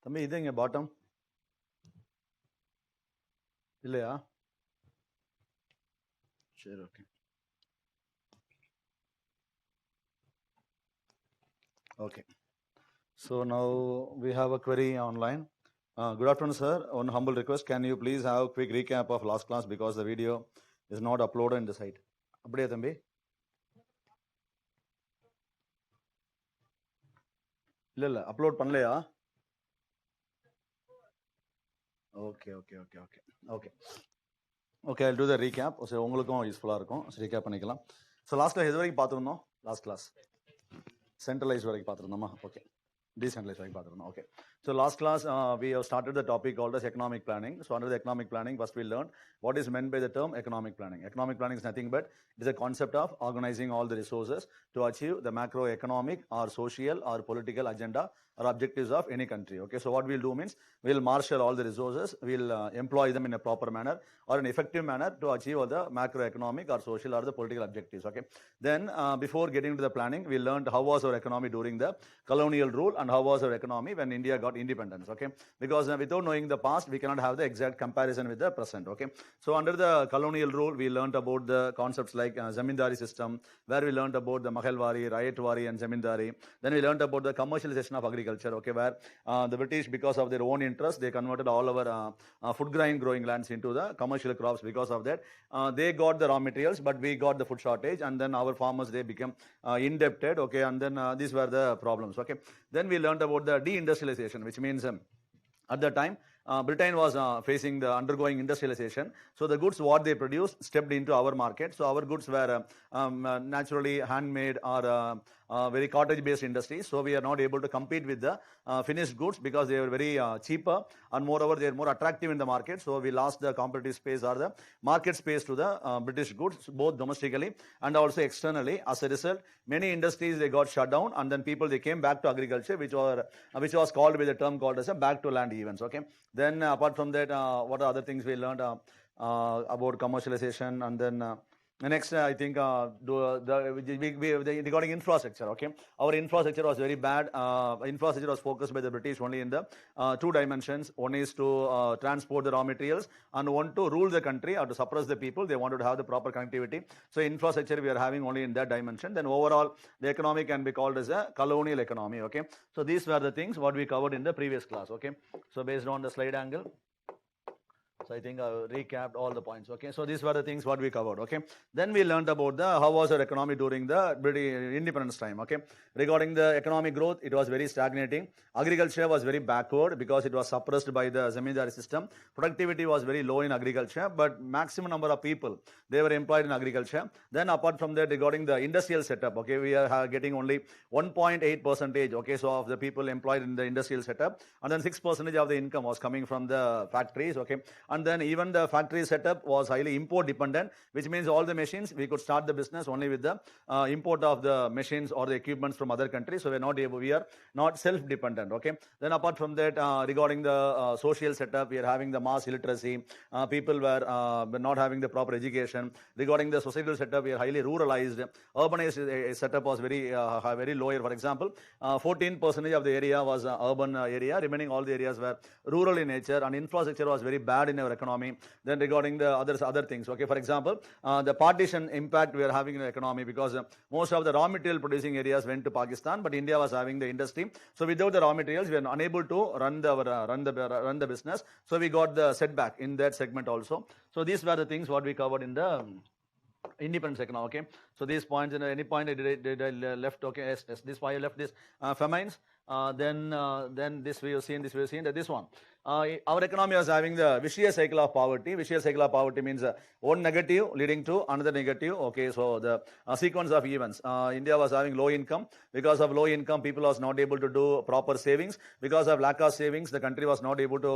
தம்பி இது இங்கே பாட்டம் இல்லையா? சரி, okay. Okay. So now we have a query online. Good afternoon, sir. One humble request. Can you please have a quick recap of last class because the video is not uploaded in the site. அப்படியே தம்பி? இல்ல upload பண்ணலையா? Okay okay okay okay okay okay. I'll do the recap. So உங்களுக்கும் யூஸ்ஃபுல்லாக இருக்கும். Recap பண்ணிக்கலாம். So last class எது வரைக்கும் பார்த்துருந்தோம்? லாஸ்ட் கிளாஸ் சென்ட்ரலைஸ் வரைக்கும் பார்த்துருந்தோமா? ஓகே. Decentralized வரைக்கும் பார்த்துருந்தோம். Okay. So last class we have started the topic called as economic planning. So under the economic planning, first we learned what is meant by the term economic planning. Economic planning is nothing but it is a concept of organizing all the resources to achieve the macroeconomic or social or political agenda or objectives of any country. Okay. So what we'll do means we'll marshal all the resources, we'll employ them in a proper manner or an effective manner to achieve all the macroeconomic or social or the political objectives. Okay. Then before getting to the planning, we learned how was our economy during the colonial rule and how was our economy when India got independence. Okay. Because without knowing the past, we cannot have the exact comparison with the present. Okay. So under the colonial rule, we learned about the concepts like zamindari system, where we learned about the mahalwari, rayatwari and zamindari. Then we learned about the commercialization of agriculture. Okay, where the British, because of their own interest, they converted all our food grain growing lands into the commercial crops. Because of that, they got the raw materials, but we got the food shortage, and then our farmers, they became indebted. Okay, and then these were the problems. Okay. Then we learned about the deindustrialization, which means at the time Britain was facing the undergoing industrialization. So the goods what they produced stepped into our market. So our goods were naturally handmade or very cottage based industries. So we are not able to compete with the finished goods because they were very cheaper, and moreover they are more attractive in the market. So we lost the competitive space or the market space to the British goods, both domestically and also externally. As a result, many industries they got shut down, and then people they came back to agriculture, which was called with the term called as a back to land events. Okay. Then apart from that, what are other things we learned about commercialization? And then next, I think regarding infrastructure. Okay, our infrastructure was very bad. Infrastructure was focused by the British only in the two dimensions. One is to transport the raw materials, and one to rule the country or to suppress the people. They wanted to have the proper connectivity. So infrastructure we are having only in that dimension. Then overall, the economy can be called as a colonial economy. Okay, so these were the things what we covered in the previous class. Okay, so based on the slide angle. So I think I recapped all the points. Okay, so these were the things what we covered. Okay, then we learned about the how was our economy during the British independence time. Okay, regarding the economic growth, it was very stagnating. Agriculture was very backward because it was suppressed by the zamindari system. Productivity was very low in agriculture, but maximum number of people they were employed in agriculture. Then apart from that, regarding the industrial setup, okay, we are getting only 1.8%. Okay, so of the people employed in the industrial setup, and then 6% of the income was coming from the factories. Okay. And then even the factory setup was highly import dependent, which means all the machines we could start the business only with the import of the machines or the equipments from other countries. So we are not self dependent. Okay. Then apart from that, regarding the social setup, we are having the mass illiteracy. People were not having the proper education. Regarding the societal setup, we are highly ruralized. Urbanized setup was very lower. For example, 14% of the area was urban area. Remaining all the areas were rural in nature, and infrastructure was very bad in our economy. Then regarding the other things. Okay, for example, the partition impact we are having in the economy, because most of the raw material producing areas went to Pakistan, but India was having the industry. So without the raw materials, we are unable to run the business. So we got the setback in that segment also. So these were the things what we covered in the independence economy. Okay, so these points, in any point did I left? Okay, yes, this why I left this famines. Then this we have seen. This one. Our economy was having the vicious cycle of poverty. Vicious cycle of poverty means one negative leading to another negative. Okay, so the sequence of events. India was having low income. Because of low income, people was not able to do proper savings. Because of lack of savings, the country was not able to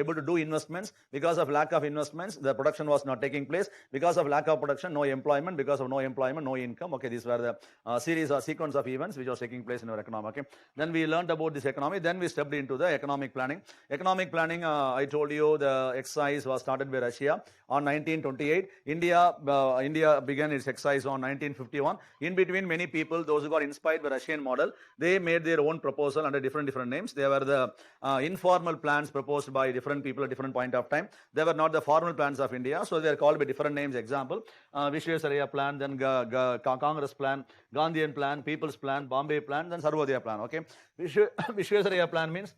able to do investments. Because of lack of investments, the production was not taking place. Because of lack of production, production, no employment. Because of no employment, no income. Okay, these were the series or sequence of events which was taking place in our economy. Okay, then we learned about this economy. Then we stepped into the economic planning. Economic planning, I told you the exercise was started by Russia on 1928. India began its exercise on 1951. In between, many people, those who got inspired by Russian model, they made their own proposal under different names. They were the informal plans proposed by different people at different point of time. They were not the formal plans of India, so they are called by different names. Example, Vishwesaraya plan, then Congress plan, Gandhian plan, People's plan, Bombay plan, then Sarvodaya plan. Okay, Vishwesaraya plan means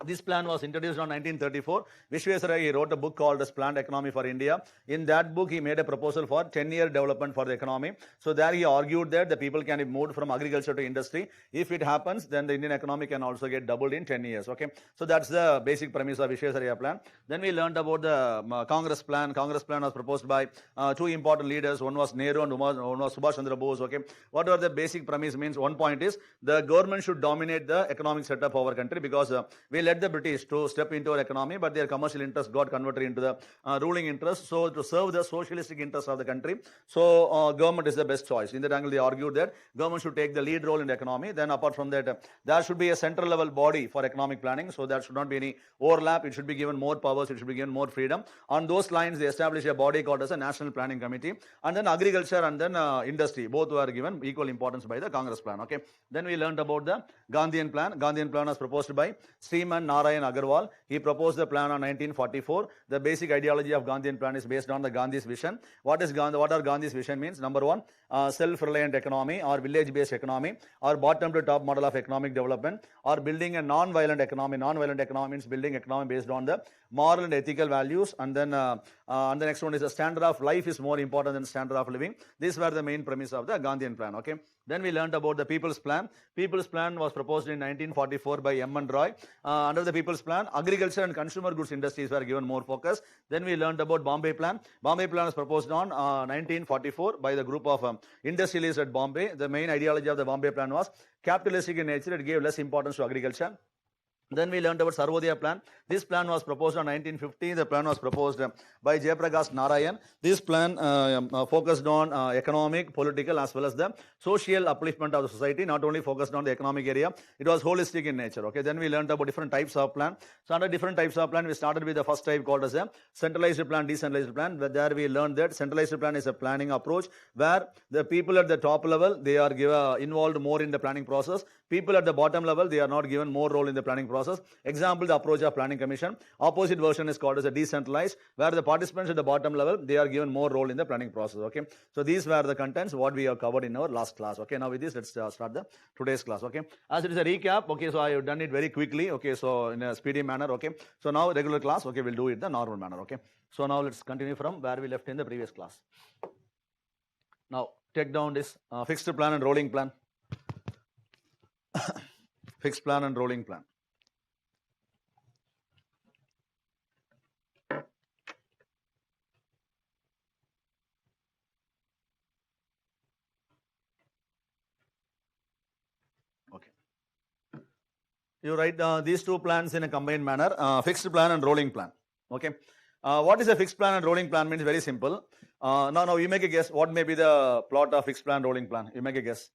this plan was introduced on 1934. Vishwesaraya wrote a book called as Planned Economy for India. In that book, he made a proposal for 10-year development for the economy. So there he argued that the people can be moved from agriculture to industry. If it happens, then the Indian economy can also get doubled in 10 years. Okay, so that's the basic premise of Vishwesaraya plan. Then we learned about the Congress plan. Congress plan was proposed by two important leaders. One was Nehru and one was Subhash Chandra Bose. Okay, what are the basic premise means? One point is the government should dominate the economic setup of our country, because we let the British to step into our economy, but their commercial interests got converted into the ruling interests. So to serve the socialistic interests of the country, so government is the best choice. In that angle, they argued that government should take the lead role in the economy. Then apart from that, there should be a central level body for economic planning, so there should not be any overlap. It should be given more powers, it should be given more freedom. On those lines, they established a body called as a National Planning Committee. And then agriculture and then industry, both were given equal importance by the Congress plan. Okay, then we learned about the Gandhian plan. Gandhian plan was proposed by Sriman Narayan Agarwal. He proposed the plan on 1944. The basic ideology of Gandhian plan is based on the Gandhi's vision. What are Gandhi's vision means? Number one, self-reliant economy or village-based economy or bottom-to-top model of economic development, or building a non-violent economy. Non-violent economy means building economy based on the moral and ethical values. And then the next one is the standard of life is more important than standard of living. These were the main premise of the Gandhian plan. Okay. Then we learned about the People's Plan. People's Plan was proposed in 1944 by M. Roy. Under the People's Plan, agriculture and consumer goods industries were given more focus. Then we learned about Bombay Plan. Bombay Plan was proposed on 1944 by the group of industrialists at Bombay. The main ideology of the Bombay Plan was capitalistic in nature. It gave less importance to agriculture. Then we learned about Sarvodaya plan. This plan was proposed on 1950. The plan was proposed by Jayaprakash Narayan. This plan focused on economic, political as well as the social upliftment of the society. Not only focused on the economic area, it was holistic in nature. Okay. Then we learned about different types of plan. So under different types of plan, we started with the first type called as a centralized plan, decentralized plan. There we learned that centralized plan is a planning approach where the people at the top level, they are involved more in the planning process. People at the bottom level, they are not given more role in the planning process. Example, the approach of planning commission. Opposite version is called as a decentralized, where the participants at the bottom level, they are given more role in the planning process. Okay. So these were the contents what we have covered in our last class. Okay. Now with this, let's start the today's class. Okay. As it is a recap. Okay. So I have done it very quickly. Okay. So in a speedy manner. Okay. So now regular class. Okay. We'll do it the normal manner. Okay. So now let's continue from where we left in the previous class. Now take down this fixed plan and rolling plan. Fixed plan and rolling plan. Okay. You write these two plans in a combined manner, fixed plan and rolling plan. Okay. What is a fixed plan and rolling plan means very simple. Now you make a guess. What may be the plot of fixed plan, rolling plan? You make a guess.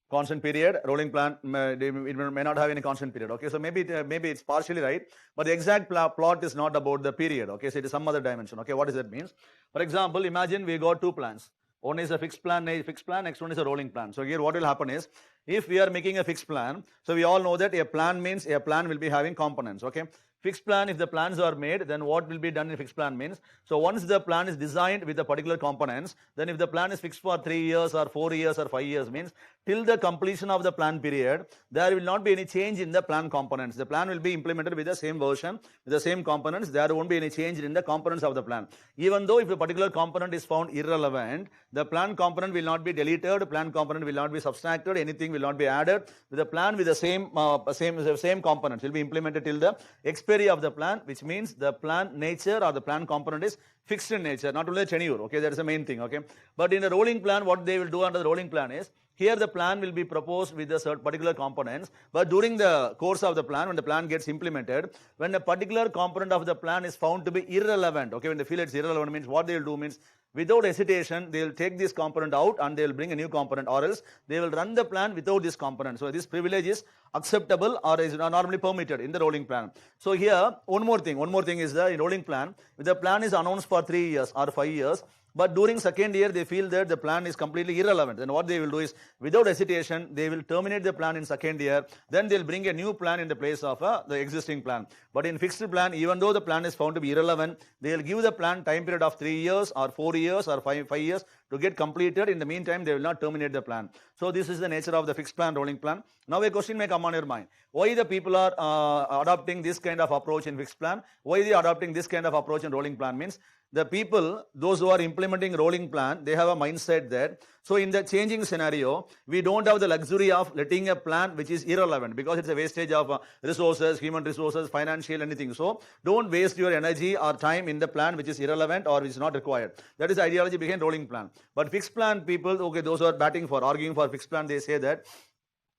Constant period. Rolling plan, it may not have any constant period. Okay, so maybe it's partially right, but the exact plot is not about the period. Okay, so it is some other dimension. Okay, what does that mean? For example, imagine we got two plans. One is a fixed plan, next one is a rolling plan. So here what will happen is, if we are making a fixed plan, so we all know that a plan means a plan will be having components. Okay. Fixed plan, if the plans are made, then what will be done in fixed plan means, so once the plan is designed with the particular components, then if the plan is fixed for 3 years or 4 years or 5 years means, till the completion of the plan period, there will not be any change in the plan components. The plan will be implemented with the same version, with the same components. There won't be any change in the components of the plan. Even though if a particular component is found irrelevant, the plan component will not be deleted, plan component will not be subtracted, anything will not be added. With the plan with the same components will be implemented till the expiry of the plan, which means the plan nature or the plan component is fixed in nature, not only tenure. Okay, that is the main thing. Okay, but in the rolling plan, what they will do under the rolling plan is, here the plan will be proposed with the certain particular components, but during the course of the plan, when the plan gets implemented, when a particular component of the plan is found to be irrelevant, okay, when they feel it's irrelevant, means what they will do means, without hesitation, they will take this component out and they will bring a new component, or else they will run the plan without this component. So this privilege is acceptable or is normally permitted in the rolling plan. So here, one more thing is the rolling plan. If the plan is announced for 3 years or 5 years, but during second year, they feel that the plan is completely irrelevant. Then what they will do is, without hesitation, they will terminate the plan in second year. Then they'll bring a new plan in the place of the existing plan. But in fixed plan, even though the plan is found to be irrelevant, they'll give the plan time period of 3 years or 4 years or 5 years to get completed. In the meantime, they will not terminate the plan. So this is the nature of the fixed plan, rolling plan. Now a question may come on your mind. Why the people are adopting this kind of approach in fixed plan? Why they are adopting this kind of approach in rolling plan? Means the people, those who are implementing rolling plan, they have a mindset that, so in the changing scenario, we don't have the luxury of letting a plan which is irrelevant, because it's a wastage of resources, human resources, financial, anything. So don't waste your energy or time in the plan which is irrelevant or which is not required. That is the ideology behind rolling plan. But fixed plan people, okay, those who are arguing for fixed plan, they say that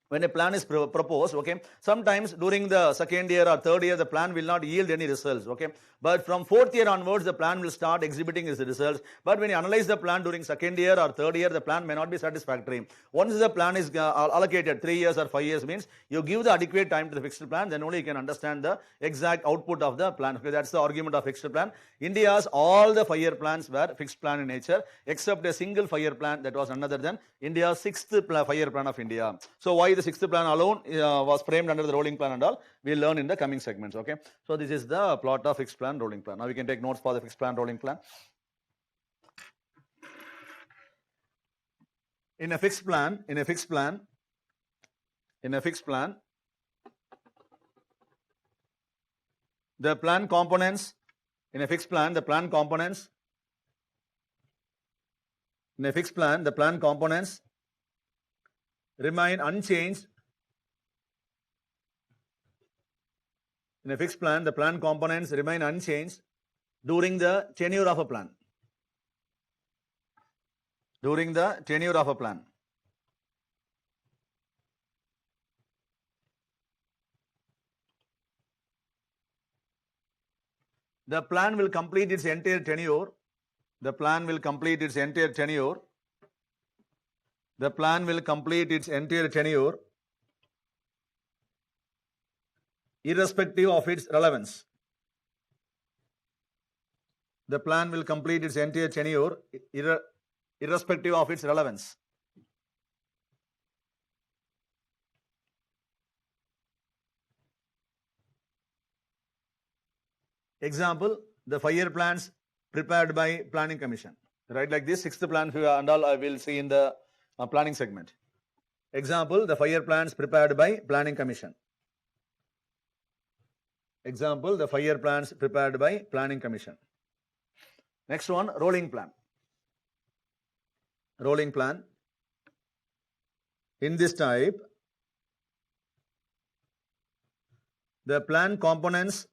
when a plan is proposed, okay, sometimes during the second year or third year, the plan will not yield any results, okay. But from fourth year onwards, the plan will start exhibiting its results. But when you analyze the plan during second year or third year, the plan may not be satisfactory. Once the plan is allocated 3 years or 5 years, means you give the adequate time to the fixed plan, then only you can understand the exact output of the plan. Okay, that's the argument of fixed plan. India's all the 5-year plans were fixed plan in nature, except a single 5-year plan that was none other than India's 6th 5-year plan of India. So why the 6th plan alone was framed under the rolling plan and all, we'll learn in the coming segments. Okay, so this is the plot of fixed plan, rolling plan. Now we can take notes for the fixed plan, rolling plan. In a fixed plan, the plan components, in a fixed plan, the plan components, remain unchanged. In a fixed plan, the plan components remain unchanged during the tenure of a plan. During the tenure of a plan. The plan will complete its entire tenure. The plan will complete its entire tenure. The plan will complete its entire tenure irrespective of its relevance. The plan will complete its entire tenure irrespective of its relevance. Example, the 5-year plans prepared by Planning Commission. Right, like this, 6th plan and all I will see in the planning segment. Example, the 5-year plans prepared by Planning Commission. Example, the 5-year plans prepared by Planning Commission. Next one, rolling plan. Rolling plan. In this type, the plan components,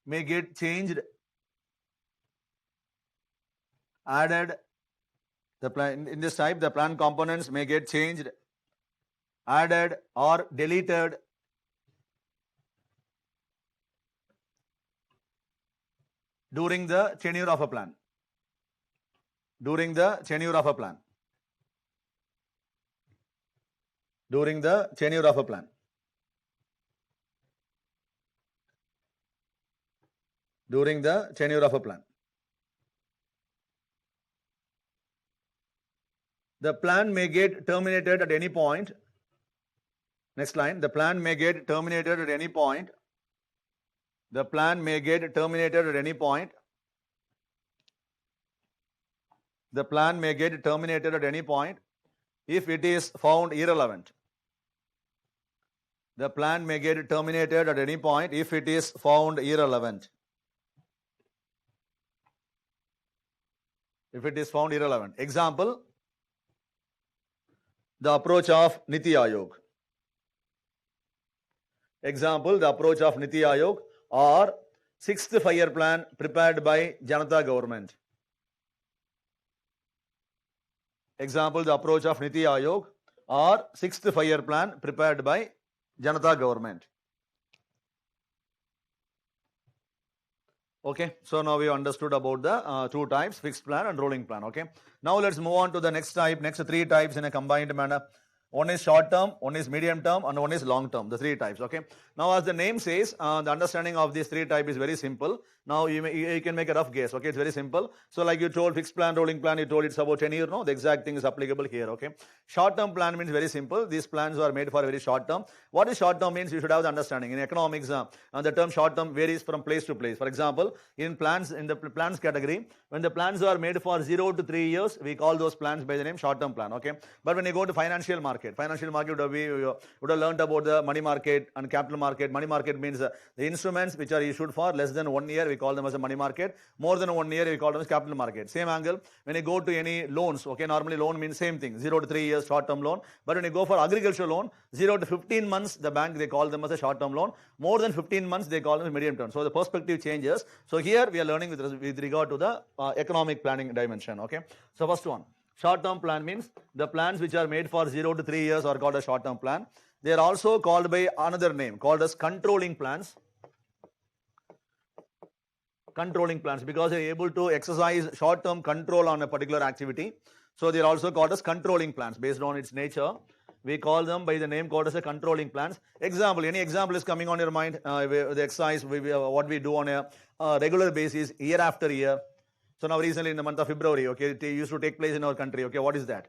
may get changed, added. In this type, the plan components may get changed, added, or deleted during the tenure of a plan. During the tenure of a plan. During the tenure of a plan. During the tenure of a plan. The plan may get terminated at any point. Next line, the plan may get terminated at any point. The plan may get terminated at any point. The plan may get terminated at any point if it is found irrelevant. The plan may get terminated at any point if it is found irrelevant. If it is found irrelevant. Example, the approach of Niti Ayog. Example, the approach of Niti Aayog or sixth 5-year plan prepared by Janata government. Example, the approach of Niti Aayog or sixth 5-year plan prepared by Janata government. Okay, so now we understood about the two types, fixed plan and rolling plan. Okay, now let's move on to the next type, next three types in a combined manner. One is short term, one is medium term, and one is long term, the three types. Okay, now as the name says, the understanding of these three types is very simple. Now you can make a rough guess. Okay, it's very simple. So like you told fixed plan, rolling plan, you told it's about 10 years. No, the exact thing is applicable here. Okay, short term plan means very simple. These plans are made for very short term. What is short term means? You should have the understanding. In economics, the term short term varies from place to place. For example, in the plans category, when the plans are made for 0 to 3 years, we call those plans by the name short term plan. Okay, but when you go to financial market would have learned about the money market and capital market. Money market means the instruments which are issued for less than 1 year, we call them as a money market. More than 1 year, we call them as capital market. Same angle, when you go to any loans, okay, normally loan means same thing, 0 to 3 years short term loan. But when you go for agricultural loan, 0 to 15 months, the bank, they call them as a short term loan. More than 15 months, they call them as medium term. So the perspective changes. So here we are learning with regard to the economic planning dimension. Okay, so first one. Short-term plan means the plans which are made for 0 to 3 years are called a short-term plan. They are also called by another name called as controlling plans. Controlling plans because they are able to exercise short-term control on a particular activity. So they are also called as controlling plans based on its nature. We call them by the name called as a controlling plans. Example, any example is coming on your mind, the exercise, what we do on a regular basis, year after year. So now recently in the month of February, okay, it used to take place in our country. Okay, what is that?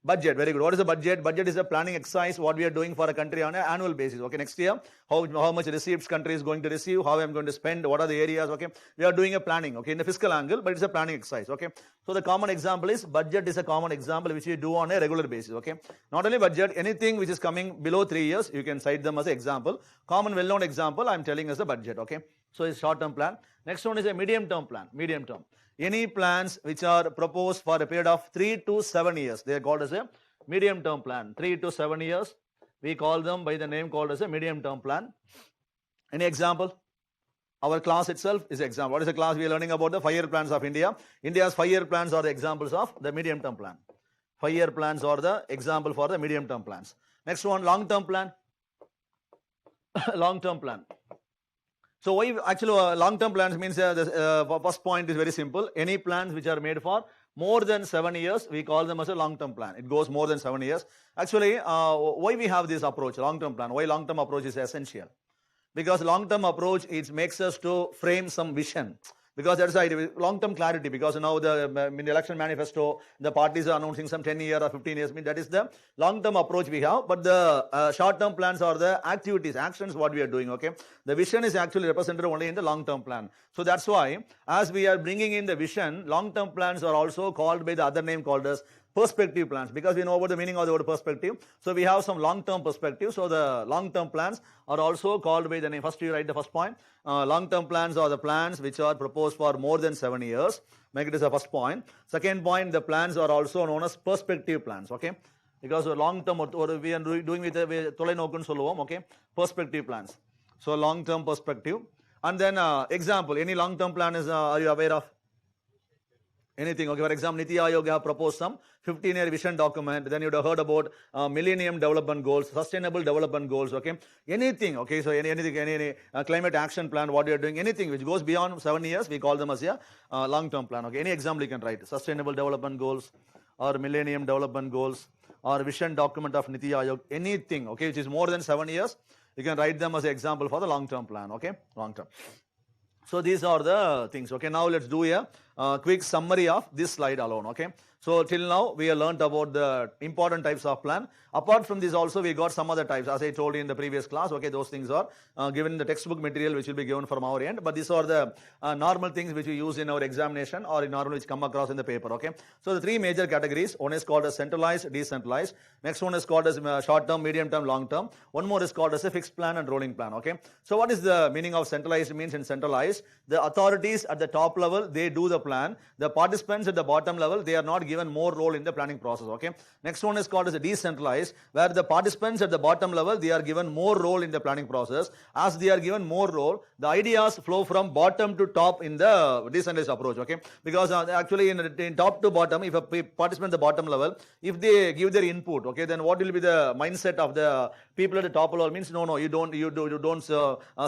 Budget, very good. What is the budget? Budget is a planning exercise, what we are doing for a country on an annual basis. Okay, next year, how much receipts country is going to receive, how I'm going to spend, what are the areas, okay. We are doing a planning, okay, in the fiscal angle, but it's a planning exercise, okay. So the common example is, budget is a common example which we do on a regular basis, okay. Not only budget, anything which is coming below 3 years, you can cite them as an example. Common well-known example, I'm telling as a budget, okay. So it's short-term plan. Next one is a medium-term plan, medium term. Any plans which are proposed for a period of 3 to 7 years, they are called as a medium-term plan. 3 to 7 years, we call them by the name called as a medium-term plan. Any example? Our class itself is an example. What is the class? We are learning about the 5-year plans of India. India's 5-year plans are the examples of the medium-term plan. 5-year plans are the example for the medium-term plans. Next one, long-term plan. Long-term plan. So why actually long-term plans means the first point is very simple. Any plans which are made for more than 7 years, we call them as a long-term plan. It goes more than 7 years. Actually, why we have this approach, long-term plan? Why long-term approach is essential? Because long-term approach, it makes us to frame some vision. Because that's long-term clarity. Because now in the election manifesto, the parties are announcing some 10 years or 15 years. That is the long-term approach we have. But the short-term plans are the activities, actions what we are doing. Okay, the vision is actually represented only in the long-term plan. So that's why, as we are bringing in the vision, long-term plans are also called by the other name called as perspective plans, because we know about the meaning of the word perspective. So we have some long-term perspective. So the long-term plans are also called by the name. First, you write the first point. Long-term plans are the plans which are proposed for more than 7 years. Make it as the first point. Second point, the plans are also known as perspective plans. Okay, because long-term we are doing with தொலைநோக்குன்னு சொல்லுவோம். Okay, perspective plans. So long-term perspective. And then example, any long-term plan is are you aware of? Anything, okay, for example, Niti Aayog have proposed some 15-year vision document. Then you would have heard about Millennium Development Goals, Sustainable Development Goals, okay. Anything, okay, so anything, any climate action plan, what you are doing, anything which goes beyond 7 years, we call them as a long-term plan, okay. Any example you can write, Sustainable Development Goals or Millennium Development Goals or vision document of Niti Aayog, anything, okay, which is more than 7 years, you can write them as an example for the long-term plan, okay, long-term. So these are the things, okay. Now let's do a quick summary of this slide alone, okay. So till now we have learnt about the important types of plan. Apart from this also we got some other types, as I told you in the previous class, okay. Those things are given in the textbook material which will be given from our end, but these are the normal things which we use in our examination or in normal which come across in the paper, okay. So the three major categories, one is called as centralized, decentralized. Next one is called as short term, medium term, long term. One more is called as a fixed plan and rolling plan, okay. So what is the meaning of centralized? Means in centralized, the authorities at the top level, they do the plan. The participants at the bottom level, they are not given given more role in the planning process. Okay. Next one is called as a decentralized, where the participants at the bottom level, they are given more role in the planning process. As they are given more role, the ideas flow from bottom to top in the decentralized approach. Okay. Because actually in top to bottom, if a participant at the bottom level, if they give their input, okay, then what will be the mindset of the people at the top level? Means no, you don't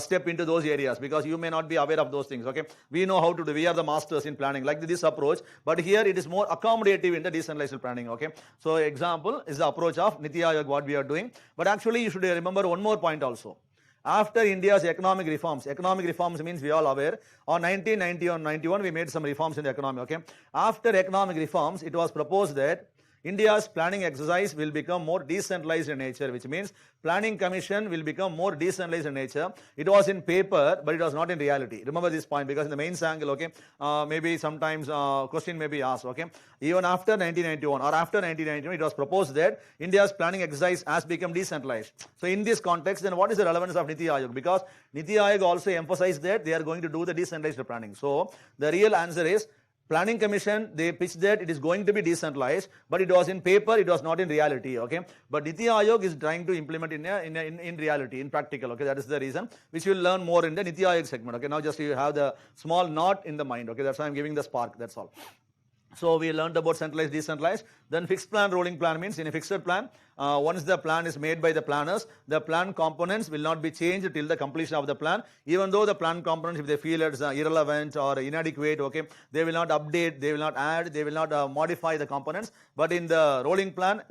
step into those areas because you may not be aware of those things. Okay, we know how to do. We are the masters in planning, like this approach. But here it is more accommodative in the decentralized planning. Okay, so example is the approach of Niti Aayog, what we are doing. But actually, you should remember one more point also. After India's economic reforms means we all aware, on 1990 or 91 we made some reforms in the economy. Okay, after economic reforms, it was proposed that India's planning exercise will become more decentralized in nature, which means planning commission will become more decentralized in nature. It was in paper, but it was not in reality. Remember this point, because in the mains angle, okay, maybe sometimes question may be asked, okay, even after 1991 or after 1991, it was proposed that India's planning exercise has become decentralized. So in this context, then what is the relevance of Niti Aayog? Because Niti Aayog also emphasized that they are going to do the decentralized planning. So the real answer is, Planning Commission, they pitched that it is going to be decentralized, but it was in paper, it was not in reality. Okay, but Niti Aayog is trying to implement in reality, in practical. Okay, that is the reason, which you will learn more in the Niti Aayog segment. Okay, now just you have the small knot in the mind. Okay, that's why I'm giving the spark. That's all. So we learned about centralized, decentralized. Then fixed plan, rolling plan means in a fixed plan, once the plan is made by the planners, the plan components will not be changed till the completion of the plan. Even though the plan components, if they feel it's irrelevant or inadequate, okay, they will not update, they will not add, they will not modify the components. But in the rolling plan,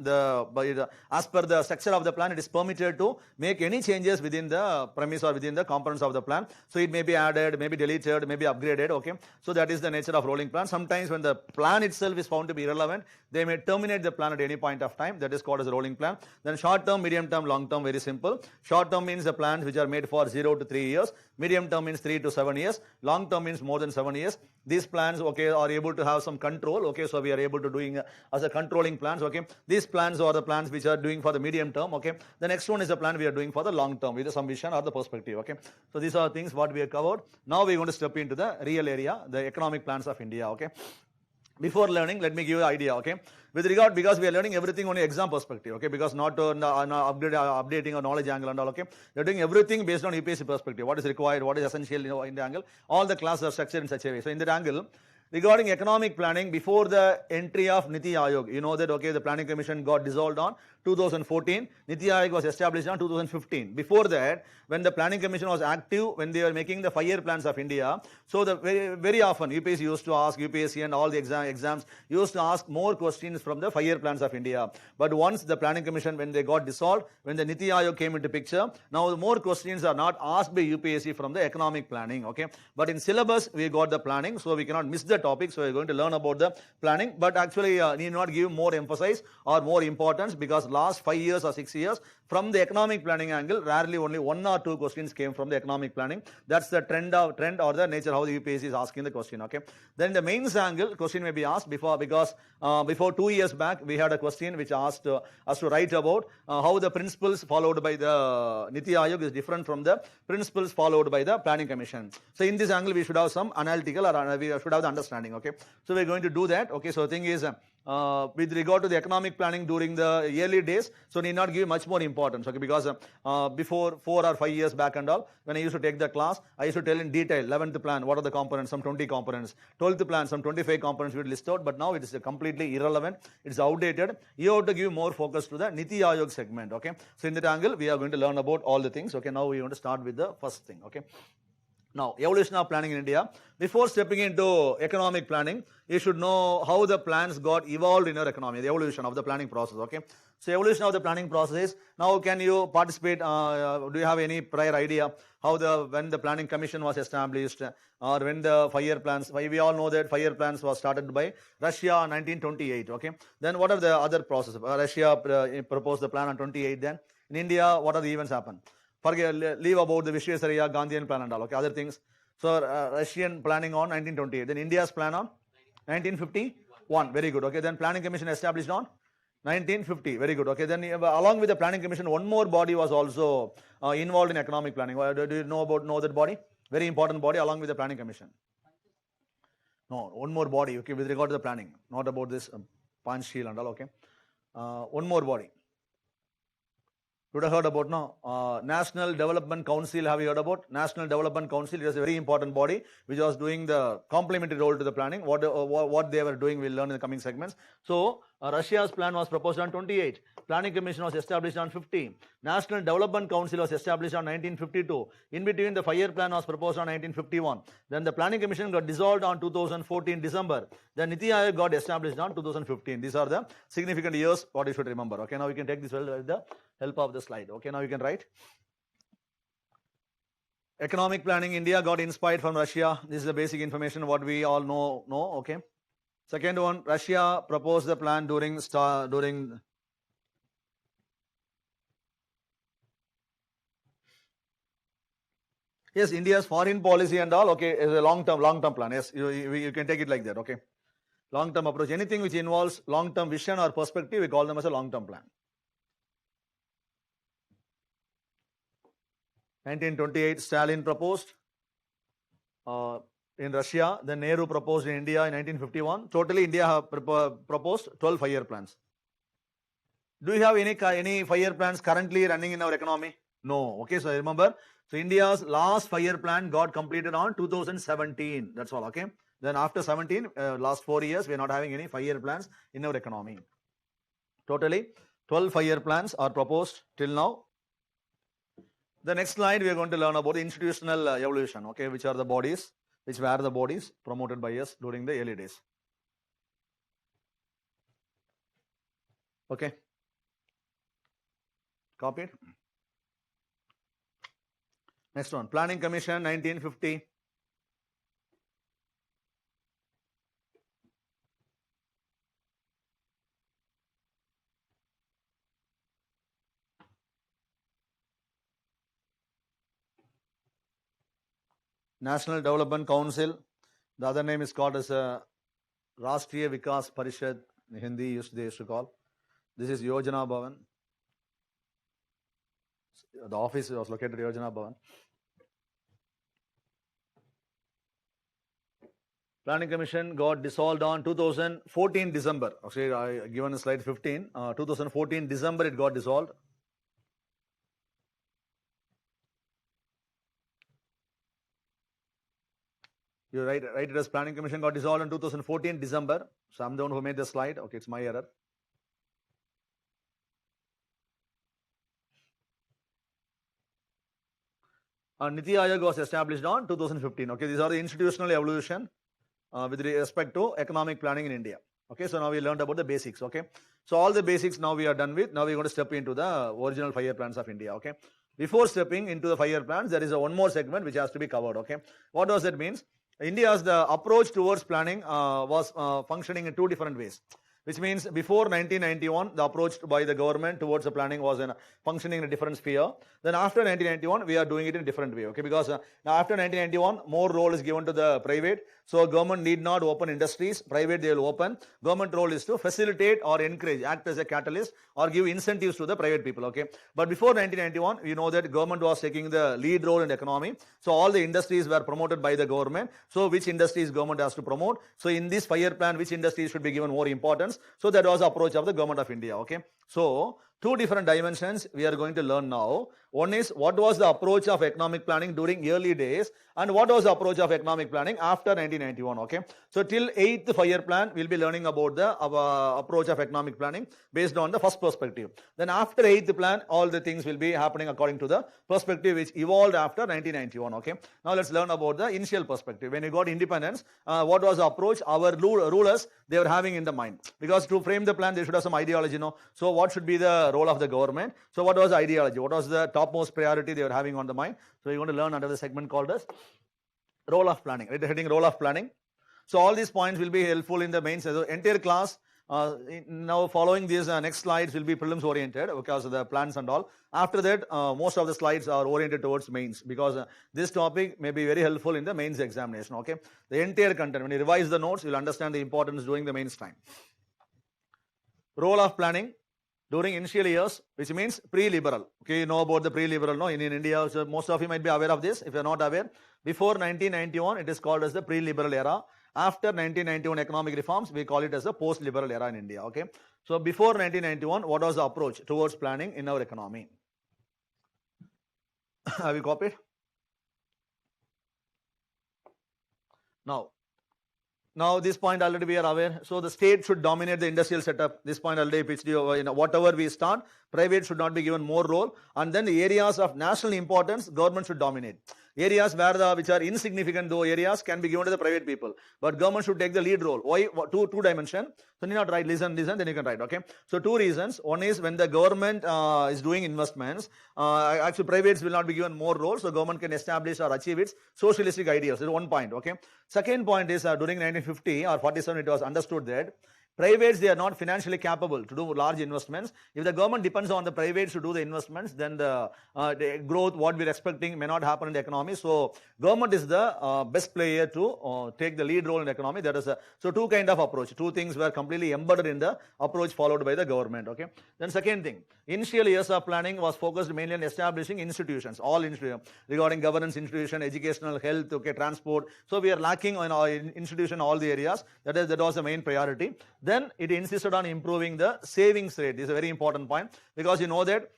as per the structure of the plan, it is permitted to make any changes within the premise or within the components of the plan. So it may be added, may be deleted, may be upgraded. Okay, so that is the nature of rolling plan. Sometimes when the plan itself is found to be irrelevant, they may terminate the plan at any point of time. That is called as a rolling plan. Then short term, medium term, long term, very simple. Short term means the plans which are made for 0 to 3 years. Medium term means 3 to 7 years. Long term means more than 7 years. These plans, okay, are able to have some control. Okay, so we are able to doing as a controlling plans. Okay, these plans are the plans which are doing for the medium term. Okay, the next one is the plan we are doing for the long term with some vision or the perspective. Okay, so these are things what we have covered. Now we are going to step into the real area, the economic plans of India. Okay. Before learning, let me give you an idea, okay? With regard, because we are learning everything on an exam perspective, okay? Because not updating our knowledge angle and all, okay? We are doing everything based on UPSC perspective. What is required, what is essential in the angle. All the classes are structured in such a way. So in that angle, regarding economic planning, before the entry of Niti Aayog, you know that, okay, the Planning Commission got dissolved on 2014. Niti Aayog was established on 2015. Before that, when the Planning Commission was active, when they were making the 5-year plans of India, so the very often UPSC used to ask, UPSC and all the exams used to ask more questions from the 5-year plans of India. But once the Planning Commission, when they got dissolved, when the Niti Aayog came into picture, now more questions are not asked by UPSC from the economic planning, okay? But in syllabus, we got the planning, so we cannot miss the topic, so we're going to learn about the planning, but actually need not give more emphasis or more importance, because last 5 years or 6 years, from the economic planning angle, rarely only 1 or 2 questions came from the economic planning. That's the trend or the nature how the UPSC is asking the question, okay? Then the mains angle, question may be asked before 2 years back, we had a question which asked us to write about how the principles followed by the Niti Aayog is different from the principles followed by the Planning Commission. So in this angle, we should have some analytical or we should have the understanding, okay? So we're going to do that, okay? So the thing is, with regard to the economic planning during the early days, so need not give much more importance, okay? Because before 4 or 5 years back and all, when I used to take the class, I used to tell in detail, 11th plan, what are the components, some 20 components, 12th plan, some 25 components we would list out, but now it is completely irrelevant, it's outdated. You have to give more focus to the Niti Aayog segment, okay? So in that angle, we are going to learn about all the things, okay? Now we want to start with the first thing, okay? Now, evolution of planning in India. Before stepping into economic planning, you should know how the plans got evolved in our economy, the evolution of the planning process, okay? So, evolution of the planning process is, now can you participate, do you have any prior idea how when the Planning Commission was established, or when the 5-year plans, we all know that 5-year plans was started by Russia in 1928, okay? Then what are the other processes? Russia proposed the plan on 28 then. In India, what are the events happen? Leave about the Visvesvaraya, Gandhian plan and all, okay, other things. So, Russian planning on 1928. Then India's plan on 1951. Very good, okay. Then Planning Commission established on 1950. Very good, okay. Then along with the Planning Commission, one more body was also involved in economic planning. Do you know that body? Very important body along with the Planning Commission. No, one more body, okay, with regard to the planning, not about this punch, shield and all, okay. One more body. You would have heard about now, National Development Council. Have you heard about National Development Council? It is a very important body which was doing the complementary role to the planning. What they were doing, we'll learn in the coming segments. So, Russia's plan was proposed on 28. Planning Commission was established on 50. National Development Council was established on 1952. In between, the 5-year plan was proposed on 1951. Then the Planning Commission got dissolved on 2014 December. Then Niti Aayog got established on 2015. These are the significant years what you should remember. Okay, now we can take this with the help of the slide. Okay, now you can write. Economic planning, India got inspired from Russia. This is the basic information what we all know. Okay. Second one, Russia proposed the plan during yes, India's foreign policy and all, okay, is a long-term plan. Yes, you can take it like that, okay. Long-term approach. Anything which involves long-term vision or perspective, we call them as a long-term plan. 1928, Stalin proposed in Russia. Then Nehru proposed in India in 1951. Totally, India have proposed 12 5-year plans. Do you have any 5-year plans currently running in our economy? No. Okay, so remember, so India's last 5-year plan got completed on 2017. That's all, okay. Then after 17, last 4 years, we are not having any 5-year plans in our economy. Totally, 12 5-year plans are proposed till now. The next slide, we are going to learn about the institutional evolution, okay, which were the bodies promoted by us during the early days. Okay. Copied. Next one, Planning Commission, 1950. National Development Council, the other name is called as Rashtriya Vikas Parishad, in Hindi they used to call. This is Yojana Bhavan. The office was located at Yojana Bhavan. Planning Commission got dissolved on 2014 December. Actually, I given a slide 15. 2014 December it got dissolved. You write it as Planning Commission got dissolved in 2014 December. So I'm the one who made the slide. Okay, it's my error. Niti Aayog was established on 2015. Okay, these are the institutional evolution with respect to economic planning in India. Okay, so now we learned about the basics. Okay, so all the basics now we are done with. Now we are going to step into the original 5-year plans of India. Okay, before stepping into the 5-year plans, there is one more segment which has to be covered. Okay, what does that mean? India's the approach towards planning was functioning in 2 different ways. Which means before 1991, the approach by the government towards the planning was functioning in a different sphere. Then after 1991, we are doing it in a different way. Okay, because now after 1991, more role is given to the private. So government need not open industries. Private they will open. Government role is to facilitate or encourage, act as a catalyst or give incentives to the private people. Okay, but before 1991, we know that government was taking the lead role in the economy. So all the industries were promoted by the government. So which industries government has to promote? So in this 5-year plan, which industries should be given more importance? So that was the approach of the government of India. Okay, so 2 different dimensions we are going to learn now. One is what was the approach of economic planning during early days and what was the approach of economic planning after 1991. Okay, so till 8th 5-year plan we will be learning about the approach of economic planning based on the first perspective. Then after 8th plan all the things will be happening according to the perspective which evolved after 1991. Okay, now let's learn about the initial perspective. When you got independence, what was the approach our rulers they were having in the mind? Because to frame the plan they should have some ideology. So what should be the role of the government? So what was the ideology? What was the topmost priority they were having on the mind? So you're going to learn under the segment called as role of planning. Right, the heading role of planning. So all these points will be helpful in the main. So entire class now following these next slides will be prelims oriented because of the plans and all. After that, most of the slides are oriented towards mains because this topic may be very helpful in the mains examination. Okay, the entire content when you revise the notes, you'll understand the importance during the mains time. Role of planning during initial years, which means pre-liberal. Okay, you know about the pre-liberal, no? In India, so most of you might be aware of this. If you are not aware, before 1991, it is called as the pre-liberal era. After 1991 economic reforms, we call it as the post-liberal era in India. Okay. So before 1991, what was the approach towards planning in our economy? Have you copied? Now this point already we are aware. So the state should dominate the industrial setup. This point already pitched you. Whatever we start, private should not be given more role. And then the areas of national importance, government should dominate. Areas which are insignificant, though areas can be given to the private people, but government should take the lead role. Why? Two dimension. So you not write listen, then you can write. Okay. So two reasons. One is when the government is doing investments, actually privates will not be given more role, so government can establish or achieve its socialistic ideals. That's one point. Okay. Second point is during 1950 or 47, it was understood that privates, they are not financially capable to do large investments. If the government depends on the privates to do the investments, then the growth, what we're expecting, may not happen in the economy. So government is the best player to take the lead role in the economy. That is so two kind of approach. Two things were completely embedded in the approach followed by the government. Okay. Then second thing, initial years of planning was focused mainly on establishing institutions, all institutions regarding governance, institution, educational, health, okay, transport. So we are lacking on our institution all the areas. That was the main priority. Then it insisted on improving the savings rate. This is a very important point because you know that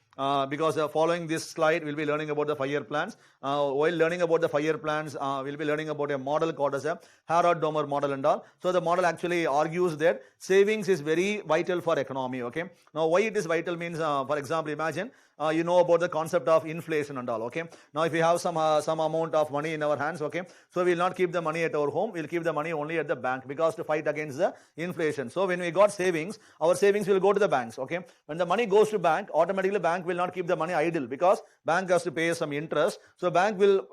because following this slide, we'll be learning about the 5-year plans. While learning about the 5-year plans, we'll be learning about a model called as a Harrod-Domer model and all. So the model actually argues that savings is very vital for economy. Okay. Now why it is vital means, for example, imagine you know about the concept of inflation and all. Okay. Now if we have some amount of money in our hands, okay, so we'll not keep the money at our home. We'll keep the money only at the bank because to fight against the inflation. So when we got savings, our savings will go to the banks. Okay. When the money goes to bank, automatically bank will not keep the money idle because bank has to pay some interest. So bank will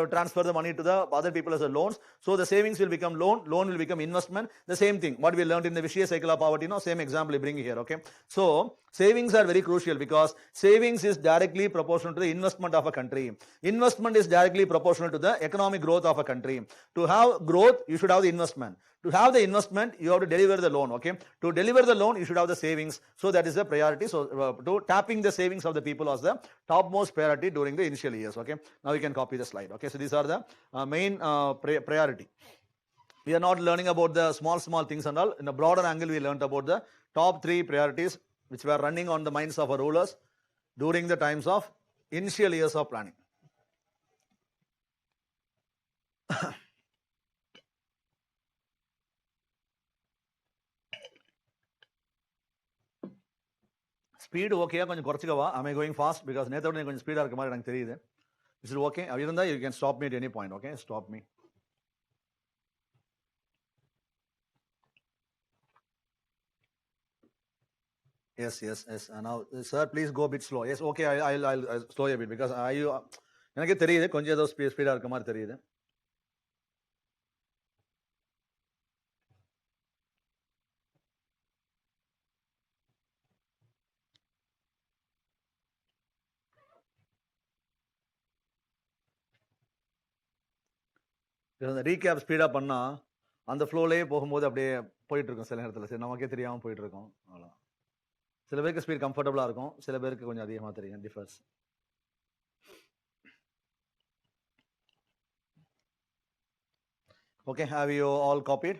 transfer the money to the other people as a loans. So the savings will become loan will become investment. The same thing what we learned in the vicious cycle of poverty. Same example we bring here. Okay. So savings are very crucial because savings is directly proportional to the investment of a country. Investment is directly proportional to the economic growth of a country. To have growth, you should have the investment. To have the investment, you have to deliver the loan. Okay. To deliver the loan, you should have the savings. So that is the priority. So to tapping the savings of the people was the topmost priority during the initial years. Okay. Now you can copy the slide. Okay. So these are the main priority. We are not learning about the small things and all. In a broader angle, we learned about the top 3 priorities which were running on the minds of our rulers during the times of initial years of planning. Speed okay, konjam korchikava. Am I going fast? Because nethoda nee konjam speed irukka mari enakku theriyudhu. Is it okay? Irundha you can stop me at any point. Okay, stop me. Yes. Now, sir, please go a bit slow. Yes, okay, I'll slow a bit because எனக்கு தெரியுது கொஞ்சம் ஏதோ speedo இருக்க மாதிரி தெரியுது. Recap speedo பண்ணா அந்த ஃப்ளோலயே போகும்போது அப்படியே போயிட்டு இருக்கும் சில நேரத்தில். சரி, நமக்கே தெரியாமல் போயிட்டு இருக்கோம். அவ்வளோ சில பேருக்கு ஸ்பீட் கம்ஃபர்டபுளாக இருக்கும், சில பேருக்கு கொஞ்சம் அதிகமாக தெரியும். Differs. Okay, have you all copied?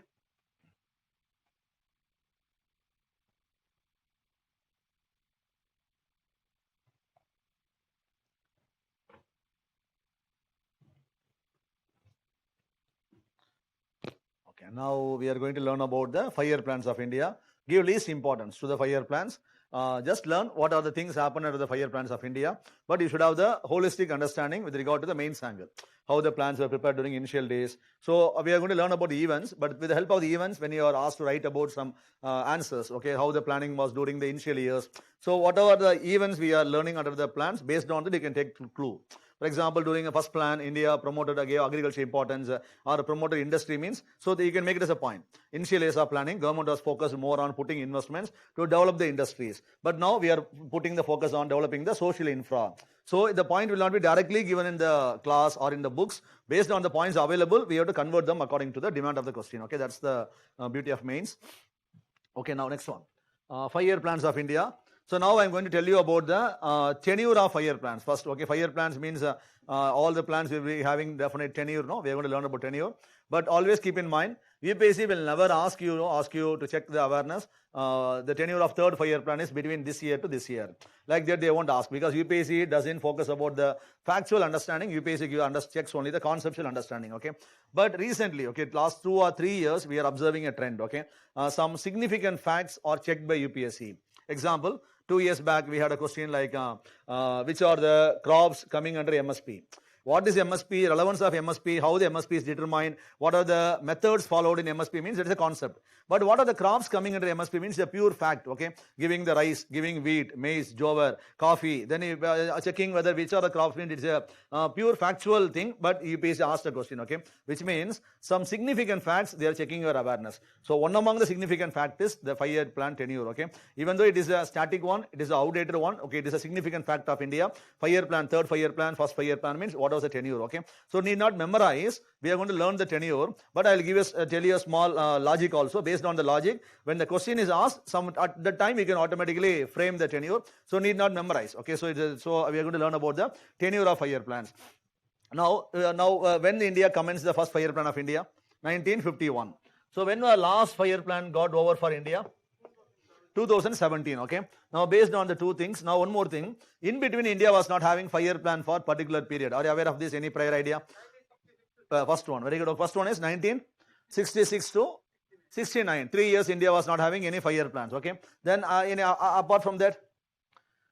Okay, now we are going to learn about the 5-year plans of India. Give least importance to the 5-year plans. Just learn what are the things happen under the 5-year plans of India, but you should have the holistic understanding with regard to the main angle, how the plans were prepared during initial days. So we are going to learn about the events, but with the help of the events, when you are asked to write about some answers, okay, how the planning was during the initial years. So whatever the events we are learning under the plans, based on that you can take clue. For example, during a first plan, India promoted agriculture importance or promoted industry means, so that you can make it as a point. Initial years of planning, government was focused more on putting investments to develop the industries. But now we are putting the focus on developing the social infra. So the point will not be directly given in the class or in the books. Based on the points available, we have to convert them according to the demand of the question. Okay, that's the beauty of mains. Okay, now next one. 5-year plans of India. So now I'm going to tell you about the tenure of 5-year plans. First, okay, 5-year plans means all the plans will be having definite tenure. No, we are going to learn about tenure. But always keep in mind, UPSC will never ask you to check the awareness. The tenure of third 5-year plan is between this year to this year. Like that they won't ask, because UPSC doesn't focus about the factual understanding. UPSC checks only the conceptual understanding. Okay, but recently, okay, last 2 or 3 years, we are observing a trend. Okay, some significant facts are checked by UPSC. Example, 2 years back we had a question like which are the crops coming under MSP. What is MSP, relevance of MSP, how the MSP is determined, what are the methods followed in MSP means it is a concept. But what are the crops coming under MSP means a pure fact, okay? Giving the rice, giving wheat, maize, jowar, coffee, then checking whether which are the crops means it's a pure factual thing, but UPSC asked a question, okay? Which means some significant facts, they are checking your awareness. So one among the significant fact is the 5-year plan tenure, okay? Even though it is a static one, it is an outdated one, okay? It is a significant fact of India. 5-year plan, third 5-year plan, first 5-year plan means what was the tenure, okay? So need not memorize, we are going to learn the tenure, but I will tell you a small logic also. Based on the logic, when the question is asked, at the time we can automatically frame the tenure, so need not memorize, okay? So we are going to learn about the tenure of 5-year plans. Now when India commenced the first 5-year plan of India? 1951. So when the last 5-year plan got over for India? 2017, okay? Now based on the two things, now one more thing, in between India was not having 5-year plan for particular period. Are you aware of this? Any prior idea? First one, very good. First one is 1966 to 69. 3 years India was not having any 5-year plans, okay? Then apart from that,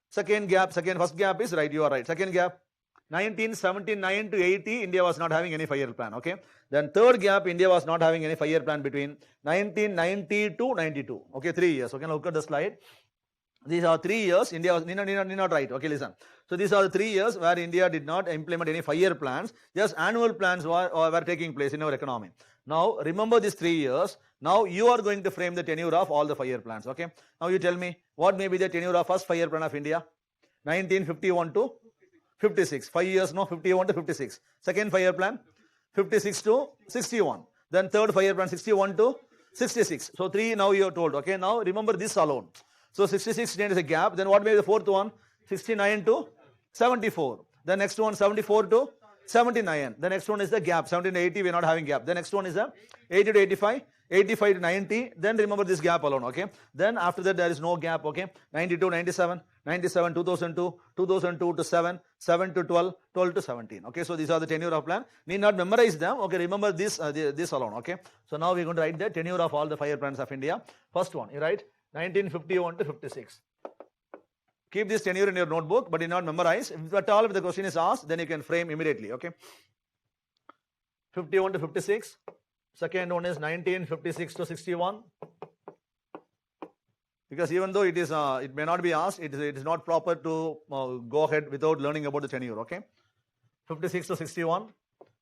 first gap is right, you are right. Second gap, 1979 to 80, India was not having any 5-year plan, okay? Then third gap, India was not having any 5-year plan between 1990 to 92, okay? 3 years, okay? Now look at the slide. These are 3 years, India was not right, okay? Listen. So these are the 3 years where India did not implement any 5-year plans, just annual plans were taking place in our economy. Now remember these 3 years. Now you are going to frame the tenure of all the 5-year plans, okay? Now you tell me, what may be the tenure of first 5-year plan of India? 1951 to 56. 5 years, no, 51 to 56. Second 5-year plan, 56 to 61. Then third 5-year plan, 61 to 66. So 3 now you are told, okay? Now remember this alone. So 66 is a gap. Then what may be the fourth one? 69 to 74. The next one, 74 to 79. The next one is the gap. 17 to 80, we are not having gap. The next one is the 80 to 85. 85 to 90, then remember this gap alone, okay? Then after that there is no gap, okay? 92, 97, 97, 2002, 2002 to 7, 7 to 12, 12 to 17, okay? So these are the tenure of plan. Need not memorize them, okay? Remember this alone, okay? So now we are going to write the tenure of all the 5-year plans of India. First one, you write 1951 to 56. Keep this tenure in your notebook, but do not memorize. If at all, if the question is asked, then you can frame immediately, okay? 51 to 56. Second one is 1956 to 61. Because even though it may not be asked, it is not proper to go ahead without learning about the tenure, okay? 56 to 61.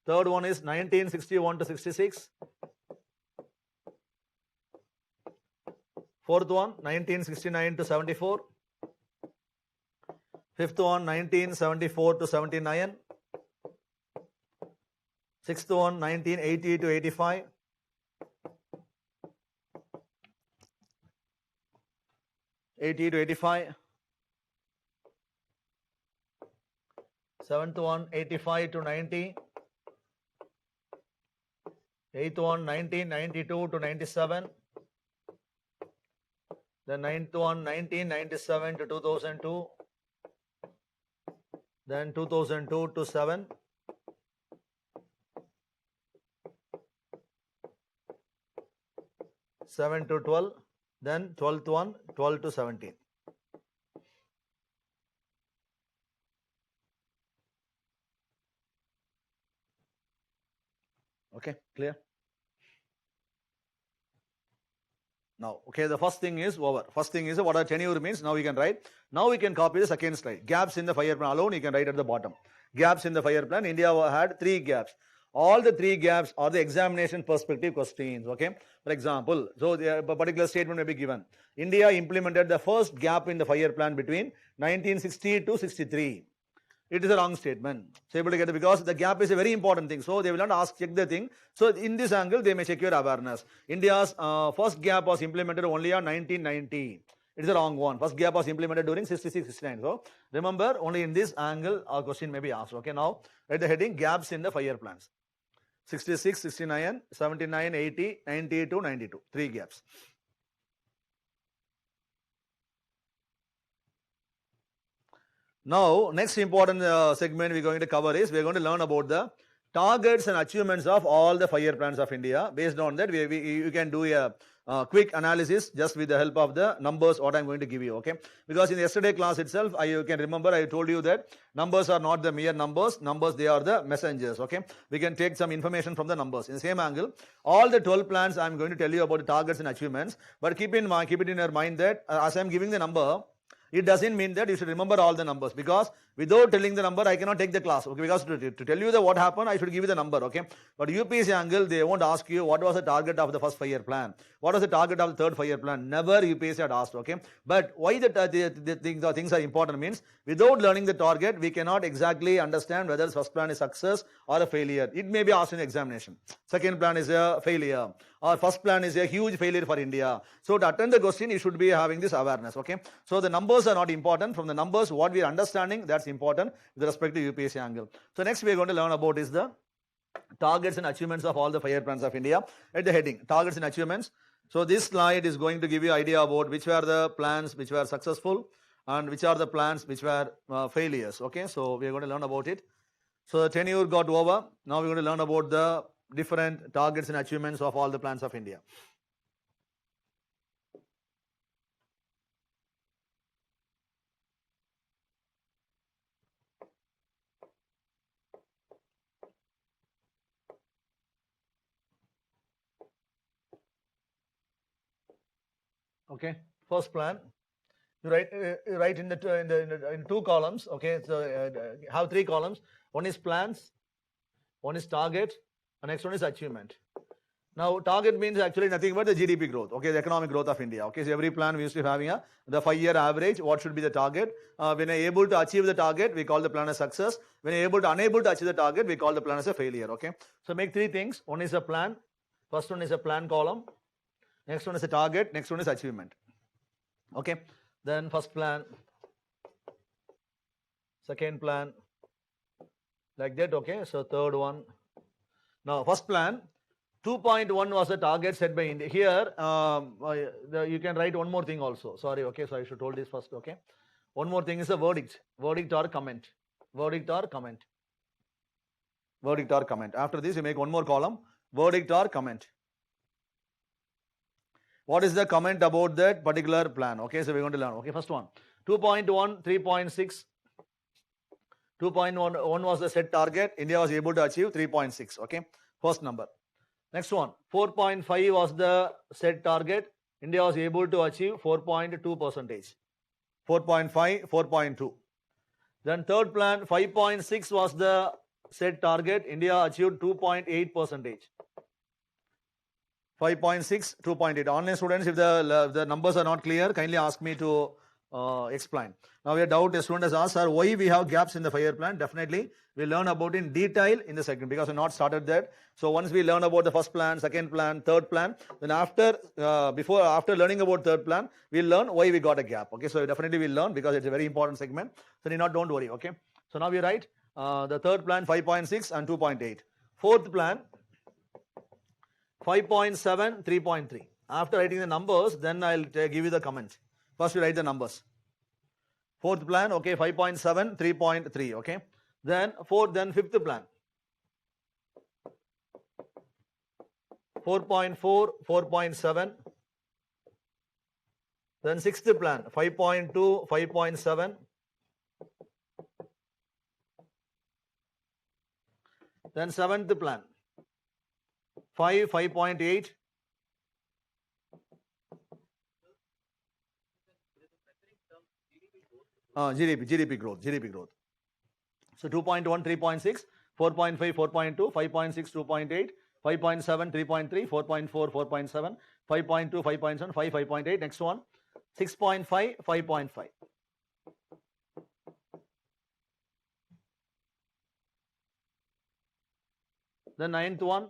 Third one is 1961 to 66. Fourth one, 1969 to 74. Fifth one, 1974 to 79. Sixth one, 1980 to 85. '80 to 85. Seventh one, 85 to 90. Eighth one, 1992 to 97. The ninth one, 1997 to 2002. Then 2002 to 7. '7 to 12. Then 12th one, 12 to 17. Okay, clear? Now, okay, the first thing is over. First thing is what a tenure means. Now we can write. Now we can copy the second slide. Gaps in the 5-year plan alone, you can write at the bottom. Gaps in the 5-year plan. India had 3 gaps. All the 3 gaps are the examination perspective questions, okay? For example, so a particular statement may be given. India implemented the first gap in the 5-year plan between 1960 to 63. It is a wrong statement. So able to get it, because the gap is a very important thing. So they will not check the thing. So in this angle, they may check your awareness. India's first gap was implemented only on 1990. It is a wrong one. First gap was implemented during 66-69. So remember, only in this angle, our question may be asked. Okay, now write the heading gaps in the 5-year plans. 66, 69, 79, 80, 92, 92. 3 gaps. Now, next important segment we're going to cover is we're going to learn about the targets and achievements of all the 5-year plans of India. Based on that, you can do a quick analysis just with the help of the numbers what I'm going to give you, okay? Because in yesterday class itself, you can remember I told you that numbers are not the mere numbers, they are the messengers, okay? We can take some information from the numbers. In the same angle, all the 12 plans I'm going to tell you about the targets and achievements, but keep it in your mind that as I'm giving the number, it doesn't mean that you should remember all the numbers, because without telling the number, I cannot take the class, okay? Because to tell you what happened, I should give you the number, okay? But UPSC angle, they won't ask you what was the target of the first 5-year plan, what was the target of the third 5-year plan. Never UPSC had asked, okay? But why the things are important means, without learning the target, we cannot exactly understand whether the first plan is success or a failure. It may be asked in examination. Second plan is a failure, or first plan is a huge failure for India. So to attend the question, you should be having this awareness, okay? So the numbers are not important. From the numbers, what we are understanding, that's important with respect to UPSC angle. So next we are going to learn about is the targets and achievements of all the 5-year plans of India. At the heading, targets and achievements. So this slide is going to give you idea about which were the plans which were successful and which are the plans which were failures, okay? So we are going to learn about it. So the tenure got over. Now we're going to learn about the different targets and achievements of all the plans of India. Okay, first plan. You write in 2 columns. Okay, so have 3 columns. One is plans, one is target, and next one is achievement. Now, target means actually nothing but the GDP growth, okay, the economic growth of India. Okay, so every plan we used to be having the 5-year average, what should be the target. When you're able to achieve the target, we call the plan a success. When you're unable to achieve the target, we call the plan as a failure, okay. So make 3 things. One is a plan, first one is a plan column, next one is a target, next one is achievement. Okay, then first plan, second plan, like that, okay. So third one. Now, first plan, 2.1 was the target set by India. Here, you can write one more thing also. Sorry, okay, so I should hold this first, okay. One more thing is a verdict or comment. Verdict or comment. Verdict or comment. After this, you make one more column, verdict or comment. What is the comment about that particular plan? Okay, so we're going to learn. Okay, first one, 2.1, 3.6. 2.1 was the set target. India was able to achieve 3.6. Okay, first number. Next one, 4.5 was the set target. India was able to achieve 4.2%. 4.5, 4.2. Then third plan, 5.6 was the set target. India achieved 2.8%. 5.6, 2.8. Online students, if the numbers are not clear, kindly ask me to explain. Now, a doubt a student has asked, sir, why we have gaps in the 5-year plan? Definitely, we'll learn about in detail in the second, because we've not started that. So once we learn about the first plan, second plan, third plan, then after learning about third plan, we'll learn why we got a gap. Okay, so definitely we'll learn, because it's a very important segment. So don't worry. Okay, so now we write the third plan 5.6 and 2.8. Fourth plan 5.7, 3.3. After writing the numbers, then I'll give you the comment. First, we write the numbers. Fourth plan, okay, 5.7, 3.3, okay. Then fifth plan, 4.4, 4.7. Then sixth plan, 5.2, 5.7. Then seventh plan, 5.8. GDP growth. So 2.1, 3.6, 4.5, 4.2, 5.6, 2.8, 5.7, 3.3, 4.4, 4.7, 5.2, 5.7, 5, 5.8. Next one, 6.5, 5.5. The ninth one,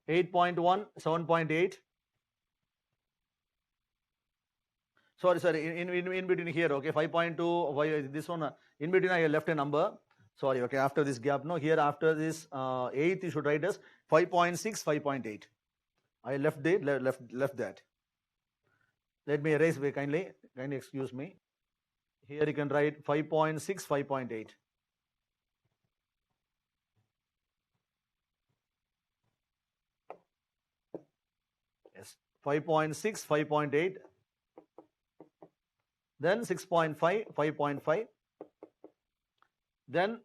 8.1, 7.8. Sorry, in between here, okay, 5.2, this one, in between I left a number. Sorry, okay, after this gap, no, here after this 8th, you should write as 5.6, 5.8. I left that. Let me erase way kindly excuse me. Here you can write 5.6, 5.8. Yes, 5.6, 5.8. Then 6.5, 5.5. Then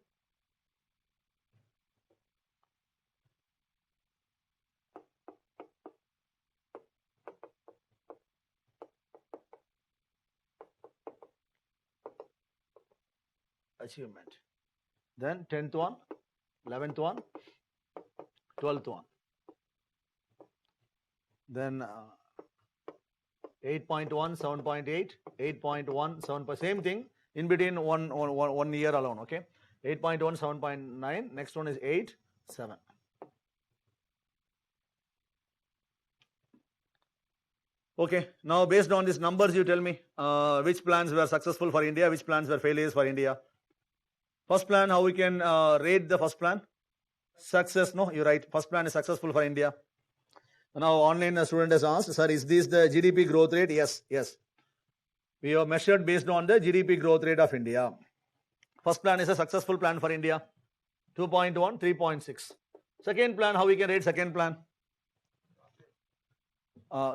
achievement. Then 10th one, 11th one, 12th one. Then 8.1, 7.8, 8.1, 7. Same thing in between one year alone. Okay, 8.1, 7.9. Next one is 8, 7. Okay, now based on these numbers, you tell me which plans were successful for India, which plans were failures for India. First plan, how we can rate the first plan? Success, no, you're right. First plan is successful for India. Now, online student has asked, sir, is this the GDP growth rate? Yes. We have measured based on the GDP growth rate of India. First plan is a successful plan for India. 2.1, 3.6. Second plan, how we can rate second plan?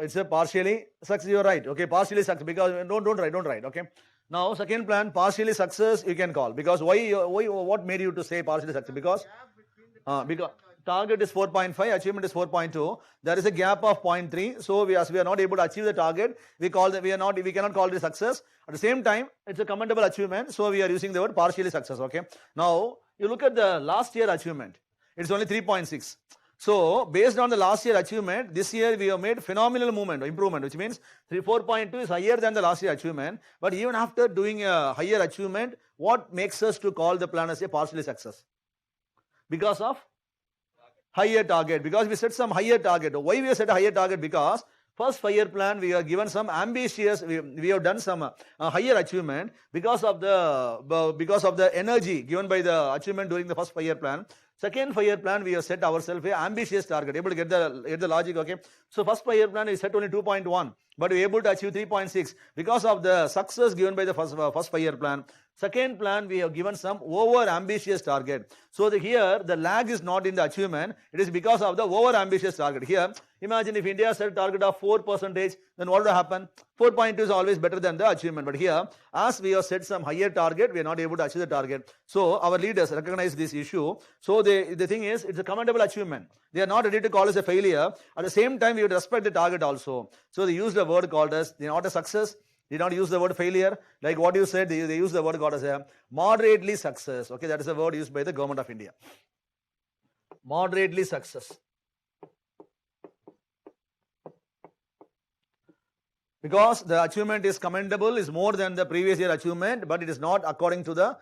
It's a partially success. You're right. Okay, partially success, because don't write. Okay. Now, second plan, partially success you can call, because why what made you to say partially success? Because target is 4.5, achievement is 4.2. There is a gap of 0.3. So we are not able to achieve the target. We cannot call it success. At the same time, it's a commendable achievement. So we are using the word partially success. Okay. Now you look at the last year achievement. It's only 3.6. So based on the last year achievement, this year we have made phenomenal improvement, which means 4.2 is higher than the last year achievement. But even after doing a higher achievement, what makes us to call the plan as a partially success? Because of higher target. Because we set some higher target. Why we have set a higher target? Because first 5-year plan we are given some ambitious. We have done some higher achievement because of the energy given by the achievement during the first 5-year plan. Second 5-year plan, we have set ourselves an ambitious target. Able to get the logic, okay? So first 5-year plan is set only 2.1, but we are able to achieve 3.6 because of the success given by the first 5-year plan. Second plan, we have given some over ambitious target. So here the lag is not in the achievement; it is because of the over ambitious target. Here, imagine if India set a target of 4%, then what will happen? 4.2 is always better than the achievement. But here, as we have set some higher target, we are not able to achieve the target. So our leaders recognize this issue. So the thing is, it's a commendable achievement. They are not ready to call us a failure. At the same time, we have to respect the target also. So they use the word called as not a success. They don't use the word failure. Like what you said, they use the word called as a moderately success. Okay, that is a word used by the government of India. Moderately success. Because the achievement is commendable, is more than the previous year achievement, but it is not according to the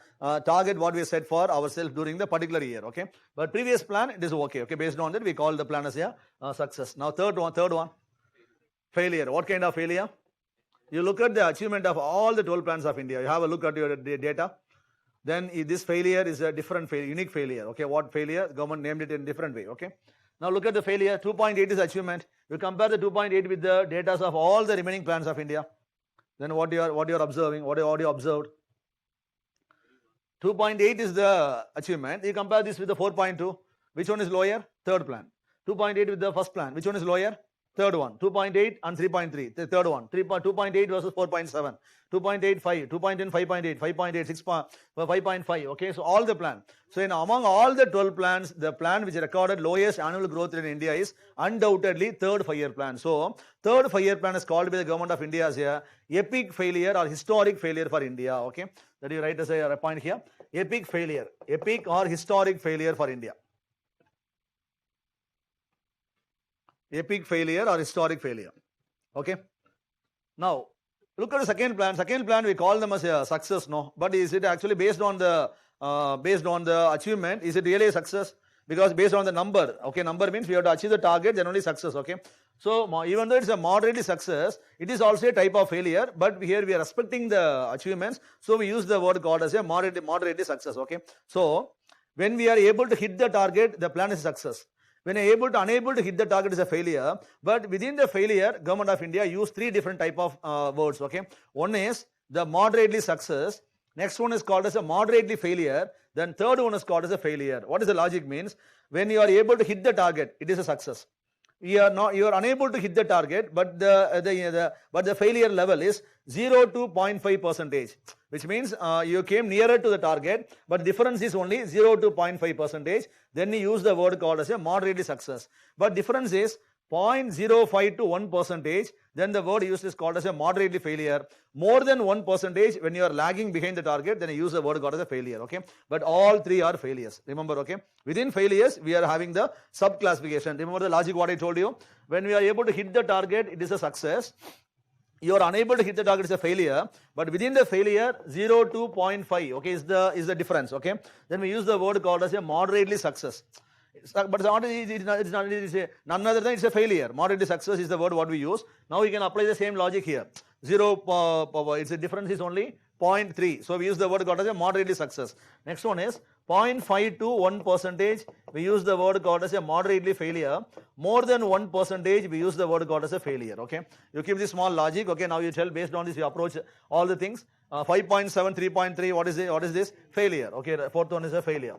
target what we set for ourselves during the particular year. Okay, but previous plan it is okay. Okay, based on that we call the plan as a success. Now third one, failure. What kind of failure? You look at the achievement of all the 12 plans of India. You have a look at your data. Then this failure is a different failure, unique failure. Okay, what failure? Government named it in a different way. Okay. Now look at the failure. 2.8 is achievement. You compare the 2.8 with the data of all the remaining plans of India. Then what you are observing? What you observed? 2.8 is the achievement. You compare this with the 4.2. Which one is lower? Third plan. 2.8 with the first plan. Which one is lower? Third one. 2.8 and 3.3. The third one. 2.8 versus 4.7. 2.85. 2.10, 5.8. 5.8, 6, 5.5. Okay, so all the plan. So among all the 12 plans, the plan which recorded lowest annual growth rate in India is undoubtedly third 5-year plan. So third 5-year plan is called by the government of India as a epic failure or historic failure for India. Okay, that you write as a point here. Epic failure. Epic or historic failure for India. Epic failure or historic failure. Okay. Now, look at the second plan. Second plan we call them as a success, no. But is it actually based on the achievement? Is it really a success? because based on the number, okay, number means we have to achieve the target, then only success, okay. So even though it's a moderately success, it is also a type of failure, but here we are respecting the achievements, so we use the word called as a moderately success, okay. So when we are able to hit the target, the plan is a success. When unable to hit the target is a failure, but within the failure, Government of India use three different type of words, okay. One is the moderately success, next one is called as a moderately failure, then third one is called as a failure. What is the logic means? When you are able to hit the target, it is a success. You are unable to hit the target, but the failure level is 0 to 0.5%, which means you came nearer to the target, but difference is only 0 to 0.5%. Then you use the word called as a moderately success. But difference is 0.05 to 1%, then the word used is called as a moderately failure. More than 1%, when you are lagging behind the target, then you use the word called as a failure, okay. But all three are failures, remember, okay. Within failures, we are having the sub-classification. Remember the logic what I told you? When we are able to hit the target, it is a success. You are unable to hit the target, is a failure, but within the failure, 0 to 0.5, okay, is the difference, okay. Then we use the word called as a moderately success. But none other than it's a failure. Moderate success is the word what we use. Now we can apply the same logic here. 0, its difference is only 0.3. So we use the word called as a moderately success. Next one is 0.5 to 1%. We use the word called as a moderately failure. More than 1%, we use the word called as a failure. Okay. You keep this small logic. Okay. Now you tell based on this you approach all the things. 5.7, 3.3. What is this? Failure. Okay. Fourth one is a failure.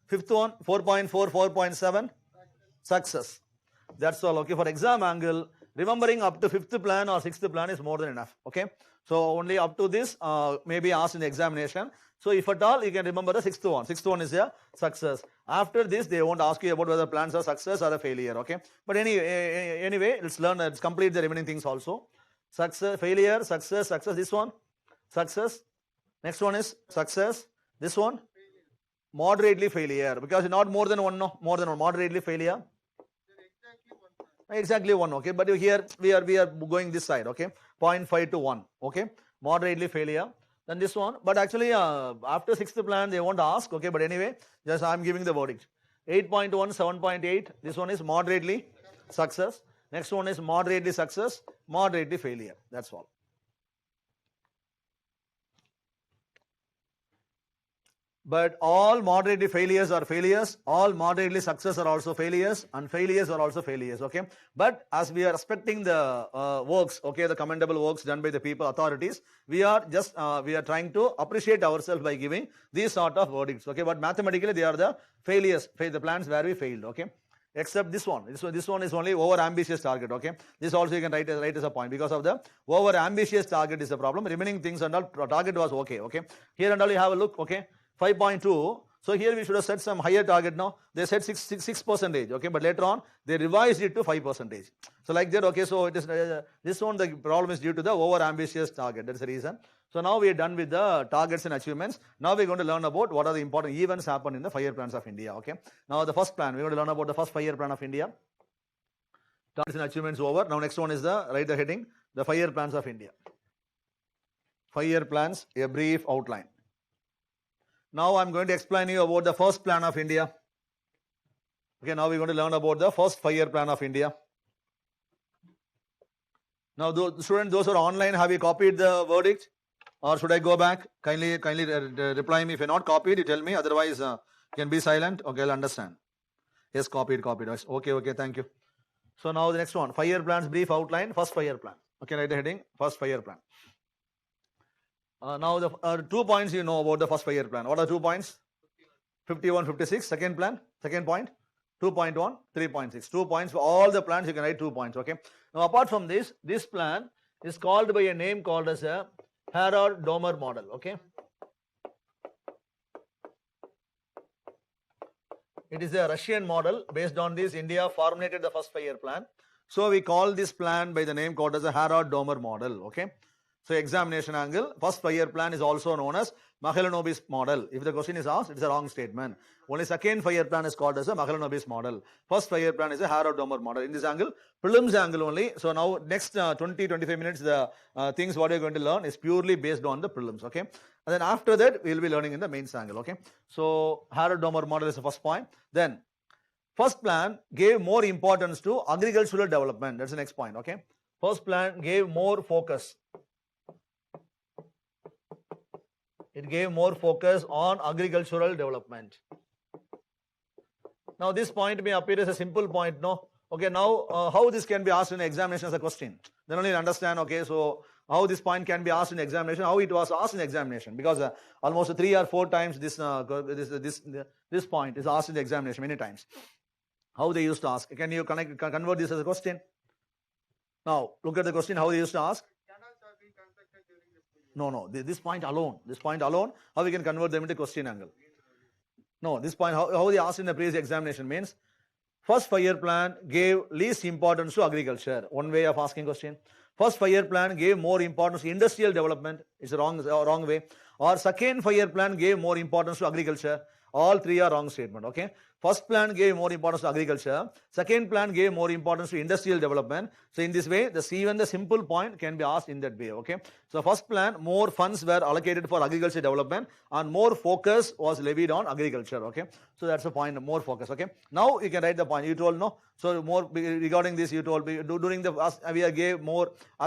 Fifth one, 4.4, 4.7, success. That's all, okay. For exam angle, remembering up to fifth plan or sixth plan is more than enough, okay. So only up to this may be asked in the examination. So if at all, you can remember the sixth one. Sixth one is a success. After this, they won't ask you about whether plans are success or a failure, okay. But anyway, let's complete the remaining things also. Success, failure, success, success. This one, success. Next one is success. This one, moderately failure, because not more than one, no, more than one, moderately failure. Exactly one, okay. But here we are going this side, okay. 0.5 to 1, okay. Moderately failure. Then this one, but actually after sixth plan they won't ask, okay. But anyway, just I am giving the verdict. 8.1, 7.8. This one is moderately success. Next one is moderately success, moderately failure. That's all. But all moderately failures are failures, all moderately success are also failures, and failures are also failures, okay. But as we are respecting the works, okay, the commendable works done by the people, authorities, we are trying to appreciate ourselves by giving these sort of verdicts, okay. But mathematically they are the failures, the plans where we failed, okay. Except this one. This one is only over ambitious target, okay. This also you can write as a point, because of the over ambitious target is the problem. Remaining things and all, target was okay, okay. Here and all you have a look, okay. 5.2. So here we should have set some higher target now. They said 6%, okay, but later on they revised it to 5%. So like that, okay, so it is this one, the problem is due to the over ambitious target. That's the reason. So now we are done with the targets and achievements. Now we're going to learn about what are the important events happen in the 5-year plans of India, okay. Now the first plan, we're going to learn about the first 5-year plan of India. Targets and achievements over. Now next one is write the heading, the 5-year plans of India. 5-year plans, a brief outline. Now I'm going to explain you about the first plan of India. Okay, now we're going to learn about the first 5-year plan of India. Now, students, those who are online, have you copied the verdict? Or should I go back? Kindly reply me. If you're not copied, you tell me. Otherwise, you can be silent. Okay, I'll understand. Yes, copied. Okay, thank you. So now the next one, 5-year plans, brief outline, first 5-year plan. Okay, write the heading, first 5-year plan. Now the 2 points you know about the first 5-year plan. What are 2 points? 51, 56. Second plan, second point, 2.1, 3.6. 2 points for all the plans. You can write 2 points. Okay. Now apart from this plan is called by a name called as a Harrod-Domer model. Okay. It is a Russian model. Based on this, India formulated the first 5-year plan. So we call this plan by the name called as a Harrod-Domer model. Okay. So examination angle, first 5-year plan is also known as Mahalanobis model. If the question is asked, it's a wrong statement. Only second 5-year plan is called as a Mahalanobis model. First 5-year plan is a Harrod-Domar model. In this angle, prelims angle only. So now next 20-25 minutes, the things what you're going to learn is purely based on the prelims. Okay. And then after that, we'll be learning in the mains angle. Okay. So Harrod-Domar model is the first point. Then first plan gave more importance to agricultural development. That's the next point. Okay. First plan gave more focus. It gave more focus on agricultural development. Now this point may appear as a simple point, no? Okay, now how this can be asked in examination as a question? Then only you understand, okay, so how this point can be asked in examination, how it was asked in examination, because almost 3 or 4 times this point is asked in the examination many times. How they used to ask? Can you convert this as a question? Now look at the question, how they used to ask. No, this point alone, how we can convert them into question angle? No, this point, how they asked in the previous examination means, first 5-year plan gave least importance to agriculture. One way of asking question. First 5-year plan gave more importance to industrial development. It's a wrong way. Or second 5-year plan gave more importance to agriculture. All three are wrong statement. Okay. First plan gave more importance to agriculture. Second plan gave more importance to industrial development. So in this way, even the simple point can be asked in that way. Okay. So first plan, more funds were allocated for agriculture development and more focus was levied on agriculture. Okay. So that's the point, more focus. Okay. Now you can write the point. You told no. So more regarding this, you told during the as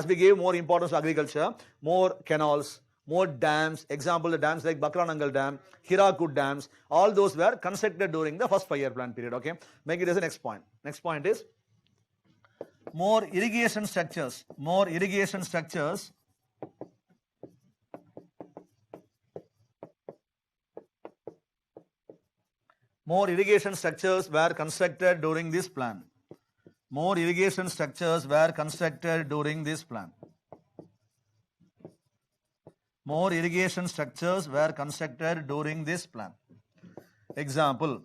we gave more importance to agriculture, more canals, more dams, example the dams like Bakranangal Dam, Hirakud dams, all those were constructed during the first 5-year plan period. Okay, make it as the next point. Next point is more irrigation structures were constructed during this plan. More irrigation structures were constructed during this plan. More irrigation structures were constructed during this plan. Example,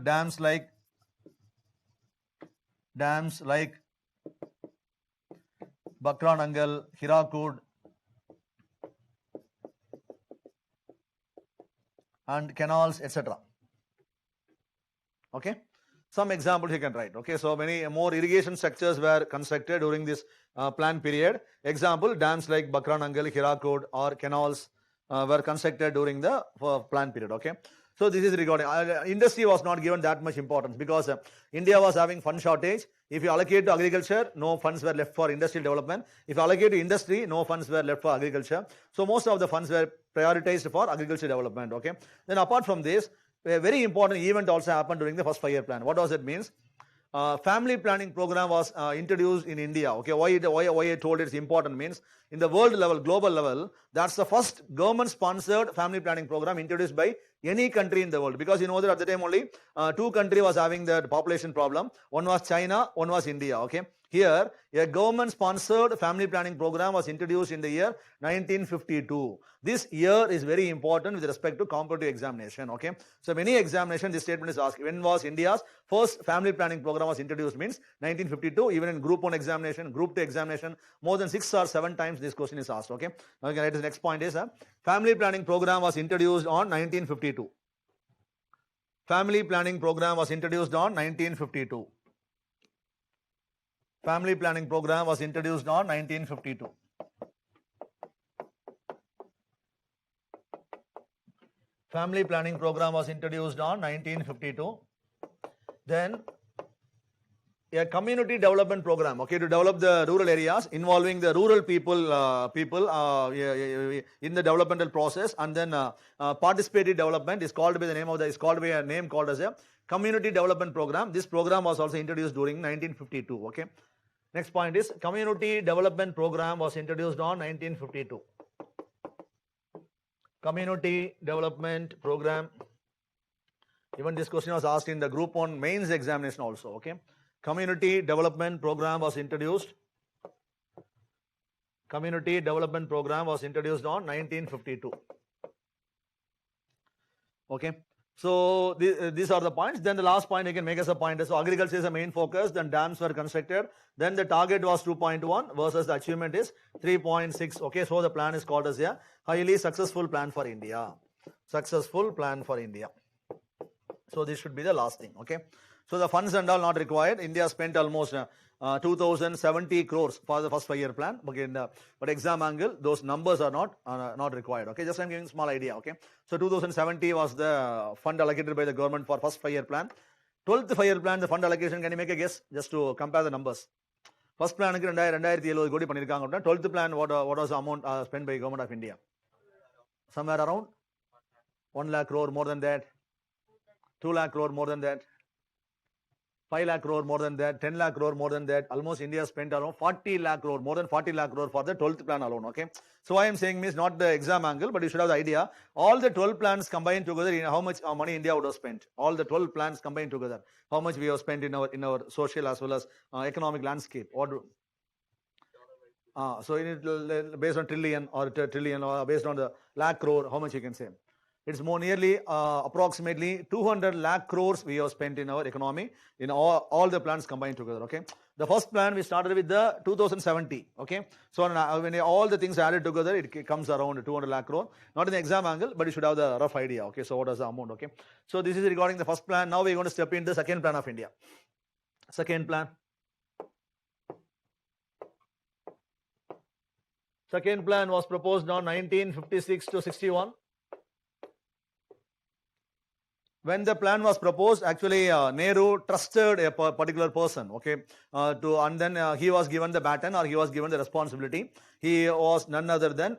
dams like Bakranangal, Hirakud, and canals, etc. Okay. Some examples you can write. Okay, so many more irrigation structures were constructed during this plan period. Example, dams like Bakranangal, Hirakud, or canals were constructed during the plan period. Okay, so this is regarding industry was not given that much importance because India was having fund shortage. If you allocate to agriculture, no funds were left for industrial development. If you allocate to industry, no funds were left for agriculture. So most of the funds were prioritized for agriculture development. Okay, then apart from this, a very important event also happened during the first 5-year plan. What does it means? Family planning program was introduced in India. Okay, why I told it's important means in the world level, global level, that's the first government-sponsored family planning program introduced by any country in the world. Because you know that at the time only 2 countries was having the population problem. One was China, one was India. Okay. Here, a government-sponsored family planning program was introduced in the year 1952. This year is very important with respect to competitive examination. Okay, so many examination, this statement is asked. When was India's first family planning program was introduced? Means 1952. Even in Group 1 examination, Group 2 examination, more than 6 or 7 times this question is asked. Okay, now you can write the next point is family planning program was introduced on 1952. Family planning program was introduced on 1952. Family planning program was introduced on 1952. Family planning program was introduced on 1952. Then a community development program, okay, to develop the rural areas involving the rural people in the developmental process, and then participative development is called by the name of the a name called as a community development program. This program was also introduced during 1952. Okay. Next point is community development program was introduced on 1952. Community development program. Even this question was asked in the Group 1 mains examination also. Okay. Community development program was introduced. Community development program was introduced on 1952. Okay. So these are the points. Then the last point you can make as a point is, so agriculture is the main focus, then dams were constructed, then the target was 2.1 versus the achievement is 3.6. Okay, so the plan is called as a highly successful plan for India. Successful plan for India. So this should be the last thing. Okay, so the funds and all not required. India spent almost 2070 crores for the first 5-year plan. Okay, but exam angle, those numbers are not required. Okay, just I'm giving a small idea. Okay, so 2070 was the fund allocated by the government for first 5-year plan. 12th 5-year plan, the fund allocation, can you make a guess just to compare the numbers? First plan, 2070 கோடி பண்ணிருக்காங்க. 12th plan, what was the amount spent by government of India? Somewhere around 1 lakh crore, more than that. 2 lakh crore, more than that. 5 lakh crore, more than that. 10 lakh crore, more than that. Almost India spent around 40 lakh crore, more than 40 lakh crore for the 12th plan alone. Okay, so why I am saying means not the exam angle, but you should have the idea. All the 12 plans combined together, how much money India would have spent. All the 12 plans combined together, how much we have spent in our social as well as economic landscape. So based on trillion or based on the lakh crore, how much you can say? It's more nearly approximately 200 lakh crores we have spent in our economy in all the plans combined together. Okay, the first plan we started with the 2070. Okay, so when all the things added together, it comes around 200 lakh crore. Not in the exam angle, but you should have the rough idea. Okay, so what is the amount? Okay, so this is regarding the first plan. Now we're going to step into the second plan of India. Second plan. Second plan was proposed on 1956 to 61. When the plan was proposed, actually Nehru trusted a particular person, okay, and then he was given the baton, or he was given the responsibility. He was none other than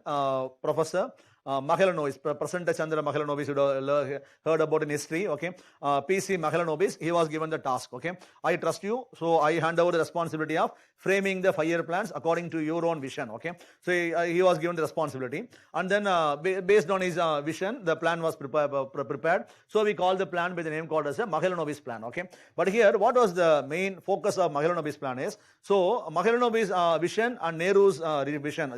Professor Mahalanobis, Prasanna Chandra Mahalanobis, you heard about in history, okay. PC Mahalanobis, he was given the task, okay. I trust you, so I hand over the responsibility of framing the 5-year plans according to your own vision, okay. So he was given the responsibility, and then based on his vision, the plan was prepared. So we call the plan by the name called as a Mahalanobis plan, okay. But here, what was the main focus of Mahalanobis plan is, so Mahalanobis vision and Nehru's vision,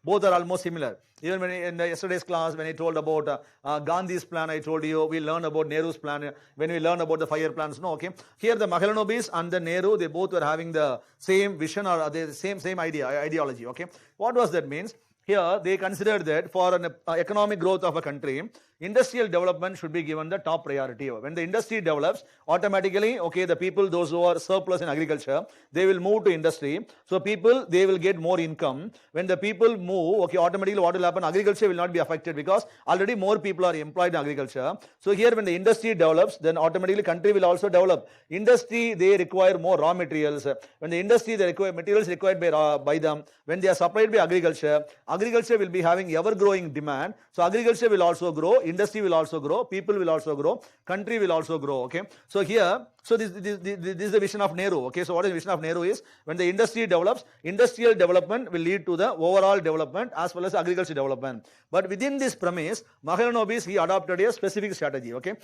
both are almost similar. Even when in yesterday's class, when I told about Gandhi's plan, I told you we learn about Nehru's plan when we learn about the 5-year plans. No, okay. Here the Mahalanobis and the Nehru, they both were having the same vision, or the same ideology. Okay. What was that means? Here they considered that for an economic growth of a country, industrial development should be given the top priority. When the industry develops, automatically, okay, the people, those who are surplus in agriculture, they will move to industry. So people, they will get more income. When the people move, okay, automatically what will happen? Agriculture will not be affected because already more people are employed in agriculture. So here when the industry develops, then automatically country will also develop. Industry, they require more raw materials. When the industry, they require materials required by them. When they are supplied by agriculture, agriculture will be having ever-growing demand. So agriculture will also grow, industry will also grow, people will also grow, country will also grow. Okay. So here, so this is the vision of Nehru. Okay. So what is the vision of Nehru is, when the industry develops, industrial development will lead to the overall development as well as agriculture development. But within this premise, Mahalanobis, he adopted a specific strategy. Okay.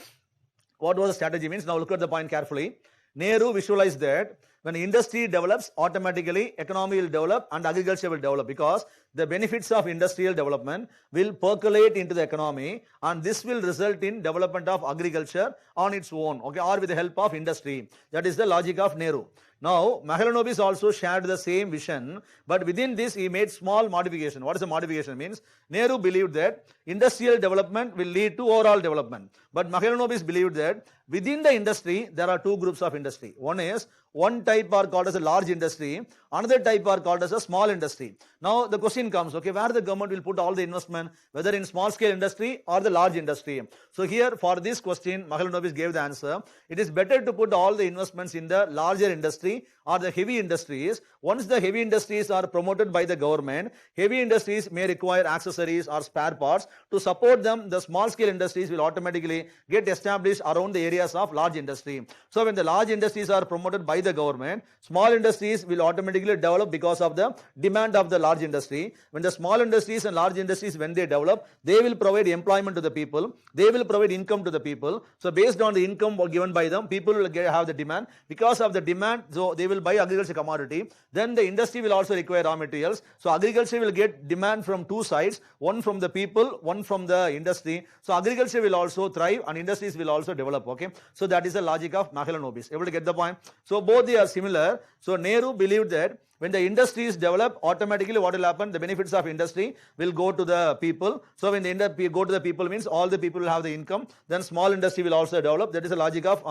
What was the strategy means? Now look at the point carefully. Nehru visualized that when industry develops, automatically economy will develop and agriculture will develop, because the benefits of industrial development will percolate into the economy, and this will result in development of agriculture on its own, okay, or with the help of industry. That is the logic of Nehru. Now, Mahalanobis also shared the same vision, but within this he made small modification. What is the modification means? Nehru believed that industrial development will lead to overall development, but Mahalanobis believed that within the industry there are two groups of industry. One type are called as a large industry, another type are called as a small industry. Now the question comes, okay, where the government will put all the investment, whether in small scale industry or the large industry. So here for this question, Mahalanobis gave the answer. It is better to put all the investments in the larger industry or the heavy industries. Once the heavy industries are promoted by the government, heavy industries may require accessories or spare parts. To support them, the small scale industries will automatically get established around the areas of large industry. So when the large industries are promoted by the government, small industries will automatically develop because of the demand of the large industry. When the small industries and large industries, when they develop, they will provide employment to the people, they will provide income to the people. So based on the income given by them, people will have the demand. Because of the demand, so they will buy agriculture commodity. Then the industry will also require raw materials. So agriculture will get demand from two sides, one from the people, one from the industry. So agriculture will also thrive and industries will also develop. Okay, so that is the logic of Mahalanobis. Able to get the point? So both they are similar. So Nehru believed that when the industries develop, automatically what will happen? The benefits of industry will go to the people. So when the industry go to the people means all the people will have the income. Then small industry will also develop. That is the logic of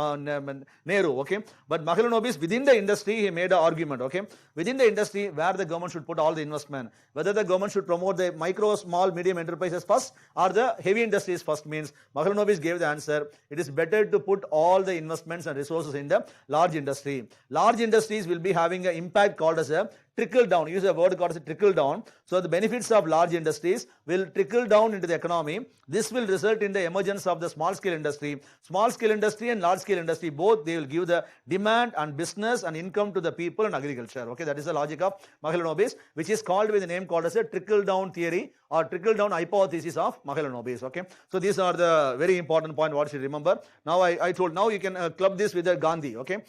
Nehru. Okay, but Mahalanobis, within the industry, he made an argument. Okay, within the industry, where the government should put all the investment, whether the government should promote the micro, small, medium enterprises first or the heavy industries first, means Mahalanobis gave the answer. It is better to put all the investments and resources in the large industry. Large industries will be having an impact called as a trickle down. Use a word called as a trickle down. So the benefits of large industries will trickle down into the economy. This will result in the emergence of the small scale industry. Small scale industry and large scale industry, both they will give the demand and business and income to the people and agriculture. Okay, that is the logic of Mahalanobis, which is called with the name called as a trickle down theory or trickle down hypothesis of Mahalanobis. Okay, so these are the very important point what you should remember. Now I told, now you can club this with the Gandhi. Okay,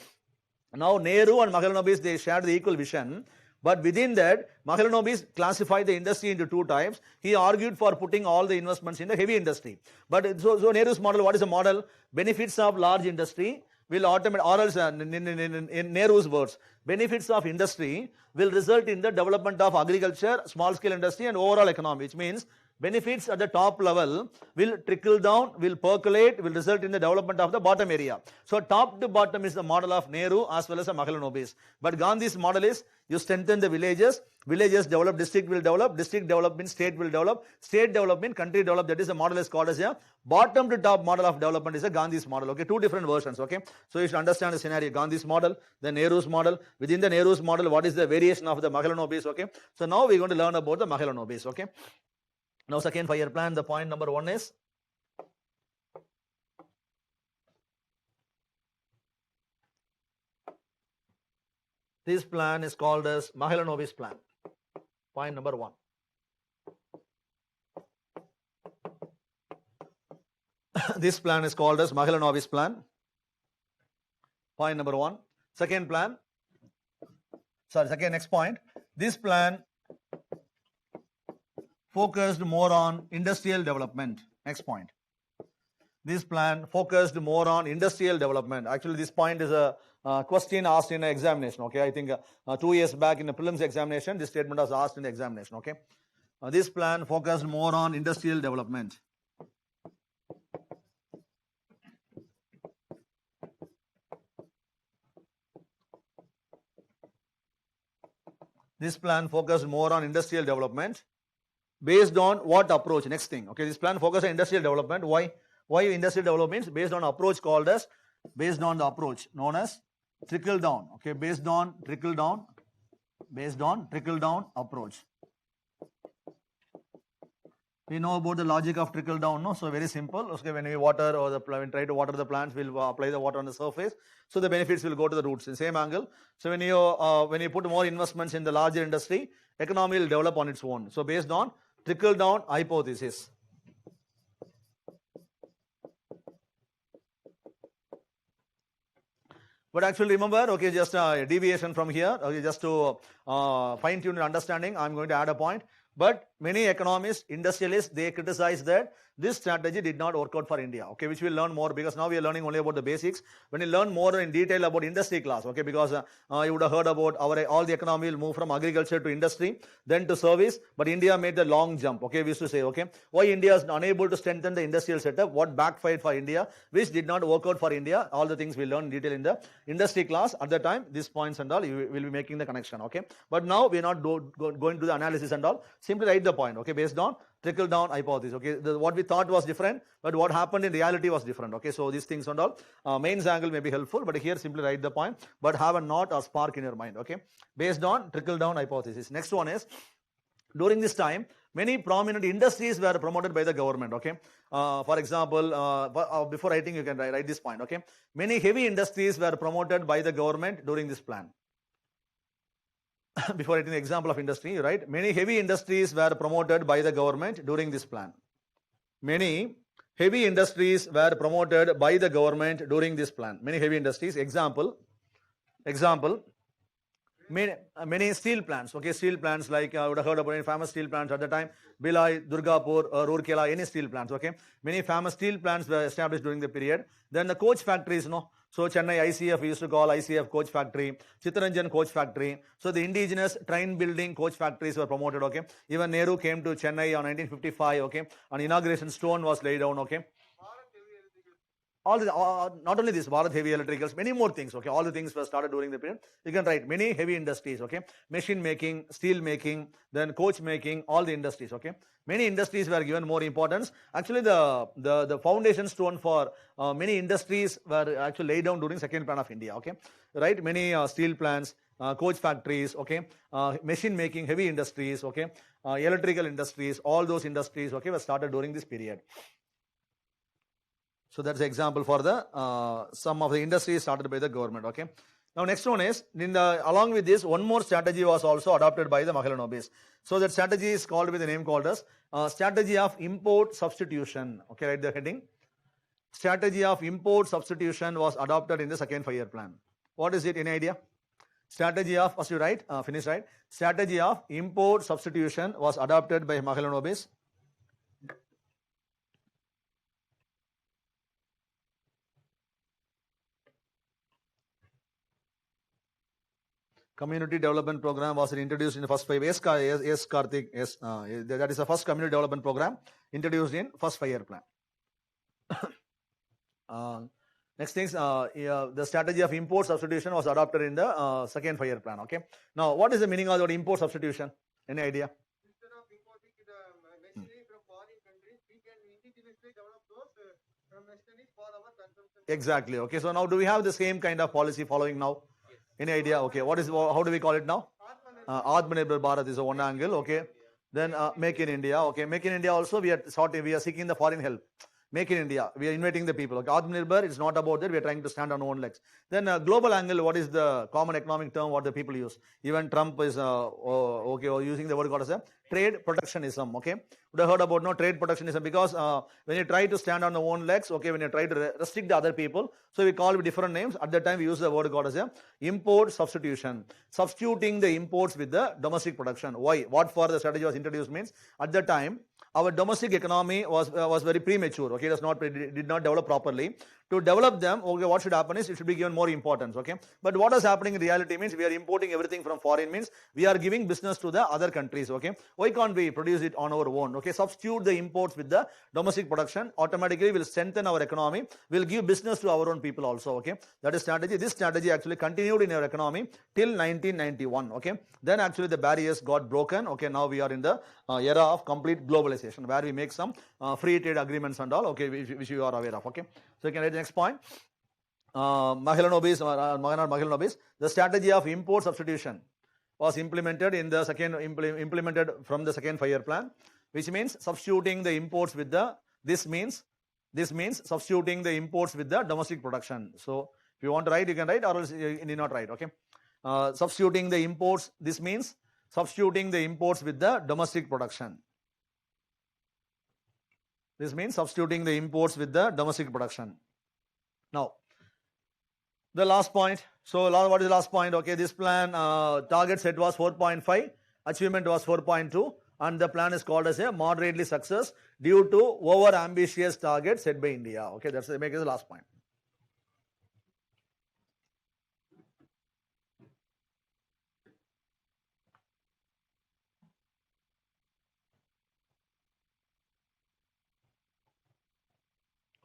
now Nehru and Mahalanobis, they shared the equal vision. But within that, Mahalanobis classified the industry into two types. He argued for putting all the investments in the heavy industry. But so Nehru's model, what is the model? Benefits of large industry will automatically, or else in Nehru's words, benefits of industry will result in the development of agriculture, small scale industry and overall economy, which means benefits at the top level will trickle down, will percolate, will result in the development of the bottom area. So top to bottom is the model of Nehru as well as the Mahalanobis. But Gandhi's model is you strengthen the villages, villages develop, district will develop, district development, state will develop, state development, country develop. That is the model is called as a bottom to top model of development is a Gandhi's model. Okay, two different versions. Okay, so you should understand the scenario. Gandhi's model, then Nehru's model. Within the Nehru's model, what is the variation of the Mahalanobis? Okay, so now we're going to learn about the Mahalanobis. Okay. Now second 5-year plan, the point number 1 is this plan is called as Mahalanobis plan. Point number 1. This plan is called as Mahalanobis plan. Point number 1. Second plan. Next point. This plan focused more on industrial development. Next point. This plan focused more on industrial development. Actually, this point is a question asked in an examination. Okay, I think 2 years back in the prelims examination, this statement was asked in the examination. Okay, this plan focused more on industrial development. This plan focused more on industrial development. Based on what approach? Next thing. Okay, this plan focused on industrial development. Why? Why industrial development? Based on approach called as, based on the approach known as trickle down. Okay, based on trickle down approach. We know about the logic of trickle down, no? So very simple. Okay, when we water or when try to water the plants, we'll apply the water on the surface. So the benefits will go to the roots in same angle. So when you put more investments in the larger industry, economy will develop on its own. So based on trickle down hypothesis. But actually remember, okay, just a deviation from here, okay, just to fine tune your understanding, I'm going to add a point. But many economists, industrialists, they criticize that this strategy did not work out for India, okay, which we'll learn more because now we are learning only about the basics. When you learn more in detail about industry class, okay, because you would have heard about all the economy will move from agriculture to industry, then to service, but India made the long jump, okay, we used to say, okay, why India is unable to strengthen the industrial setup, what backfired for India, which did not work out for India, all the things we learn in detail in the industry class. At the time, these points and all, you will be making the connection, okay, but now we are not going to the analysis and all, simply write the point, okay, based on trickle down hypothesis. Okay, what we thought was different, but what happened in reality was different. Okay, so these things and all, mains angle may be helpful, but here simply write the point, but have a knot or spark in your mind. Okay, based on trickle down hypothesis. Next one is, during this time, many prominent industries were promoted by the government, okay. For example, before writing, you can write this point, okay. Many heavy industries were promoted by the government during this plan. Before writing the example of industry, you write, many heavy industries were promoted by the government during this plan. Many heavy industries were promoted by the government during this plan. Many heavy industries, example, many steel plants, okay, steel plants like you would have heard about any famous steel plants at the time, Bhilai, Durgapur, Rourkela, any steel plants, okay. Many famous steel plants were established during the period. Then the coach factories, no. So Chennai ICF, we used to call ICF coach factory, Chittaranjan coach factory. So the indigenous train building coach factories were promoted, okay. Even Nehru came to Chennai on 1955, okay. An inauguration stone was laid down, okay. All the, not only this, Bharat Heavy Electricals, many more things, okay. All the things were started during the period. You can write many heavy industries, okay. Machine making, steel making, then coach making, all the industries, okay. Many industries were given more importance. Actually, the foundation stone for many industries were actually laid down during second plan of India, okay. Right, many steel plants, coach factories, okay, machine making, heavy industries, okay, electrical industries, all those industries, okay, were started during this period. So that's the example for the some of the industries started by the government, okay. Now next one is, along with this, one more strategy was also adopted by the Mahalanobis. So that strategy is called with the name called as strategy of import substitution, okay, write the heading. Strategy of import substitution was adopted in the second 5-year plan. What is it, any idea? Strategy of, first you write, finish right. Strategy of import substitution was adopted by Mahalanobis. Community development program was introduced in the first 5 years. Yes, Karthik. Yes, that is the first community development program introduced in first 5-year plan. Next things, the strategy of import substitution was adopted in the second 5-year plan. Okay. Now, what is the meaning of the import substitution? Any idea? Instead of importing the machinery from foreign countries, we can indigenously develop those machineries for our consumption. Exactly. Okay. So now, do we have the same kind of policy following now? Yes. Any idea? Okay. What is? How do we call it now? Atmanirbhar Bharat is one angle. Okay. Then Make in India. Okay. Make in India also we are seeking the foreign help. Make in India. We are inviting the people. Okay. Atmanirbhar, it's not about that. We are trying to stand on our own legs. Then global angle, what is the common economic term what the people use? Even Trump is using the word called as a trade protectionism. Okay. Would have heard about no trade protectionism, because when you try to stand on your own legs, okay, when you try to restrict the other people, so we call it different names. At that time, we use the word called as a import substitution, substituting the imports with the domestic production. Why? What for the strategy was introduced means, at the time, our domestic economy was very premature. Okay, did not develop properly. To develop them, okay, what should happen is it should be given more importance. Okay, but what is happening in reality means we are importing everything from foreign, means we are giving business to the other countries. Okay, why can't we produce it on our own? Okay, substitute the imports with the domestic production. Automatically, will strengthen our economy. Will give business to our own people also. Okay, that is strategy. This strategy actually continued in our economy till 1991. Okay, then actually the barriers got broken. Okay, now we are in the era of complete globalization, where we make some free trade agreements and all. Okay, which you are aware of. Okay, so you can write the next point. Mahalanobis, the strategy of import substitution was implemented in the implemented from the second 5-year plan, which means substituting the imports with the, this means substituting the imports with the domestic production. So if you want to write, you can write, or else you need not write. Okay, substituting the imports, this means substituting the imports with the domestic production. This means substituting the imports with the domestic production. Now, the last point. So, what is the last point? Okay, this plan target set was 4.5, achievement was 4.2, and the plan is called as a moderately success due to over ambitious target set by India. Okay, that's make it the last point.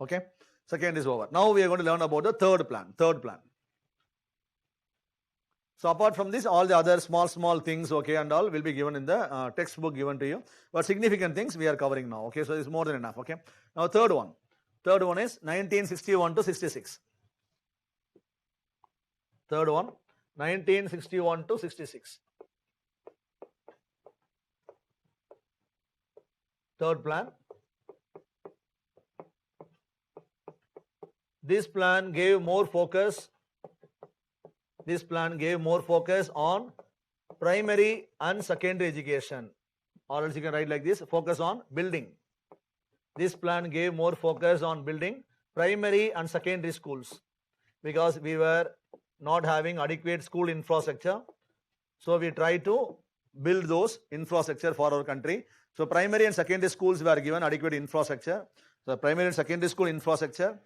Okay, second is over. Now we are going to learn about the third plan. So apart from this, all the other small things, okay, and all will be given in the textbook given to you. But significant things we are covering now. Okay, so it's more than enough. Okay, now third one is 1961 to 66. Third one, 1961 to 66. Third plan. This plan gave more focus. This plan gave more focus on primary and secondary education. Or else you can write like this, focus on building. This plan gave more focus on building primary and secondary schools because we were not having adequate school infrastructure. So we tried to build those infrastructure for our country. So primary and secondary schools were given adequate infrastructure. So primary and secondary school infrastructure.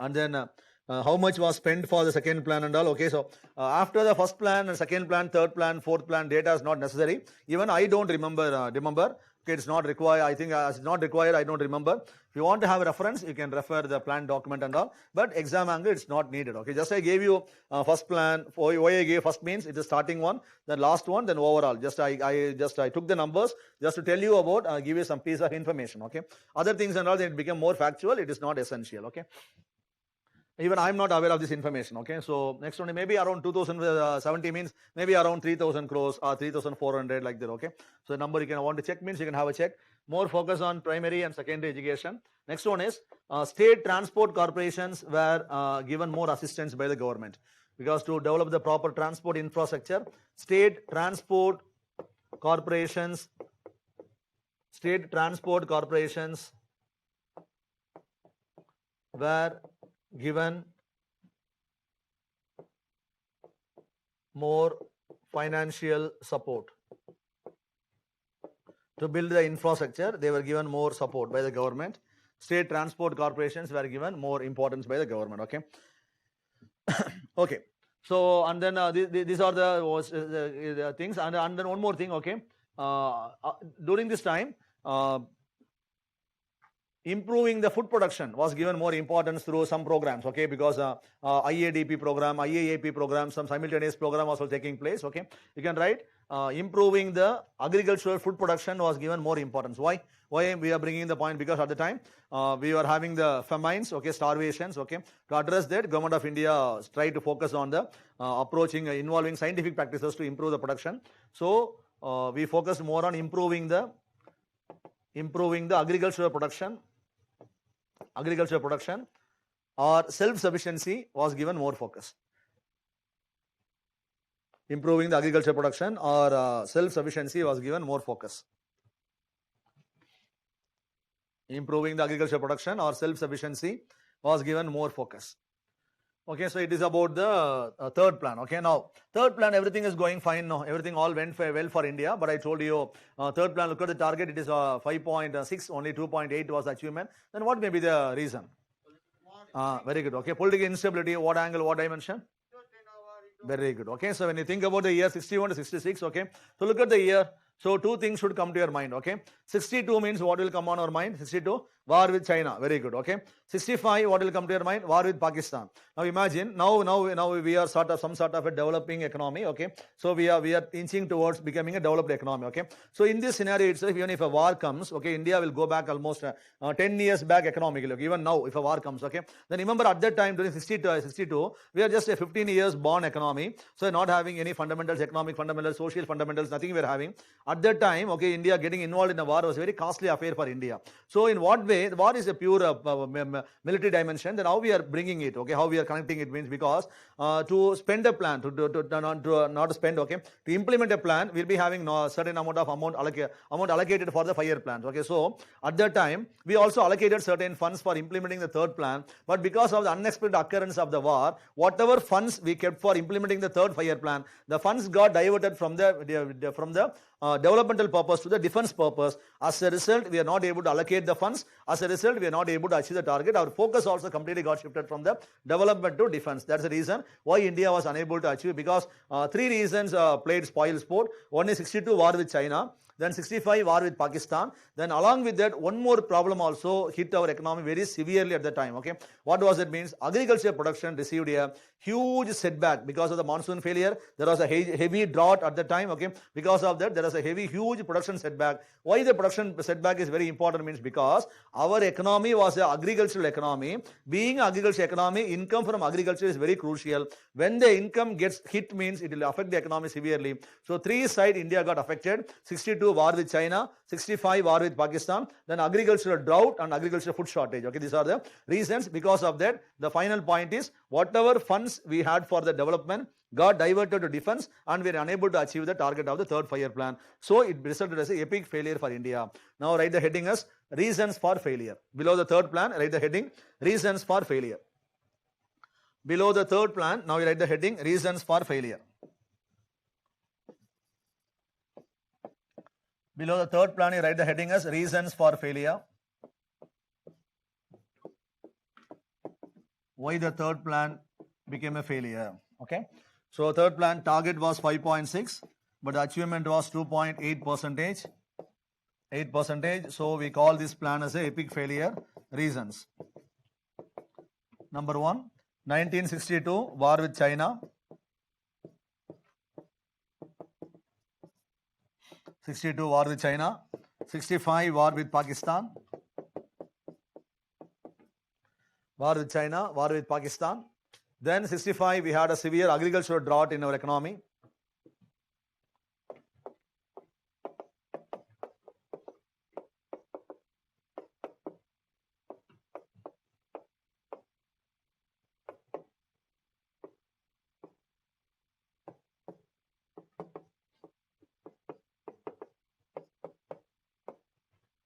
And then how much was spent for the second plan and all. Okay, so after the first plan and second plan, third plan, fourth plan, data is not necessary. Even I don't remember. Okay, it's not required. I think it's not required. I don't remember. If you want to have a reference, you can refer the plan document and all. But exam angle, it's not needed. Okay, just I gave you first plan. Why I gave first means it's the starting one, then last one, then overall. I took the numbers just to tell you about, give you some piece of information. Okay, other things and all, then it become more factual. It is not essential. Okay. Even I am not aware of this information. Okay, so next one maybe around 2070 means maybe around 3,000 crores or 3,400 like that. Okay, so the number you can want to check means you can have a check. More focus on primary and secondary education. Next one is state transport corporations were given more assistance by the government because to develop the proper transport infrastructure, state transport corporations were given more financial support. To build the infrastructure, they were given more support by the government. State transport corporations were given more importance by the government. Okay. Okay. So, and then these are the things. And then one more thing. Okay. During this time, improving the food production was given more importance through some programs, okay, because IADP program, IAAP program, some simultaneous program was also taking place, okay. You can write improving the agricultural food production was given more importance. Why we are bringing the point? Because at the time we were having the famines, okay, starvations, okay. To address that, Government of India tried to focus on the approaching involving scientific practices to improve the production. So we focused more on improving the agricultural production or self-sufficiency was given more focus. Improving the agricultural production or self-sufficiency was given more focus. Improving the agricultural production or self-sufficiency was given more focus. Okay, so it is about the third plan. Okay, now third plan, everything is going fine now. Everything all went well for India. But I told you, third plan, look at the target. It is 5.6, only 2.8 was achievement. Then what may be the reason? Very good. Okay, political instability. What angle? What dimension? Very good. Okay, so when you think about the year 61 to 66, okay, so look at the year. So two things should come to your mind. Okay, 62 means what will come on our mind? 62, war with China. Very good. Okay, 65, what will come to your mind? War with Pakistan. Now imagine, now we are some sort of a developing economy. Okay, so we are inching towards becoming a developed economy. Okay, so in this scenario itself, even if a war comes, okay, India will go back almost 10 years back economically. Okay? Even now, if a war comes, okay, then remember at that time during 62, we are just a 15 years born economy. So not having any fundamentals, economic fundamentals, social fundamentals, nothing we are having. At that time, okay, India getting involved in a war was a very costly affair for India. So in what way? The war is a pure military dimension. Then how we are bringing it? Okay, how we are connecting it means because to spend a plan, not to spend, okay, to implement a plan, we'll be having a certain amount allocated for the 5-year plans. Okay, so at that time, we also allocated certain funds for implementing the third plan. But because of the unexpected occurrence of the war, whatever funds we kept for implementing the third 5-year plan, the funds got diverted from the developmental purpose to the defense purpose. As a result, we are not able to allocate the funds. As a result, we are not able to achieve the target. Our focus also completely got shifted from the development to defense. That's the reason why India was unable to achieve, because 3 reasons played spoil sport. One is 62 war with China. Then 65 war with Pakistan. Then along with that, one more problem also hit our economy very severely at the time. Okay, what was it means? Agriculture production received a huge setback because of the monsoon failure. There was a heavy drought at the time. Okay, because of that, there was a huge production setback. Why the production setback is very important means because our economy was an agricultural economy. Being an agricultural economy, income from agriculture is very crucial. When the income gets hit means it will affect the economy severely. So 3 sides India got affected. 62 62 war with China, 65 war with Pakistan, then agricultural drought and agricultural food shortage. Okay, these are the reasons. Because of that, the final point is whatever funds we had for the development got diverted to defense and we are unable to achieve the target of the third 5-year plan. So it resulted as an epic failure for India. Now write the heading as reasons for failure. Below the third plan, write the heading reasons for failure. Below the third plan, now you write the heading reasons for failure. Below the third plan, you write the heading as reasons for failure. Why the third plan became a failure? Okay. So third plan target was 5.6, but the achievement was 2.8%. 8%. So we call this plan as a epic failure. Reasons. Number 1, 1962 war with China. 62 war with China. 65 war with Pakistan. War with China, war with Pakistan. Then 65 we had a severe agricultural drought in our economy.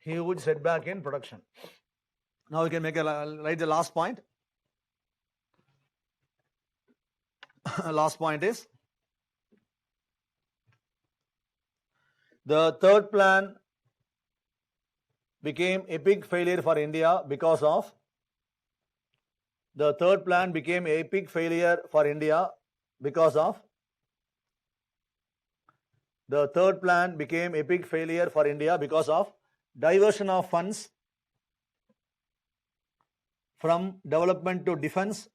Huge setback in production. Now we can write the last point. Last point is the third plan became epic failure for India because of the third plan became epic failure for India because of the third plan became epic failure for India because of diversion of funds from development to defense.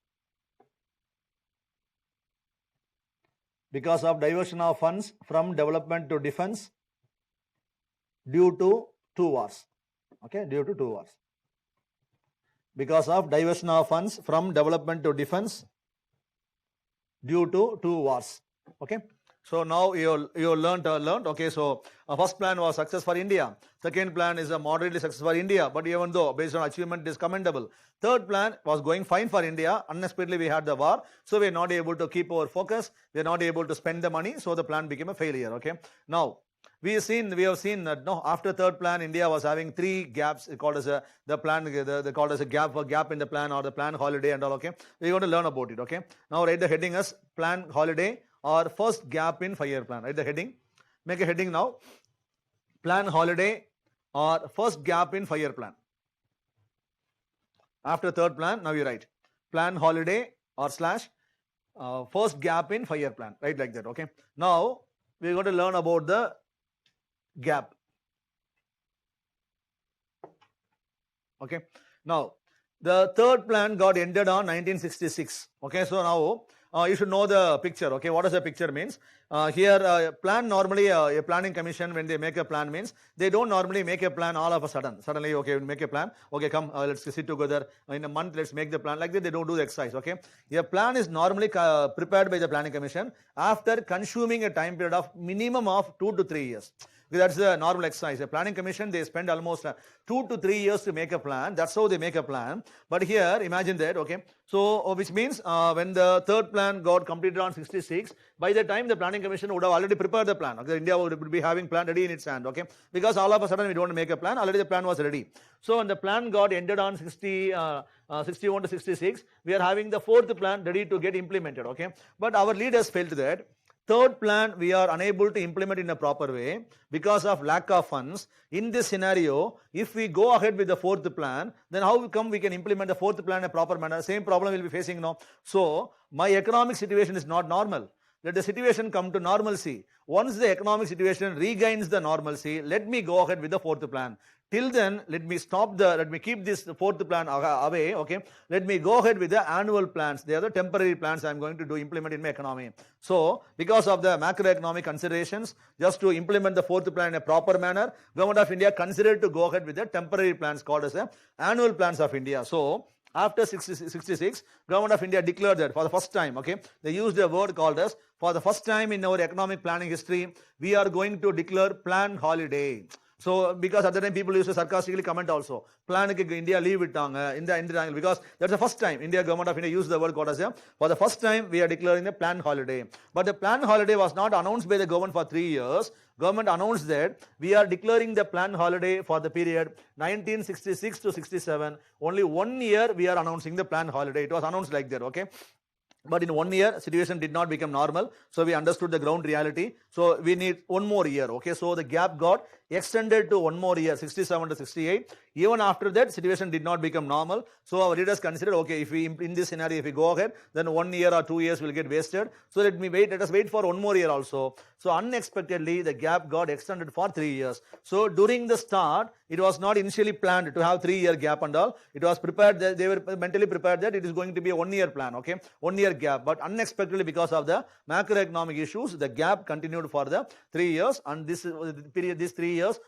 Because of diversion of funds from development to defense due to 2 wars. Okay, due to 2 wars. Because of diversion of funds from development to defense due to 2 wars. Okay. So now you learned. Okay, so first plan was success for India. Second plan is a moderately success for India, but even though based on achievement it is commendable. Third plan was going fine for India. Unexpectedly we had the war, so we are not able to keep our focus. We are not able to spend the money, so the plan became a failure. Okay. Now we have seen that after third plan India was having 3 gaps called as the plan they called as a gap in the plan or the plan holiday and all. Okay, we are going to learn about it. Okay. Now write the heading as plan holiday or first gap in 5-year plan. Write the heading. Make a heading now. Plan holiday or first gap in 5-year plan. After third plan, now you write plan holiday or slash first gap in 5-year plan. Write like that. Okay. Now we are going to learn about the gap. Okay. Now the third plan got ended on 1966. Okay. So now you should know the picture. Okay, what does the picture means? Here plan normally a planning commission when they make a plan means they don't normally make a plan all of a sudden. Suddenly, okay, we'll make a plan. Okay, come, let's sit together in a month. Let's make the plan. Like that, they don't do the exercise. Okay, a plan is normally prepared by the planning commission after consuming a time period of minimum of 2 to 3 years. That's the normal exercise. A planning commission, they spend almost 2 to 3 years to make a plan. That's how they make a plan. But here, imagine that, okay. So, which means when the third plan got completed on 66, by the time the planning commission would have already prepared the plan. Okay, India would be having plan ready in its hand. Okay, because all of a sudden we don't make a plan. Already the plan was ready. So, when the plan got ended on 61 to 66, we are having the fourth plan ready to get implemented. Okay, but our leaders felt that third plan we are unable to implement in a proper way because of lack of funds. In this scenario, if we go ahead with the fourth plan, then how come we can implement the fourth plan in a proper manner? Same problem we'll be facing now. So, my economic situation is not normal. Let the situation come to normalcy. Once the economic situation regains the normalcy, let me go ahead with the fourth plan. Till then, let me keep this fourth plan away, okay. Let me go ahead with the annual plans. They are the temporary plans I am going to implement in my economy. So, because of the macroeconomic considerations, just to implement the fourth plan in a proper manner, Government of India considered to go ahead with the temporary plans called as the annual plans of India. So, After 66, Government of India declared that for the first time, okay, they used a word called as, for the first time in our economic planning history, we are going to declare planned holiday. So, because at the time people used to sarcastically comment also, plan India leave it in the angle, because that's the first time India government of India used the word called as for the first time we are declaring the planned holiday. But the planned holiday was not announced by the government for 3 years. Government announced that we are declaring the planned holiday for the period 1966 to 67. Only 1 year we are announcing the planned holiday. It was announced like that, okay. But in 1 year, situation did not become normal. So we understood the ground reality. So we need 1 more year. Okay. So the gap got extended to 1 more year, 67 to 68. Even after that, situation did not become normal. So our leaders considered, okay, if we, in this scenario, if we go ahead, then 1 year or 2 years will get wasted. So let us wait for 1 more year also. So unexpectedly, the gap got extended for 3 years. So during the start, it was not initially planned to have 3-year gap and all. It was prepared that they were mentally prepared that it is going to be a 1-year plan, okay, 1-year gap. But unexpectedly, because of the macroeconomic issues, the gap continued for the 3 years, and this period, these 3 years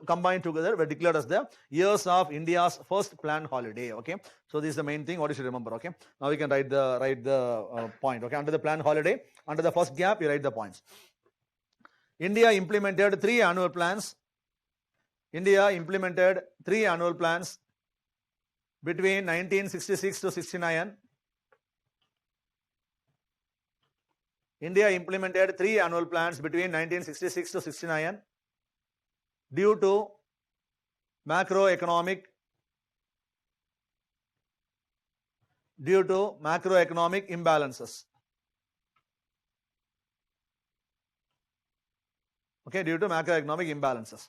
combined together were declared as the years of India's first planned holiday. Okay, so this is the main thing what you should remember. Okay, now we can write the point. Okay, under the planned holiday, under the first gap, you write the points. India implemented 3 annual plans. India implemented 3 annual plans between 1966 to 69. India implemented 3 annual plans between 1966 to 69 due to macroeconomic imbalances. Okay, due to macroeconomic imbalances.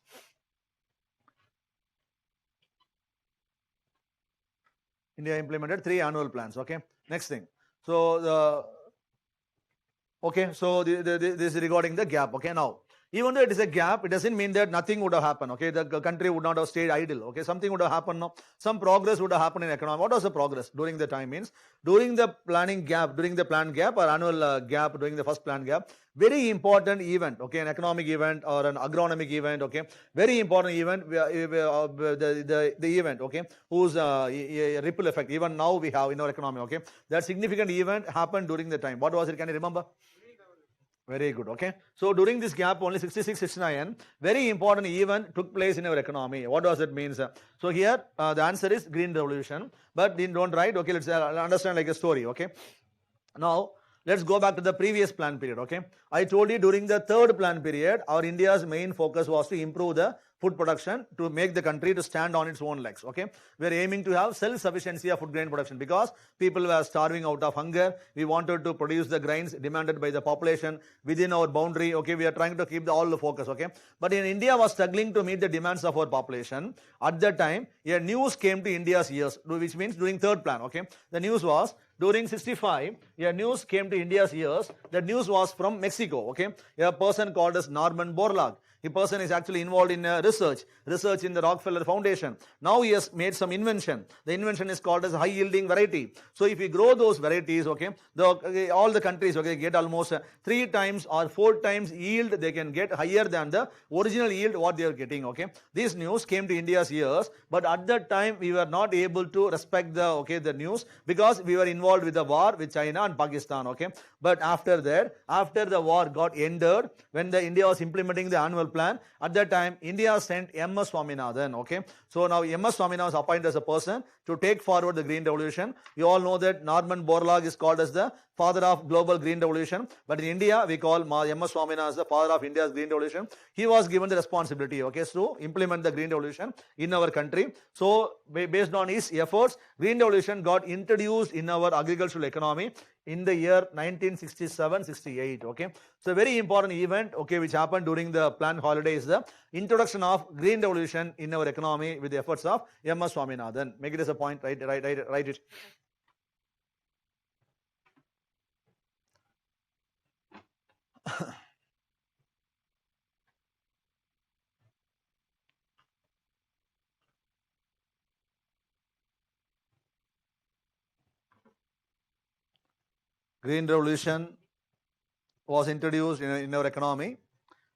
India implemented 3 annual plans. Okay, next thing. So this is regarding the gap. Okay, now even though it is a gap, it doesn't mean that nothing would have happened. Okay, the country would not have stayed idle. Okay, something would have happened. No? Some progress would have happened in economy. What was the progress during the time? Means during the planning gap, during the planned gap or annual gap, during the first planned gap, very important event. Okay, an economic event or an agronomic event. Okay, very important event. The event. Okay, whose ripple effect even now we have in our economy. Okay, that significant event happened during the time. What was it? Can you remember? Very good. Okay. So during this gap, only 66, 69, very important event took place in our economy. What does it mean? So here the answer is Green Revolution. But don't write. Okay, let's understand like a story. Okay. Now let's go back to the previous plan period. Okay. I told you during the third plan period, our India's main focus was to improve the food production to make the country to stand on its own legs. Okay, we are aiming to have self-sufficiency of food grain production because people were starving out of hunger. We wanted to produce the grains demanded by the population within our boundary. Okay, we are trying to keep all the focus. Okay, but in India was struggling to meet the demands of our population. At that time, a news came to India's ears, which means during third plan. Okay, the news was during 65, a news came to India's ears. The news was from Mexico. Okay, a person called as Norman Borlaug. The person is actually involved in research in the Rockefeller Foundation. Now he has made some invention. The invention is called as high yielding variety. So if we grow those varieties, okay, all the countries, okay, get almost 3 times or 4 times yield. They can get higher than the original yield what they are getting. Okay, this news came to India's ears, but at that time we were not able to respect the news because we were involved with the war with China and Pakistan. Okay, but after that, after the war got ended, when the India was implementing the annual plan, at that time India sent M.S. Swaminathan. Okay, so now M.S. Swaminathan was appointed as a person to take forward the Green Revolution. You all know that Norman Borlaug is called as the father of global Green Revolution, but in India we call M.S. Swaminathan as the father of India's Green Revolution. He was given the responsibility, okay, to implement the Green Revolution in our country. So based on his efforts, Green Revolution got introduced in our agricultural economy in the year 1967-68. Okay, so a very important event, okay, which happened during the planned holiday is the introduction of Green Revolution in our economy with the efforts of M.S. Swaminathan. Make it as a point, write it. Green Revolution was introduced in our economy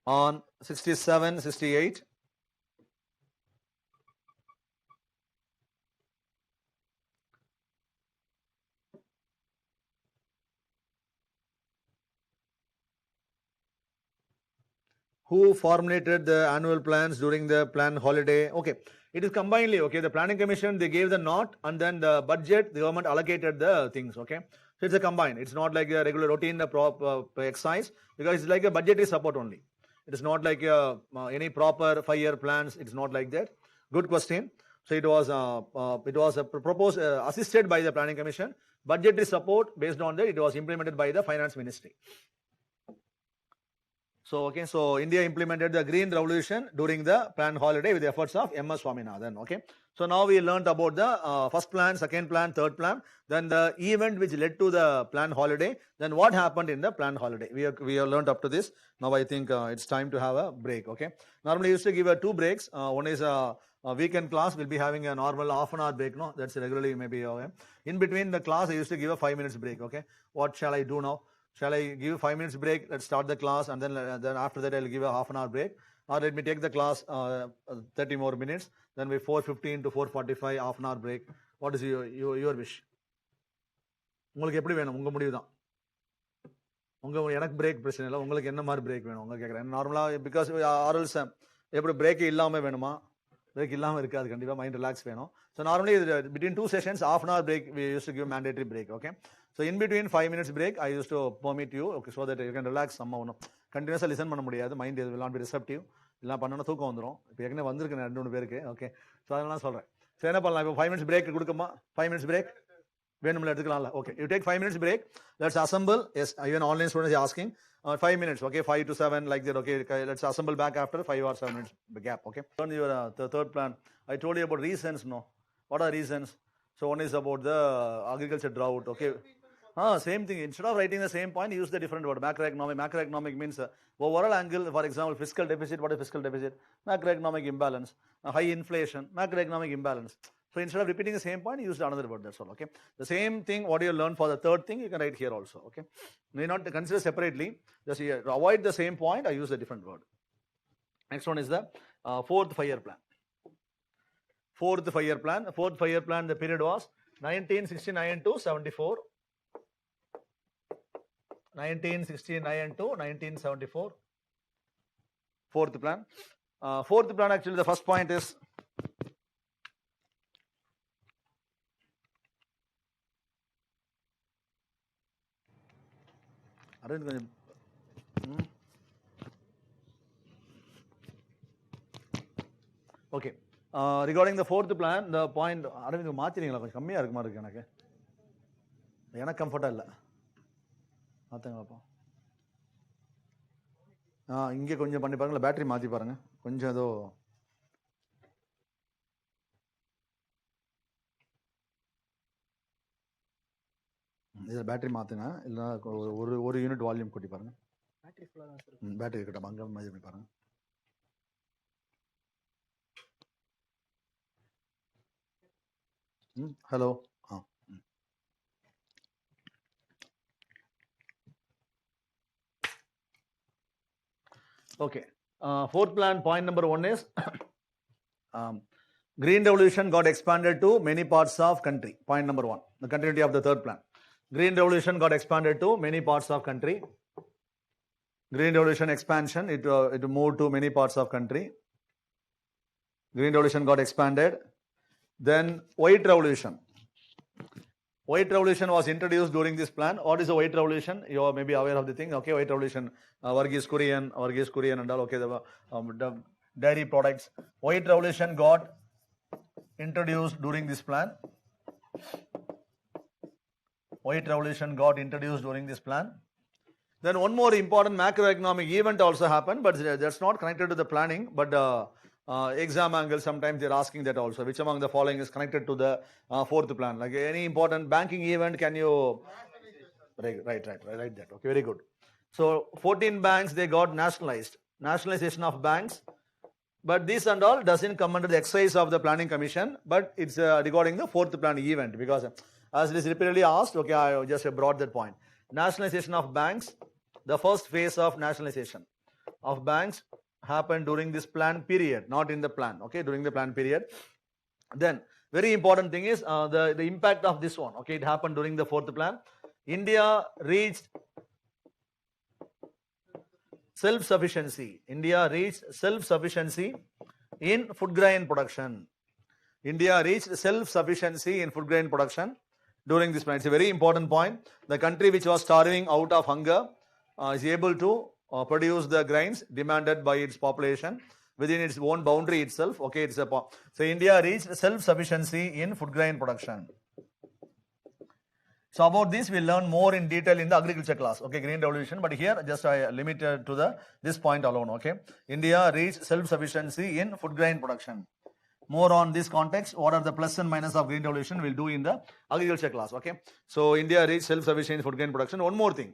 on 67-68. Who formulated the annual plans during the plan holiday? Okay, it is combinedly. Okay, the planning commission, they gave the note, and then the budget, the government allocated the things. Okay, so it's a combine. It's not like a regular routine exercise, because it's like a budgetary support only. It is not like any proper 5-year plans. It's not like that. Good question. So it was proposed, assisted by the planning commission. Budgetary support, based on that, it was implemented by the finance ministry. So, okay, so India implemented the green revolution during the plan holiday with the efforts of M.S. Swaminathan. Okay, so now we learned about the first plan, second plan, third plan, then the event which led to the plan holiday, then what happened in the plan holiday. We have learned up to this. Now I think it's time to have a break. Okay, normally I used to give 2 breaks. One is a weekend class. We'll be having a normal half-an-hour break. No, that's regularly maybe. Okay. In between the class, I used to give a 5 minutes break. Okay, what shall I do now? Shall I give 5 minutes break? Let's start the class, and then after that I'll give a half-an-hour break. Or let me take the class 30 more minutes. Then we 4:15 to 4:45 half-an-hour break. What is your wish? உங்களுக்கு எப்படி வேணும்? உங்க முடிவு தான். எனக்கு break பிரச்சனை இல்லை. உங்களுக்கு என்ன மாதிரி பிரேக் வேணும்? உங்க கேட்குறேன். நார்மலாக பிகாஸ் ஆர்எல்ஸ் எப்படி பிரேக் இல்லாமல் வேணுமா? பிரேக் இல்லாமல் இருக்காது. கண்டிப்பாக மைண்ட் ரிலாக்ஸ் வேணும். So normally between 2 sessions, half-an-hour break, we used to give mandatory break. Okay. So in between 5 minutes break, I used to permit you, okay, so that you can relax somehow. Continuously listen பண்ண முடியாது. Mind will not be receptive. இல்லை பண்ணணும் தூக்கம் வந்துடும். இப்போ ஏற்கனவே வந்திருக்கேன் 2-3 பேருக்கு. ஓகே, ஸோ அதெல்லாம் சொல்கிறேன். ஸோ என்ன பண்ணலாம்? இப்போ 5 minutes break கொடுக்குமா? 5 minutes break வேணும்ல, எடுத்துக்கலாம்ல? Okay, you take 5 minutes break. Let's assemble. Yes, even online students are asking. 5 minutes, okay, 5 to 7, like that. Okay, let's assemble back after 5 or 7 minutes gap. Okay, on your third plan, I told you about reasons. No, what are reasons? So one is about the agriculture drought. Okay, same thing. Instead of writing the same point, use the different word. Macroeconomic. Macroeconomic means overall angle. For example, fiscal deficit. What is fiscal deficit? Macroeconomic imbalance. High inflation. Macroeconomic imbalance. So instead of repeating the same point, use another word. That's all. Okay. The same thing. What you learn for the third thing, you can write here also. Okay. You need not consider separately. Just here, avoid the same point. I use a different word. Next one is the fourth 5-year plan. Fourth 5-year plan. Fourth 5-year plan. The period was 1969 to 74. 1969 to 1974. Fourth plan. Fourth plan, actually, the first point is okay. Regarding the fourth plan, the point, Aravind மாத்திரீங்களா? கொஞ்சம் கம்மியாக இருக்கு மாதிரி இருக்கு. எனக்கு கம்ஃபர்ட்டாக இல்லை. மாற்றுங்க பார்ப்போம். இங்கே கொஞ்சம் பண்ணி பாருங்களேன். பேட்டரி மாற்றி பாருங்கள். கொஞ்சம் ஏதோ இதில் பேட்டரி மாற்றுங்க. இல்லைனா ஒரு யூனிட் வால்யூம் கூட்டி பாருங்கள். பேட்டரி இருக்கட்டும். அங்கே மாதிரி பண்ணி பாருங்கள். Hello. Okay. Fourth plan, point number 1 is green revolution got expanded to many parts of country. Point number 1, the continuity of the third plan. Green revolution got expanded to many parts of country. Green revolution expansion, it moved to many parts of country. Green revolution got expanded. Then white revolution. White revolution was introduced during this plan. What is the white revolution? You are maybe aware of the thing. Okay, white revolution, Varghese Kurian and all. Okay, the dairy products. White revolution got introduced during this plan. White revolution got introduced during this plan. Then one more important macroeconomic event also happened, but that's not connected to the planning, but exam angle, sometimes they're asking that also. Which among the following is connected to the fourth plan? Like any important banking event, can you write that? Okay, very good. So 14 banks, they got nationalized. Nationalization of banks. But this and all doesn't come under the exercise of the planning commission, but it's regarding the fourth plan event, because as it is repeatedly asked, okay, I just brought that point. Nationalization of banks, the first phase of nationalization of banks happened during this plan period, not in the plan. Okay, during the plan period. Then very important thing is the impact of this one. Okay, it happened during the fourth plan. India reached self-sufficiency. India reached self-sufficiency in food grain production. India reached self-sufficiency in food grain production during this point. It's a very important point. The country which was starving out of hunger is able to produce the grains demanded by its population within its own boundary itself. Okay, so India reached self-sufficiency in food grain production. So about this we'll learn more in detail in the agriculture class. Okay, green revolution. But here just I limited to this point alone. Okay, India reached self-sufficiency in food grain production. More on this context, what are the plus and minus of green revolution we'll do in the agriculture class. Okay, so India reached self-sufficiency in food grain production. One more thing.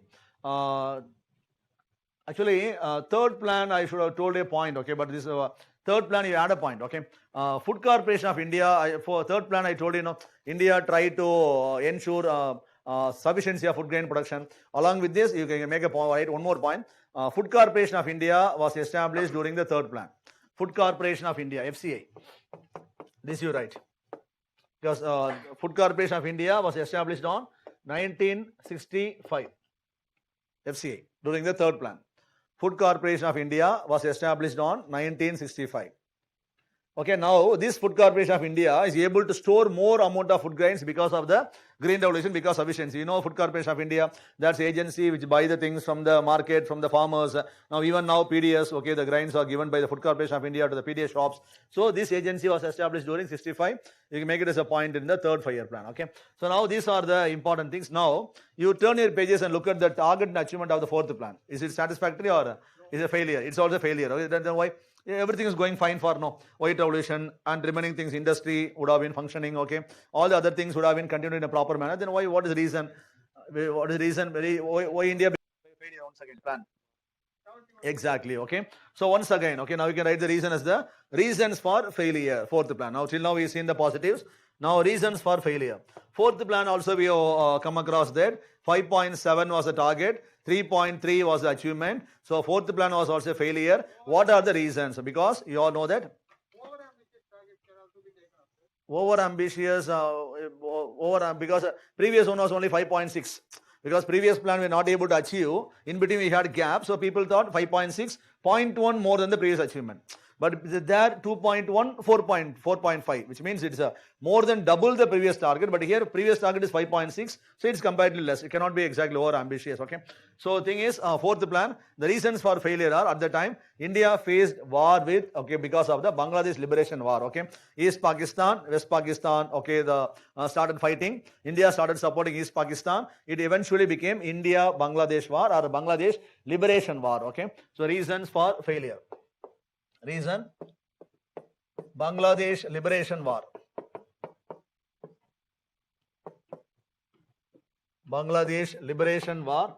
Actually, third plan I should have told a point. Okay, but this third plan you add a point. Okay, Food Corporation of India. For third plan I told you, India tried to ensure sufficiency of food grain production. Along with this, you can make a point. Right, one more point. Food Corporation of India was established during the third plan. Food Corporation of India, FCI. This you write. Because Food Corporation of India was established on 1965. FCI during the third plan. Food Corporation of India was established on 1965. Okay, now this Food Corporation of India is able to store more amount of food grains because of the green revolution, because sufficiency. You know, Food Corporation of India, that's agency which buy the things from the market, from the farmers. Now even now PDS, okay, the grains are given by the Food Corporation of India to the PDS shops. So this agency was established during 65. You can make it as a point in the third 5-year plan. Okay, so now these are the important things. Now you turn your pages and look at the target and achievement of the fourth plan. Is it satisfactory or is it a failure? It's also a failure. Okay, then why? Everything is going fine for now. White revolution and remaining things, industry would have been functioning. Okay, all the other things would have been continued in a proper manner. Then why? What is the reason? What is the reason? Why India failure once again plan? Exactly. Okay. So once again, okay, now you can write the reason as the reasons for failure. Fourth plan. Now till now we've seen the positives. Now reasons for failure. Fourth plan also we have come across that 5.7 was the target. 3.3 was the achievement. So fourth plan was also a failure. What are the reasons? Because you all know that over ambitious, because previous one was only 5.6. Because previous plan we were not able to achieve. In between we had gap. So people thought 5.6, 0.1 more than the previous achievement. But there 2.1, 4.5, which means it's more than double the previous target. But here previous target is 5.6, so it's comparatively less. It cannot be exactly over ambitious. Okay. So the thing is, fourth plan, the reasons for failure are at the time India faced war with, okay, because of the Bangladesh liberation war. Okay, East Pakistan, West Pakistan, okay, started fighting. India started supporting East Pakistan. It eventually became India-Bangladesh war or Bangladesh liberation war. Okay. So reasons for failure. Reason, Bangladesh liberation war. Bangladesh liberation war.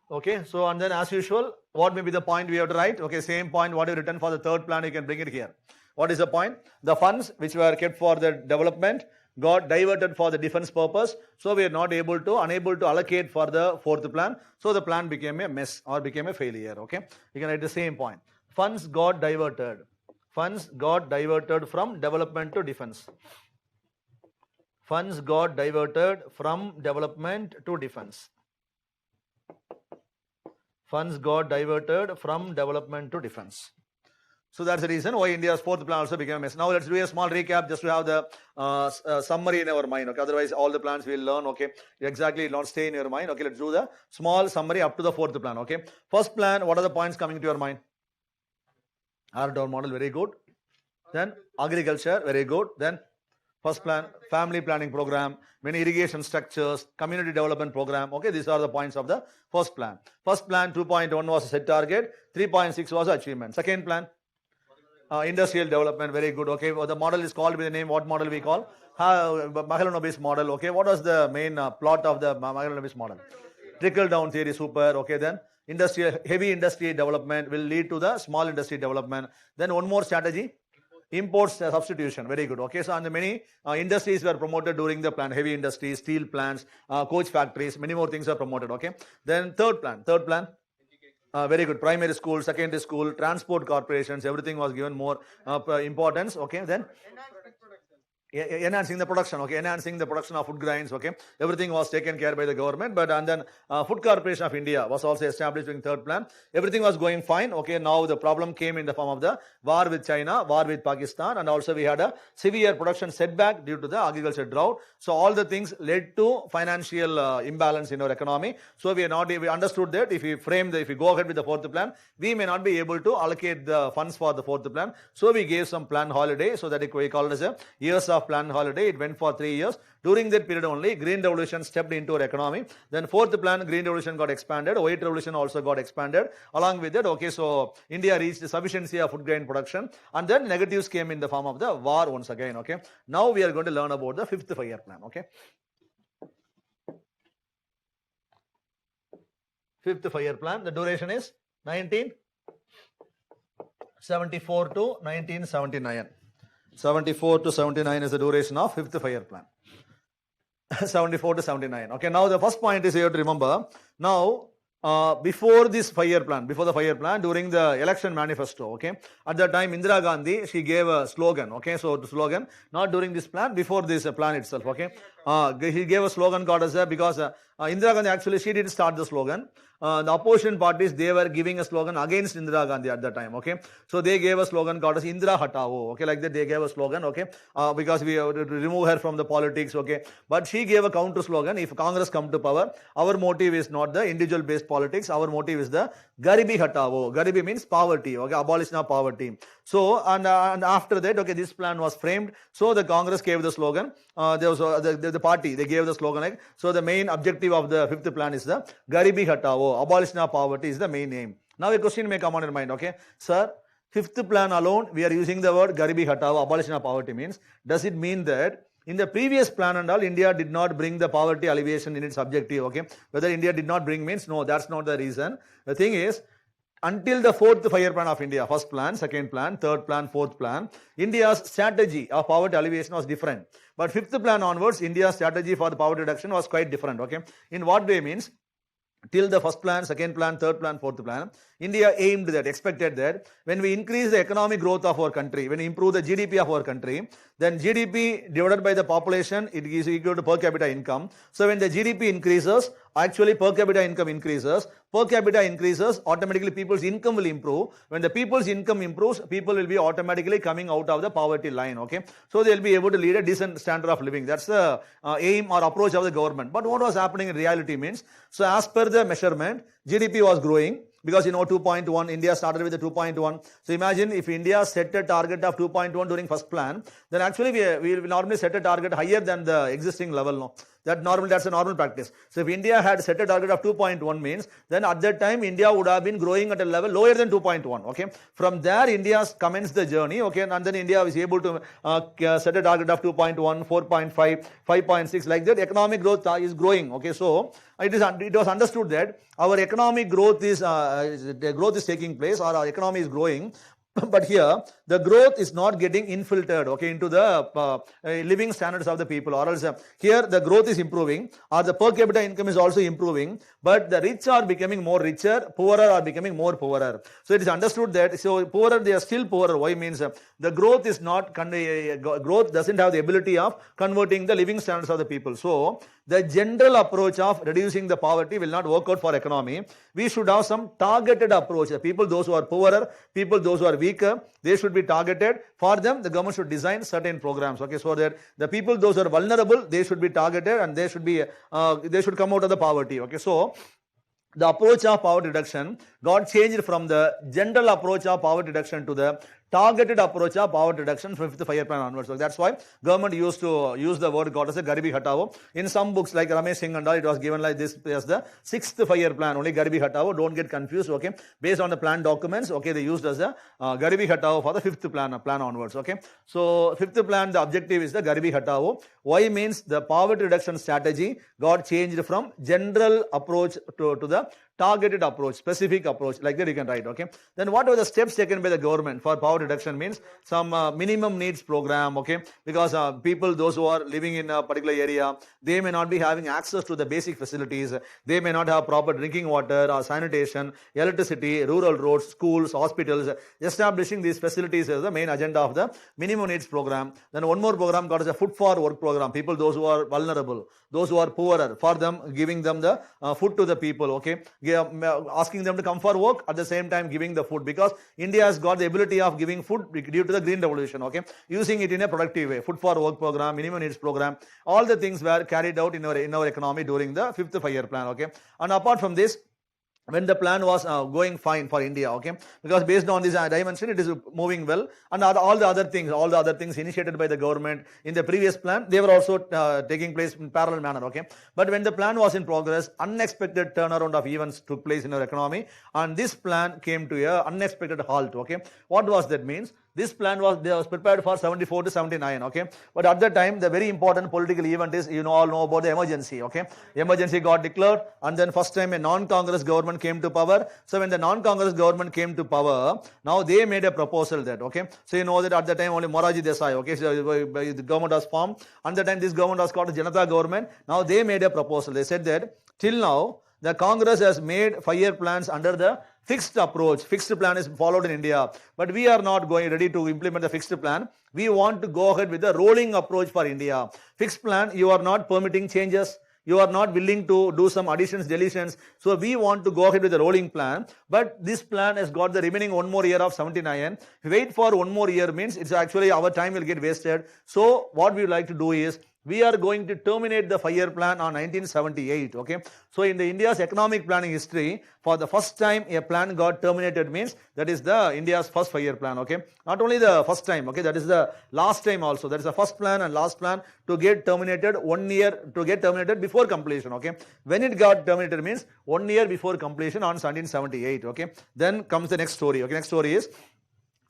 Okay, so and then as usual, what may be the point we have to write? Okay, same point what you written for the third plan, you can bring it here. What is the point? The funds which were kept for the development got diverted for the defense purpose, so we are not unable to allocate for the fourth plan, so the plan became a mess or became a failure. Okay, you can write the same point. Funds got diverted. Funds got diverted from development to defense. Funds got diverted from development to defense. Funds got diverted from development to defense. So that's the reason why India's fourth plan also became a mess. Now let's do a small recap just to have the summary in our mind. Okay, otherwise all the plans we'll learn. Okay, exactly, not stay in your mind. Okay, let's do the small summary up to the fourth plan. Okay, first plan, what are the points coming to your mind? R-Down model, very good. Then agriculture, very good. Then first plan, family planning program, many irrigation structures, community development program. Okay, these are the points of the first plan. First plan 2.1 was a set target, 3.6 was achievement. Second plan, industrial development, very good. Okay, well, the model is called with the name, what model we call? Mahalanobis model. Okay, what was the main plot of the Mahalanobis model? Trickle down theory, super. Okay, then heavy industry development will lead to the small industry development. Then one more strategy, imports substitution, very good. Okay, so and many industries were promoted during the plan, heavy industries, steel plants, coach factories, many more things are promoted. Okay, then third plan, very good, primary school, secondary school, transport corporations, everything was given more importance. Okay, then enhancing the production, okay, enhancing the production of food grains, okay, everything was taken care by the government. But and then Food Corporation of India was also established during third plan. Everything was going fine, okay. Now the problem came in the form of the war with China, war with Pakistan, and also we had a severe production setback due to the agriculture drought. So all the things led to financial imbalance in our economy. So we understood that if we go ahead with the fourth plan, we may not be able to allocate the funds for the fourth plan. So we gave some plan holiday, so that we called as a years of plan holiday. It went for 3 years. During that period only, Green Revolution stepped into our economy. Then fourth plan, Green Revolution got expanded. White Revolution also got expanded. Along with that, okay, so India reached the sufficiency of food grain production. And then negatives came in the form of the war once again, okay. Now we are going to learn about the fifth 5-year plan, okay. Fifth 5-year plan, the duration is 1974 to 1979. 74 to 79 is the duration of fifth 5-year plan. 74 to 79. Okay, now the first point is you have to remember. Now, before this 5-year plan, during the election manifesto, okay, at that time Indira Gandhi, she gave a slogan, okay, so the slogan, not during this plan, before this plan itself, okay, he gave a slogan called as because Indira Gandhi actually, she didn't start the slogan. The opposition parties, they were giving a slogan against Indira Gandhi at that time, okay. So they gave a slogan called as Indira Hatao, okay, like that they gave a slogan, okay, because we have to remove her from the politics, okay. But she gave a counter slogan, if Congress come to power, our motive is not the individual based politics, our motive is the Garibi Hatao. Garibi means poverty, okay, abolition of poverty. So, and after that, okay, this plan was framed. So the Congress gave the slogan, there was the party, they gave the slogan, like, so the main objective of the fifth plan is the Garibi Hatao. Abolition of poverty is the main aim. Now a question may come on your mind, okay, sir, fifth plan alone, we are using the word Garibi Hatao, abolition of poverty means, does it mean that in the previous plan and all, India did not bring the poverty alleviation in its objective, okay? Whether India did not bring means, no, that's not the reason. The thing is, until the fourth 5-year plan of India, first plan, second plan, third plan, fourth plan, India's strategy of poverty alleviation was different. But fifth plan onwards, India's strategy for the poverty reduction was quite different, okay? In what way means, till the first plan, second plan, third plan, fourth plan, India aimed that, expected that when we increase the economic growth of our country, when we improve the GDP of our country, then GDP divided by the population, it is equal to per capita income. So when the GDP increases, actually per capita income increases. Per capita increases, automatically people's income will improve. When the people's income improves, people will be automatically coming out of the poverty line, okay. So they'll be able to lead a decent standard of living. That's the aim or approach of the government. But what was happening in reality means, so as per the measurement, GDP was growing. Because 2.1, India started with the 2.1. So imagine if India set a target of 2.1 during first plan, then actually we will normally set a target higher than the existing level. No? That's a normal practice. So if India had set a target of 2.1 means, then at that time India would have been growing at a level lower than 2.1. Okay. From there India commenced the journey. Okay. And then India was able to set a target of 2.1, 4.5, 5.6 like that. Economic growth is growing. Okay. So it was understood that our economic growth is taking place, or our economy is growing. But here the growth is not getting infiltrated, okay, into the living standards of the people, or else here the growth is improving, or the per capita income is also improving, but the rich are becoming more richer, poorer are becoming more poorer. So it is understood that poorer, they are still poorer. Why means the growth is not growth doesn't have the ability of converting the living standards of the people. So the general approach of reducing the poverty will not work out for economy. We should have some targeted approach. People, those who are poorer, people, those who are weaker, they should be targeted. For them, the government should design certain programs. Okay, so that the people, those who are vulnerable, they should be targeted, and they should come out of the poverty. Okay, so the approach of poverty reduction got changed from the general approach of poverty reduction to the targeted approach of poverty reduction from 5th 5-year plan onwards. So that's why government used to use the word called as a Garibi Hatao. In some books like Ramesh Singh and all, it was given like this as the 6th 5-year plan, only Garibi Hatao. Don't get confused, okay. Based on the plan documents, okay, they used as a Garibi Hatao for the 5th plan onwards, okay. So 5th plan, the objective is the Garibi Hatao. Why means the poverty reduction strategy got changed from general approach to the targeted approach, specific approach, like that you can write, okay. Then what were the steps taken by the government for poverty reduction means some minimum needs program, okay, because people, those who are living in a particular area, they may not be having access to the basic facilities, they may not have proper drinking water or sanitation, electricity, rural roads, schools, hospitals. Establishing these facilities is the main agenda of the minimum needs program. Then one more program called as a food for work program, people those who are vulnerable, those who are poorer, for them, giving them the food to the people, okay, asking them to come for work, at the same time giving the food, because India has got the ability of giving food due to the green revolution, okay, using it in a productive way. Food for work program, minimum needs program, all the things were carried out in our economy during the 5th 5-year plan, okay. And apart from this, when the plan was going fine for India, okay, because based on this dimension, it is moving well, and all the other things initiated by the government in the previous plan, they were also taking place in parallel manner, okay. But when the plan was in progress, unexpected turnaround of events took place in our economy, and this plan came to a unexpected halt, okay. What was that means? This plan was prepared for 74 to 79, okay. But at that time, the very important political event is, all know about the emergency, okay. Emergency got declared, and then first time a non-Congress government came to power. So when the non-Congress government came to power, now they made a proposal that, okay. So you know that at the time only Moraji Desai, okay, so the government was formed. At the time this government was called the Janata government. Now they made a proposal. They said that till now the Congress has made 5-year plans under the fixed approach. Fixed plan is followed in India, but we are not ready to implement the fixed plan. We want to go ahead with the rolling approach for India. Fixed plan, you are not permitting changes. You are not willing to do some additions, deletions. So we want to go ahead with the rolling plan. But this plan has got the remaining one more year of 79. Wait for one more year means it's actually our time will get wasted. So what we would like to do is, we are going to terminate the 5-year plan on 1978, okay. So in the India's economic planning history, for the first time a plan got terminated means that is the India's first 5-year plan, okay. Not only the first time, okay, that is the last time also. That is the first plan and last plan to get terminated 1 year, to get terminated before completion, okay. When it got terminated means 1 year before completion on 1978, okay. Then comes the next story, okay. Next story is,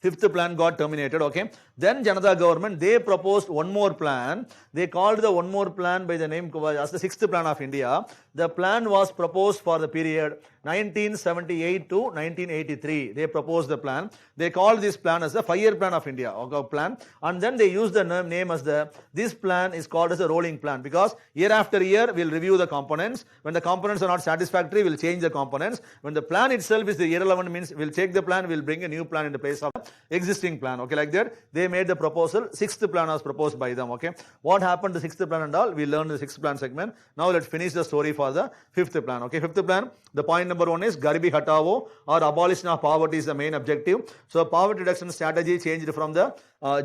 5th plan got terminated, okay. Then Janata government, they proposed one more plan. They called the one more plan by the name as the 6th plan of India. The plan was proposed for the period 1978 to 1983. They proposed the plan. They called this plan as the 5-year plan of India, okay, plan. And then they used the name as this plan is called as a rolling plan, because year after year we'll review the components. When the components are not satisfactory, we'll change the components. When the plan itself is the irrelevant means, we'll take the plan, we'll bring a new plan in the place of existing plan, okay, like that. They made the proposal. 6th plan was proposed by them, okay. What happened to 6th plan and all, we learned the 6th plan segment. Now let's finish the story for the 5th plan, okay. 5th plan, the point number 1 is Garibi Hatao, or abolition of poverty is the main objective. So poverty reduction strategy changed from the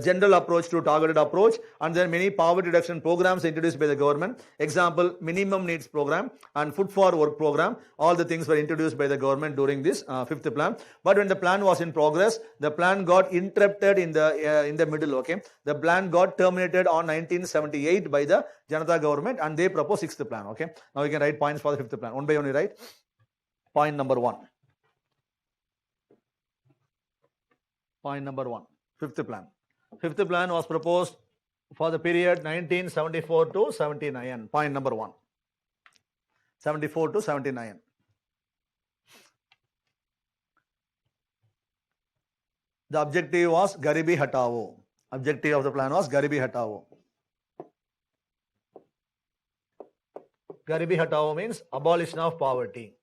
general approach to targeted approach, and then many poverty reduction programs introduced by the government. Example, minimum needs program and food for work program. All the things were introduced by the government during this 5th plan. But when the plan was in progress, the plan got interrupted in the middle, okay. The plan got terminated on 1978 by the Janata government, and they proposed 6th plan, okay. Now you can write points for the 5th plan. One by one you write. Point number 1. Point number 1. 5th plan. 5th plan was proposed for the period 1974 to 79. Point number 1. 74 to 79. The objective was Garibi Hatao. Objective of the plan was Garibi Hatao. Garibi Hatao means abolition of poverty.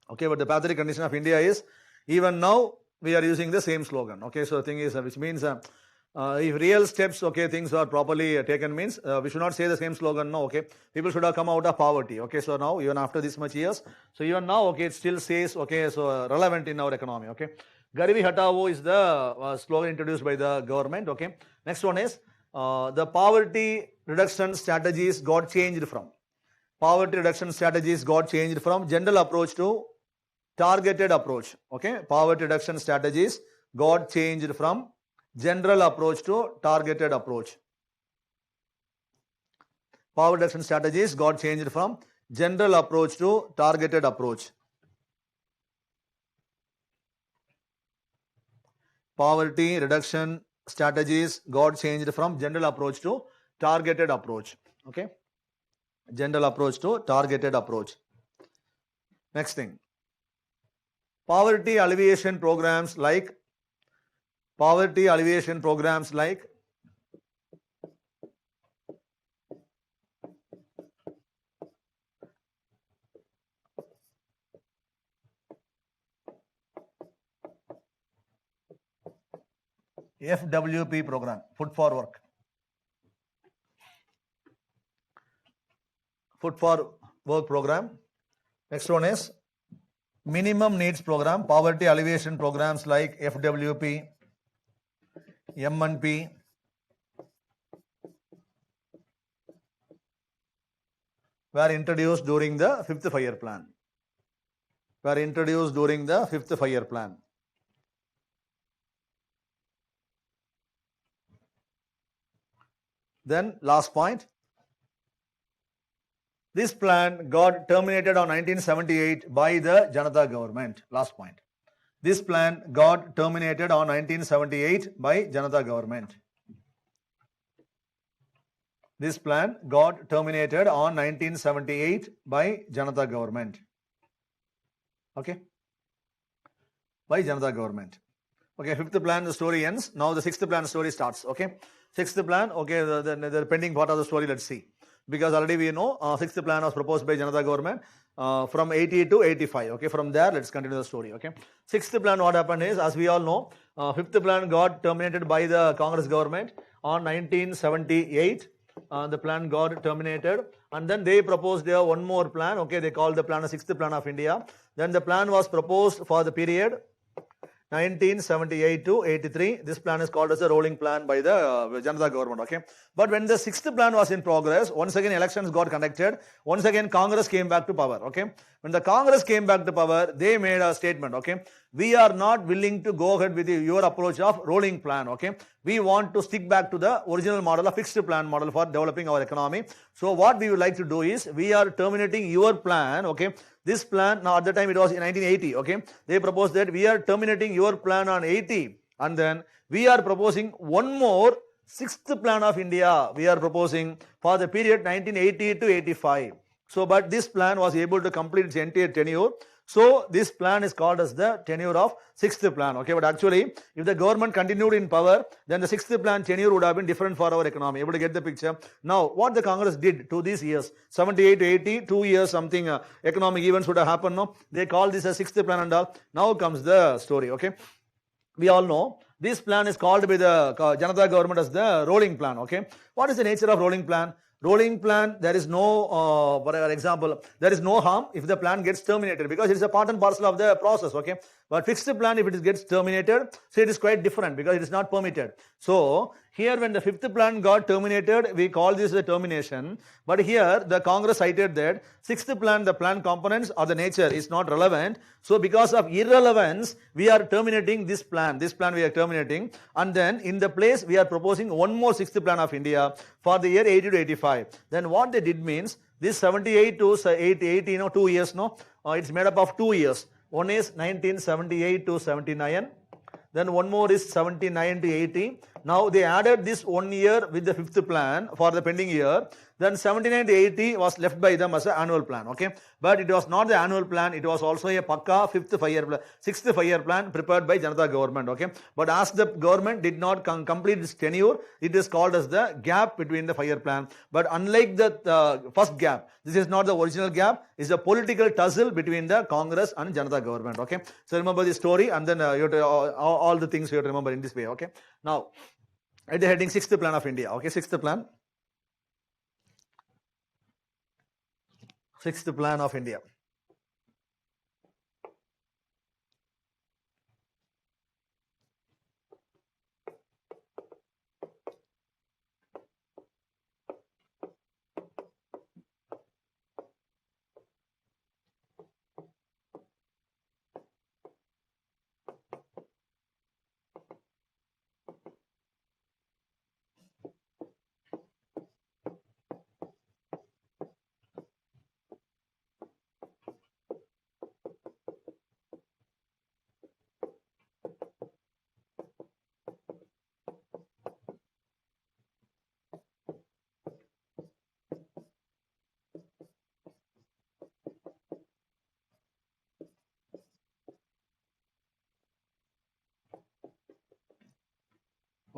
Okay, but the pathetic condition of India is, even now we are using the same slogan. Okay, so the thing is, which means if real steps, okay, things are properly taken means, we should not say the same slogan, no, okay. People should have come out of poverty, okay. So now, even after this much years, so even now, okay, it still says, okay, so relevant in our economy, okay. Garibi Hatao is the slogan introduced by the government, okay. Next one is, the poverty reduction strategies got changed from. Poverty reduction strategies got changed from general approach to targeted approach, okay. Poverty reduction strategies got changed from general approach to targeted approach. Poverty reduction strategies got changed from general approach to targeted approach. Poverty reduction strategies got changed from general approach to targeted approach. Okay, general approach to targeted approach. Next thing, poverty alleviation programs like FWP program, Food for Work. Food for Work program. Next one is minimum needs program, poverty alleviation programs like FWP, MNP, were introduced during the fifth 5-year plan. Then last point, this plan got terminated on 1978 by the Janata government. Last point. This plan got terminated on 1978 by Janata government. This plan got terminated on 1978 by Janata government. Okay? By Janata government. Okay, fifth plan, the story ends. Now the sixth plan story starts. Okay? Sixth plan, okay, the pending part of the story, let's see. Because already we know sixth plan was proposed by Janata government from 80 to 85. Okay, from there let's continue the story. Okay, sixth plan, what happened is, as we all know, fifth plan got terminated by the Congress government on 1978. The plan got terminated, and then they proposed one more plan. Okay, they called the plan the sixth plan of India. Then the plan was proposed for the period 1978 to 83. This plan is called as a rolling plan by the Janata government. Okay, but when the sixth plan was in progress, once again elections got conducted. Once again Congress came back to power. Okay, when the Congress came back to power, they made a statement. Okay, we are not willing to go ahead with your approach of rolling plan. Okay, we want to stick back to the original model, a fixed plan model for developing our economy. So what we would like to do is, we are terminating your plan. Okay, this plan, now at the time it was in 1980, okay, they proposed that we are terminating your plan on 80, and then we are proposing one more sixth plan of India. We are proposing for the period 1980 to 85. So, but this plan was able to complete its entire tenure. So, this plan is called as the tenure of sixth plan. Okay, but actually, if the government continued in power, then the sixth plan tenure would have been different for our economy. Able to get the picture? Now, what the Congress did to these years, 78 to 80, 2 years something economic events would have happened. No, they call this a sixth plan and all. Now comes the story. Okay, we all know this plan is called by the Janata government as the rolling plan. Okay, what is the nature of rolling plan? Rolling plan, there is no, for example, there is no harm if the plan gets terminated, because it is a part and parcel of the process. Okay, but fixed plan, if it gets terminated, so it is quite different because it is not permitted. So here, when the fifth plan got terminated, we call this a termination. But here, the Congress cited that sixth plan, the plan components or the nature is not relevant. So because of irrelevance, we are terminating this plan. This plan we are terminating, and then in the place we are proposing one more sixth plan of India for the year 80 to 85. Then what they did means, this 78 to 80, 2 years, no, it's made up of 2 years. One is 1978 to 79. Then one more is 79 to 80. Now they added this 1 year with the fifth plan for the pending year. Then 79 to 80 was left by them as an annual plan. Okay, but it was not the annual plan. It was also a pakka sixth 5-year plan prepared by Janata government. Okay, but as the government did not complete its tenure, it is called as the gap between the 5-year plan. But unlike the first gap, this is not the original gap. It's a political tussle between the Congress and Janata government. Okay, so remember the story, and then you have to, all the things you have to remember in this way. Okay, now at the heading sixth plan of India. Okay, sixth plan. Sixth plan of India.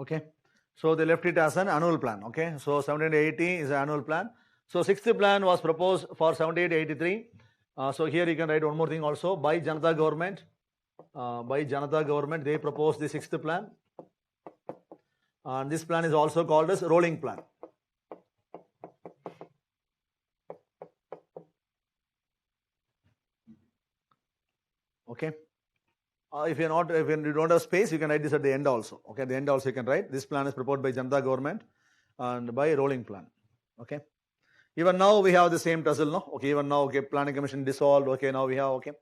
Okay. So they left it as an annual plan. Okay. So 1780 is an annual plan. So sixth plan was proposed for 7883. So here you can write one more thing also. By Janata government, they proposed the sixth plan. And this plan is also called as rolling plan. Okay. If you don't have space, you can write this at the end also. Okay, at the end also you can write this plan is proposed by Janata government and by rolling plan. Okay. Even now we have the same tussle, no? Okay, even now, okay, planning commission dissolved. Okay, now we have, okay,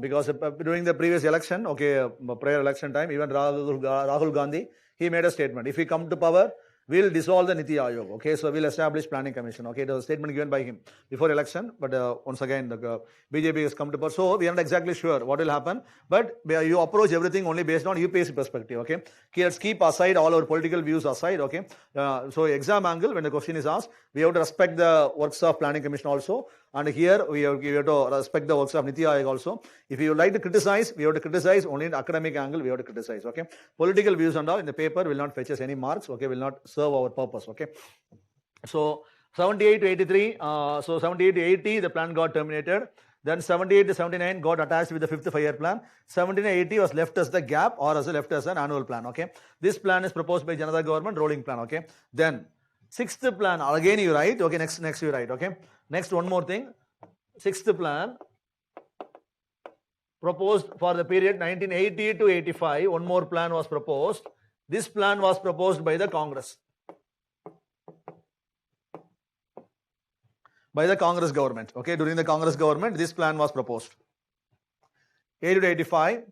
because during the previous election, okay, prior election time, even Rahul Gandhi, he made a statement. If we come to power, we'll dissolve the Niti Ayog. Okay, so we'll establish planning commission. Okay, it was a statement given by him before election, but once again the BJP has come to power, so we are not exactly sure what will happen. But you approach everything only based on UPSC perspective. Okay, let's keep aside all our political views aside. Okay, so exam angle, when the question is asked, we have to respect the works of planning commission also, and here we have to respect the works of Niti Ayog also. If you like to criticize, we have to criticize only in academic angle. We have to criticize. Okay, political views and all in the paper will not fetch us any marks. Okay, will not serve our purpose. Okay, so 78 to 83, so 78 to 80 the plan got terminated. Then 78 to 79 got attached with the fifth 5-year plan. 79 to 80 was left as the gap or as left as an annual plan. Okay, this plan is proposed by Janata government, rolling plan. Okay, then sixth plan again you write. Okay, next you write. Okay, next one more thing, sixth plan proposed for the period 1980 to 85. One more plan was proposed. This plan was proposed by the Congress. By the Congress government. Okay, during the Congress government, this plan was proposed. 80 to 85.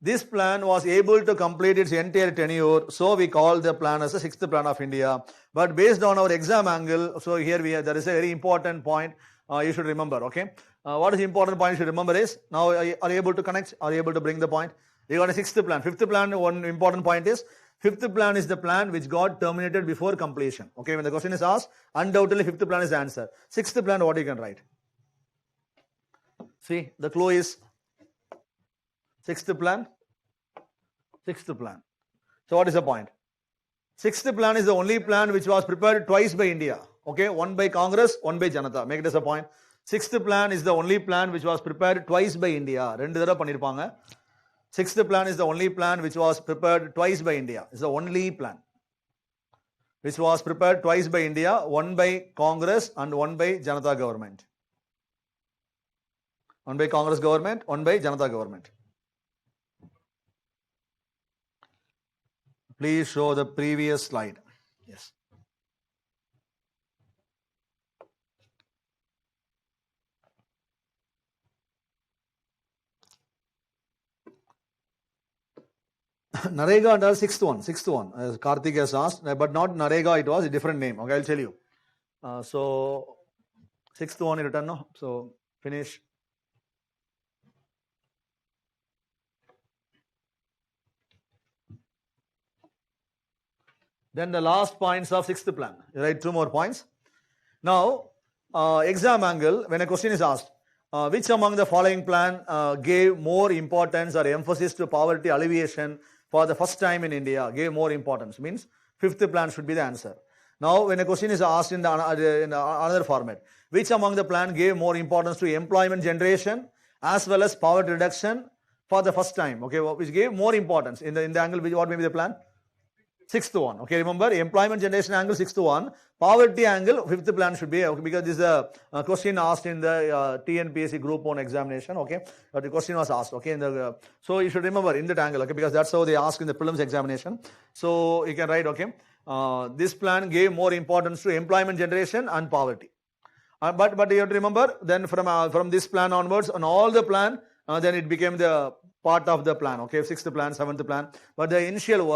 This plan was able to complete its entire tenure, so we call the plan as the sixth plan of India. But based on our exam angle, so here there is a very important point you should remember. Okay, what is the important point you should remember is, now are you able to connect? Are you able to bring the point? You got a sixth plan. Fifth plan, one important point is, fifth plan is the plan which got terminated before completion. Okay, when the question is asked, undoubtedly fifth plan is the answer. Sixth plan, what you can write? See, the clue is sixth plan. Sixth plan. So what is the point? Sixth plan is the only plan which was prepared twice by India. Okay, one by Congress, one by Janata. Make it as a point. Sixth plan is the only plan which was prepared twice by India. Rendu thara pannirpaanga. Sixth plan is the only plan which was prepared twice by India. It's the only plan which was prepared twice by India, one by Congress and one by Janata government. One by Congress government, one by Janata government. Please show the previous slide. Yes. Narega and sixth one, as Karthik has asked, but not Narega, it was a different name. Okay, I'll tell you. So, sixth one is written, no? So, finish. Then the last points of sixth plan. You write 2 more points. Now, exam angle, when a question is asked, which among the following plan gave more importance or emphasis to poverty alleviation for the first time in India? Gave more importance, means fifth plan should be the answer. Now, when a question is asked in another format, which among the plan gave more importance to employment generation as well as poverty reduction for the first time? Okay, which gave more importance in the angle, what may be the plan? Sixth one. Okay, remember, employment generation angle, sixth one. Poverty angle, fifth plan should be, okay, because this is a question asked in the TNPSC Group 1 examination. Okay, but the question was asked. Okay, so you should remember in that angle. Okay, because that's how they ask in the prelims examination. So you can write. Okay, this plan gave more importance to employment generation and poverty. But you have to remember, then from this plan onwards, on all the plan, then it became the part of the plan. Okay, sixth plan, seventh plan. But the initial,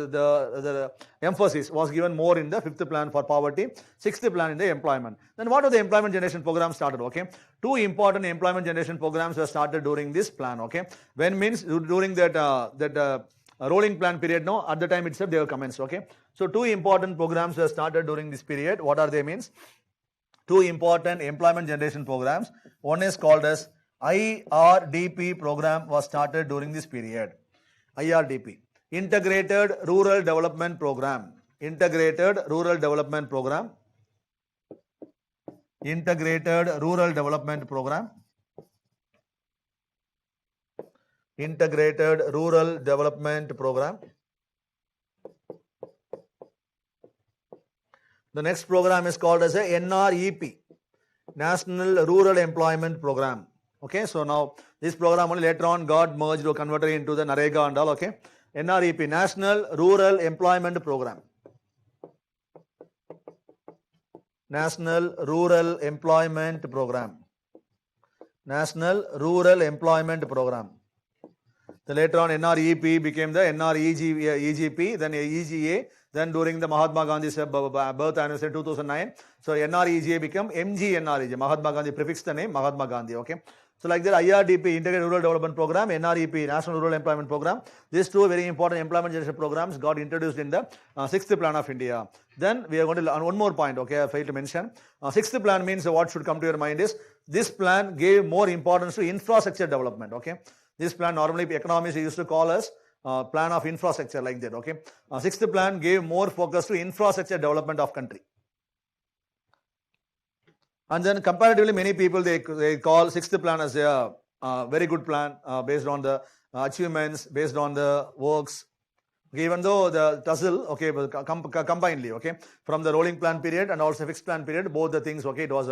the emphasis was given more in the fifth plan for poverty, sixth plan in the employment. Then what are the employment generation programs started? Okay, 2 important employment generation programs were started during this plan. Okay, when means during that rolling plan period. No, at the time itself they were commenced. Okay, so 2 important programs were started during this period. What are they means? 2 important employment generation programs. One is called as IRDP program was started during this period. IRDP. Integrated Rural Development Program. Integrated Rural Development Program. Integrated Rural Development Program. Integrated Rural Development Program. The next program is called as a NREP, National Rural Employment Program. Okay, so now this program only later on got merged or converted into the NREGA and all. Okay, NREP, National Rural Employment Program. National Rural Employment Program. National Rural Employment Program. Then later on NREP became the NREGP, then EGA, then during the Mahatma Gandhi's birth anniversary 2009, so NREGA became MGNREGA. Mahatma Gandhi prefixed the name Mahatma Gandhi. Okay, so like that IRDP, Integrated Rural Development Program, NREP, National Rural Employment Program, these two very important employment generation programs got introduced in the 6th plan of India. Then we are going to learn one more point. Okay, I failed to mention. 6th plan means what should come to your mind is this plan gave more importance to infrastructure development. Okay, this plan normally economists used to call as plan of infrastructure, like that. Okay, 6th plan gave more focus to infrastructure development of country. And then comparatively many people they call 6th plan as a very good plan based on the achievements, based on the works. Okay, even though the tussle, okay, combinedly, okay, from the rolling plan period and also fixed plan period, both the things, okay, it was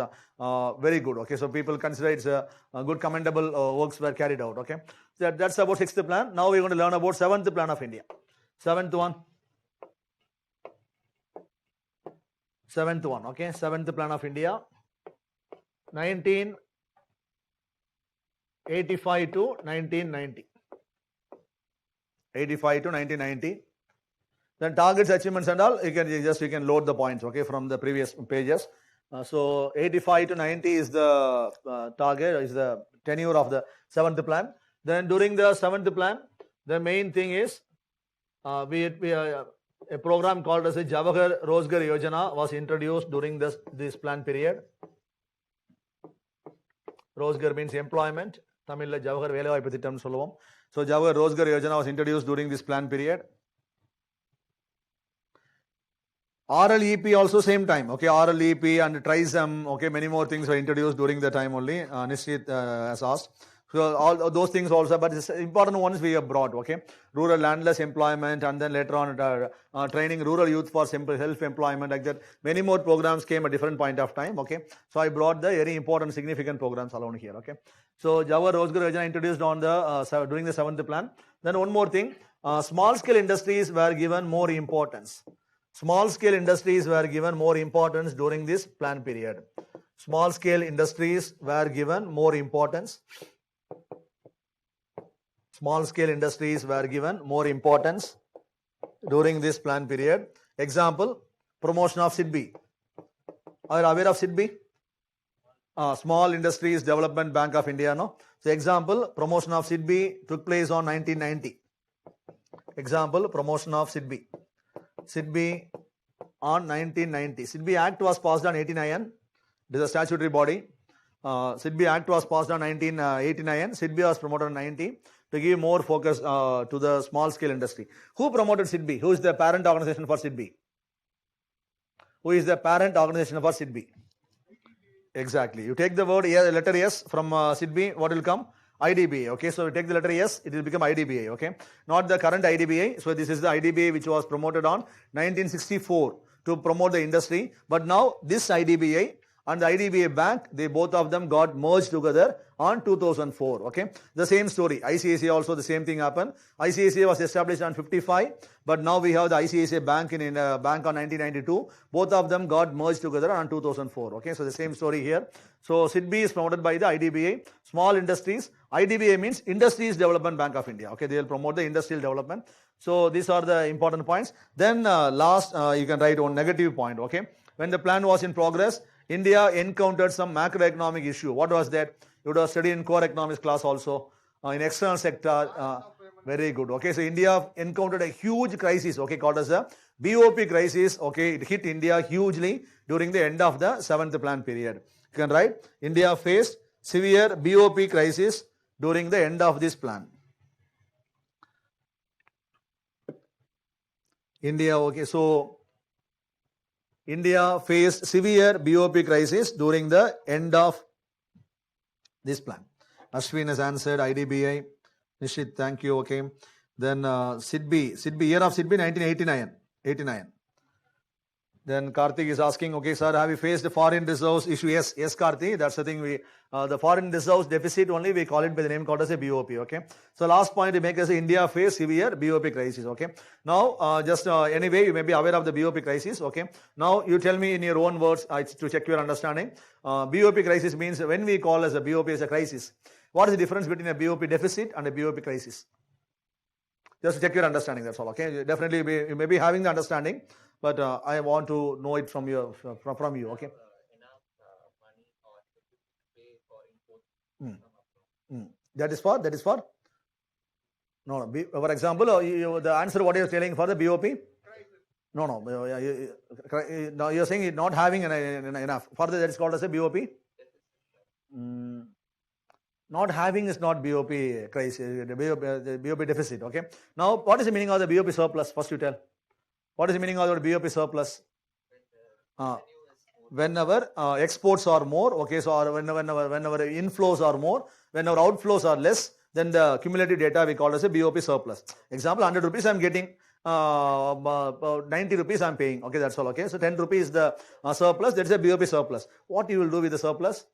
very good. Okay, so people consider it's a good commendable works were carried out. Okay, so that's about 6th plan. Now we're going to learn about 7th plan of India. 7th one. 7th one. Okay, 7th plan of India. 1985 to 1990. 85 to 1990. Then targets, achievements and all, you can load the points, okay, from the previous pages. So 85 to 90 is the target, is the tenure of the 7th plan. Then during the 7th plan, the main thing is a program called as a Jawahar Rozgar Yojana was introduced during this plan period. Rozgar means employment. Tamil Jawahar Velavaippu Thittam solluvom. So Jawahar Rozgar Yojana was introduced during this plan period. RLEP also same time. Okay, RLEP and TRISM. Okay, many more things were introduced during the time only. Nishit has asked. So all those things also, but the important ones we have brought. Okay, rural landless employment, and then later on training rural youth for self-employment, like that. Many more programs came at different point of time. Okay, so I brought the very important, significant programs along here. Okay, so Jawahar Rozgar Yojana introduced on the during the 7th plan. Then one more thing, small-scale industries were given more importance. Small-scale industries were given more importance during this plan period. Small-scale industries were given more importance. Small-scale industries were given more importance during this plan period. Example, promotion of SIDBI. Are you aware of SIDBI? Small Industries Development Bank of India, no? So example, promotion of SIDBI took place on 1990. Example, promotion of SIDBI. SIDBI on 1990. SIDBI Act was passed on 89. It is a statutory body. SIDBI Act was passed on 1989. SIDBI was promoted on 90 to give more focus to the small scale industry. Who promoted SIDBI? Who is the parent organization for SIDBI? Who is the parent organization for SIDBI? Exactly. You take the word letter S from SIDBI, what will come? IDBA. Okay, so you take the letter S, it will become IDBA. Okay, not the current IDBA. So this is the IDBA which was promoted on 1964 to promote the industry. But now this IDBA and the IDBA Bank, they both of them got merged together on 2004. Okay, the same story. ICICI also the same thing happened. ICICI was established on 55, but now we have the ICICI Bank in bank on 1992. Both of them got merged together on 2004. Okay, so the same story here. So SIDBI is promoted by the IDBA. Small industries. IDBA means Industries Development Bank of India. Okay, they will promote the industrial development. So these are the important points. Then last, you can write one negative point. Okay, when the plan was in progress, India encountered some macroeconomic issue. What was that? You would have studied in core economics class also. In external sector, very good. Okay, so India encountered a huge crisis, okay, called as a BOP crisis. Okay, it hit India hugely during the end of the 7th plan period. You can write, India faced severe BOP crisis during the end of this plan. India, okay, so India faced severe BOP crisis during the end of this plan. Ashwin has answered IDBI. Nishit, thank you, okay. Then SIDBI, year of SIDBI 1989. Then Karthik is asking, okay, sir, have you faced the foreign reserves issue? Yes, Karthik, that's the thing. The foreign reserves deficit only, we call it by the name called as a BOP, okay. So last point we make as India face severe BOP crisis, okay. Now, anyway, you may be aware of the BOP crisis, okay. Now, you tell me in your own words to check your understanding. BOP crisis means when we call as a BOP as a crisis, what is the difference between a BOP deficit and a BOP crisis? Just check your understanding, that's all, okay. Definitely, you may be having the understanding, but I want to know it from you, okay. Enough money or pay for import. That is for? No. For example, the answer what you are telling for the BOP? No. Now you are saying it not having enough. Further, that is called as a BOP? Not having is not BOP crisis, the BOP deficit, okay. Now, what is the meaning of the BOP surplus? First you tell. What is the meaning of the BOP surplus? Whenever exports are more, okay, so or whenever inflows are more, whenever outflows are less, then the cumulative data we call as a BOP surplus. Example, 100 rupees I am getting, 90 rupees I am paying, okay, that's all, okay. So 10 rupees is the surplus, that is a BOP surplus. What you will do with the surplus?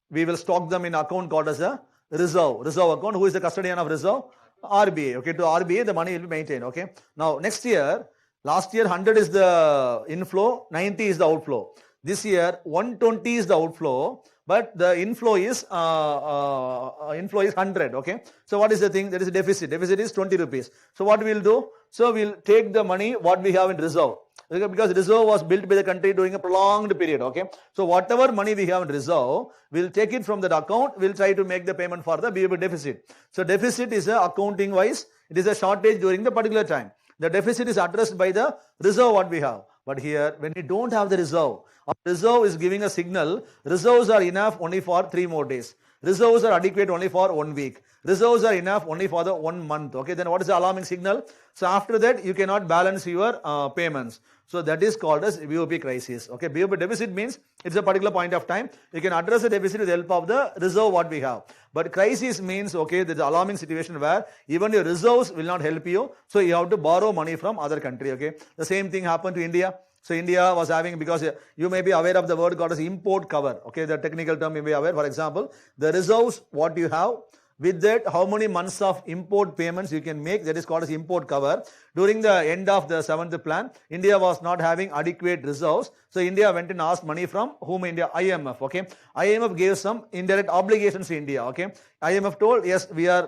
We will stock them in account called as a reserve account. Who is the custodian of reserve? RBI, okay. To RBI the money will be maintained, okay. Now next year, last year 100 is the inflow, 90 is the outflow. This year 120 is the outflow, but the inflow is 100, okay. So what is the thing? That is a deficit. Deficit is 20 rupees. So what we will do? So we will take the money what we have in reserve, because reserve was built by the country during a prolonged period, okay. So whatever money we have in reserve, we will take it from that account. We will try to make the payment for the BOP deficit. So deficit is a accounting wise, it is a shortage during the particular time. The deficit is addressed by the reserve what we have. But here, when we don't have the reserve, our reserve is giving a signal, reserves are enough only for 3 more days. Reserves are adequate only for 1 week. Reserves are enough only for the 1 month. Okay, then what is the alarming signal? So after that, you cannot balance your payments. So that is called as BOP crisis. Okay, BOP deficit means it's a particular point of time. You can address the deficit with the help of the reserve what we have. But crisis means, okay, there's an alarming situation where even your reserves will not help you. So you have to borrow money from other country. Okay, the same thing happened to India. So India was having, because you may be aware of the word called as import cover. Okay, the technical term you may be aware. For example, the reserves what you have, with that how many months of import payments you can make, that is called as import cover. During the end of the 7th plan, India was not having adequate reserves. So India went and asked money from whom? India? IMF. Okay, IMF gave some indirect obligations to India. Okay, IMF told, yes, we are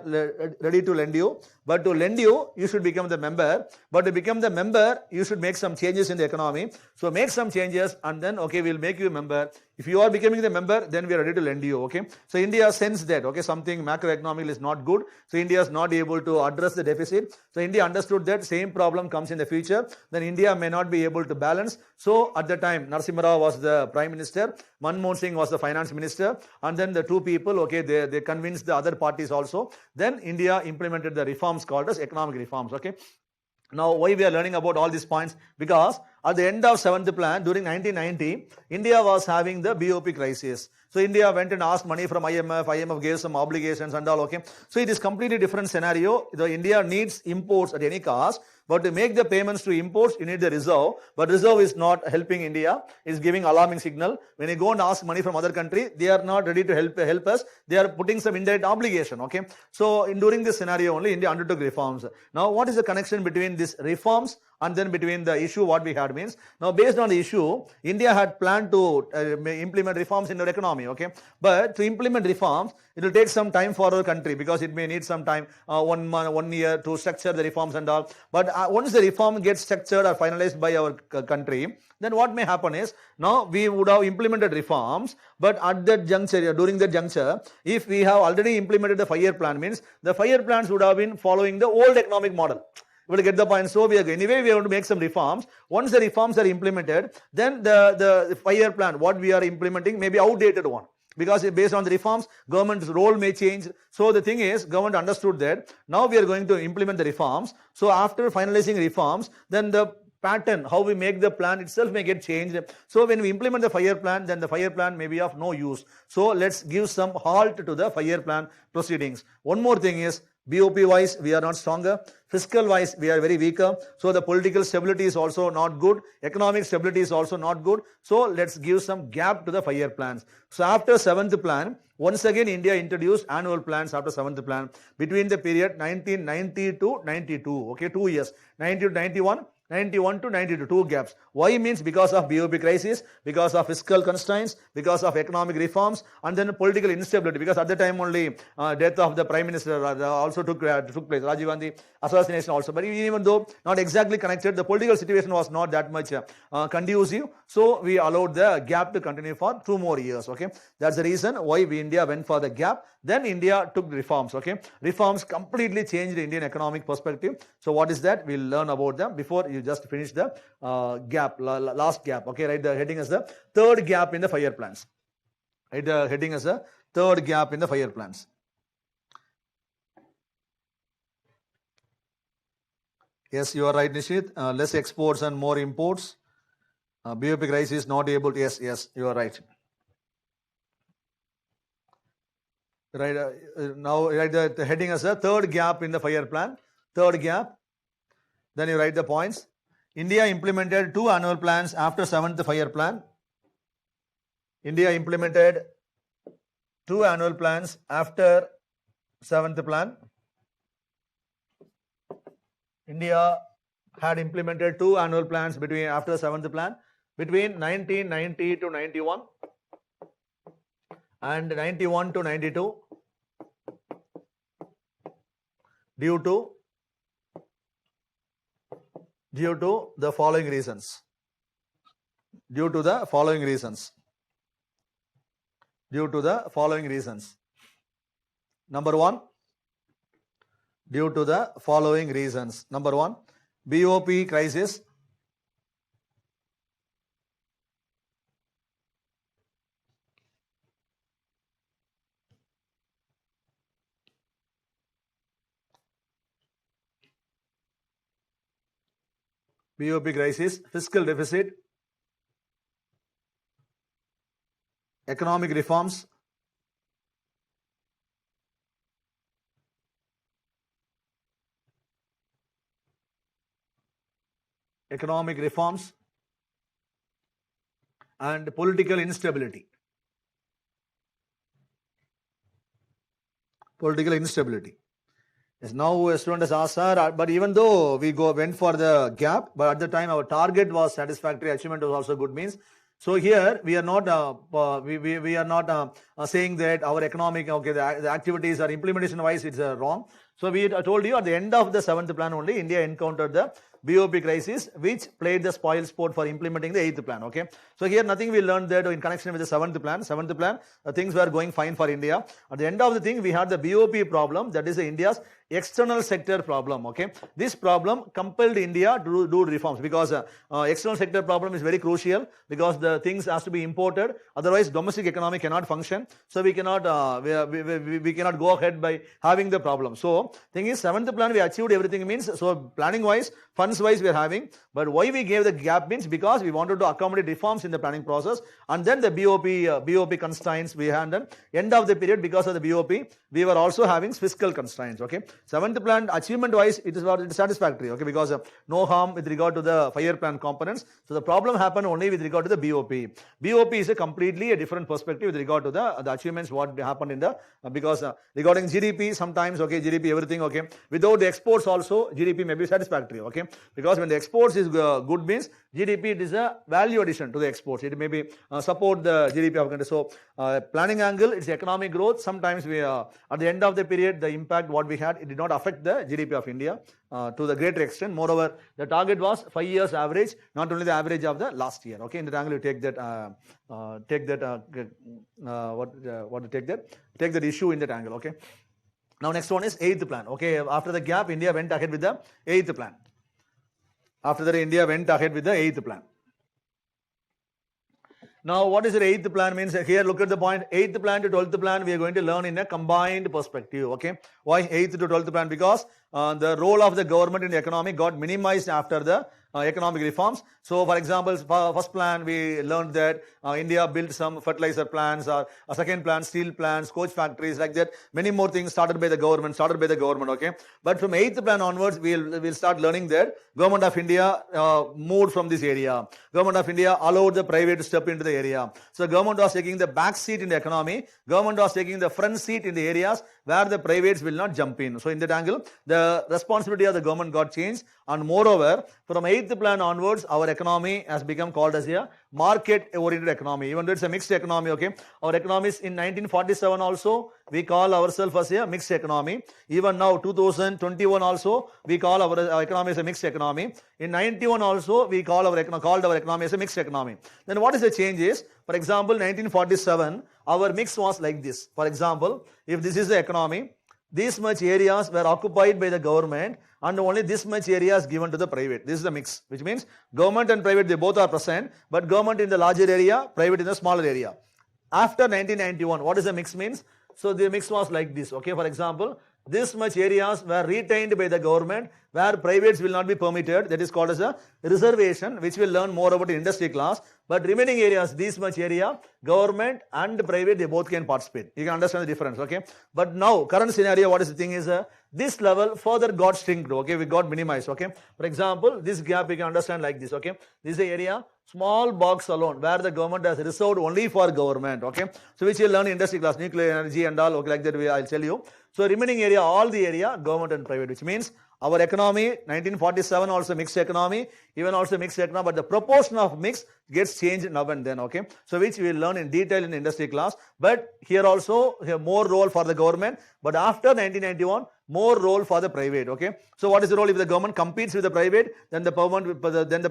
ready to lend you, but to lend you, you should become the member. But to become the member, you should make some changes in the economy. So make some changes, and then okay, we'll make you a member. If you are becoming the member, then we are ready to lend you. Okay, so India sensed that okay, something macroeconomic is not good. So India is not able to address the deficit. So India understood that same problem comes in the future, then India may not be able to balance. So at the time, Narasimha Rao was the Prime Minister, Manmohan Singh was the Finance Minister, and then the two people, okay, they convinced the other parties also. Then India implemented the reforms called as economic reforms. Okay. Now, why we are learning about all these points? Because at the end of 7th plan, during 1990, India was having the BOP crisis. So India went and asked money from IMF. IMF gave some obligations and all. Okay, so it is completely different scenario. The India needs imports at any cost, but to make the payments to imports, you need the reserve. But reserve is not helping India. It is giving alarming signal. When you go and ask money from other country, they are not ready to help us. They are putting some indirect obligation. Okay, so during this scenario only, India undertook reforms. Now, what is the connection between these reforms and then between the issue what we had means? Now, based on the issue, India had planned to implement reforms in our economy. Okay, but to implement reforms, it will take some time for our country, because it may need some time, 1 month, 1 year to structure the reforms and all. But once the reform gets structured or finalized by our country, then what may happen is, now we would have implemented reforms, but at that juncture, during that juncture, if we have already implemented the 5-year plan, means the 5-year plans would have been following the old economic model. You will get the point. So we are anyway we have to make some reforms. Once the reforms are implemented, then the 5-year plan what we are implementing may be outdated one. because based on the reforms, government's role may change. So the thing is, government understood that now we are going to implement the reforms. So after finalizing reforms, then the pattern, how we make the plan itself may get changed. So when we implement the 5-year plan, then the 5-year plan may be of no use. So let's give some halt to the 5-year plan proceedings. One more thing is, BOP wise, we are not stronger. Fiscal wise, we are very weaker. So the political stability is also not good. Economic stability is also not good. So let's give some gap to the 5-year plans. So after 7th plan, once again India introduced annual plans after 7th plan between the period 1990 to 92. Okay, 2 years. 90 to 91. 91 to 92, 2 gaps. Why means because of BOP crisis, because of fiscal constraints, because of economic reforms, and then political instability. Because at the time only death of the Prime Minister also took place, Rajiv Gandhi assassination also. But even though not exactly connected, the political situation was not that much conducive. So we allowed the gap to continue for 2 more years. Okay, that's the reason why India went for the gap. Then India took reforms. Okay, reforms completely changed the Indian economic perspective. So what is that? We'll learn about them before you just finish the gap, last gap. Okay, right? The heading is the third gap in the 5-year plans. Right? The heading is the third gap in the 5-year plans. Yes, you are right, Nishit. Less exports and more imports. BOP crisis not able to. Yes, you are right. Right, now write the heading as a third gap in the 5-year plan. Third gap. Then you write the points. India implemented 2 annual plans after 7th 5-year plan. India implemented 2 annual plans after 7th plan. India had implemented 2 annual plans after 7th plan between 1990 to 91 and 91 to 92 due to the following reasons. Due to the following reasons. Number 1, due to the following reasons. Number 1, BOP crisis. BOP crisis, fiscal deficit, economic reforms, and political instability. Yes, now a student has asked, sir, but even though we went for the gap, but at the time our target was satisfactory, achievement was also good means. So here we are not we are not saying that our economic the activities or implementation wise it's wrong. So we told you at the end of the 7th plan only India encountered the BOP crisis, which played the spoil sport for implementing the 8th plan. Okay, so here nothing we learned that in connection with the 7th plan. Things were going fine for India. At the end of the thing, we had the BOP problem, that is India's external sector problem. Okay, this problem compelled India to do reforms because external sector problem is very crucial because the things has to be imported, otherwise domestic economy cannot function. So we cannot we cannot go ahead by having the problem. So thing is 7th plan we achieved everything means, so planning wise, funds wise we are having, but why we gave the gap means because we wanted to accommodate reforms in the planning process, and then the BOP constraints we had. Then end of the period because of the BOP we were also having fiscal constraints. Okay, 7th plan achievement wise it is satisfactory. Okay, because no harm with regard to the 5-year plan components. So the problem happened only with regard to the BOP. BOP is a completely different perspective with regard to the achievements what happened in the because regarding GDP sometimes GDP everything without the exports also GDP may be satisfactory. Because when the exports is good means GDP it is a value addition to the exports. It may be support the GDP of country. So planning angle it's economic growth. Sometimes we at the end of the period the impact what we had it did not affect the GDP of India to the greater extent. Moreover, the target was 5 years average, not only the average of the last year. Okay, in the angle you take that take that issue in that angle. Okay. Now next one is 8th plan. Okay, after the gap India went ahead with the 8th plan. Now, what is the 8th plan means? Here, look at the point. 8th plan to 12th plan, we are going to learn in a combined perspective. Okay. Why 8th to 12th plan? Because the role of the government in the economy got minimized after the economic reforms. So, for example, first plan, we learned that India built some fertilizer plants, or a second plan, steel plants, coach factories, like that. Many more things started by the government, okay. But from 8th plan onwards, we'll start learning that government of India moved from this area. Government of India allowed the private to step into the area. So, government was taking the back seat in the economy. Government was taking the front seat in the areas where the privates will not jump in. So, in that angle, the responsibility of the government got changed. And moreover, from 8th plan onwards, our economy has become called as a market-oriented economy. Even though it's a mixed economy, okay. Our economies in 1947 also, we call ourselves as a mixed economy. Even now, 2021 also, we call our economy as a mixed economy. In 91 also, we called our economy as a mixed economy. Then what is the change is, for example, 1947, our mix was like this. For example, if this is the economy, this much areas were occupied by the government and only this much areas given to the private. This is the mix, which means government and private, they both are present, but government in the larger area, private in the smaller area. After 1991, what does the mix means? So the mix was like this, okay. For example, this much areas were retained by the government where privates will not be permitted. That is called as a reservation, which we'll learn more about in industry class. But remaining areas, this much area, government and private, they both can participate. You can understand the difference, okay. But now, current scenario, what is the thing is, this level further got shrinked, okay. We got minimized, okay. For example, this gap we can understand like this, okay. This is the area, small box alone, where the government has reserved only for government, okay. So which you'll learn in industry class, nuclear energy and all, okay, like that I'll tell you. So remaining area, all the area, government and private, which means our economy, 1947 also mixed economy, even also mixed economy, but the proportion of mix gets changed now and then, okay. So which we will learn in detail in industry class. But here also, here more role for the government, but after 1991, more role for the private, okay. So what is the role? If the government competes with the private, then the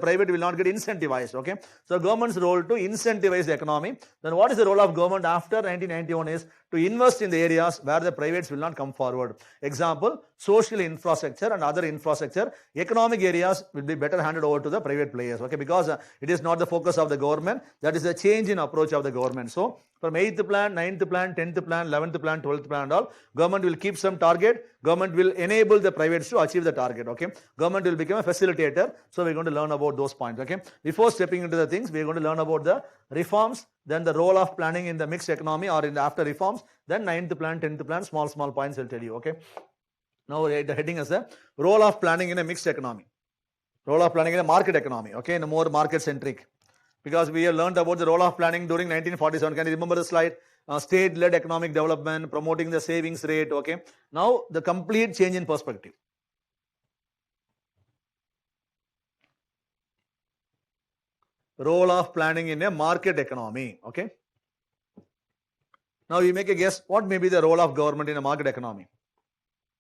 private will not get incentivized, okay. So government's role to incentivize the economy. Then what is the role of government after 1991 is to invest in the areas where the privates will not come forward. Example, social infrastructure and other infrastructure, economic areas will be better handed over to the private players, okay, because it is not the focus of the government. That is a change in approach of the government. So from 8th plan, 9th plan, 10th plan, 11th plan, 12th plan and all, government will keep some target. Government will enable the privates to achieve the target, okay. Government will become a facilitator. So we're going to learn about those points, okay. Before stepping into the things, we're going to learn about the reforms, then the role of planning in the mixed economy or in the after reforms, then 9th plan, 10th plan, small points I'll tell you, okay. Now the heading is the role of planning in a mixed economy. Role of planning in a market economy, okay, in a more market centric. Because we have learned about the role of planning during 1947. Can you remember the slide? State-led economic development, promoting the savings rate, okay. Now the complete change in perspective. Role of planning in a market economy, okay. Now you make a guess, what may be the role of government in a market economy?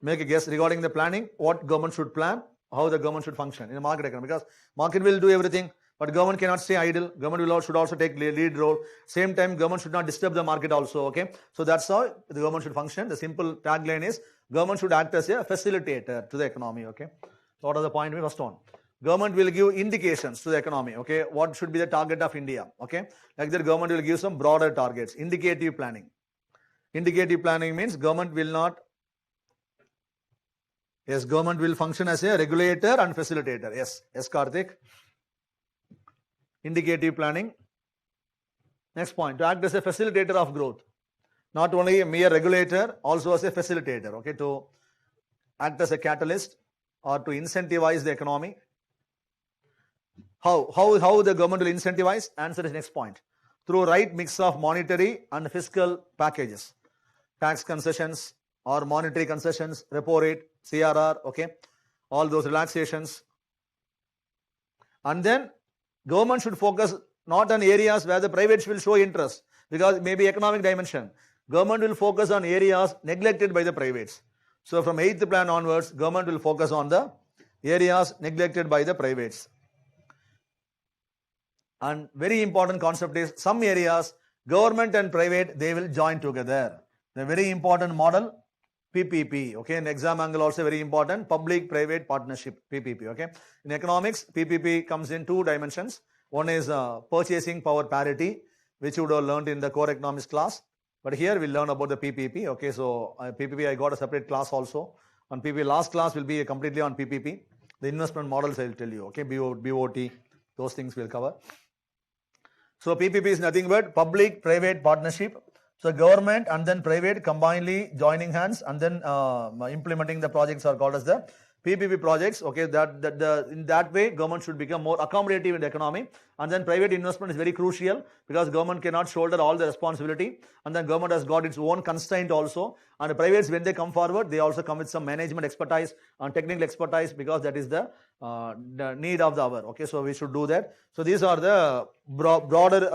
Make a guess regarding the planning, what government should plan, how the government should function in a market economy. Because market will do everything, but government cannot stay idle. Government should also take lead role. Same time, government should not disturb the market also, okay. So that's how the government should function. The simple tagline is, government should act as a facilitator to the economy, okay. So what are the point? First one, government will give indications to the economy, okay. What should be the target of India, okay. Like that, government will give some broader targets. Indicative planning. Indicative planning means government will not, yes, government will function as a regulator and facilitator. Yes, Karthik. Indicative planning. Next point, to act as a facilitator of growth. Not only a mere regulator, also as a facilitator, okay, to act as a catalyst or to incentivize the economy. How the government will incentivize? Answer is next point. Through right mix of monetary and fiscal packages. Tax concessions or monetary concessions, repo rate, CRR, okay, all those relaxations. And then government should focus not on areas where the privates will show interest, because maybe economic dimension. Government will focus on areas neglected by the privates. So from 8th plan onwards, government will focus on the areas neglected by the privates. And very important concept is, some areas, government and private, they will join together. The very important model, PPP, okay, in exam angle also very important, public-private partnership, PPP, okay. In economics, PPP comes in two dimensions. One is purchasing power parity, which you would have learned in the core economics class. But here we'll learn about the PPP. Okay, so PPP I got a separate class also. On PPP, last class will be completely on PPP. The investment models I will tell you. Okay, BOT, those things we'll cover. So PPP is nothing but public-private partnership. So government and then private combinedly joining hands and then implementing the projects are called as the PPP projects. Okay, in that way government should become more accommodative in the economy, and then private investment is very crucial because government cannot shoulder all the responsibility, and then government has got its own constraint also, and the privates when they come forward they also come with some management expertise and technical expertise because that is the need of the hour. Okay, so we should do that. So these are the broader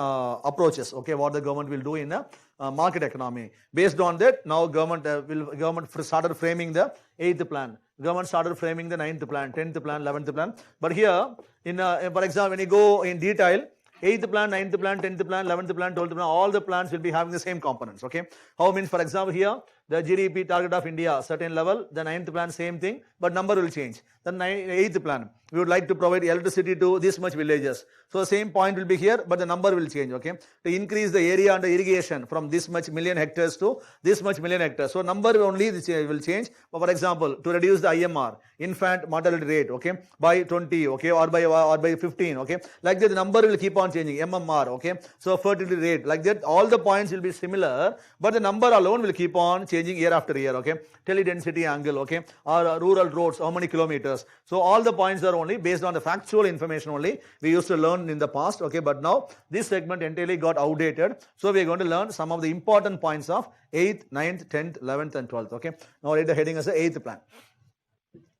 approaches. Okay, what the government will do in the market economy. Based on that, now government started framing the 8th plan. Government started framing the 9th plan, 10th plan, 11th plan. But here, for example, when you go in detail, 8th plan, 9th plan, 10th plan, 11th plan, 12th plan, all the plans will be having the same components. Okay, how means, for example, here the GDP target of India certain level, the 9th plan same thing, but number will change. The 8th plan, we would like to provide electricity to this much villages. So the same point will be here, but the number will change. Okay, to increase the area under irrigation from this much million hectares to this much million hectares. So number only will change. For example, to reduce the IMR, infant mortality rate, okay, by 20, okay, or by 15, okay, like that the number will keep on changing. MMR, okay, so fertility rate, like that all the points will be similar, but the number alone will keep on changing year after year. Okay, teledensity angle, okay, or rural roads, how many kilometers. So all the points are only based on the factual information only we used to learn in the past. Okay, but now this segment entirely got outdated, so we are going to learn some of the important points of 8th, 9th, 10th, 11th and 12th. Okay, now write the heading as the 8th plan.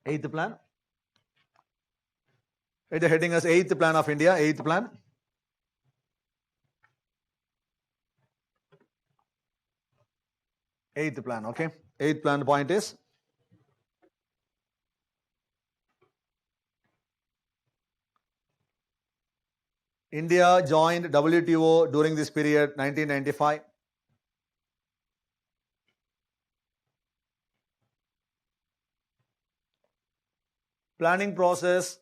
8th plan. Write the heading as 8th plan of India. 8th plan. Eighth plan. Okay, 8th plan point is India joined WTO during this period 1995. Planning process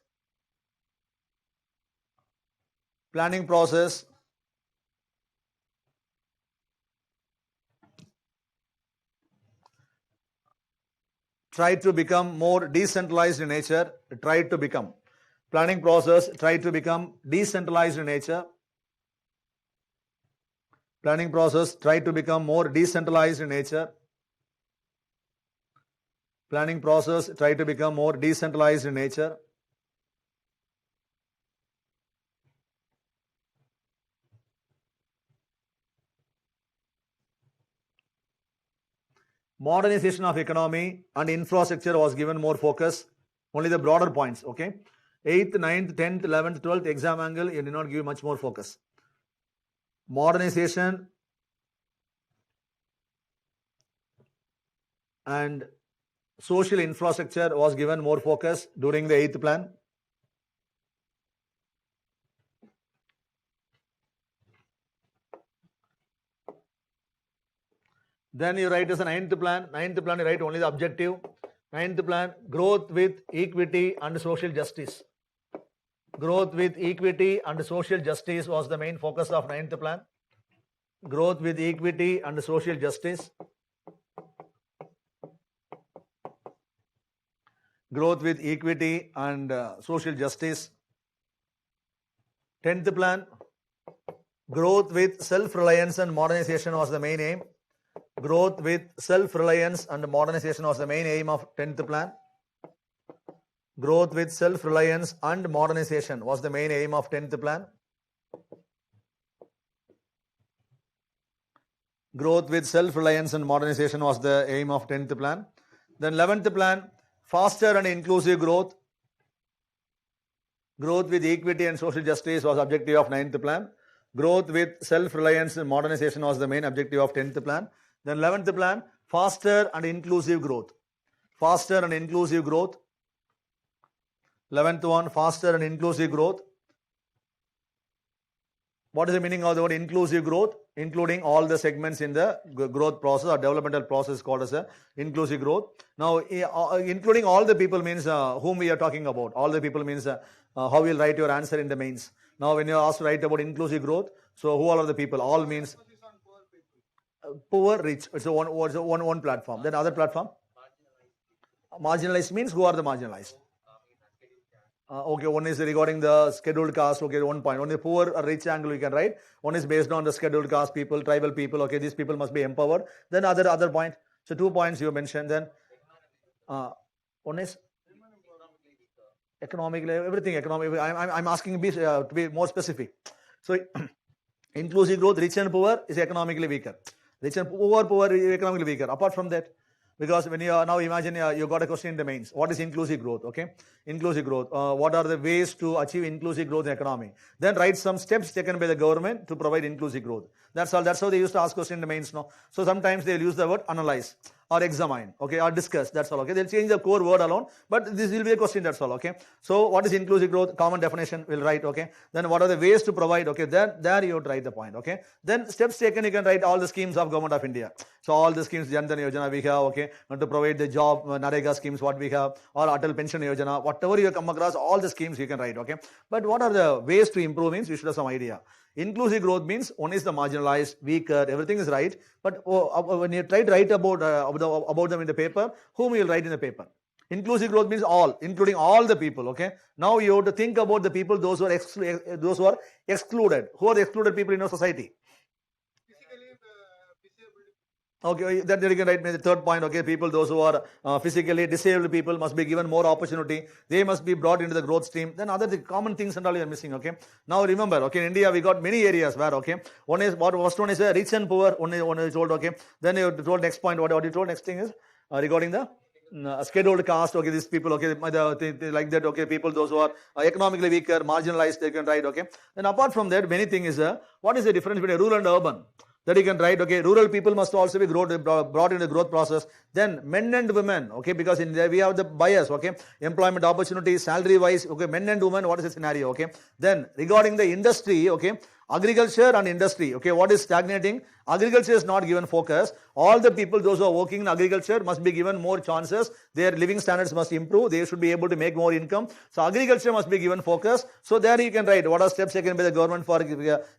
tried to become more decentralized in nature. Planning process tried to become decentralized in nature. Planning process tried to become more decentralized in nature. Planning process tried to become more decentralized in nature. Modernization of economy and infrastructure was given more focus. Only the broader points. Okay, 8th, 9th, 10th, 11th, 12th exam angle, you did not give much more focus. Modernization and social infrastructure was given more focus during the 8th plan. Then you write as a 9th plan. 9th plan you write only the objective. 9th plan, growth with equity and social justice. Growth with equity and social justice was the main focus of 9th plan. Growth with equity and social justice. Growth with equity and social justice. 10th plan, growth with self-reliance and modernization was the main aim. Growth with self-reliance and modernization was the main aim of 10th plan. Growth with self-reliance and modernization was the main aim of 10th plan. Growth with self-reliance and modernization was the aim of 10th plan. Then 11th plan, faster and inclusive growth. Growth with equity and social justice was objective of 9th plan. Growth with self-reliance and modernization was the main objective of 10th plan. Then 11th plan, faster and inclusive growth. Faster and inclusive growth. 11th one, faster and inclusive growth. What is the meaning of the word inclusive growth? Including all the segments in the growth process or developmental process called as a inclusive growth. Now, including all the people means whom we are talking about. All the people means how you will write your answer in the mains. Now, when you are asked to write about inclusive growth, So who all are the people? All means Focus is on poor people. poor, rich. It's a one platform. Then other platform? Marginalized means who are the marginalized? Okay, one is regarding the scheduled caste. Okay, 1 point. One is poor or rich angle we can write. One is based on the scheduled caste people, tribal people. Okay, these people must be empowered. Then other point. So 2 points you mentioned. Then one is economically, everything economic. I'm asking to be more specific. So inclusive growth, rich and poor is economically weaker. Rich and poor is economically weaker. Apart from that, because when you are now imagine you got a question in the mains. What is inclusive growth? Okay, inclusive growth. What are the ways to achieve inclusive growth in economy? Then write some steps taken by the government to provide inclusive growth. That's all. That's how they used to ask question in the mains. No, so sometimes they'll use the word analyze or examine. Okay, or discuss. That's all. Okay, they'll change the core word alone, but this will be a question. That's all. Okay. So what is inclusive growth? Common definition. We'll write. Okay. Then what are the ways to provide? Okay. There you would write the point. Okay. Then steps taken. You can write all the schemes of government of India. So all the schemes, Jan Dhan Yojana we have. Okay. And to provide the job, Narega schemes what we have, or Atal Pension Yojana, whatever you come across, all the schemes you can write. Okay. But what are the ways to improve means you should have some idea. Inclusive growth means one is the marginalized, weaker, everything is right. But when you try to write about them in the paper, whom you will write in the paper? Inclusive growth means all, including all the people. Okay. Now you have to think about the people, those who are excluded. Who are the excluded people in our society? Physically disabled. Okay, that you can write me the third point. Okay, people, those who are physically disabled people must be given more opportunity. They must be brought into the growth stream. Then other common things and all you are missing. Okay. Now remember, okay, in India we got many areas where okay, one is first one is rich and poor. One is told okay. Then you told next point. What you told next thing is regarding the scheduled caste. Okay, these people. Okay, they like that. Okay, people those who are economically weaker, marginalized, they can write. Okay. Then apart from that, many things is what is the difference between rural and urban? That you can write, okay, rural people must also be brought in the growth process. Then men and women, okay, because in there we have the bias, okay, employment opportunities, salary wise, okay, men and women, what is the scenario, okay. Then regarding the industry, okay, agriculture and industry, okay, what is stagnating? Agriculture is not given focus. All the people, those who are working in agriculture must be given more chances. Their living standards must improve. They should be able to make more income. So agriculture must be given focus. So there you can write what are steps taken by the government for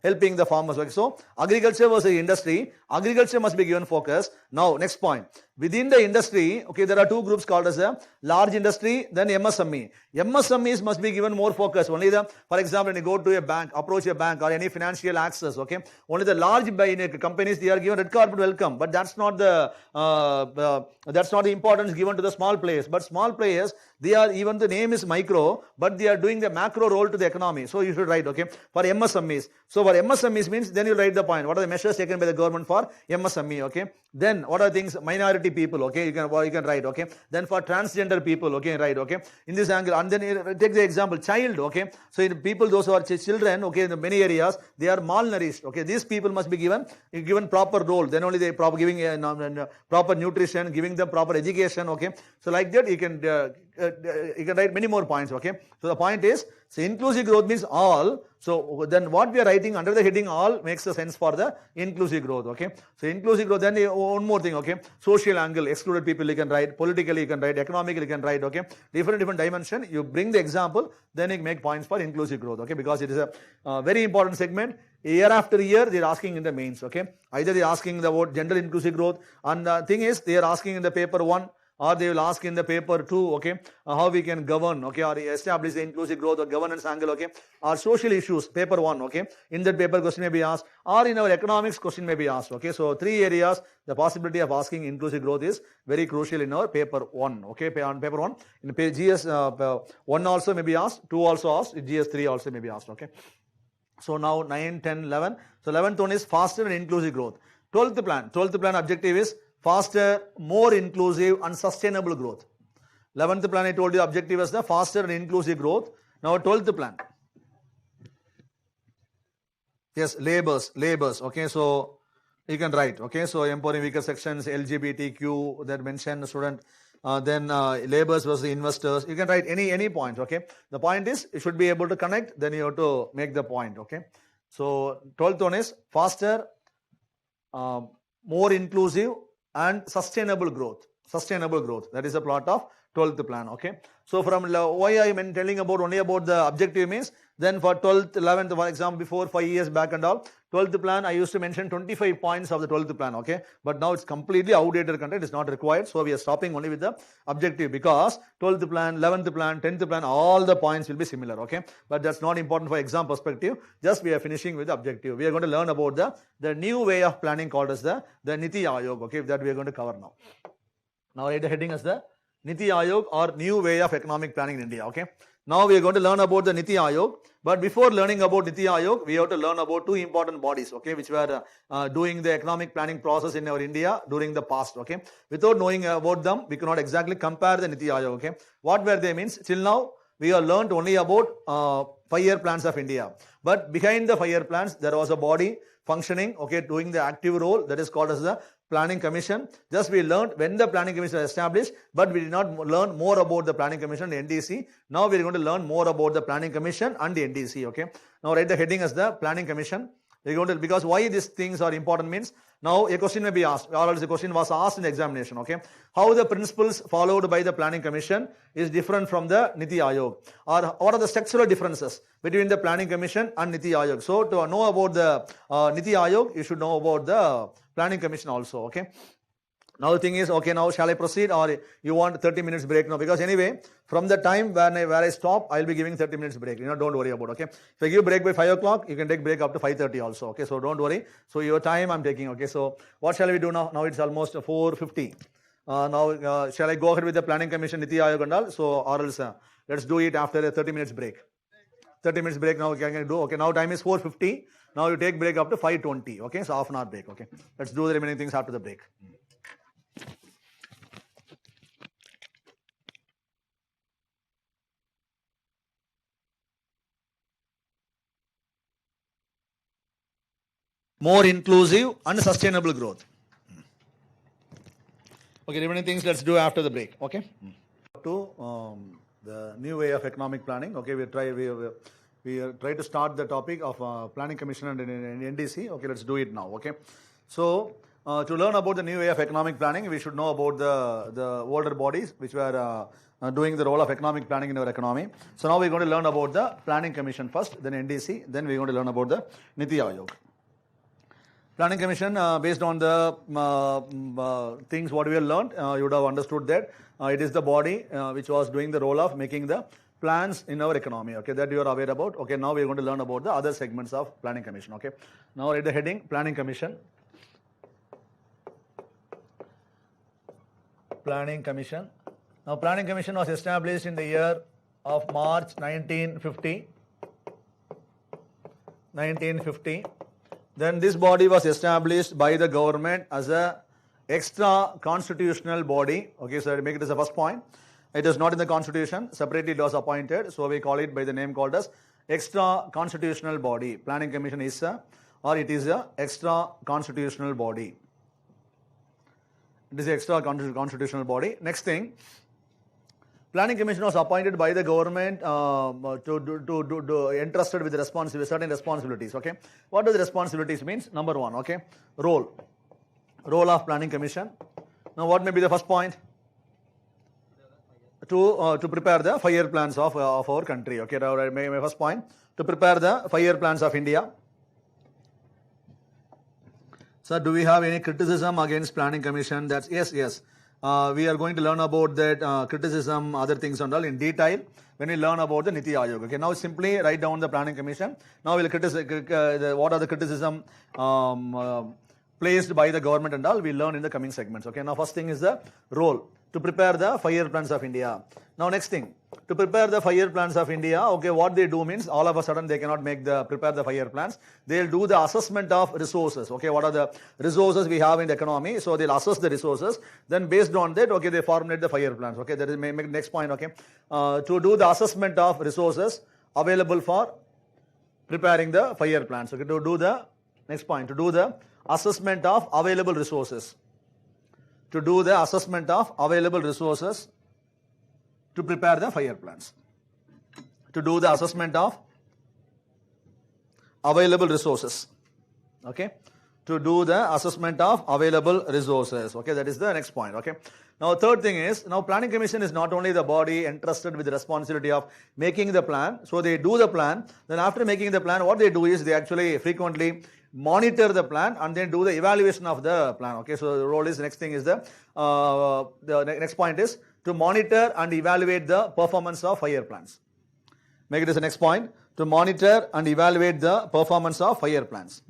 helping the farmers. Okay. So agriculture was the industry. Agriculture must be given focus. Now next point. Within the industry, okay, there are two groups called as a large industry, then MSME. MSMEs must be given more focus. Only for example, when you go to a bank, approach a bank or any financial access, okay, only the large companies, they are given red carpet welcome, but that's not the importance given to the small players. But small players, they are, even the name is micro, but they are doing the macro role to the economy. So you should write, okay, for MSMEs. So for MSMEs means, then you write the point. What are the measures taken by the government for MSME, okay? Then what are things, minority people, okay, you can write, okay? Then for transgender people, okay, write, okay? In this angle, and then you take the example, child, okay? So in people, those who are children, okay, in the many areas, they are malnourished, okay? These people must be given proper role. Then only they giving proper nutrition, giving them proper education, okay? So like that, you can write many more points, okay? So the point is, so inclusive growth means all. So then what we are writing under the heading all makes a sense for the inclusive growth, okay? So inclusive growth, then one more thing, okay? Social angle, excluded people you can write, politically you can write, economically you can write, okay? Different dimension, you bring the example, then you make points for inclusive growth, okay? Because it is a very important segment. Year after year, they are asking in the mains, okay? Either they are asking about gender inclusive growth, and the thing is, they are asking in the paper 1, or they will ask in the paper 2, okay, how we can govern, okay, or establish the inclusive growth or governance angle, okay, or social issues, paper 1, okay, in that paper question may be asked, or in our economics question may be asked, okay. So 3 areas, the possibility of asking inclusive growth is very crucial in our paper 1, okay, on paper 1, in GS 1 also may be asked, 2 also asked, GS 3 also may be asked, okay. So now 9, 10, 11. So 11th one is faster and inclusive growth. 12th plan objective is faster, more inclusive and sustainable growth. 11th plan I told you objective is the faster and inclusive growth. Now 12th plan. Yes, labors, okay, so you can write, okay, so empowering weaker sections, LGBTQ, that mentioned student, then labors versus investors, you can write any point, okay. The point is, you should be able to connect, then you have to make the point, okay. So 12th one is faster, more inclusive and sustainable growth. That is a plot of 12th plan, okay. So from why I am telling about only about the objective means Then for 12th, 11th, for example, before 5 years back and all, 12th plan, I used to mention 25 points of the 12th plan, okay? But now it's completely outdated content, it's not required. So we are stopping only with the objective because 12th plan, 11th plan, 10th plan, all the points will be similar, okay? But that's not important for exam perspective. Just we are finishing with the objective. We are going to learn about the new way of planning called as the Niti Aayog, okay? That we are going to cover now. Now write the heading as the Niti Aayog or new way of economic planning in India, okay? Now we are going to learn about the Niti Aayog, but before learning about Niti Aayog, we have to learn about two important bodies, okay, which were doing the economic planning process in our India during the past, okay. Without knowing about them, we cannot exactly compare the Niti Aayog, okay. What were they means? Till now, we have learned only about 5-year plans of India, but behind the 5-year plans, there was a body functioning, okay, doing the active role that is called as the Planning Commission. Just we learned when the Planning Commission was established, but we did not learn more about the Planning Commission and NDC. Now we are going to learn more about the Planning Commission and the NDC, okay. Now write the heading as the Planning Commission. We're going to, because why these things are important means, now a question may be asked, or else a question was asked in the examination, okay. How the principles followed by the Planning Commission is different from the Niti Aayog, or what are the structural differences between the Planning Commission and Niti Aayog. So to know about the Niti Aayog, you should know about the Planning Commission also, okay. Now the thing is, okay, now shall I proceed or you want 30 minutes break now? Because anyway, from the time where I stop, I'll be giving 30 minutes break. Don't worry about, okay. If I give break by 5 o'clock, you can take break up to 5:30 also, okay. So don't worry. So your time I'm taking, okay. So what shall we do now? Now it's almost 4:50. Now shall I go ahead with the Planning Commission, Niti Aayog and all? So or else let's do it after a 30 minutes break. 30 minutes break now can I do? Okay, now time is 4:50. Now you take break up to 5:20, okay. So half an hour break, okay. Let's do the remaining things after the break. More inclusive and sustainable growth. Okay, remaining things let's do after the break, okay. To the new way of economic planning, okay, we try to start the topic of Planning Commission and NDC, okay, let's do it now, okay. So to learn about the new way of economic planning, we should know about the older bodies which were doing the role of economic planning in our economy. So now we're going to learn about the Planning Commission first, then NDC, then we're going to learn about the Niti Aayog. Planning Commission, based on the things what we have learned, you would have understood that it is the body which was doing the role of making the plans in our economy, okay, that you are aware about. Okay, now we are going to learn about the other segments of Planning Commission, okay. Now write the heading, Planning Commission. Planning Commission. Now Planning Commission was established in the year of March 1950. Then this body was established by the government as a extra constitutional body. Okay, so I make it as the first point. It is not in the constitution. Separately it was appointed. So we call it by the name called as extra constitutional body. Planning Commission is it is a extra constitutional body. It is an extra constitutional body. Next thing, Planning Commission was appointed by the government to entrusted with certain responsibilities. Okay, what does responsibilities means? Number one, okay, role of Planning Commission. Now, what may be the first point? To prepare the 5-year plans of our country. Okay, my first point, to prepare the 5-year plans of India. So, do we have any criticism against Planning Commission? That's yes. We are going to learn about that criticism, other things and all in detail when we learn about the Niti Aayog. Okay, now simply write down the Planning Commission. Now we'll criticize what are the criticism placed by the government and all. We'll learn in the coming segments. Okay, now first thing is the role to prepare the 5-year plans of India. Now next thing, to prepare the 5-year plans of India, okay, what they do means all of a sudden they cannot prepare the 5-year plans. They'll do the assessment of resources. Okay, what are the resources we have in the economy? So they'll assess the resources. Then based on that, okay, they formulate the 5-year plans. Okay, that is make next point. Okay, to do the assessment of resources available for preparing the 5-year plans. Okay, to do the next point, to do the assessment of available resources. To do the assessment of available resources to prepare the 5-year plans. To do the assessment of available resources. Okay. to do the assessment of available resources. Okay, that is the next point. Okay. Now, third thing is, now planning commission is not only the body entrusted with the responsibility of making the plan. So they do the plan. Then after making the plan, what they do is they actually frequently monitor the plan and then do the evaluation of the plan. Okay, so the role is, next thing is the next point is to monitor and evaluate the performance of 5-year plans. Make it as the next point, to monitor and evaluate the performance of 5-year plans.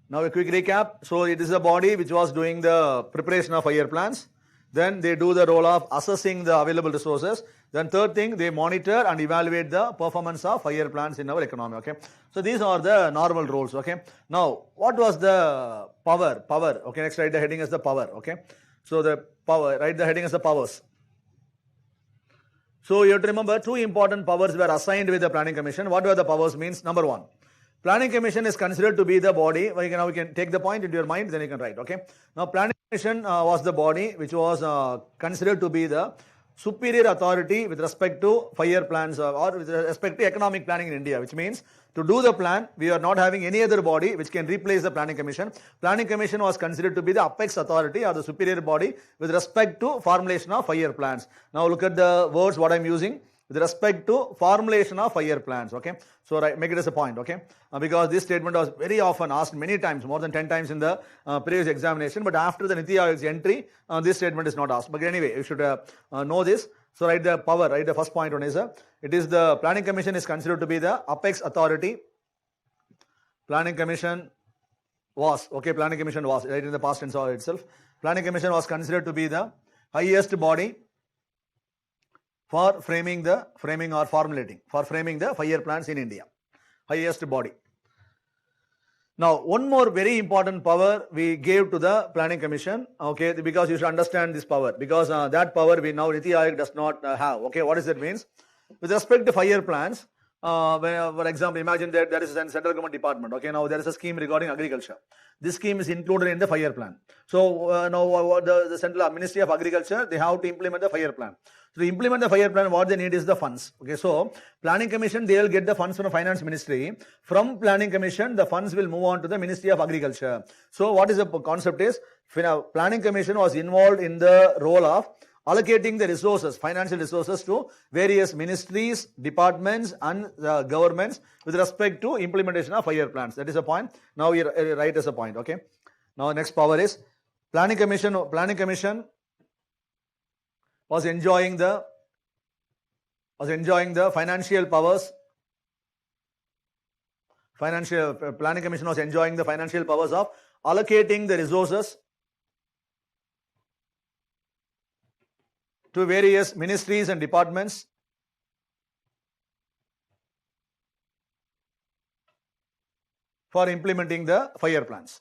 Now a quick recap. So it is a body which was doing the preparation of 5-year plans. Then they do the role of assessing the available resources. Then third thing, they monitor and evaluate the performance of 5-year plans in our economy. Okay. So these are the normal roles. Okay. Now what was the power? Power. Okay. Next, write the heading as the power. Okay. So the power, write the heading as the powers. So you have to remember, two important powers were assigned with the planning commission. What were the powers? Means number one, planning commission is considered to be the body. Now we can take the point into your mind, then you can write. Okay. Now planning commission was the body which was considered to be the superior authority with respect to 5-year plans or with respect to economic planning in India, which means to do the plan, we are not having any other body which can replace the planning commission. Planning commission was considered to be the apex authority or the superior body with respect to formulation of 5-year plans. Now look at the words what I am using. With respect to formulation of 5-year plans. Okay. So make it as a point. Okay. Because this statement was very often asked many times, more than 10 times in the previous examination. But after the Niti Aayog's entry, this statement is not asked. But anyway, you should know this. So write the power. Write the first point on is it is the planning commission is considered to be the apex authority. Planning commission was. Okay. Planning commission was. Right in the past tense itself. Planning commission was considered to be the highest body for framing the 5-year plans in India. Highest body. Now, one more very important power we gave to the planning commission, okay, because you should understand this power, because that power we now Niti Aayog does not have. Okay, what does that mean? With respect to 5-year plans, for example, imagine that there is a central government department. Okay, now there is a scheme regarding agriculture. This scheme is included in the 5-year plan. So now the central Ministry of Agriculture, they have to implement the 5-year plan. So to implement the 5-year plan, what they need is the funds. Okay, so planning commission, they will get the funds from the finance ministry. From planning commission, the funds will move on to the Ministry of Agriculture. So what is the concept is, planning commission was involved in the role of allocating the resources, financial resources to various ministries, departments and governments with respect to implementation of 5-year plans. That is a point. Now we write as a point. Okay. Now next power is planning commission. Planning commission was enjoying the financial powers. Planning commission was enjoying the financial powers of allocating the resources to various ministries and departments for implementing the 5-year plans.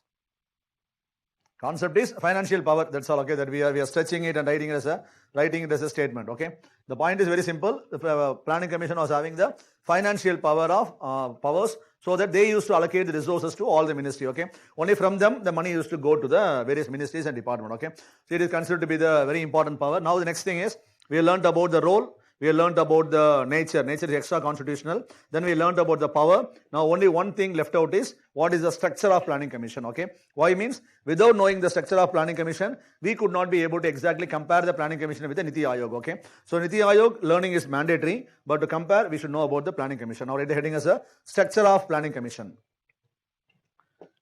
Concept is financial power. That's all. Okay, that we are stretching it and writing it as a statement. Okay, the point is very simple. The planning commission was having the financial power of powers, so that they used to allocate the resources to all the ministry. Okay, only from them the money used to go to the various ministries and department. Okay, so it is considered to be the very important power. Now the next thing is, we have learnt about the role. We have learnt about the nature. Nature is extra constitutional. Then we learnt about the power. Now only one thing left out is, what is the structure of planning commission? Okay, why means, without knowing the structure of planning commission, we could not be able to exactly compare the planning commission with the Niti Aayog. Okay, so Niti Aayog learning is mandatory, but to compare we should know about the planning commission. Now write the heading as a structure of planning commission.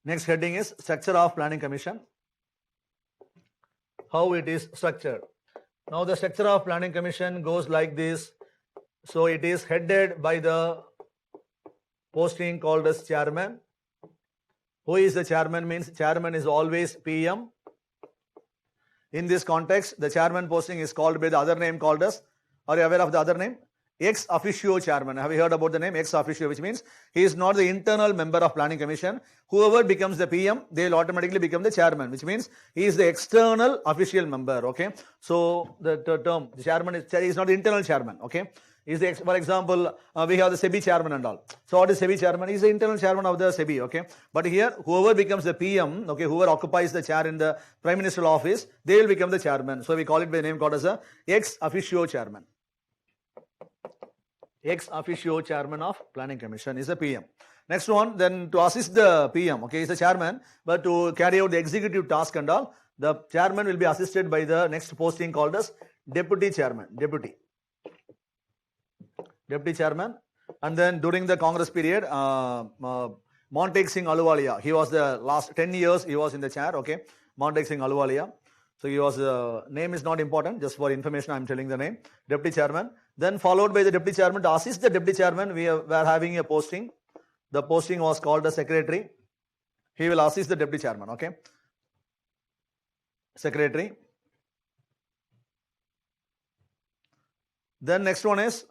Next heading is structure of planning commission. How it is structured. Now the structure of planning commission goes like this. So it is headed by the posting called as chairman. Who is the chairman? Means chairman is always PM. In this context, the chairman posting is called by the other name called as, are you aware of the other name? Ex officio chairman. Have you heard about the name ex officio, which means he is not the internal member of planning commission. Whoever becomes the PM, they will automatically become the chairman, which means he is the external official member. Okay, so the term the chairman is not the internal chairman. Okay, is the, for example, we have the SEBI chairman and all. So what is SEBI chairman? He is the internal chairman of the SEBI. Okay, but here whoever becomes the PM, okay, whoever occupies the chair in the prime ministerial office, they will become the chairman. So we call it by the name called as a ex officio chairman. Ex officio chairman of planning commission is a PM. Next one, then to assist the PM, okay, he's the chairman, but to carry out the executive task and all, the chairman will be assisted by the next posting called as deputy chairman, deputy chairman. And then during the Congress period, Montek Singh Ahluwalia, he was the last 10 years, he was in the chair, okay, Montek Singh Ahluwalia. So he was, name is not important, just for information I am telling the name, deputy chairman. Then followed by the deputy chairman, to assist the deputy chairman, we were having a posting. The posting was called the secretary. He will assist the deputy chairman, okay. Secretary. Then next one is,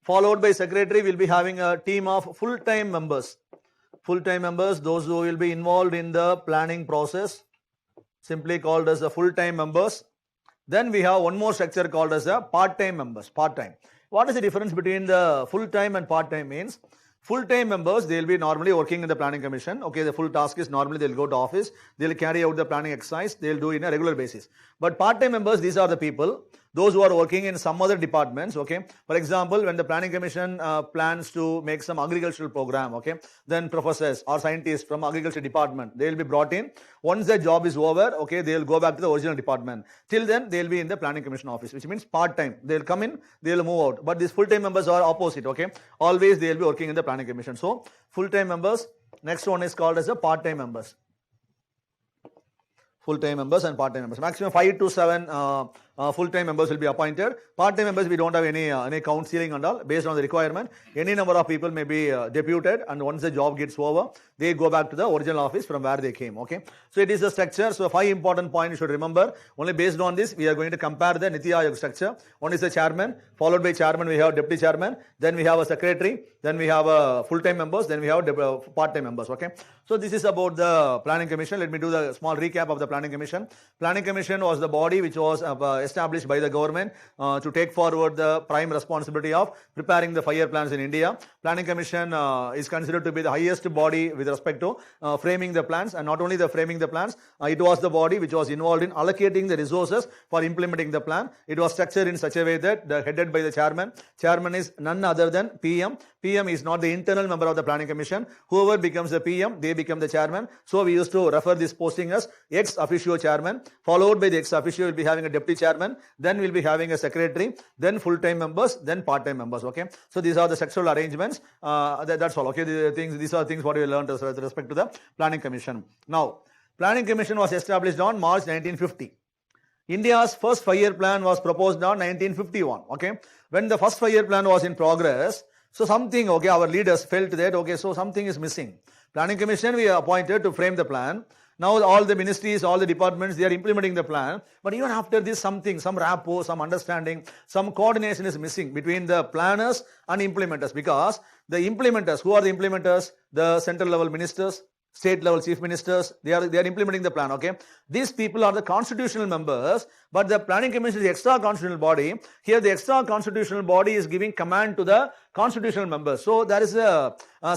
followed by secretary, we'll be having a team of full-time members. Full-time members, those who will be involved in the planning process, simply called as the full-time members. Then we have one more structure called as the part-time members, part-time. What is the difference between the full-time and part-time means? Full-time members, they will be normally working in the planning commission. Okay, the full task is normally they will go to office, they will carry out the planning exercise, they will do it in a regular basis. But part-time members, these are the people, those who are working in some other departments, okay. For example, when the planning commission plans to make some agricultural program, okay, then professors or scientists from agriculture department, they will be brought in. Once the job is over, okay, they will go back to the original department. Till then, they will be in the planning commission office, which means part-time. They will come in, they will move out. But these full-time members are opposite, okay. Always they will be working in the planning commission. So, full-time members, next one is called as the part-time members. Full-time members and part-time members. Maximum 5 to 7 full-time members will be appointed. Part-time members, we don't have any count ceiling and all. Based on the requirement, any number of people may be deputed, and once the job gets over, they go back to the original office from where they came, okay. So it is a structure. So 5 important points you should remember. Only based on this, we are going to compare the Niti Aayog structure. One is the chairman, followed by chairman, we have deputy chairman, then we have a secretary, then we have full-time members, then we have part-time members, okay. So this is about the planning commission. Let me do the small recap of the planning commission. Planning commission was the body which was established by the government to take forward the prime responsibility of preparing the 5-year plans in India. Planning commission is considered to be the highest body with respect to framing the plans, and not only the framing the plans, it was the body which was involved in allocating the resources for implementing the plan. It was structured in such a way that headed by the chairman. Chairman is none other than PM. PM is not the internal member of the planning commission. Whoever becomes the PM, they become the chairman. So we used to refer this posting as ex officio chairman. Followed by the ex officio, will be having a deputy chairman. Then we'll be having a secretary. Then full-time members. Then part-time members. Okay. So these are the structural arrangements. That's all. Okay. These are things what we learned with respect to the planning commission. Now, planning commission was established on March 1950. India's first 5-year plan was proposed on 1951. Okay. When the first 5-year plan was in progress, so something, okay, our leaders felt that, okay, so something is missing. Planning commission we appointed to frame the plan. Now all the ministries, all the departments, they are implementing the plan. But even after this, something, some rapport, some understanding, some coordination is missing between the planners and implementers. Because the implementers, who are the implementers? The central level ministers, state level chief ministers, they are implementing the plan, okay. These people are the constitutional members, but the planning commission is the extra constitutional body. Here the extra constitutional body is giving command to the constitutional members. So there is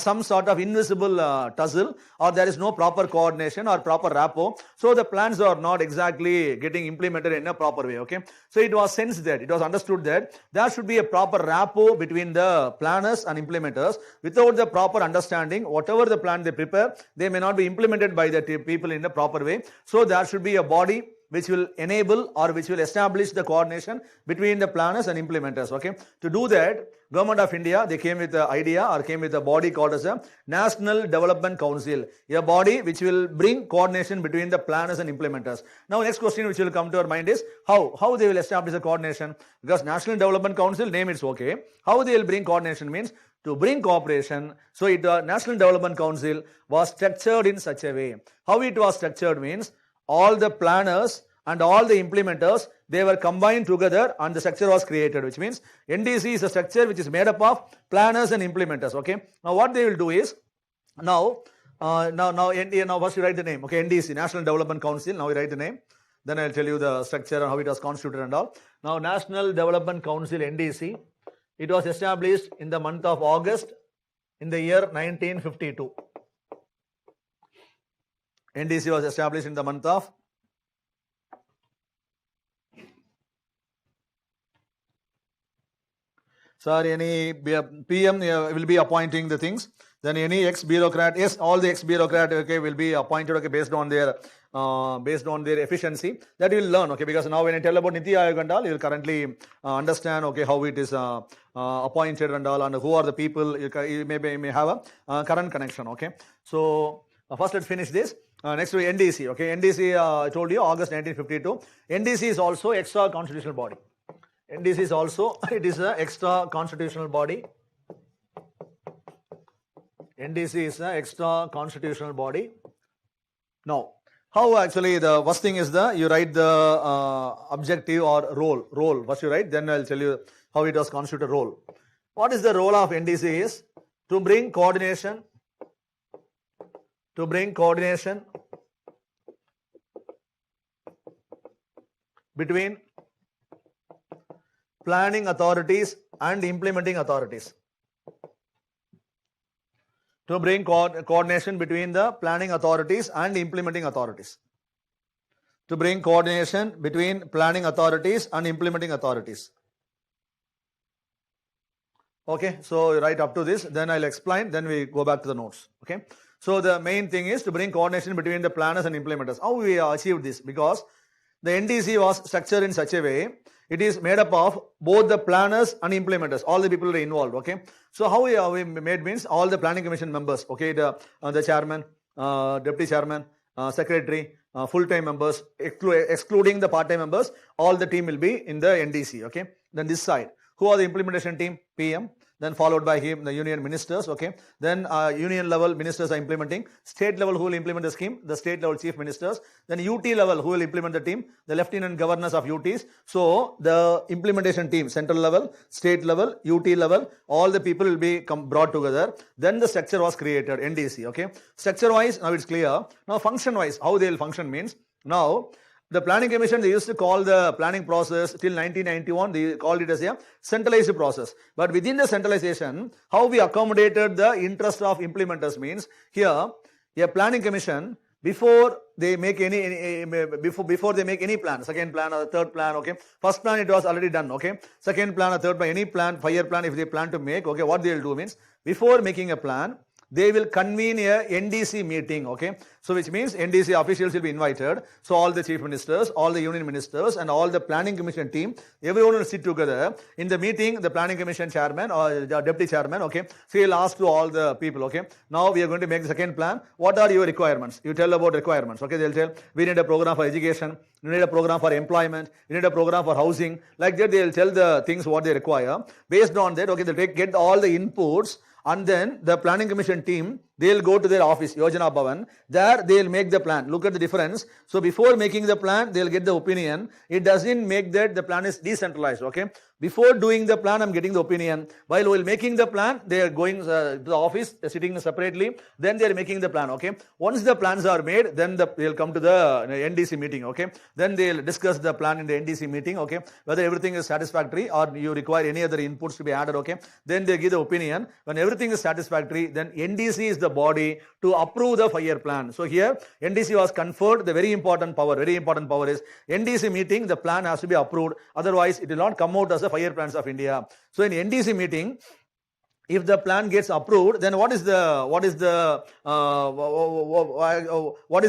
some sort of invisible tussle, or there is no proper coordination or proper rapport. So the plans are not exactly getting implemented in a proper way, okay. So it was sensed that, it was understood that there should be a proper rapport between the planners and implementers. Without the proper understanding, whatever the plan they prepare, they may not be implemented by the people in the proper way. So there should be a body which will enable or which will establish the coordination between the planners and implementers, okay. To do that, Government of India, they came with the idea or came with a body called as a National Development Council, a body which will bring coordination between the planners and implementers. Now next question which will come to our mind is how they will establish the coordination, because National Development Council, name it's okay. How they will bring coordination means to bring cooperation. So National Development Council was structured in such a way. How it was structured means all the planners and all the implementers, they were combined together and the structure was created, which means NDC is a structure which is made up of planners and implementers, okay. Now what they will do is, now first you write the name, okay, NDC, National Development Council, now you write the name, then I'll tell you the structure and how it was constituted and all. Now National Development Council, NDC, it was established in the month of August in the year 1952. NDC was established in the month of Sir, any PM will be appointing the things. Then any ex-bureaucrat, yes, all the ex-bureaucrat, okay, will be appointed, okay, based on their efficiency. That you will learn, okay, because now when I tell about Niti Aayog and all, you will currently understand, okay, how it is appointed and all, and who are the people. You may have a current connection, okay. So first let's finish this. Next to NDC, okay. NDC, I told you, August 1952. NDC is also extra constitutional body. NDC is also, it is an extra constitutional body. NDC is an extra constitutional body. Now, how actually the first thing is you write the objective or role. First you write, then I'll tell you how it was constituted role. What is the role of NDC is to bring coordination between planning authorities and implementing authorities. To bring coordination between the planning authorities and implementing authorities. To bring coordination between planning authorities and implementing authorities. Okay, so right up to this, then I'll explain, then we go back to the notes. Okay, so the main thing is to bring coordination between the planners and implementers. How we achieved this? Because the NDC was structured in such a way, it is made up of both the planners and implementers, all the people are involved, okay. So how we made means all the planning commission members, okay, the chairman, deputy chairman, secretary, full-time members, excluding the part-time members, all the team will be in the NDC, okay. Then this side, who are the implementation team? PM. Then followed by him, the union ministers, okay. Then union level ministers are implementing. State level, who will implement the scheme? The state level chief ministers. Then UT level, who will implement the team? The lieutenant governors of UTs. So the implementation team, central level, state level, UT level, all the people will be brought together. Then the structure was created, NDC, okay. Structure wise, now it's clear. Now function wise, how they will function means, now the planning commission, they used to call the planning process till 1991, they called it as a centralized process. But within the centralization, how we accommodated the interest of implementers means, here, a planning commission, before they make any plan, second plan or third plan, okay. First plan, it was already done, okay. Second plan or third plan, any plan, 5-year plan, if they plan to make, okay, what they will do means, before making a plan, they will convene a NDC meeting, okay. So which means NDC officials will be invited. So all the chief ministers, all the union ministers and all the planning commission team, everyone will sit together. In the meeting, the planning commission chairman or the deputy chairman, okay, so he'll ask to all the people, okay, now we are going to make the second plan. What are your requirements? You tell about requirements, okay. They'll tell, we need a program for education, we need a program for employment, we need a program for housing. Like that, they'll tell the things what they require. Based on that, okay, they'll get all the inputs. And then the planning commission team, they'll go to their office, Yojana Bhavan. There they'll make the plan. Look at the difference. So before making the plan, they'll get the opinion. It doesn't make that the plan is decentralized, okay. Before doing the plan, I'm getting the opinion. While making the plan, they are going to the office, sitting separately. Then they are making the plan, okay. Once the plans are made, then they'll come to the NDC meeting, okay. Then they'll discuss the plan in the NDC meeting, okay. Whether everything is satisfactory or you require any other inputs to be added, okay. Then they give the opinion. When everything is satisfactory, then NDC is the body to approve the 5-year plan. So here, NDC was conferred the very important power is NDC meeting, the plan has to be approved. Otherwise, it will not come out as a 5-year plans of India. So in NDC meeting, if the plan gets approved, then what is the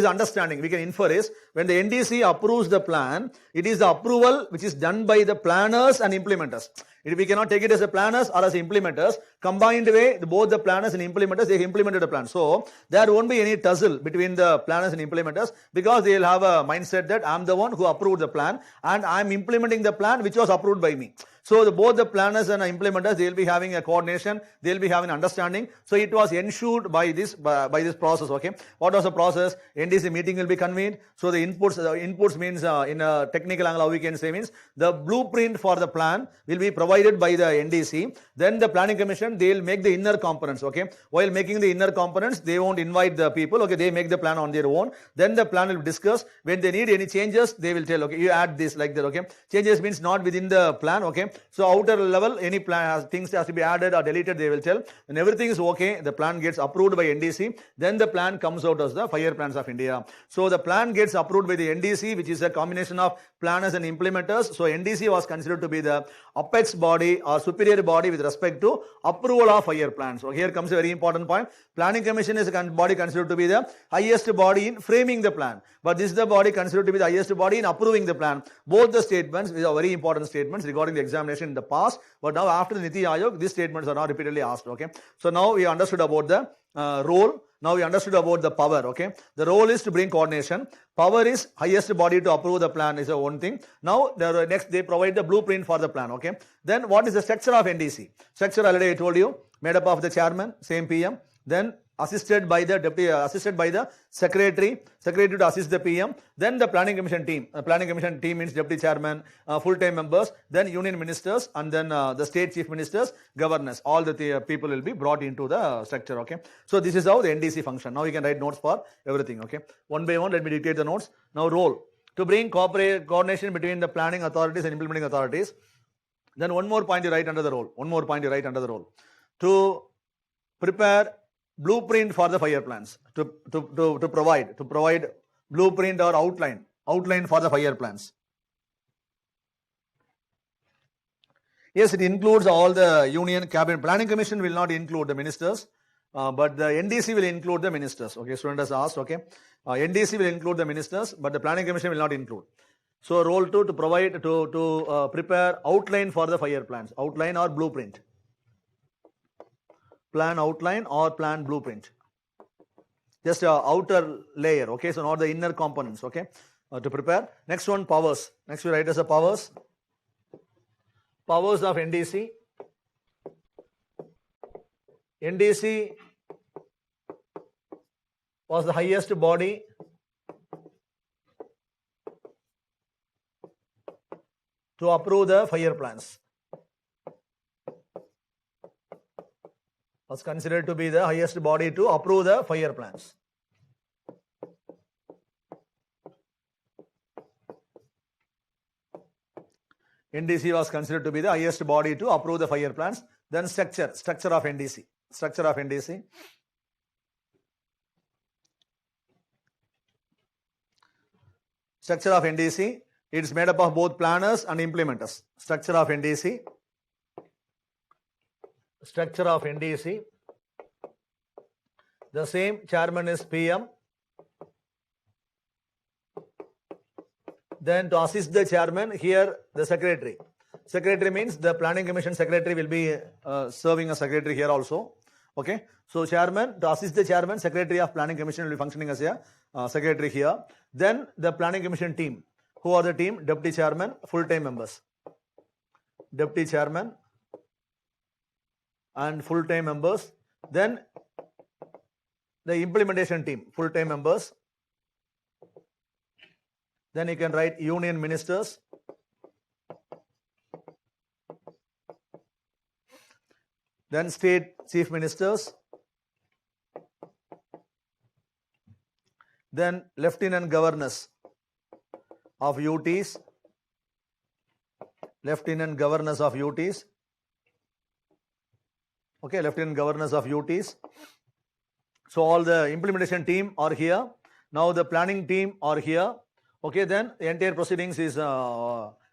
understanding? We can infer is when the NDC approves the plan, it is the approval which is done by the planners and implementers. We cannot take it as a planners or as implementers. Combined way, both the planners and implementers, they implemented the plan. So there won't be any tussle between the planners and implementers because they will have a mindset that I'm the one who approved the plan and I'm implementing the plan which was approved by me. So both the planners and implementers, they will be having a coordination, they will be having understanding. So it was ensured by this process, okay. What was the process? NDC meeting will be convened. So the inputs means in a technical angle, how we can say means the blueprint for the plan will be provided by the NDC. Then the planning commission, commission, they will make the inner components, okay. While making the inner components, they won't invite the people, okay. They make the plan on their own. Then the plan will be discussed. When they need any changes, they will tell, okay, you add this like that, okay. Changes means not within the plan, okay. So outer level, any plan things has to be added or deleted, they will tell. When everything is okay, the plan gets approved by NDC. Then the plan comes out as the fire plans of India. So the plan gets approved by the NDC, which is a combination of planners and implementers. So NDC was considered to be the apex body or superior body with respect to approval of fire plans. So here comes a very important point. Planning Commission is a body considered to be the highest body in framing the plan. But this is the body considered to be the highest body in approving the plan. Both the statements, these are very important statements regarding the examination in the past. But now after the Niti Aayog, these statements are not repeatedly asked, okay. So now we understood about the role. Now we understood about the power, okay. The role is to bring coordination. Power is highest body to approve the plan is one thing. Now next they provide the blueprint for the plan, okay. Then what is the structure of NDC? Structure already I told you, made up of the chairman, same PM, then assisted by the deputy, assisted by the secretary to assist the PM, then the planning commission team. Planning commission team means deputy chairman, full-time members, then union ministers, and then the state chief ministers, governors. All the people will be brought into the structure, okay. So this is how the NDC function. Now you can write notes for everything, okay. One by one, let me dictate the notes. Now role. To bring coordination between the planning authorities and implementing authorities. Then one more point you write under the role. One more point you write under the role. To prepare blueprint for the fire plans, to provide blueprint or outline for the fire plans. Yes, it includes all the union cabinet. Planning commission will not include the ministers, but the NDC will include the ministers. Okay, student has asked, okay. NDC will include the ministers, but the planning commission will not include. So role 2, to provide, to prepare outline for the fire plans, outline or blueprint. Plan outline or plan blueprint. Just a outer layer, okay, so not the inner components, okay, to prepare. Next one, powers. Next we write as a powers. Powers of NDC. NDC was the highest body to approve the fire plans. Was considered to be the highest body to approve the fire plans. NDC was considered to be the highest body to approve the fire plans. Then structure of NDC. Structure of NDC. Structure of NDC. It is made up of both planners and implementers. Structure of NDC. Structure of NDC. The same chairman is PM. Then to assist the chairman, here the secretary. Secretary means the planning commission secretary will be serving as secretary here also. Okay. So chairman, to assist the chairman, secretary of planning commission will be functioning as a secretary here. Then the planning commission team. Who are the team? Deputy chairman, full-time members. Deputy chairman and full-time members. Then the implementation team, full-time members. Then you can write union ministers. Then state chief ministers. Then lieutenant governors of UTs. Lieutenant governors of UTs. Okay, lieutenant governors of UTs. So all the implementation team are here. Now the planning team are here. Okay, then the entire proceedings is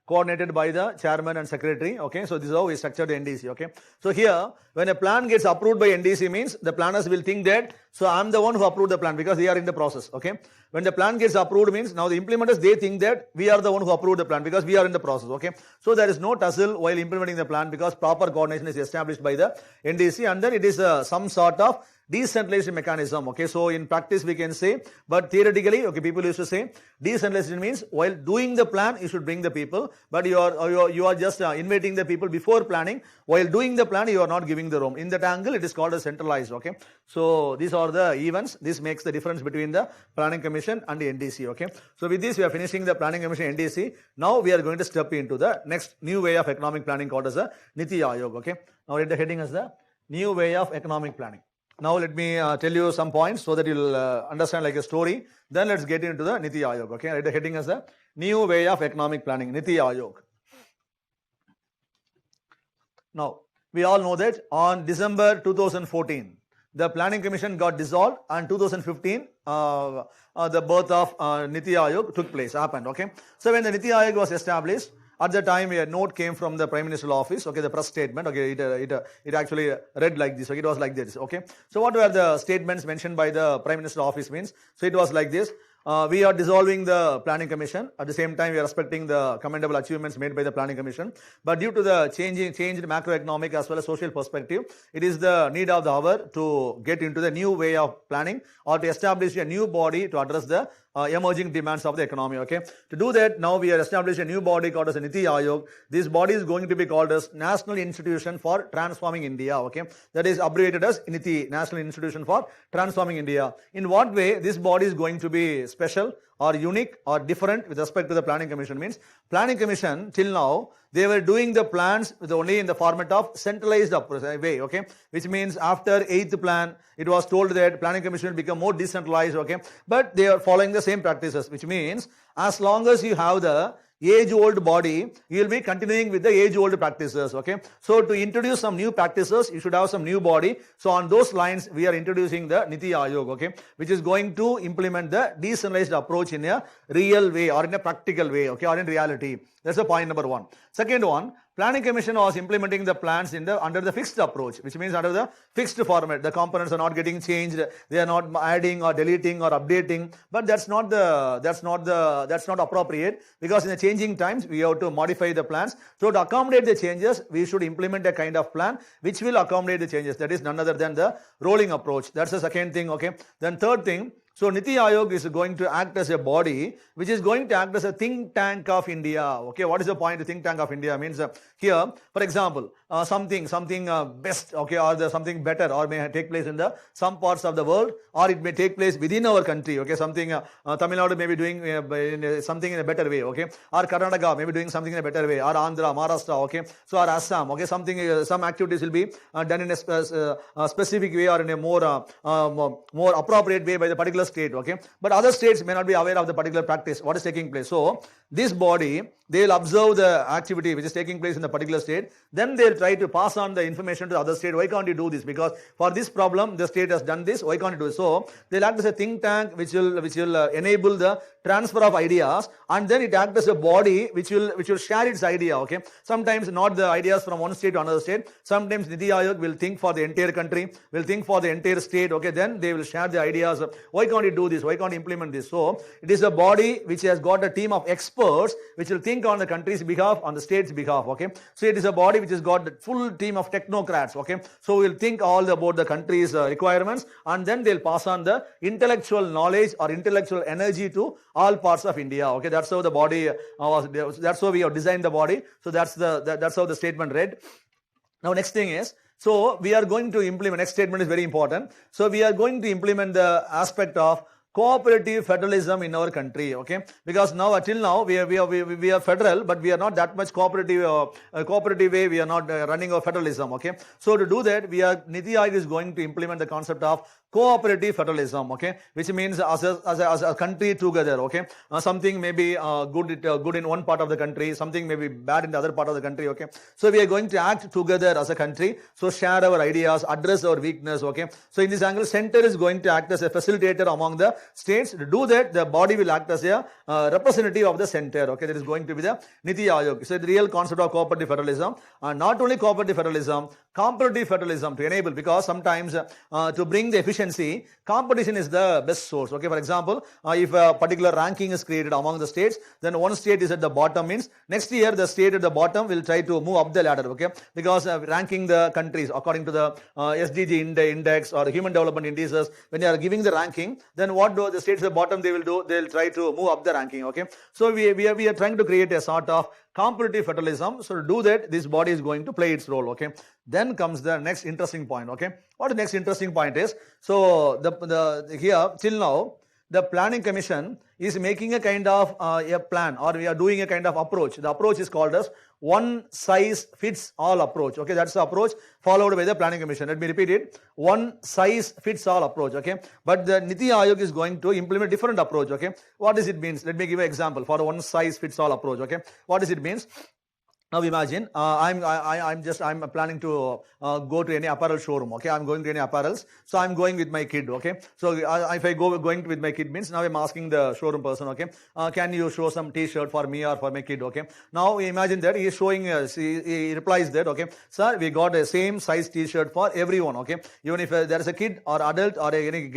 coordinated by the chairman and secretary. Okay, so this is how we structure the NDC. Okay, so here when a plan gets approved by NDC means the planners will think that, so I'm the one who approved the plan because they are in the process. Okay, when the plan gets approved means now the implementers, they think that we are the one who approved the plan because we are in the process. Okay, so there is no tussle while implementing the plan because proper coordination is established by the NDC, and then it is some sort of decentralized mechanism. Okay, so in practice we can say, but theoretically, okay, people used to say decentralized means while doing the plan you should bring the people, but you are just inviting the people before planning. While doing the plan you are not giving the room. In that angle it is called as centralized. Okay, so these are the events. This makes the difference between the planning commission and the NDC. Okay, so with this we are finishing the planning commission NDC. Now we are going to step into the next new way of economic planning called as a Niti Aayog. Okay, now read the heading as the New way of economic planning. Now let me tell you some points so that you'll understand like a story. Then let's get into the Niti Aayog. Okay, write the heading as the new way of economic planning, Niti Aayog. Now, we all know that on December 2014, the Planning Commission got dissolved, and 2015, the birth of Niti Aayog took place, happened, okay. So when the Niti Aayog was established, at the time a note came from the Prime Minister's office, okay, the press statement, okay, it actually read like this, okay, it was like this, okay. So what were the statements mentioned by the Prime Minister's office means? So it was like this. We are dissolving the Planning Commission. At the same time, we are respecting the commendable achievements made by the Planning Commission. But due to the changed macroeconomic as well as social perspective, it is the need of the hour to get into the new way of planning or to establish a new body to address the emerging demands of the economy. Okay. To do that, now we are establishing a new body called as a Niti Aayog. This body is going to be called as National Institution for Transforming India. Okay. That is abbreviated as NITI, National Institution for Transforming India. In what way this body is going to be special or unique or different with respect to the Planning Commission means? Planning Commission till now, they were doing the plans with only in the format of centralized way, okay, which means after 8th plan, it was told that Planning Commission will become more decentralized, okay, but they are following the same practices, which means as long as you have the age-old body, you will be continuing with the age-old practices, okay. So to introduce some new practices, you should have some new body. So on those lines, we are introducing the Niti Aayog, okay, which is going to implement the decentralized approach in a real way or in a practical way, okay, or in reality. That's the point number one. Second one, Planning Commission was implementing the plans under the fixed approach, which means under the fixed format. The components are not getting changed, they are not adding or deleting or updating. But that's not appropriate, because in the changing times we have to modify the plans. So to accommodate the changes, we should implement a kind of plan which will accommodate the changes. That is none other than the rolling approach. That's the second thing. Okay. Then third thing. So Niti Aayog is going to act as a body which is going to act as a think tank of India. Okay, what is the point of think tank of India? Means here, for example, something best, okay, or something better, or may take place in some parts of the world, or it may take place within our country. Okay, something Tamil Nadu may be doing something in a better way. Okay, or Karnataka may be doing something in a better way, or Andhra, Maharashtra. Okay, so or Assam. Okay, some activities will be done in a specific way or in a more appropriate way by the particular state, okay, but other states may not be aware of the particular practice, what is taking place. So this body, they will observe the activity which is taking place in the particular state, then they will try to pass on the information to the other state. Why can't you do this? Because for this problem the state has done this, why can't you do it? So they will act as a think tank which will enable the transfer of ideas, and then it acts as a body which will share its idea. Okay, sometimes not the ideas from one state to another state, sometimes Niti Aayog will think for the entire country, will think for the entire state. Okay, then they will share the ideas. Why can't you do this? Why can't you implement this? So it is a body which has got a team of experts which will think on the country's behalf, on the state's behalf. Okay, so it is a body which has got the full team of technocrats. Okay, so we will think all about the country's requirements, and then they'll pass on the intellectual knowledge or intellectual energy to all parts of India. Okay, that's how the body was. That's how we have designed the body. So that's how the statement read. Now next thing is, so we are going to implement, next statement is very important. So we are going to implement the aspect of cooperative federalism in our country, okay, because now until now we are federal, but we are not that much cooperative way. We are not running our federalism, okay. So to do that, Niti Aayog is going to implement the concept of cooperative federalism, okay, which means as a country together, okay, something may be good in one part of the country, something may be bad in the other part of the country, okay. So we are going to act together as a country, so share our ideas, address our weakness, okay. So in this angle, center is going to act as a facilitator among the states. To do that, the body will act as a representative of the center, okay. That is going to be the Niti Aayog. So the real concept of cooperative federalism, and not only cooperative federalism, competitive federalism to enable, because sometimes to bring the efficiency, competition is the best source. Okay, for example, if a particular ranking is created among the states, then one state is at the bottom, means next year the state at the bottom will try to move up the ladder. Okay, because ranking the countries according to the SDG index or human development indices, when they are giving the ranking, then what do the states at the bottom they will do? They will try to move up the ranking. Okay, so we are trying to create a sort of competitive federalism. So to do that, this body is going to play its role. Okay, then comes the next interesting point. Okay, what the next interesting point is, so here till now the planning commission is making a kind of a plan, or we are doing a kind of approach. The approach is called as one size fits all approach. Okay, that's the approach followed by the planning commission. Let me repeat it. One size fits all approach. Okay, but the Niti Aayog is going to implement different approach. Okay, what does it mean? Let me give an example for the one size fits all approach. Okay, what does it mean? Now imagine I'm planning to go to any apparel showroom. Okay, I'm going to any apparels, so I'm going with my kid. Okay, so if I going with my kid means now I'm asking the showroom person. Okay, can you show some T-shirt for me or for my kid? Okay, now imagine that he is showing. He replies that, okay, sir, we got a same size T-shirt for everyone. Okay, even if there is a kid or adult or any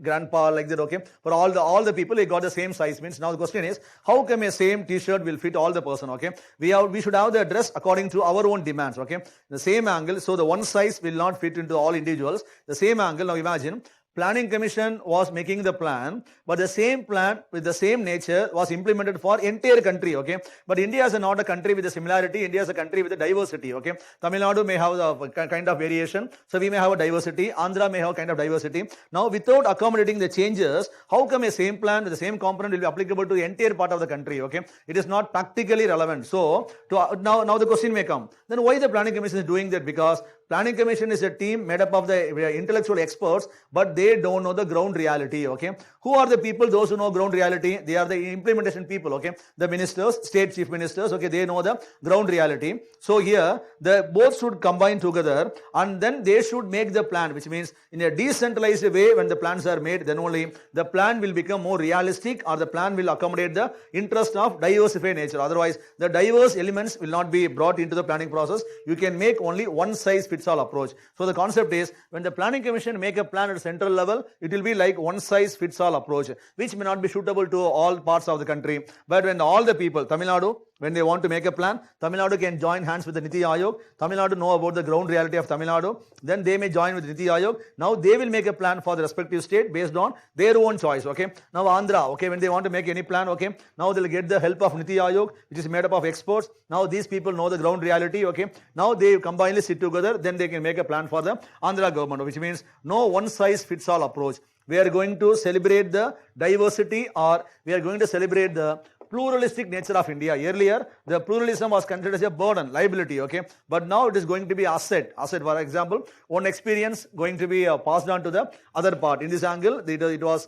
grandpa like that. Okay, for all the people, he got the same size. Means now the question is, how come a same T-shirt will fit all the person? Okay, we should have the dress according to our own demands. Okay, the same angle, so the one size will not fit into all individuals. The same angle. Now imagine planning commission was making the plan, but the same plan with the same nature was implemented for entire country. Okay, but India is not a country with a similarity. India is a country with a diversity. Okay, Tamil Nadu may have a kind of variation, so we may have a diversity. Andhra may have a kind of diversity. Now without accommodating the changes, how come a same plan with the same component will be applicable to the entire part of the country? Okay, it is not practically relevant. So now the question may come, then why the planning commission is doing that? Because planning commission is a team made up of the intellectual experts, but they don't know the ground reality. Okay, who are the people? Those who know ground reality, they are the implementation people. Okay, the ministers, state chief ministers. Okay, they know the ground reality. So here the both should combine together, and then they should make the plan, which means in a decentralized way. When the plans are made, then only the plan will become more realistic, or the plan will accommodate the interest of diversified nature. Otherwise, the diverse elements will not be brought into the planning process. You can make only one size fits all approach. So the concept is, when the planning commission make a plan at central level, it will be like one size fits all approach, which may not be suitable to all parts of the country. But when all the people, Tamil Nadu, when they want to make a plan, Tamil Nadu can join hands with the Niti Aayog. Tamil Nadu know about the ground reality of Tamil Nadu. Then they may join with Niti Aayog. Now they will make a plan for the respective state based on their own choice. Okay. Now Andhra, okay, when they want to make any plan, okay, now they'll get the help of Niti Aayog, which is made up of experts. Now these people know the ground reality. Okay. Now they combinedly sit together. Then they can make a plan for the Andhra government, which means no one size fits all approach. We are going to celebrate the diversity, or we are going to celebrate the pluralistic nature of India. Earlier, the pluralism was considered as a burden, liability, okay? But now it is going to be asset. Asset, for example, one experience going to be passed on to the other part. In this angle, it was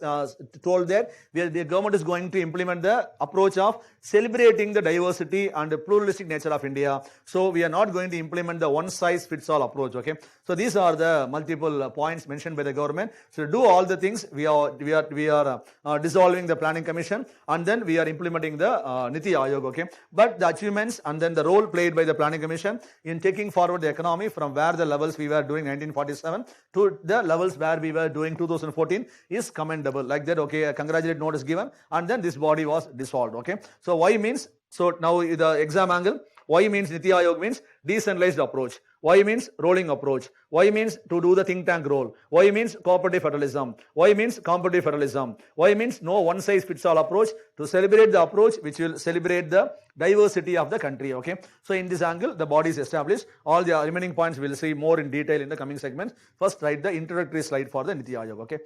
told that the government is going to implement the approach of celebrating the diversity and the pluralistic nature of India. So we are not going to implement the one size fits all approach, okay? So these are the multiple points mentioned by the government. So to do all the things, we are dissolving the planning commission, and then we are implementing the Niti Aayog, okay? But the achievements and then the role played by the planning commission in taking forward the economy from where the levels we were doing 1947 to the levels where we were doing 2014 is commendable. Like that, okay, a congratulate note is given, and then this body was dissolved, okay? So why means, so now the exam angle, why means Niti Aayog means decentralized approach. Why means rolling approach. Why means to do the think tank role. Why means cooperative federalism. Why means competitive federalism. Why means no one size fits all approach, to celebrate the approach which will celebrate the diversity of the country, okay? So in this angle, the body is established. All the remaining points we will see more in detail in the coming segments. First, write the introductory slide for the Niti Aayog, okay?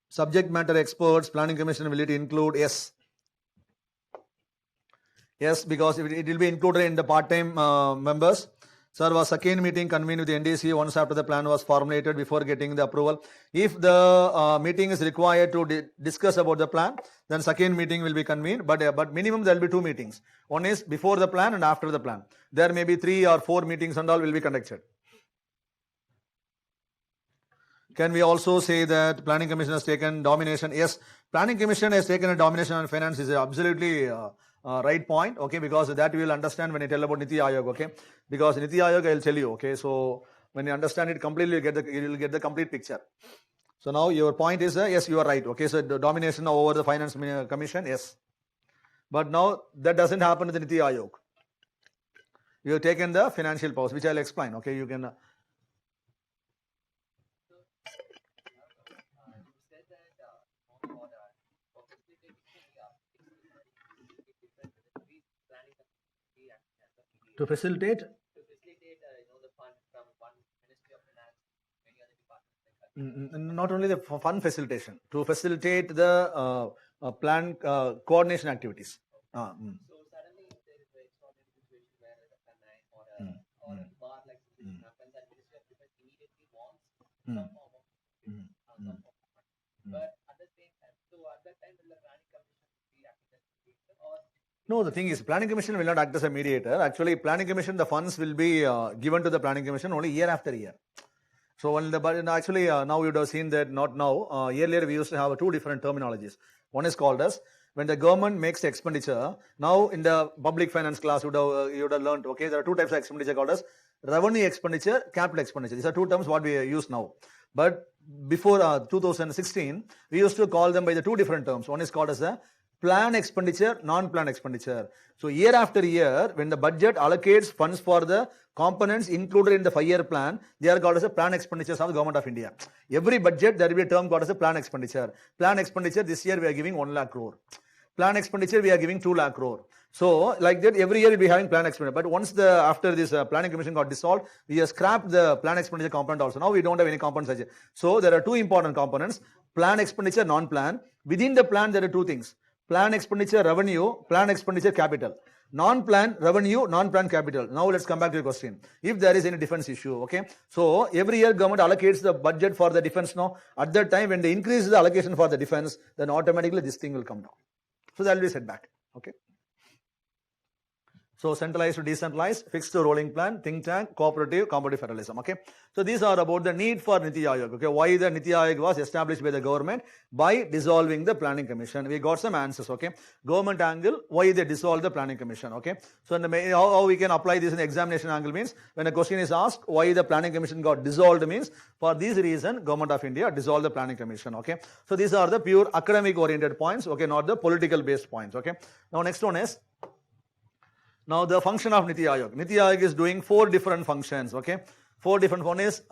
Subject matter experts, planning commission, will it include? Yes. Yes, because it will be included in the part-time members. Sir, was second meeting convened with the NDC once after the plan was formulated before getting the approval. If the meeting is required to discuss about the plan, then second meeting will be convened. But minimum there will be two meetings. One is before the plan and after the plan. There may be 3 or 4 meetings and all will be conducted. Can we also say that planning commission has taken domination? Yes, planning commission has taken a domination on finance is absolutely right point, okay, because that you will understand when I tell about Niti Aayog, okay, because Niti Aayog I will tell you, okay, so when you understand it completely, you will get the complete picture. So now your point is, yes, you are right, okay, so the domination over the finance commission, yes, but now that doesn't happen with the Niti Aayog. You have taken the financial powers, which I will explain, okay, you can... To facilitate the fund from one Ministry of Finance, many other departments. not only the fund facilitation, to facilitate the plan coordination activities. So suddenly if there is an extraordinary situation where a canine or a bar like situation happens, and Ministry of Defense immediately wants some form of some form of fund. But at the same time, so at that time will the planning commission be acting as a mediator, or No, the thing is, planning commission will not act as a mediator. Actually, planning commission, the funds will be given to the planning commission only year after year. So when the but actually now you would have seen that not now. Earlier we used to have two different terminologies. One is called as when the government makes the expenditure. Now in the public finance class you would have learned. Okay, there are two types of expenditure called as revenue expenditure, capital expenditure. These are two terms what we use now. But before 2016, we used to call them by the two different terms. One is called as the plan expenditure, non-plan expenditure. So year after year, when the budget allocates funds for the components included in the 5-year plan, they are called as a plan expenditures of the government of India. Every budget, there will be a term called as a plan expenditure. Plan expenditure, this year we are giving 1 lakh crore. Plan expenditure, we are giving 2 lakh crore. So like that, every year we'll be having plan expenditure. But once after this planning commission got dissolved, we have scrapped the plan expenditure component also. Now we don't have any components. So there are two important components: plan expenditure, non-plan. Within the plan, there are two things: plan expenditure revenue, plan expenditure capital. Non-plan revenue, non-plan capital. Now let's come back to the question. If there is any defense issue, okay. So every year government allocates the budget for the defense now. At that time when they increase the allocation for the defense, then automatically this thing will come down. So that will be set back. Okay. So centralized to decentralized, fixed to rolling plan, think tank, cooperative, competitive federalism. Okay. So these are about the need for Niti Aayog. Okay. Why the Niti Aayog was established by the government by dissolving the planning commission. We got some answers. Okay. Government angle, why they dissolved the planning commission. Okay. So how we can apply this in the examination angle means when a question is asked why the planning commission got dissolved means for this reason government of India dissolved the planning commission. Okay. So these are the pure academic oriented points. Okay. Not the political based points. Okay. Now next one is. Now the function of Niti Aayog. Niti Aayog is doing 4 different functions. Okay, 4 different. One is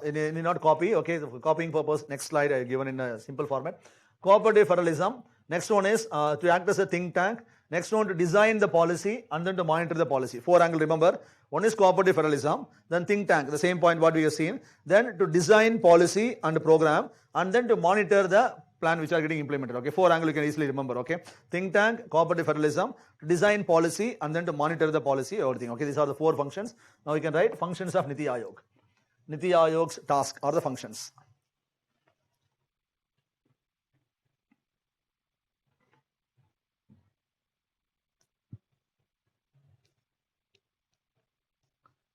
need not copy. Okay, for copying purpose. Next slide I given in a simple format. Cooperative federalism. Next one is to act as a think tank. Next one to design the policy and then to monitor the policy. 4 angle. Remember, one is cooperative federalism. Then think tank. The same point what we have seen. Then to design policy and program and then to monitor the plan which are getting implemented. Okay, 4 angle you can easily remember. Okay, think tank, cooperative federalism, to design policy and then to monitor the policy, everything. Okay, these are the 4 functions. Now you can write functions of Niti Aayog. Niti Aayog's task or the functions.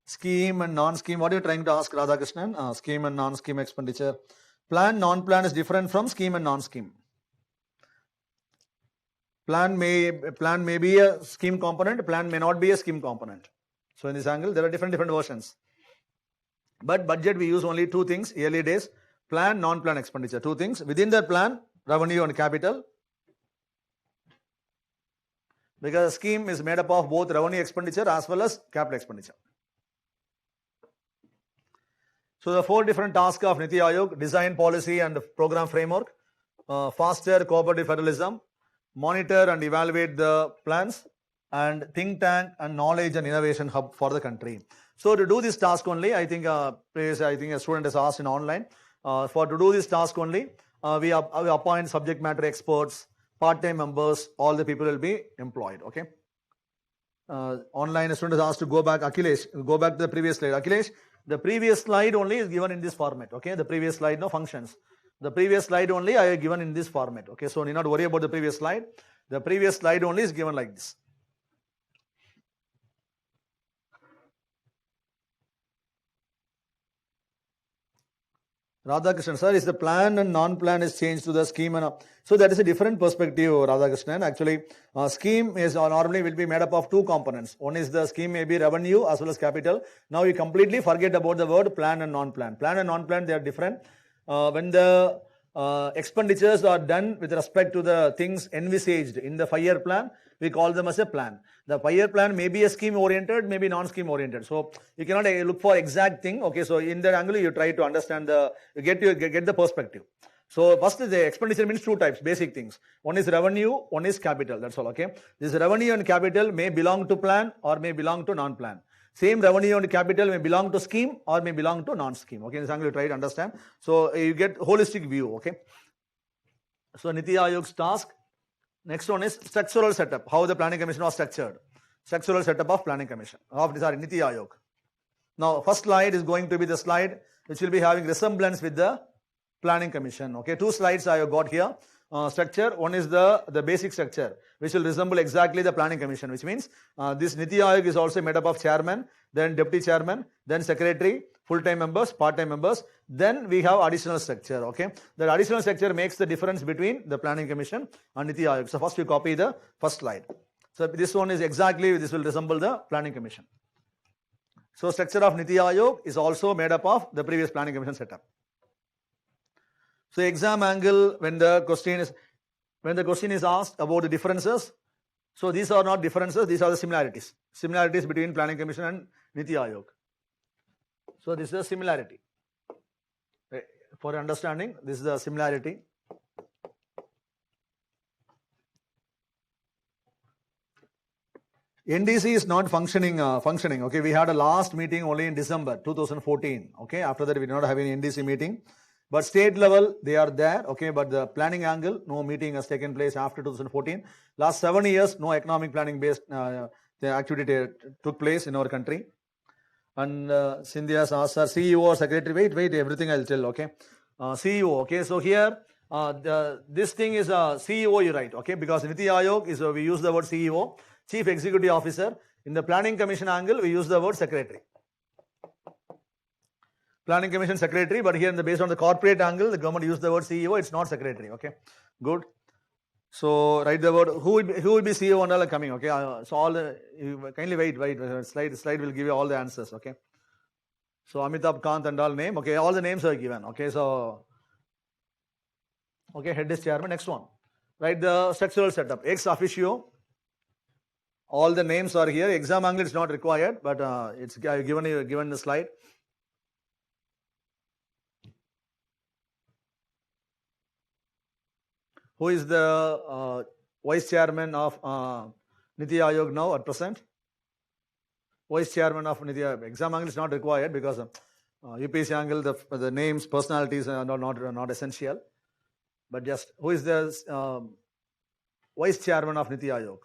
Scheme and non-scheme. What are you trying to ask, Radhakrishnan? Scheme and non-scheme expenditure. Plan, non-plan is different from scheme and non-scheme. Plan may be a scheme component, plan may not be a scheme component. So in this angle, there are different versions. But budget we use only 2 things, early days, plan, non-plan expenditure. 2 things. Within the plan, revenue and capital. Because scheme is made up of both revenue expenditure as well as capital expenditure. So the 4 different tasks of Niti Aayog: design policy and program framework, faster cooperative federalism, monitor and evaluate the plans, and think tank and knowledge and innovation hub for the country. So to do this task only, I think a student has asked in online, to do this task only, we appoint subject matter experts, part-time members, all the people will be employed. Okay. Online a student has asked to go back. Akhilesh, go back to the previous slide. Akhilesh, the previous slide only is given in this format. Okay, the previous slide, no functions. The previous slide only I have given in this format. Okay, so need not worry about the previous slide. The previous slide only is given like this. Radhakrishnan, sir, is the plan and non-plan is changed to the scheme and so that is a different perspective, Radhakrishnan. Actually, scheme is normally will be made up of 2 components. One is the scheme may be revenue as well as capital. Now you completely forget about the word plan and non-plan. Plan and non-plan, they are different. When the expenditures are done with respect to the things envisaged in the 5-year plan, we call them as a plan. The 5-year plan may be a scheme oriented, maybe non-scheme oriented. So you cannot look for exact thing. Okay, so in that angle you try to understand you get the perspective. So first the expenditure means two types, basic things. One is revenue, one is capital. That's all. Okay. This revenue and capital may belong to plan or may belong to non-plan. Same revenue and capital may belong to scheme or may belong to non-scheme. Okay. This angle you try to understand. So you get holistic view. Okay. So Niti Aayog's task. Next one is structural setup. How the planning commission was structured. Structural setup of planning commission. Sorry, Niti Aayog. Now first slide is going to be the slide which will be having resemblance with the planning commission. Okay, two slides I have got here. Structure, one is the basic structure which will resemble exactly the planning commission, which means this Niti Aayog is also made up of chairman, then deputy chairman, then secretary, full-time members, part-time members, then we have additional structure. Okay, the additional structure makes the difference between the planning commission and Niti Aayog. So first you copy the first slide. So this one is exactly, this will resemble the planning commission. So structure of Niti Aayog is also made up of the previous planning commission setup. So exam angle, when the question is asked about the differences, so these are not differences, these are the similarities. Similarities between planning commission and Niti Aayog. So this is a similarity. For understanding, this is the similarity. NDC is not functioning. Okay, we had a last meeting only in December 2014. Okay, after that we did not have any NDC meeting. But state level, they are there, okay, but the planning angle, no meeting has taken place after 2014. Last 7 years, no economic planning based the activity took place in our country. And Scindia's asked our CEO or secretary, wait, everything I'll tell, okay. CEO, okay, so here, this thing is CEO, you write, okay, because Niti Aayog is, we use the word CEO, Chief Executive Officer. In the planning commission angle, we use the word secretary. Planning commission secretary, but here based on the corporate angle, the government used the word CEO, it's not secretary, okay. Good. So write the word, who will be CEO and all are coming, okay. So all the, kindly wait, slide will give you all the answers, okay. So Amitabh Kant and all name, okay, all the names are given, okay. So, okay, head is chairman. Next one, write the structural setup, ex officio. All the names are here. Exam angle is not required, but it's given the slide. Who is the vice chairman of Niti Aayog now at present? Vice chairman of Niti Aayog. Exam angle is not required because UPSC angle, the names, personalities are not essential. But just who is the vice chairman of Niti Aayog?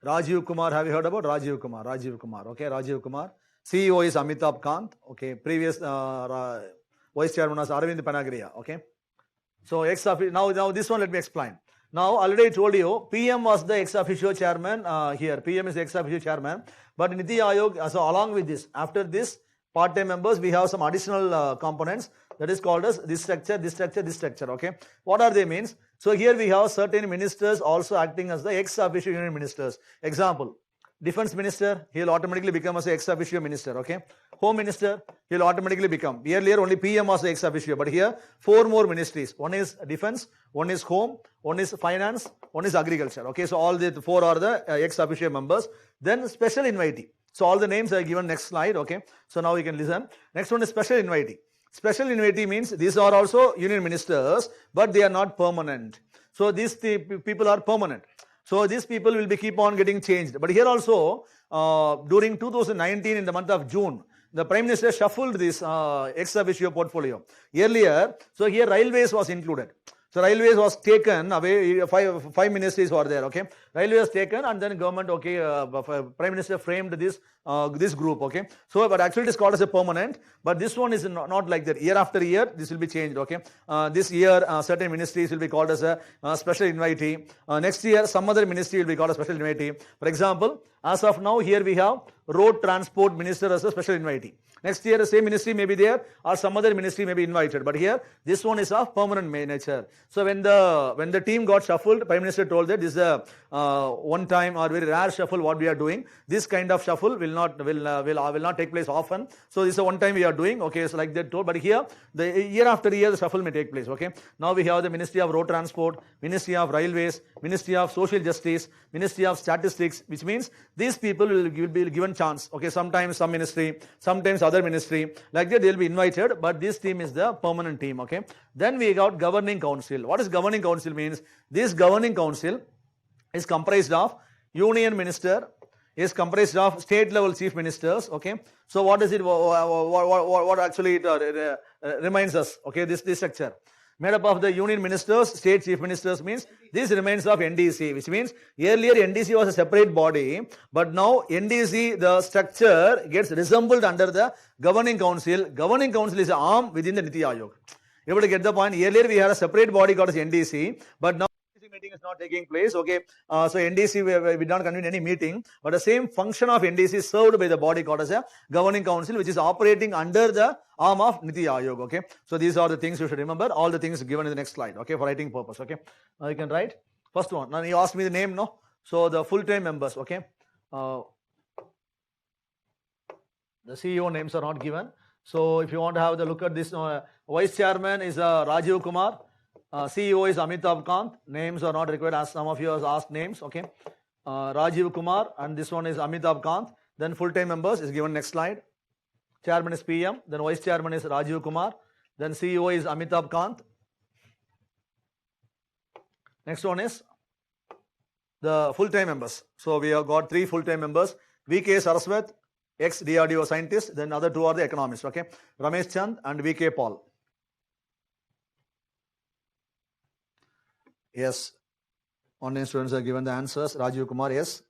Rajiv Kumar. Have you heard about Rajiv Kumar? Rajiv Kumar. Okay, Rajiv Kumar. CEO is Amitabh Kant. Okay, previous vice chairman was Arvind Panagriya. Okay. So ex officio, now this one let me explain. Now already I told you, PM was the ex officio chairman here. PM is the ex officio chairman. But Niti Aayog, so along with this, after this part-time members, we have some additional components that is called as this structure, this structure, this structure. Okay. What are they means? So here we have certain ministers also acting as the ex officio union ministers. Example, defense minister, he will automatically become as an ex officio minister. Okay. Home minister, he will automatically become. Earlier only PM was the ex officio, but here 4 more ministries. One is defense, one is home, one is finance, one is agriculture. Okay, so all the 4 are the ex officio members. Then special invitee. So all the names are given next slide. Okay, so now you can listen. Next one is special invitee. Special invitee means these are also union ministers, but they are not permanent. So these people are permanent. So these people will be keep on getting changed. But here also, during 2019 in the month of June, the Prime Minister shuffled this ex officio portfolio. Earlier, so here railways was included. So railways was taken away, five ministries were there, okay. Railways was taken and then government, okay, Prime Minister framed this this group, okay. So, but actually it is called as a permanent, but this one is not like that. Year after year, this will be changed, okay. This year, certain ministries will be called as a special invitee. Next year, some other ministry will be called a special invitee. For example, as of now, here we have road transport minister as a special invitee. Next year, the same ministry may be there or some other ministry may be invited. But here, this one is of permanent nature. So when the team got shuffled, Prime Minister told that this is a one time or very rare shuffle what we are doing. This kind of shuffle will not take place often. So this is a one time we are doing. Okay, so like that told. But here, the year after year, the shuffle may take place. Okay. Now we have the Ministry of Road Transport, Ministry of Railways, Ministry of Social Justice, Ministry of Statistics, which means these people will be given chance. Okay, sometimes some ministry, sometimes other ministry, like that they will be invited, but this team is the permanent team. Okay. Then we got Governing Council. What is Governing Council means? This Governing Council is comprised of Union Minister, is comprised of state level chief ministers. Okay. So what is it? What actually it reminds us? Okay, this structure. Made up of the union ministers, state chief ministers means this remains of NDC, which means earlier NDC was a separate body, but now NDC, the structure gets resembled under the Governing Council. Governing Council is an arm within the Niti Aayog. You able to get the point? Earlier we had a separate body called as NDC, but now meeting is not taking place. Okay, so NDC we did not convene any meeting, but the same function of NDC is served by the body called as a Governing Council, which is operating under the arm of Niti Aayog. Okay, so these are the things you should remember. All the things given in the next slide. Okay, for writing purpose. Okay, you can write first one. Now you asked me the name, no? So the full-time members. Okay, the CEO names are not given. So if you want to have the look at this, Vice Chairman is Rajiv Kumar. CEO is Amitabh Kant. Names are not required, as some of you have asked names. Okay, Rajiv Kumar, and this one is Amitabh Kant. Then full-time members is given next slide. Chairman is PM. Then Vice Chairman is Rajiv Kumar. Then CEO is Amitabh Kant. Next one is the full-time members. So we have got 3 full-time members: VK Saraswat, ex-DRDO scientist. Then other 2 are the economists. Okay, Ramesh Chand and VK Paul. Yes. Online students are given the answers. Rajiv Kumar, yes.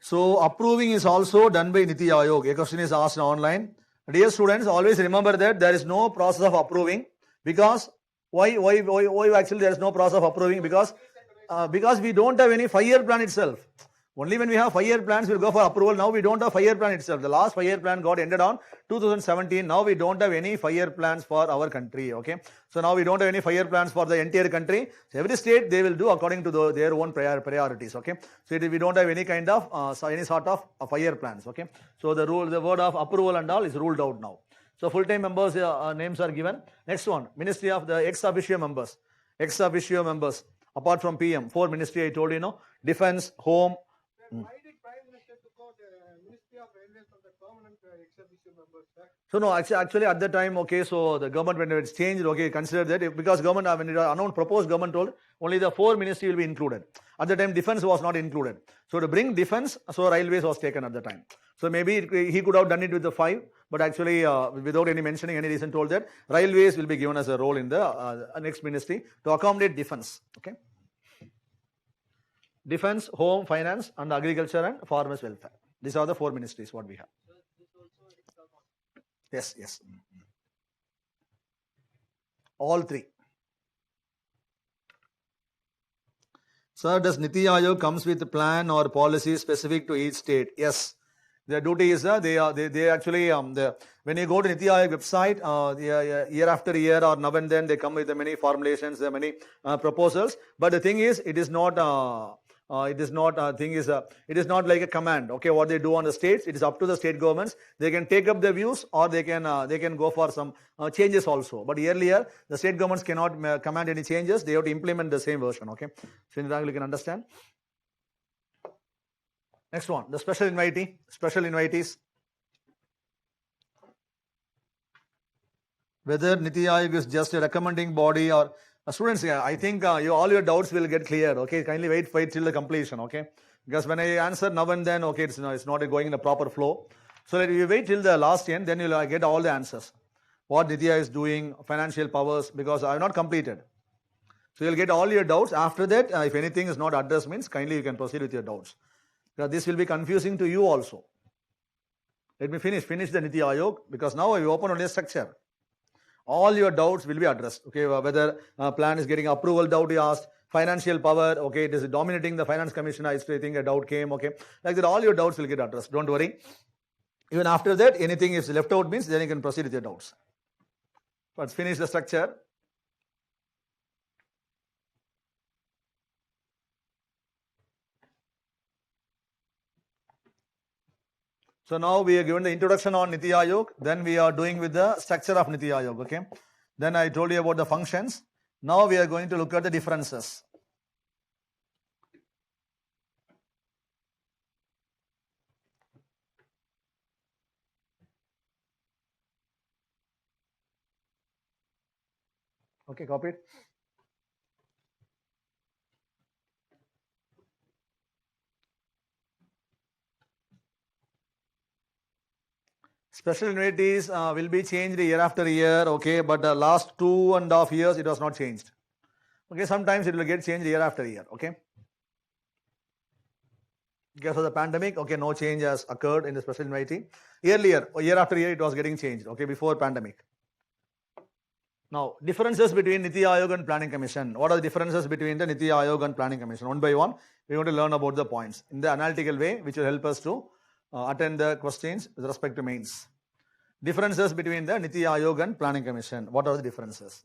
So approving is also done by Niti Aayog. A question is asked online. Dear students, always remember that there is no process of approving. Because why actually there is no process of approving? Because we don't have any 5-year plan itself. Only when we have 5-year plans, we'll go for approval. Now we don't have 5-year plan itself. The last 5-year plan got ended on 2017. Now we don't have any 5-year plans for our country. Okay. So now we don't have any 5-year plans for the entire country. So every state they will do according to their own priorities. Okay. So we don't have any kind of any sort of 5-year plans. Okay. So the word of approval and all is ruled out now. So full-time members names are given. Next one, Ministry of the ex officio members. Ex officio members apart from PM, 4 ministry I told you, know, Defense, Home. Why did Prime Minister took out Ministry of Railways from the permanent ex-officio members, sir? So no, actually at that time, okay, so the government when it's changed, okay, consider that because government when it announced proposed government told only the 4 ministry will be included. At the time, defense was not included. So to bring defense, so railways was taken at the time. So maybe he could have done it with the 5, but actually without any mentioning any reason told that railways will be given as a role in the next ministry to accommodate defense. Okay. Defense, Home, Finance, and Agriculture and Farmers Welfare. These are the 4 ministries what we have. So this also extra cost. Yes, yes. All 3. Sir, does Niti Aayog comes with a plan or policy specific to each state? Yes. Their duty is they actually when you go to Niti Aayog website year after year or now and then they come with many formulations, many proposals. But the thing is, it is not. It is not like a command. Okay, what they do on the states, it is up to the state governments. They can take up the views or they can go for some changes also. But earlier, the state governments cannot command any changes. They have to implement the same version. Okay, so in that you can understand. Next one, the special invitees. Whether Niti Aayog is just a recommending body or students, I think all your doubts will get cleared. Okay, kindly wait till the completion. Okay, because when I answer now and then, okay, it's not going in a proper flow. So that you wait till the last end, then you'll get all the answers. What Niti Aayog is doing, financial powers, because I have not completed. So you'll get all your doubts. After that, if anything is not addressed, means kindly you can proceed with your doubts. Because this will be confusing to you also. Let me finish the Niti Aayog, because now I open only a structure. All your doubts will be addressed. Okay, whether plan is getting approval, doubt you asked, financial power, okay, it is dominating the finance commission, I still think a doubt came, okay. Like that, all your doubts will get addressed. Don't worry. Even after that, anything is left out means then you can proceed with your doubts. Let's finish the structure. So now we are given the introduction on Niti Aayog, then we are doing with the structure of Niti Aayog, okay. Then I told you about the functions. Now we are going to look at the differences. Okay, copied. Special annuities will be changed year after year, okay, but the last 2.5 years it was not changed. Okay, sometimes it will get changed year after year, okay. Because of the pandemic, okay, no change has occurred in the special annuity. Earlier, year after year, it was getting changed, okay, before pandemic. Now, differences between Niti Aayog and Planning Commission. What are the differences between the Niti Aayog and Planning Commission? One by one, we want to learn about the points in the analytical way, which will help us to attend the questions with respect to mains. Differences between the Niti Aayog and Planning Commission. What are the differences?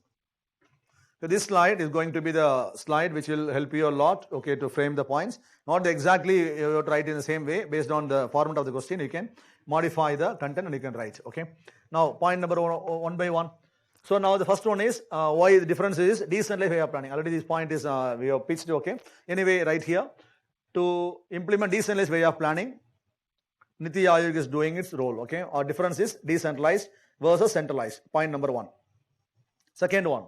So this slide is going to be the slide which will help you a lot, okay, to frame the points. Not exactly you have to write in the same way. Based on the format of the question, you can modify the content and you can write, okay. Now, point number one by one. So now the first one is why the difference is decentralized way of planning. Already this point is we have pitched, okay. Anyway, right here, to implement decentralized way of planning, Niti Aayog is doing its role, okay. Our difference is decentralized versus centralized. Point number one. Second one,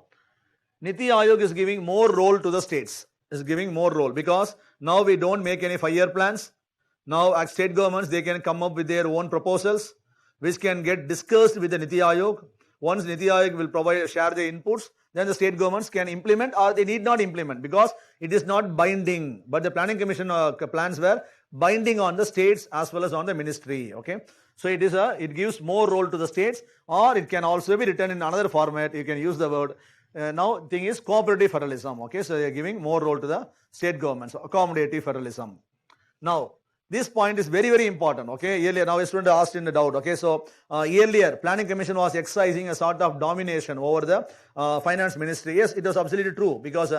Niti Aayog is giving more role to the states. Is giving more role because now we don't make any 5-year plans. Now at state governments, they can come up with their own proposals, which can get discussed with the Niti Aayog. Once Niti Aayog will share the inputs, then the state governments can implement or they need not implement because it is not binding. But the Planning Commission plans were binding on the states as well as on the ministry, okay. So it gives more role to the states, or it can also be written in another format. You can use the word. Now, thing is cooperative federalism, okay. So they are giving more role to the state governments, accommodative federalism. Now, this point is very, very important, okay. Earlier, now a student asked in the doubt, okay. So, earlier, Planning Commission was exercising a sort of domination over the Finance Ministry. Yes, it was absolutely true because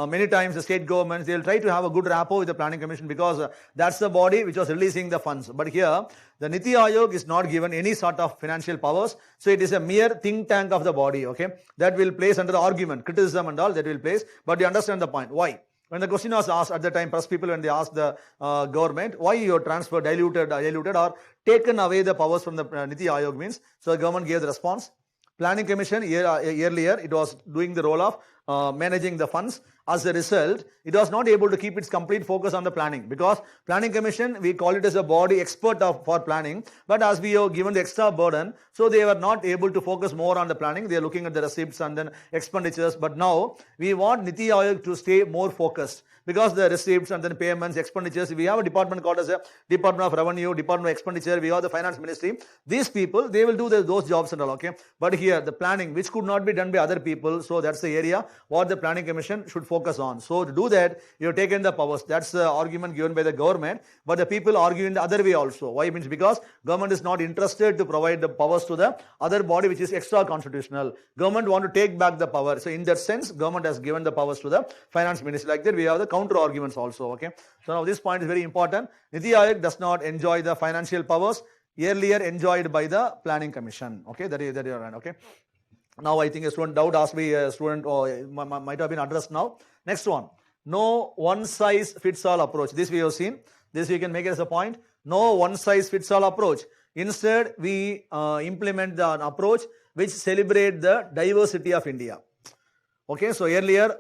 many times the state governments, they will try to have a good rapport with the Planning Commission because that's the body which was releasing the funds. But here, the Niti Aayog is not given any sort of financial powers. So, it is a mere think tank of the body, okay. That will place under the argument, criticism and all that will place. But you understand the point. Why? When the question was asked at the time, press people, when they asked the government, why you transferred, diluted or taken away the powers from the Niti Aayog means, so the government gave the response. Planning Commission, earlier, it was doing the role of managing the funds. As a result, it was not able to keep its complete focus on the planning because Planning Commission, we call it as a body expert for planning, but as we are given the extra burden, so they were not able to focus more on the planning. They are looking at the receipts and then expenditures, but now we want Niti Aayog to stay more focused because the receipts and then payments, expenditures, we have a department called as a Department of Revenue, Department of Expenditure, we have the Finance Ministry. These people, they will do those jobs and all, okay. But here, the planning, which could not be done by other people, so that's the area what the Planning Commission should focus on. So to do that, you have taken the powers. That's the argument given by the government, but the people argue in the other way also. Why? Means because government is not interested to provide the powers to the other body which is extra constitutional. Government want to take back the power. So in that sense, government has given the powers to the Finance Ministry. Like that, we have the counter arguments also, okay. So now this point is very important. Niti Aayog does not enjoy the financial powers earlier enjoyed by the Planning Commission, okay. That is right, okay. Now I think a student doubt asked me, a student might have been addressed now. Next one, no one size fits all approach. This we have seen. This we can make it as a point. No one size fits all approach. Instead, we implement an approach which celebrate the diversity of India. Okay, so earlier,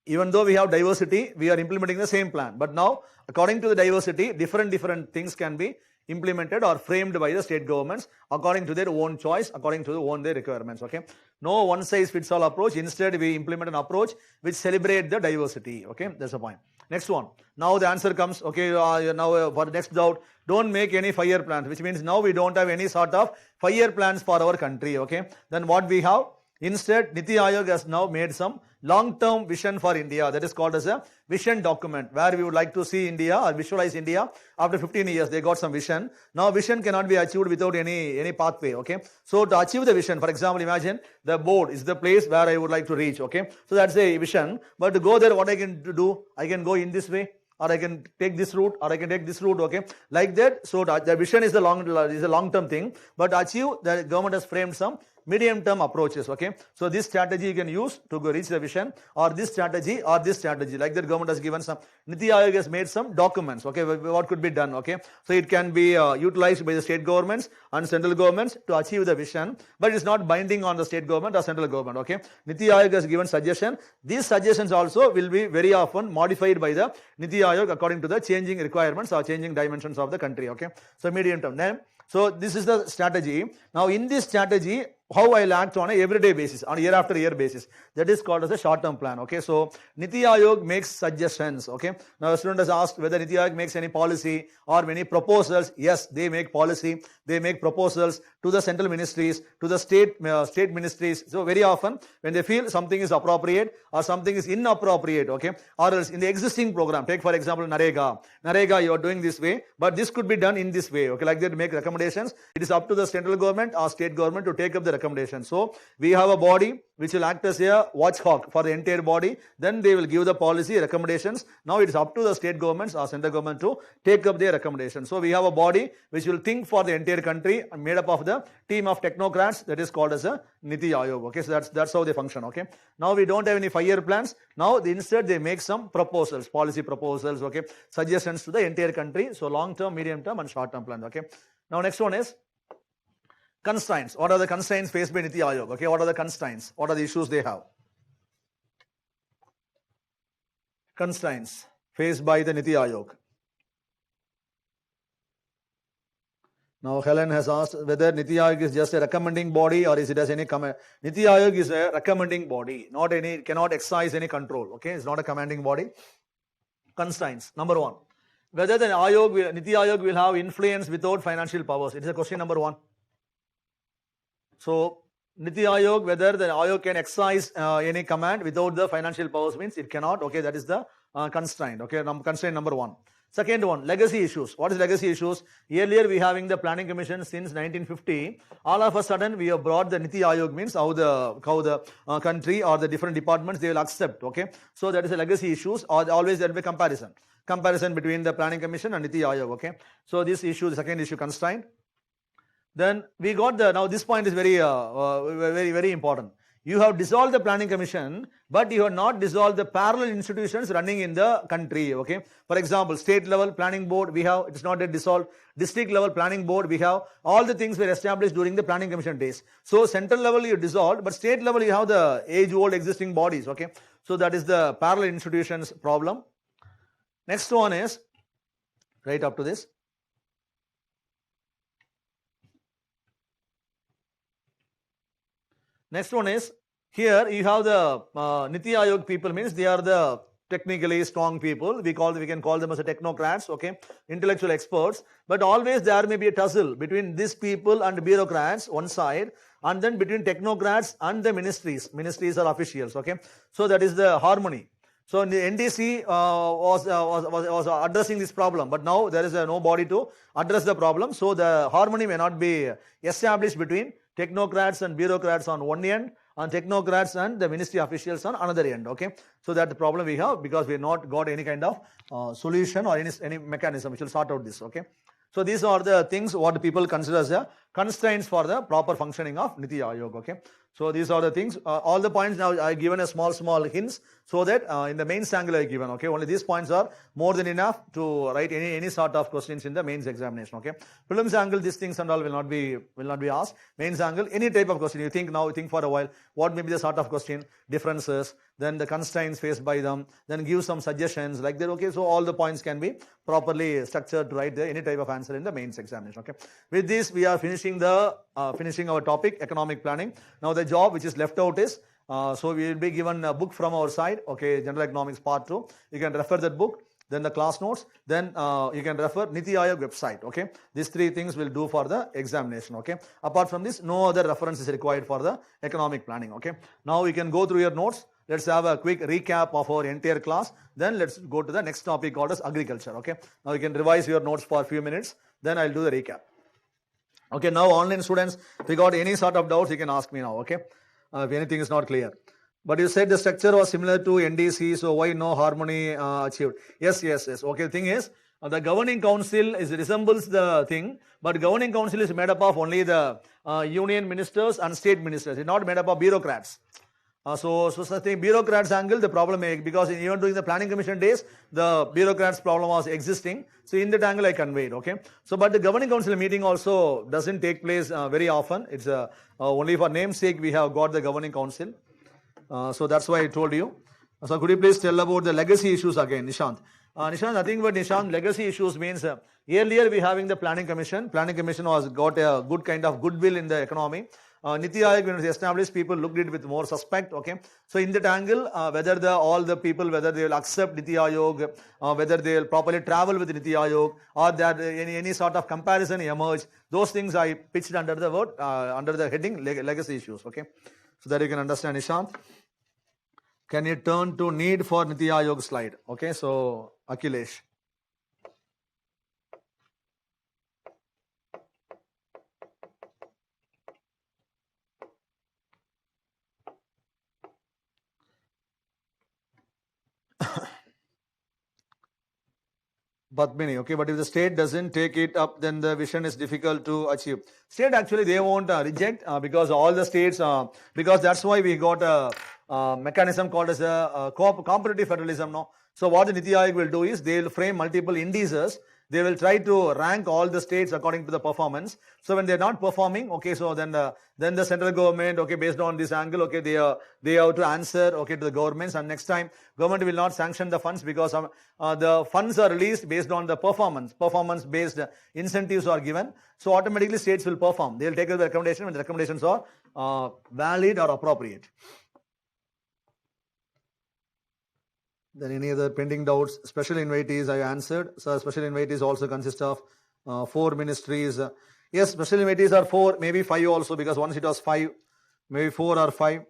even though we have diversity, we are implementing the same plan. But now, according to the diversity, different things can be implemented or framed by the state governments according to their own choice, according to their requirements, okay. No one size fits all approach. Instead, we implement an approach which celebrate the diversity, okay. That's the point. Next one. Now the answer comes, okay, now for the next doubt, don't make any 5-year plans, which means now we don't have any sort of 5-year plans for our country, okay. Then what we have? Instead, Niti Aayog has now made some long-term vision for India. That is called as a vision document, where we would like to see India or visualize India after 15 years. They got some vision. Now, vision cannot be achieved without any pathway, okay. So, to achieve the vision, for example, imagine the board is the place where I would like to reach, okay. So, that's a vision. But to go there, what I can do? I can go in this way, or I can take this route, or I can take this route, okay, like that. So the vision is a long-term thing, but to achieve, the government has framed some medium-term approaches, okay. So this strategy you can use to go reach the vision, or this strategy, like that government has given some, Niti Aayog has made some documents, okay, what could be done, okay. So it can be utilized by the state governments and central governments to achieve the vision, but it's not binding on the state government or central government, okay. Niti Aayog has given suggestion. These suggestions also will be very often modified by the Niti Aayog according to the changing requirements or changing dimensions of the country, okay. So medium term. Then, so this is the strategy. Now in this strategy, how I'll act on a everyday basis, on a year after year basis. That is called as a short-term plan, okay. So Niti Aayog makes suggestions, okay. Now a student has asked whether Niti Aayog makes any policy or many proposals. Yes, they make policy, they make proposals to the central ministries, to the state ministries. So very often when they feel something is appropriate or something is inappropriate, okay, or else in the existing program, take for example Narega, you are doing this way, but this could be done in this way, okay, like that, make recommendations. It is up to the central government or state government to take up the recommendation. So we have a body which will act as a watchdog for the entire body. Then they will give the policy recommendations. Now it is up to the state governments or central government to take up their recommendations. So we have a body which will think for the entire country, made up of the team of technocrats, that is called as a Niti Aayog, okay. So that's how they function, okay. Now we don't have any 5-year plans. Now instead they make some proposals, policy proposals, okay, suggestions to the entire country. So long term, medium term and short term plans, okay. Now next one is constraints. What are the constraints faced by Niti Aayog? Okay, what are the constraints? What are the issues they have? Constraints faced by the Niti Aayog. Now Helen has asked whether Niti Aayog is just a recommending body or is it as any comment. Niti Aayog is a recommending body, not any, cannot exercise any control. Okay, it's not a commanding body. Constraints. Number one, whether the Niti Aayog will have influence without financial powers. It is a question number one. So Niti Aayog, whether the Aayog can exercise any command without the financial powers, means it cannot. Okay, that is the constraint. Okay, constraint number one. Second one, legacy issues. What is legacy issues? Earlier we having the planning commission since 1950. All of a sudden we have brought the Niti Aayog, means how the country or the different departments they will accept. Okay, so that is a legacy issues, or always there will be comparison between the planning commission and Niti Aayog. Okay, so this issue, the second issue, constraint. Then we got now this point is very important. You have dissolved the planning commission, but you have not dissolved the parallel institutions running in the country. Okay, for example, state level planning board we have, it's not yet dissolved. District level planning board we have. All the things were established during the planning commission days. So central level you dissolved, but state level you have the age-old existing bodies. Okay, so that is the parallel institutions problem. Next one is right up to this. Next one is, here you have the Niti Aayog people, means they are the technically strong people. We can call them as a technocrats, okay, intellectual experts. But always there may be a tussle between these people and bureaucrats one side, and then between technocrats and the ministries or officials, okay. So that is the harmony. So the NDC was addressing this problem, but now there is no body to address the problem. So the harmony may not be established between technocrats and bureaucrats on one end, and technocrats and the ministry officials on another end. Okay, so that's the problem we have, because we have not got any kind of solution or any mechanism which will sort out this. Okay, so these are the things what people consider as the constraints for the proper functioning of Niti Aayog. Okay, so these are the things. All the points now I given a small hints, so that in the mains angle I given. Okay, only these points are more than enough to write any sort of questions in the mains examination. Okay, prelims angle these things and all will not be asked. Mains angle any type of question you think for a while what may be the sort of question, differences, then the constraints faced by them, then give some suggestions like that. Okay, so all the points can be properly structured to write any type of answer in the mains examination. Okay, with this we are finishing our topic, economic planning. Now the job which is left out is so we will be given a book from our side. Okay, general economics part 2. You can refer that book. Then the class notes, then you can refer Niti Aayog website. Okay, these three things will do for the examination. Okay, apart from this, no other reference is required for the economic planning. Okay, now we can go through your notes. Let's have a quick recap of our entire class. Then let's go to the next topic called as agriculture. Okay, now you can revise your notes for a few minutes. Then I'll do the recap. Okay, now online students, if you got any sort of doubts, you can ask me now. Okay, if anything is not clear. But you said the structure was similar to NDC, so why no harmony achieved? Yes. Okay, the thing is, the governing council resembles the thing, but governing council is made up of only the union ministers and state ministers. It's not made up of bureaucrats. So such thing, bureaucrats angle, the problem because even during the planning commission days, the bureaucrats problem was existing. So in that angle I conveyed, okay. So but the governing council meeting also doesn't take place very often. It's only for namesake we have got the governing council. So that's why I told you. So could you please tell about the legacy issues again, Nishant? Nishant, nothing but Nishant, legacy issues means earlier we having the planning commission. Planning commission was got a good kind of goodwill in the economy. Niti Aayog, when it was established, people looked at it with more suspect, okay. So in that angle, whether all the people, whether they will accept Niti Aayog, whether they will properly travel with Niti Aayog, or that any sort of comparison emerge, those things I pitched under the word, under the heading legacy issues, okay. So that you can understand, Nishant. Can you turn to need for Niti Aayog slide? Okay, so Akhilesh. Padmini, okay, but if the state doesn't take it up, then the vision is difficult to achieve. State actually they won't reject because all the states, because that's why we got a mechanism called as a competitive federalism. No, so what the Niti Aayog will do is they will frame multiple indices. They will try to rank all the states according to the performance. So when they are not performing, okay, so then the central government, okay, based on this angle, okay, they have to answer, okay, to the governments, and next time government will not sanction the funds because the funds are released based on the performance based incentives are given. So automatically states will perform. They will take the recommendation when the recommendations are valid or appropriate. Then any other pending doubts? Special invitees I answered. So special invitees also consist of 4 ministries. Yes, special invitees are 4, maybe 5 also, because once it was 5, maybe 4 or 5.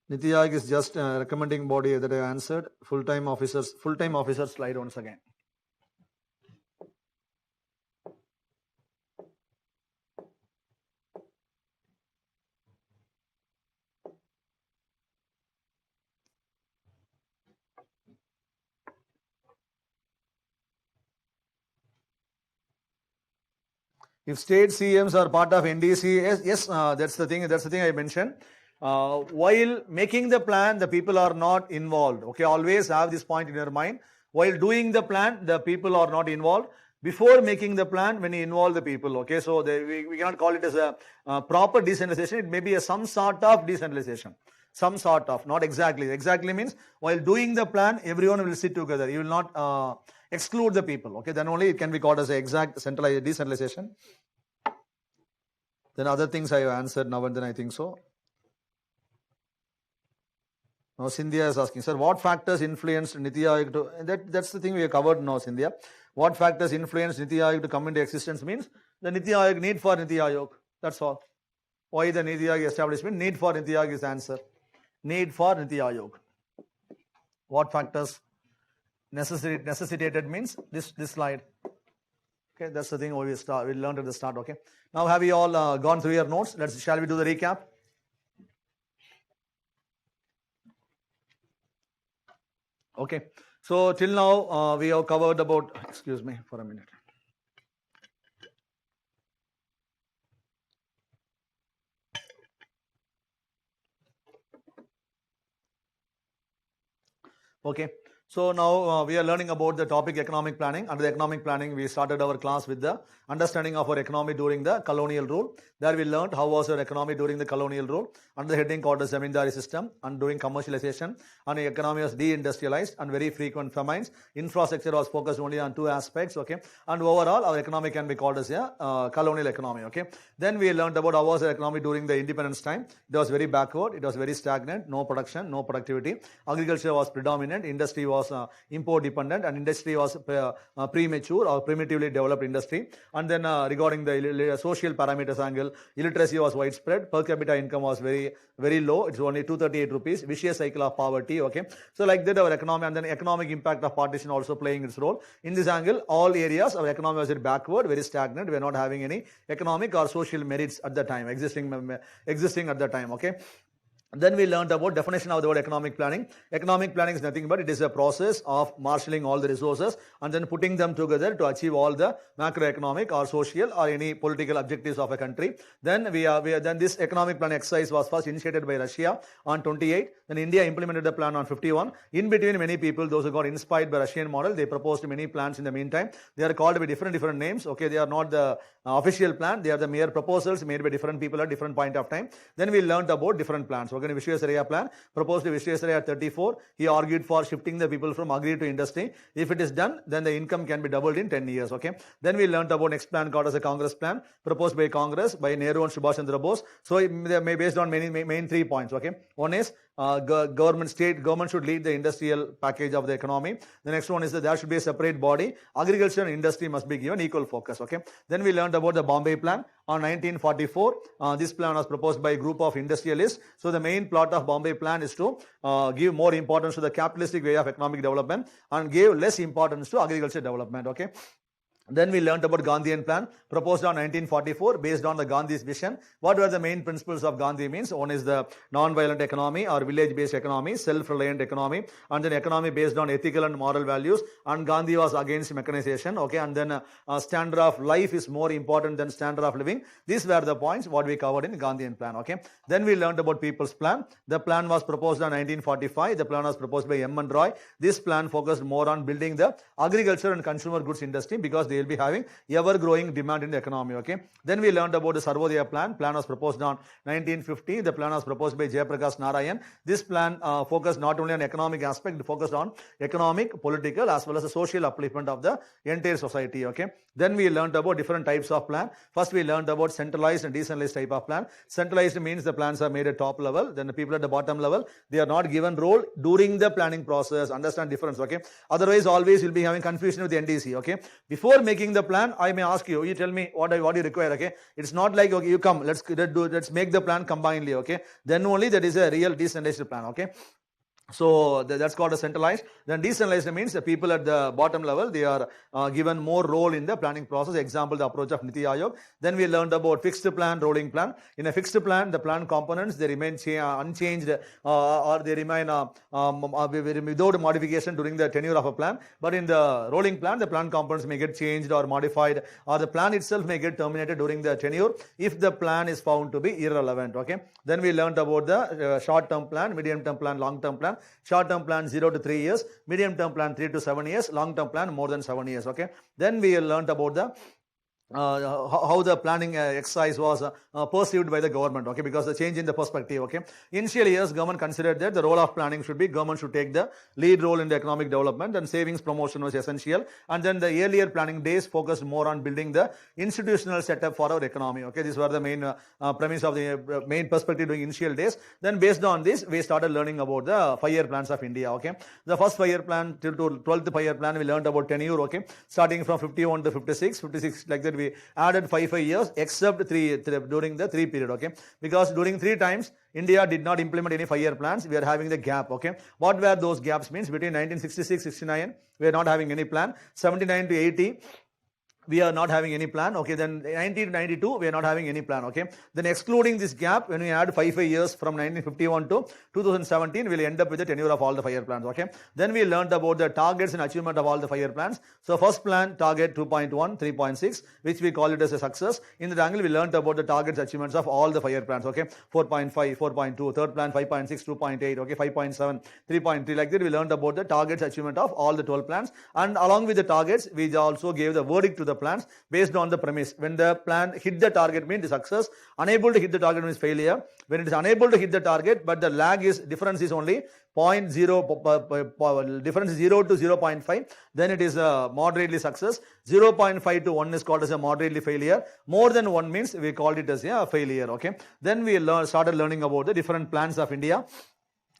Niti Aayog is just recommending body that I answered. Full-time officers slide once again. If state CMs are part of NDC, yes, that's the thing I mentioned. While making the plan, the people are not involved. Okay, always have this point in your mind. While doing the plan, the people are not involved. Before making the plan, when you involve the people, okay, so we cannot call it as a proper decentralization. It may be some sort of decentralization. Some sort of, not exactly. Exactly means while doing the plan, everyone will sit together. You will not exclude the people. Okay, then only it can be called as an exact centralized decentralization. Then other things I have answered now and then, I think so. Now Sindhya is asking, sir, what factors influenced Niti Aayog to, that's the thing we have covered now, Sindhya. What factors influenced Niti Aayog to come into existence means the Niti Aayog, need for Niti Aayog. That's all. Why the Niti Aayog establishment? Need for Niti Aayog is the answer. Need for Niti Aayog. What factors necessitated means this slide. Okay, that's the thing we learned at the start. Okay. Now have you all gone through your notes? Shall we do the recap? Okay. So till now we have covered about, excuse me for a minute. Okay. So now we are learning about the topic economic planning. Under the economic planning, we started our class with the understanding of our economy during the colonial rule. There we learned how was our economy during the colonial rule under the heading called the Zamindari system, and during commercialization, and the economy was deindustrialized and very frequent famines. Infrastructure was focused only on 2 aspects, okay, and overall our economy can be called as a colonial economy, okay. Then we learned about how was the economy during the independence time. It was very backward, it was very stagnant, no production, no productivity. Agriculture was predominant, industry was import dependent, and industry was premature or primitively developed industry. And then regarding the social parameters angle, illiteracy was widespread, per capita income was very, very low. It's only 238 rupees, vicious cycle of poverty, okay. So like that our economy, and then economic impact of partition also playing its role. In this angle, all areas our economy was very backward, very stagnant. We are not having any economic or social merits at the time, existing at the time, okay. Then we learned about definition of the word economic planning. Economic planning is nothing but it is a process of marshalling all the resources and then putting them together to achieve all the macroeconomic or social or any political objectives of a country. Then then this economic plan exercise was first initiated by Russia on 28. Then India implemented the plan on 51. In between, many people, those who got inspired by Russian model, they proposed many plans in the meantime. They are called by different names. Okay, they are not the official plan. They are the mere proposals made by different people at different point of time. Then we learned about different plans. Okay, Vishwesaraya plan proposed Vishwesaraya at 34. He argued for shifting the people from agri to industry. If it is done, then the income can be doubled in 10 years. Okay. Then we learned about next plan called as a Congress plan proposed by Congress by Nehru and Subhash Chandra Bose. So they may based on main 3 points. Okay. One is state government should lead the industrial package of the economy. The next one is that there should be a separate body. Agriculture and industry must be given equal focus. Okay. Then we learned about the Bombay plan on 1944. This plan was proposed by a group of industrialists. So the main plot of Bombay plan is to give more importance to the capitalistic way of economic development and give less importance to agriculture development. Okay. Then we learned about Gandhian plan proposed on 1944 based on the Gandhi's vision. What were the main principles of Gandhi means? One is the non-violent economy or village-based economy, self-reliant economy, and then economy based on ethical and moral values. And Gandhi was against mechanization. Okay, and then standard of life is more important than standard of living. These were the points what we covered in Gandhian plan. Okay. Then we learned about People's Plan. The plan was proposed on 1945. The plan was proposed by M. and Roy. This plan focused more on building the agriculture and consumer goods industry because they will be having ever growing demand in the economy. Okay. Then we learned about the Sarvodaya plan. Plan was proposed on 1950. The plan was proposed by Jayaprakash Narayan. This plan focused not only on economic aspect, it focused on economic, political as well as the social upliftment of the entire society. Okay. Then we learned about different types of plan. First we learned about centralized and decentralized type of plan. Centralized means the plans are made at top level. Then the people at the bottom level, they are not given role during the planning process. Understand difference. Okay. Otherwise always you'll be having confusion with the NDC. Okay. Before making the plan, I may ask you, you tell me what you require. Okay. It's not like, okay, you come, let's make the plan combinedly. Okay. Then only that is a real decentralized plan. Okay. So that's called a centralized. Then decentralized means the people at the bottom level, they are given more role in the planning process. Example, the approach of Niti Aayog. Then we learned about fixed plan, rolling plan. In a fixed plan, the plan components, they remain unchanged or they remain without modification during the tenure of a plan. But in the rolling plan, the plan components may get changed or modified, or the plan itself may get terminated during the tenure if the plan is found to be irrelevant. Okay. Then we learned about the short-term plan, medium-term plan, long-term plan. Short-term plan 0 to 3 years, medium-term plan 3 to 7 years, long-term plan more than 7 years. Okay. Then we learned about the how the planning exercise was perceived by the government. Okay, because the change in the perspective. Okay, initial years government considered that the role of planning should be government should take the lead role in the economic development and savings promotion was essential. And then the earlier planning days focused more on building the institutional setup for our economy. Okay, these were the main premise of the main perspective during initial days. Then based on this, we started learning about the 5-year plans of India. Okay, the first 5-year plan till to 12th 5-year plan, we learned about tenure. Okay, starting from 51 to 56 like that. We added 5 years except 3 during the 3 period. Okay, because during 3 times India did not implement any 5-year plans. We are having the gap. Okay, what were those gaps? Means between 1966-69 we are not having any plan. 79 to 80 we are not having any plan. Okay, then 1992 we are not having any plan. Okay, then excluding this gap, when we add 5 years from 1951 to 2017, we will end up with the tenure of all the 5-year plans. Okay, then we learned about the targets and achievement of all the 5-year plans. So first plan target 2.1, 3.6, which we call it as a success. In the angle we learned about the targets achievements of all the 5-year plans. Okay, 4.5, 4.2, third plan 5.6, 2.8, okay, 5.7, 3.3, like that we learned about the targets achievement of all the 12 plans. And along with the targets, we also gave the verdict to the plans based on the premise. When the plan hit the target means success, unable to hit the target means failure. When it is unable to hit the target but the difference is only 0.0, difference is 0 to 0.5, then it is a moderately success. 0.5 to 1 is called as a moderately failure. More than 1 means we called it as a failure. Okay, then we started learning about the different plans of India.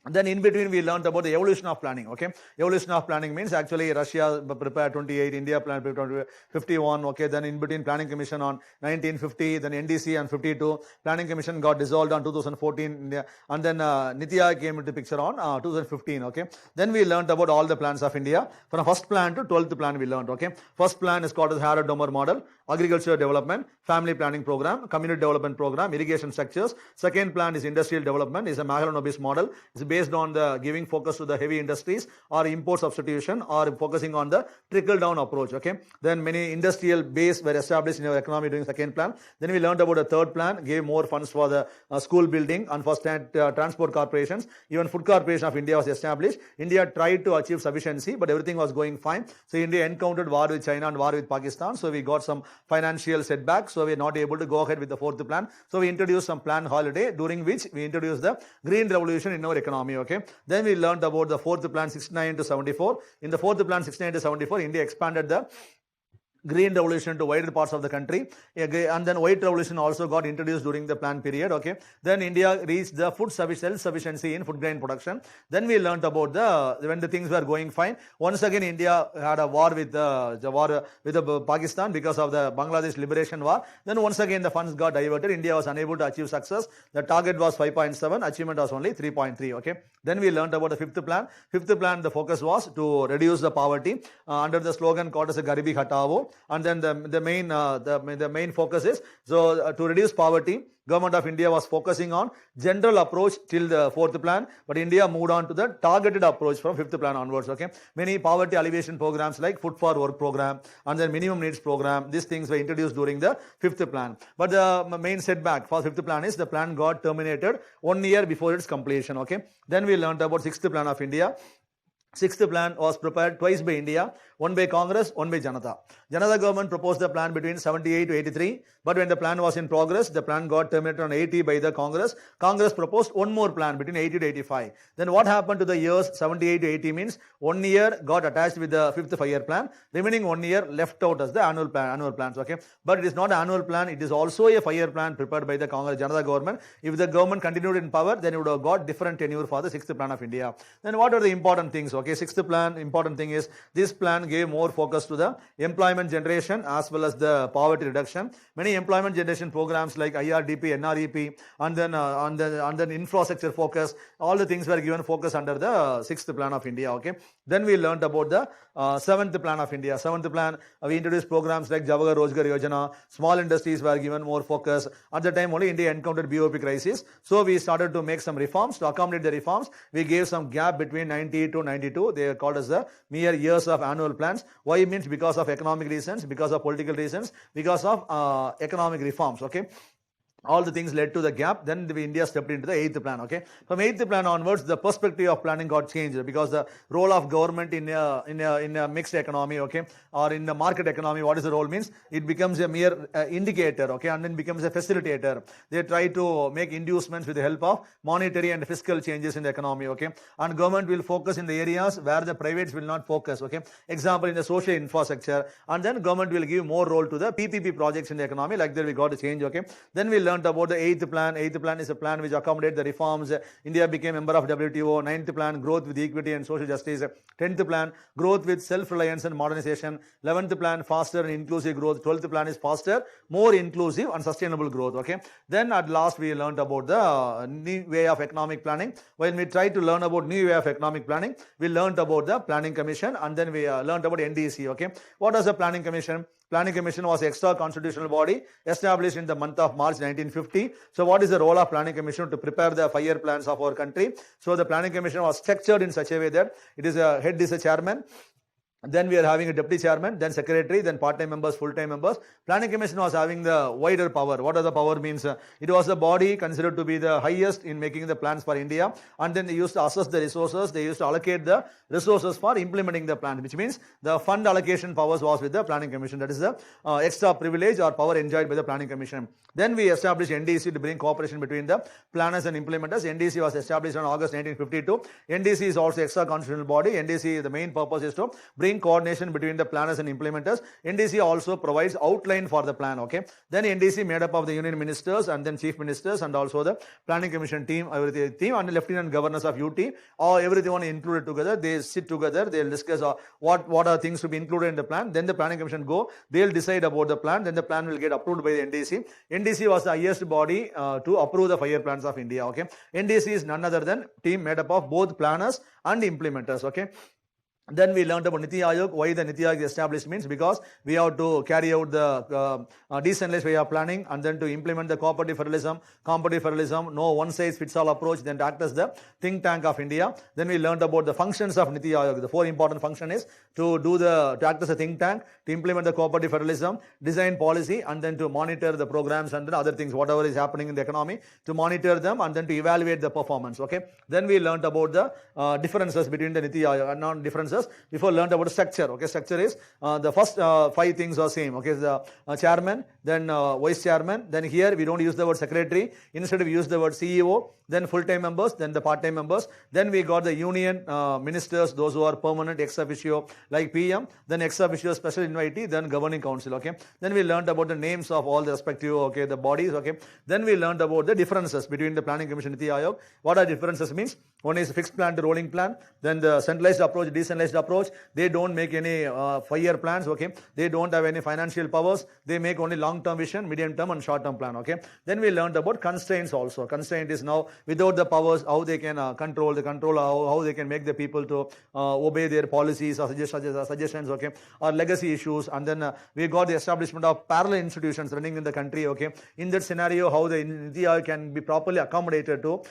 Then in between we learned about the evolution of planning. Okay, evolution of planning means actually Russia prepared 28, India planned 51. Okay, then in between planning commission on 1950, then NDC on 52. Planning commission got dissolved on 2014, and then Niti Aayog came into picture on 2015. Okay, then we learned about all the plans of India from first plan to 12th plan we learned. Okay, first plan is called as Harrod-Domar model, agriculture development, family planning program, community development program, irrigation structures. Second plan is industrial development, is a Mahalanobis model. It's based on the giving focus to the heavy industries or import substitution or focusing on the trickle down approach. Okay, then many industrial base were established in our economy during second plan. Then we learned about the third plan, gave more funds for the school building and for transport corporations. Even Food Corporation of India was established. India tried to achieve sufficiency, but everything was going fine. So India encountered war with China and war with Pakistan. So we got some financial setback. So we are not able to go ahead with the fourth plan. So we introduced some plan holiday, during which we introduced the green revolution in our economy. Okay, then we learned about the fourth plan 69 to 74. In the fourth plan 69 to 74, India expanded the green revolution to wider parts of the country, and then white revolution also got introduced during the plan period. Okay, then India reached the food self-sufficiency in food grain production. Then we learnt about when the things were going fine, once again India had a war with Pakistan because of the Bangladesh liberation war. Then once again the funds got diverted. India was unable to achieve success. The target was 5.7, achievement was only 3.3. Okay, then we learnt about the fifth plan. Fifth plan, the focus was to reduce the poverty under the slogan called as a Garibi Hatao. And then the main focus is to reduce poverty. Government of India was focusing on general approach till the fourth plan, but India moved on to the targeted approach from fifth plan onwards. Okay, many poverty alleviation programs like Food for Work program and then minimum needs program, these things were introduced during the fifth plan. But the main setback for fifth plan is the plan got terminated 1 year before its completion. Okay, then we learned about sixth plan of India. Sixth plan was prepared twice by India, one by Congress, one by Janata. Janata government proposed the plan between 78 to 83, but when the plan was in progress, the plan got terminated on 80 by the Congress. Congress proposed one more plan between 80 to 85. Then what happened to the years 78 to 80 means 1 year got attached with the fifth 5-year plan, remaining 1 year left out as the annual plans. Okay, but it is not an annual plan, it is also a 5-year plan prepared by the Congress Janata government. If the government continued in power, then it would have got different tenure for the sixth plan of India. Then what are the important things? Okay, sixth plan, important thing is this plan gave more focus to the employment generation as well as the poverty reduction. Many employment generation programs like IRDP, NREP, and then infrastructure focus, all the things were given focus under the sixth plan of India. Okay, then we learned about the seventh plan of India. Seventh plan, we introduced programs like Javagar Rozgar Yojana. Small industries were given more focus. At the time only India encountered BOP crisis, so we started to make some reforms. To accommodate the reforms, we gave some gap between 90 to 92. They are called as the mere years of annual plans. Why means because of economic reasons, because of political reasons, because of economic reforms. Okay, all the things led to the gap. Then India stepped into the eighth plan. Okay, from eighth plan onwards, the perspective of planning got changed because the role of government in a mixed economy, okay, or in the market economy, what is the role means? It becomes a mere indicator, okay, and then becomes a facilitator. They try to make inducements with the help of monetary and fiscal changes in the economy, okay, and government will focus in the areas where the privates will not focus, okay. Example, in the social infrastructure, and then government will give more role to the PPP projects in the economy. Like that we got to change, okay. Then we learned about the eighth plan. Eighth plan is a plan which accommodates the reforms. India became member of WTO. Ninth plan, growth with equity and social justice. 10th plan, growth with self-reliance and modernization. 11th plan, faster and inclusive growth. 12th plan is faster, more inclusive and sustainable growth. Okay. Then at last we learned about the new way of economic planning. When we tried to learn about new way of economic planning, we learned about the planning commission, and then we learned about NDC. Okay. What was the planning commission? Planning commission was extra constitutional body established in the month of March 1950. So what is the role of planning commission? To prepare the 5-year plans of our country. So the planning commission was structured in such a way that it is a head is a chairman. Then we are having a deputy chairman, then secretary, then part-time members, full-time members. Planning commission was having the wider power. What does the power means? It was the body considered to be the highest in making the plans for India, and then they used to assess the resources. They used to allocate the resources for implementing the plan, which means the fund allocation powers was with the planning commission. That is the extra privilege or power enjoyed by the planning commission. Then we established NDC to bring cooperation between the planners and implementers. NDC was established on August 1952. NDC is also extra constitutional body. NDC, the main purpose is to bring link coordination between the planners and implementers. NDC also provides outline for the plan. Okay, then NDC made up of the union ministers and then chief ministers and also the planning commission team, everything team and lieutenant governors of UT, or everyone included together. They sit together, they'll discuss what are things to be included in the plan. Then the planning commission go, they'll decide about the plan. Then the plan will get approved by the NDC. NDC was the highest body to approve the 5-year plans of India. Okay, NDC is none other than team made up of both planners and implementers. Okay. Then we learned about Niti Aayog. Why the Niti Aayog established means because we have to carry out the decentralized way of planning and then to implement the cooperative federalism, competitive federalism, no one size fits all approach, then to act as the think tank of India. Then we learned about the functions of Niti Aayog. The 4 important function is to act as a think tank, to implement the cooperative federalism, design policy, and then to monitor the programs and then other things, whatever is happening in the economy, to monitor them and then to evaluate the performance. Okay. Then we learned about the differences between the Niti Aayog and non-differences. Before learned about structure. Okay, structure is the first 5 things are same. Okay, the chairman, then vice chairman, then here we don't use the word secretary, instead we use the word CEO, then full-time members, then the part-time members, then we got the union ministers, those who are permanent ex officio like PM, then ex officio special invitee, then governing council. Okay, then we learned about the names of all the respective the bodies. Okay, then we learned about the differences between the planning commission and Niti Aayog. What are differences means? One is fixed plan to rolling plan, then the centralized approach, decentralized approach. They don't make any 5-year plans. Okay, they don't have any financial powers. They make only long-term vision, medium-term and short-term plan. Okay, then we learned about constraints also. Constraint is now without the powers, how they can control how they can make the people to obey their policies or suggestions. Okay, or legacy issues. And then we got the establishment of parallel institutions running in the country. Okay, in that scenario, how the Niti Aayog can be properly accommodated to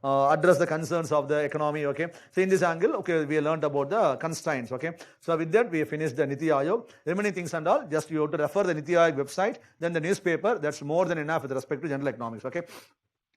address the concerns of the economy. Okay, so in this angle, okay, we learned about the constraints. Okay, so with that we finished the Niti Aayog. Remaining things and all, just you have to refer the Niti Aayog website, then the newspaper. That's more than enough with respect to general economics. Okay.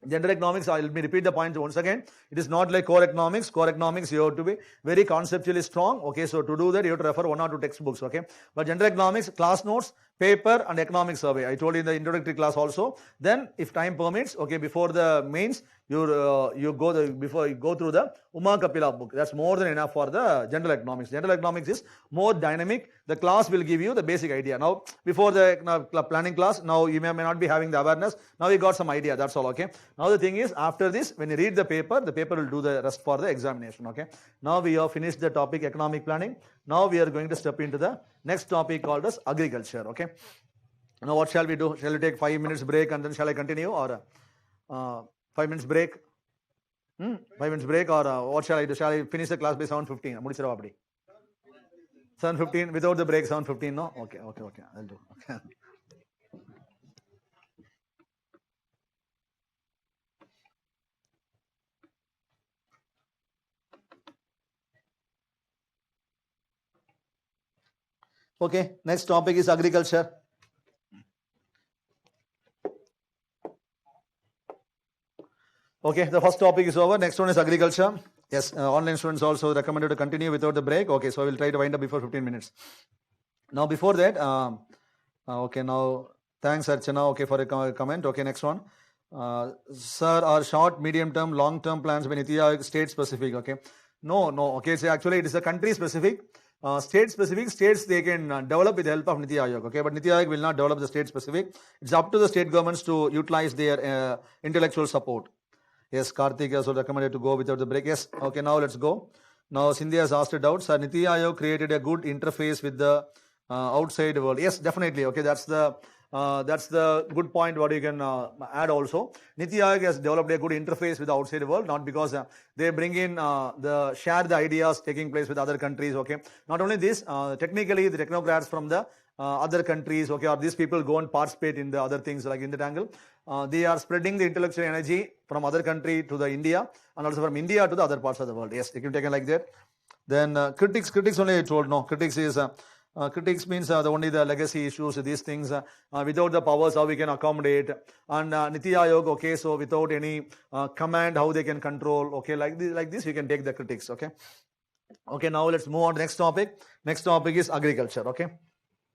General economics, I will repeat the point once again. It is not like core economics. Core economics, you have to be very conceptually strong. Okay, so to do that, you have to refer 1 or 2 textbooks. Okay, but general economics, class notes, paper, and economic survey. I told you in the introductory class also. Then, if time permits, okay, before the mains, before you go through the Uma Kapila book. That's more than enough for the general economics. General economics is more dynamic. The class will give you the basic idea. Now, before the planning class, now you may not be having the awareness. Now you got some idea. That's all. Okay. Now the thing is, after this, when you read the paper will do the rest for the examination. Okay. Now we have finished the topic economic planning. Now we are going to step into the next topic called as agriculture. Okay. Now what shall we do? Shall we take 5 minutes break and then shall I continue, or 5 minutes break? 5 minutes break, or what shall I do? Shall I finish the class by 7:15? 7:15 without the break. 7:15. No. Okay. I'll do. Okay. Okay. Next topic is agriculture. Okay, the first topic is over. Next one is agriculture. Yes, online students also recommended to continue without the break. Okay, so I will try to wind up before 15 minutes. Now, before that, okay, now, thanks Archana, okay, for a comment. Okay, next one. Sir, are short, medium term, long term plans by Niti Aayog state specific? Okay, no, okay, so actually it is a country specific. State specific, states they can develop with the help of Niti Aayog. Okay, but Niti Aayog will not develop the state specific. It's up to the state governments to utilize their intellectual support. Yes, Karthik also recommended to go without the break. Yes, okay, now let's go. Now, Cynthia has asked a doubt. Sir, Niti Aayog created a good interface with the outside world. Yes, definitely. Okay, that's the good point what you can add also. Niti Aayog has developed a good interface with the outside world, not because they bring in share the ideas taking place with other countries. Okay, not only this, technically the technocrats from the other countries, okay, or these people go and participate in the other things like in the angle. They are spreading the intellectual energy from other country to the India and also from India to the other parts of the world. Yes, they can take it like that. Then critics only I told no. Critics is critics means only the legacy issues, these things without the powers how we can accommodate, and Niti Aayog, okay, so without any command how they can control, okay, like this we can take the critics. Okay, now let's move on to next topic. Next topic is agriculture. Okay,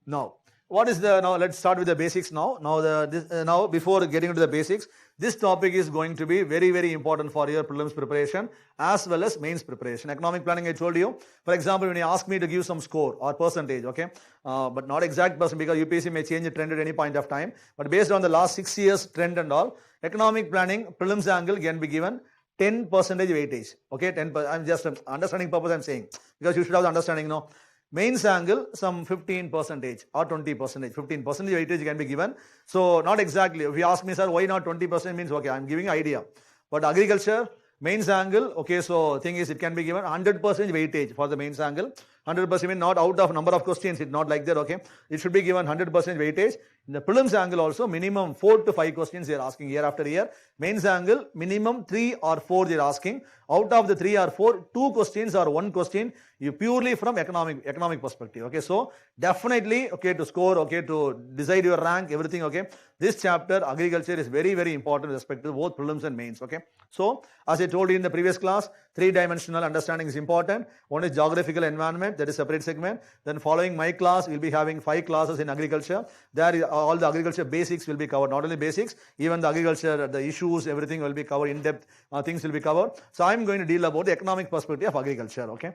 now what is the, now let's start with the basics now. Now before getting into the basics, this topic is going to be very, very important for your prelims preparation as well as mains preparation. Economic planning, I told you. For example, when you ask me to give some score or percentage, okay, but not exact percent because UPSC may change the trend at any point of time. But based on the last 6 years trend and all, economic planning prelims angle can be given 10% weightage. Okay, 10%. I'm just understanding purpose I'm saying because you should have the understanding now. Mains angle some 15% or 20%, 15% weightage can be given. So not exactly. If you ask me, sir, why not 20% means okay, I'm giving idea. But agriculture, mains angle, okay, so thing is it can be given 100% weightage for the mains angle. 100% means not out of number of questions, it's not like that, okay. It should be given 100% weightage. In the prelims angle also, minimum 4 to 5 questions they are asking year after year. Mains angle, minimum 3 or 4 they are asking. Out of the 3 or 4, 2 questions or 1 question, you purely from economic perspective, okay. So definitely, okay, to score, okay, to decide your rank, everything, okay. This chapter, agriculture, is very, very important with respect to both prelims and mains, okay. So as I told you in the previous class, 3-dimensional understanding is important. One is geographical environment, that is separate segment. Then following my class, we'll be having 5 classes in agriculture. There all the agriculture basics will be covered. Not only basics, even the agriculture, the issues, everything will be covered, in-depth things will be covered. So I'm going to deal about the economic perspective of agriculture, okay.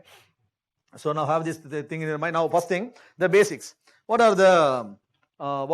So now have this thing in your mind. Now first thing, the basics. What are the okay.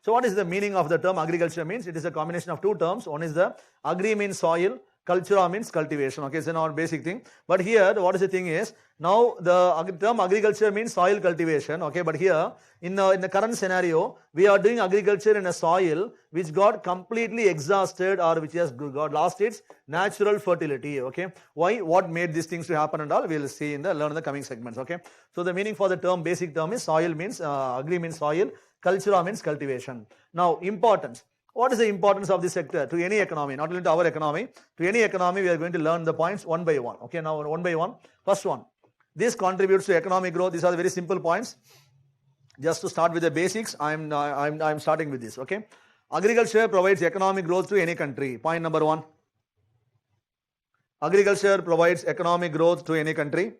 So what is the meaning of the term agriculture means? It is a combination of 2 terms. One is the agri means soil, cultura means cultivation, okay, it's a non basic thing. But here what is the thing is, now the term agriculture means soil cultivation, okay, but here in the current scenario we are doing agriculture in a soil which got completely exhausted or which has got lost its natural fertility, okay. Why? What made these things to happen and all, we will see learn in the coming segments, okay. So the meaning for the term, basic term is soil means, agri means soil, cultura means cultivation. Now importance. What is the importance of this sector to any economy, not only to our economy, to any economy? We are going to learn the points one by one. Okay, now one by one. First one, this contributes to economic growth. These are the very simple points. Just to start with the basics, I'm starting with this. Okay, agriculture provides economic growth to any country. Point number 1. Agriculture provides economic growth to any country.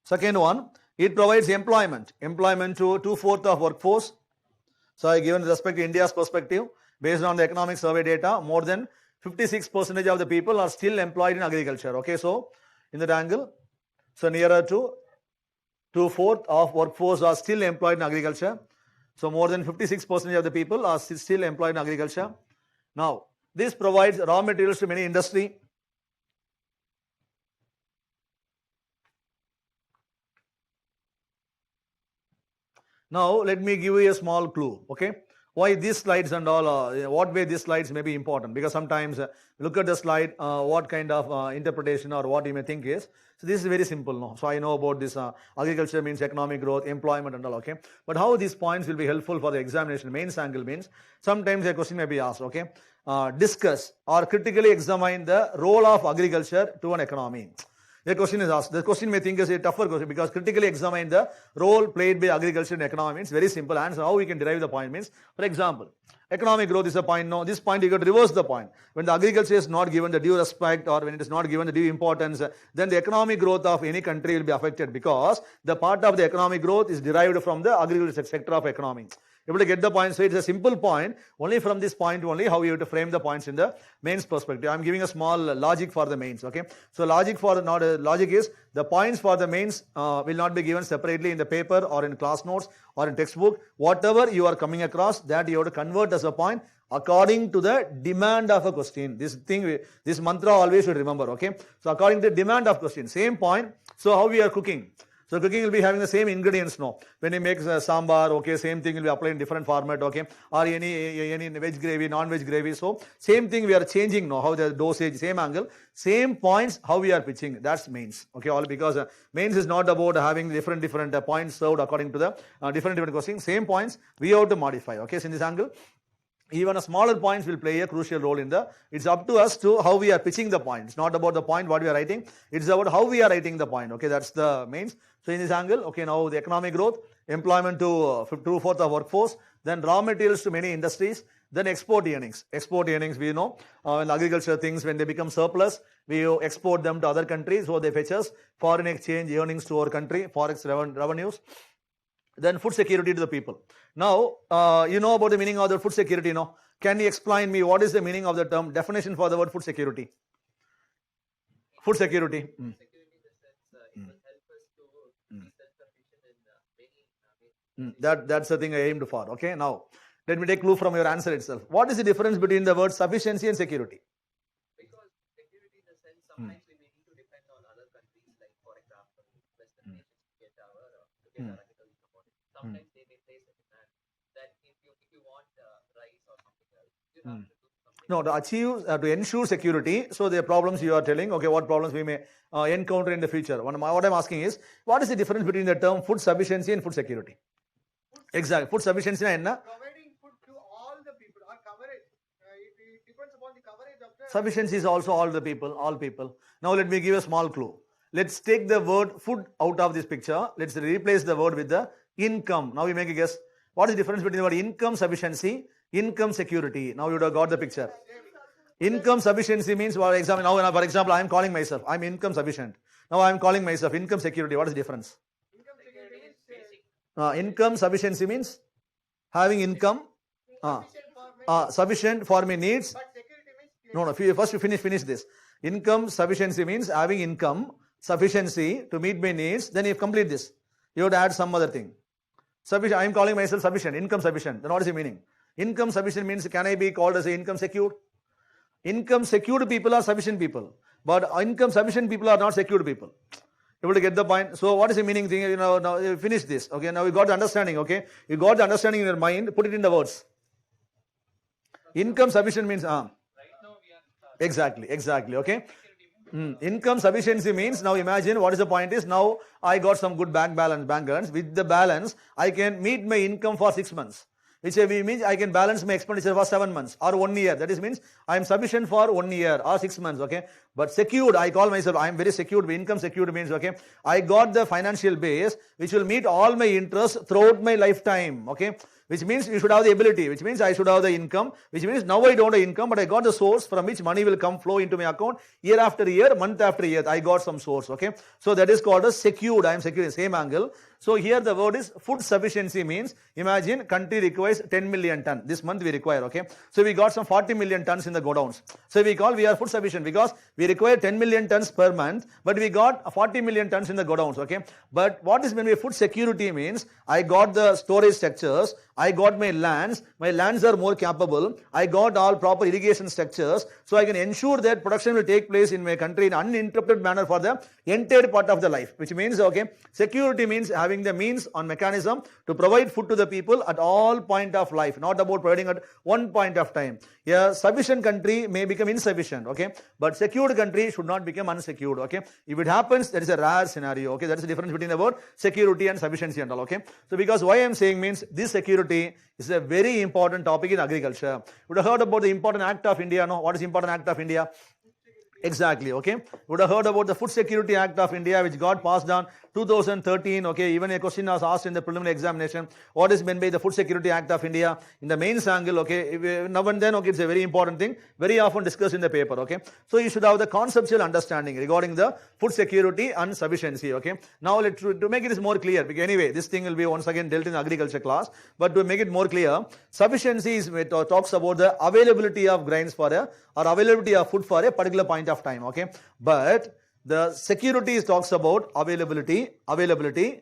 Second one, it provides employment to 2/4 of workforce. So I given respect to India's perspective, based on the economic survey data, more than 56% of the people are still employed in agriculture. Okay, so in that angle, so nearer to 2/4 of workforce are still employed in agriculture. So more than 56% of the people are still employed in agriculture. Now, this provides raw materials to many industry. Now, let me give you a small clue, okay? Why these slides and all, what way these slides may be important, because sometimes look at the slide, what kind of interpretation or what you may think is. So this is very simple now. So I know about this agriculture means economic growth, employment and all, okay? But how these points will be helpful for the examination, mains angle means, sometimes a question may be asked, okay? Discuss or critically examine the role of agriculture to an economy. The question is asked. The question may think is a tougher question because critically examine the role played by agriculture in economy means very simple answer. How we can derive the point means, for example, economic growth is a point. No, this point you got to reverse the point. When the agriculture is not given the due respect or when it is not given the due importance, then the economic growth of any country will be affected because the part of the economic growth is derived from the agriculture sector of economy. Able to get the point. So it's a simple point. Only from this point only how you have to frame the points in the mains perspective. I'm giving a small logic for the mains. Okay. So logic is the points for the mains will not be given separately in the paper or in class notes or in textbook. Whatever you are coming across, that you have to convert as a point according to the demand of a question. This mantra always should remember. Okay. So according to the demand of question, same point. So how we are cooking. So cooking will be having the same ingredients now. When you make sambar, okay, same thing will be applied in different format, okay, or any veg gravy, non-veg gravy. So same thing we are changing now. How the dosage, same angle, same points. How we are pitching. That's mains. Okay, all because mains is not about having different points served according to the different questions. Same points we have to modify. Okay, so in this angle, even a smaller points will play a crucial role in it's up to us to how we are pitching the point. It's not about the point what we are writing. It's about how we are writing the point. Okay, that's the mains. So in this angle, okay, now the economic growth, employment to 2/4 of workforce, then raw materials to many industries, Then export earnings. Export earnings, we know, in agriculture things, when they become surplus, we export them to other countries, so they fetch us foreign exchange earnings to our country, forex revenues. Then food security to the people. Now, you know about the meaning of the food security, no? Can you explain me what is the meaning of the term, definition for the word food security? Food security. Security in the sense it will help us to be self-sufficient in many ways. That's the thing I aimed for. Okay, now let me take clue from your answer itself. What is the difference between the word sufficiency and security? Because security in the sense sometimes we may need to depend on other countries, like for example, Western nations to get our agricultural commodities. Sometimes they may place a demand that if you want rice or something else, you have to do something. No, to achieve, to ensure security, so the problems you are telling, okay, what problems we may encounter in the future. What I'm asking is, what is the difference between the term food sufficiency and food security? Exactly. Food sufficiency na enna? Providing food to all the people or coverage. It depends upon the coverage of the. Sufficiency is also all the people, all people. Now let me give a small clue. Let's take the word food out of this picture. Let's replace the word with the income. Now you make a guess. What is the difference between the word income sufficiency, income security? Now you would have got the picture. Income sufficiency means, for example, I am calling myself, I'm income sufficient. Now I am calling myself income security. What is the difference? Income security means basic. Income sufficiency means having income sufficient for my needs. But security means No, first you finish this. Income sufficiency means having income sufficiency to meet my needs. Then you complete this. You have to add some other thing. Sufficient. I am calling myself sufficient, income sufficient. Then what is the meaning? Income sufficient means, can I be called as income secured? Income secured people are sufficient people, but income sufficient people are not secured people. You able to get the point? So what is the meaning thing? Now you finish this. Okay, now you got the understanding. Okay, you got the understanding in your mind. Put it in the words. Income sufficient means Right now we are exactly. Okay. Income sufficiency means, now imagine what is the point is, now I got some good bank balance. With the balance, I can meet my income for 6 months. Which means I can balance my expenditure for 7 months or 1 year. That is means I am sufficient for 1 year or 6 months. Okay. But secured, I call myself, I am very secured. Income secured means, okay, I got the financial base which will meet all my interests throughout my lifetime. Okay. Which means you should have the ability, which means I should have the income, which means now I don't have income, but I got the source from which money will come flow into my account year after year, month after year. I got some source. Okay. So that is called as secured. I am secured, same angle. So here the word is food sufficiency means, imagine country requires 10 million ton. This month we require, okay. So we got some 40 million tons in the godowns. So we are food sufficient because we require 10 million tons per month, but we got 40 million tons in the godowns, okay. But what is meant by food security means, I got the storage structures, I got my lands are more capable, I got all proper irrigation structures, so I can ensure that production will take place in my country in uninterrupted manner for the entire part of the life, which means, okay, security means having the means on mechanism to provide food to the people at all point of life, not about providing at one point of time. A sufficient country may become insufficient, okay, but secured country should not become unsecured, okay. If it happens, that is a rare scenario, okay. That is the difference between the word security and sufficiency and all, okay. So because why I am saying means, this security is a very important topic in agriculture. You would have heard about the Important Act of India, no? What is Important Act of India? Exactly, okay. You would have heard about the Food Security Act of India, which got passed on 2013, okay. Even a question was asked in the preliminary examination, what is meant by the Food Security Act of India? In the mains angle, okay, now and then, okay, it's a very important thing, very often discussed in the paper, okay. So you should have the conceptual understanding regarding the food security and sufficiency, okay. Now to make it more clear, because anyway, this thing will be once again dealt in agriculture class, but to make it more clear, sufficiency is, talks about the availability of grains for or availability of food for a particular point of time, okay. But the security talks about availability, affordability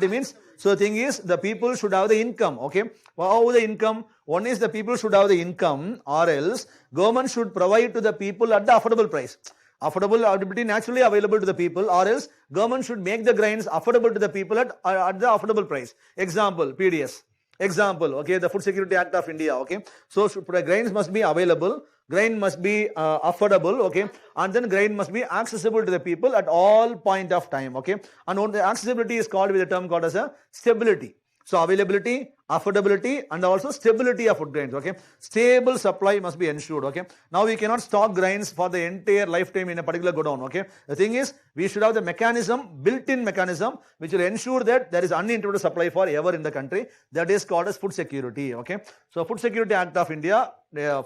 means, so the thing is, the people should have the income, okay. How the income? One is the people should have the income, or else government should provide to the people at the affordable price. Affordability naturally available to the people, or else government should make the grains affordable to the people at the affordable price. Example, PDS. Example, okay, the Food Security Act of India, okay. So grains must be available, grain must be affordable, okay, and then grain must be accessible to the people at all point of time, okay. And the accessibility is called with a term called as a stability. So availability, affordability and also stability of food grains. Okay, stable supply must be ensured. Okay, now we cannot stock grains for the entire lifetime in a particular godown. Okay, the thing is we should have the mechanism, built-in mechanism, which will ensure that there is uninterrupted supply for ever in the country. That is called as food security. Okay, so Food Security Act of India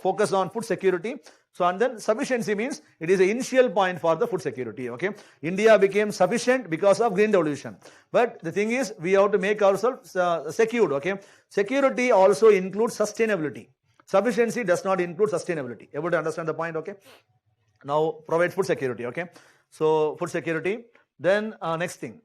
focus on food security. So, and then sufficiency means it is the initial point for the food security. Okay, India became sufficient because of green revolution. But the thing is, we have to make ourselves secured. Okay, security also includes sustainability. Sufficiency does not include sustainability. Able to understand the point? Okay. Now provide food security. Okay, so food security. Then next thing,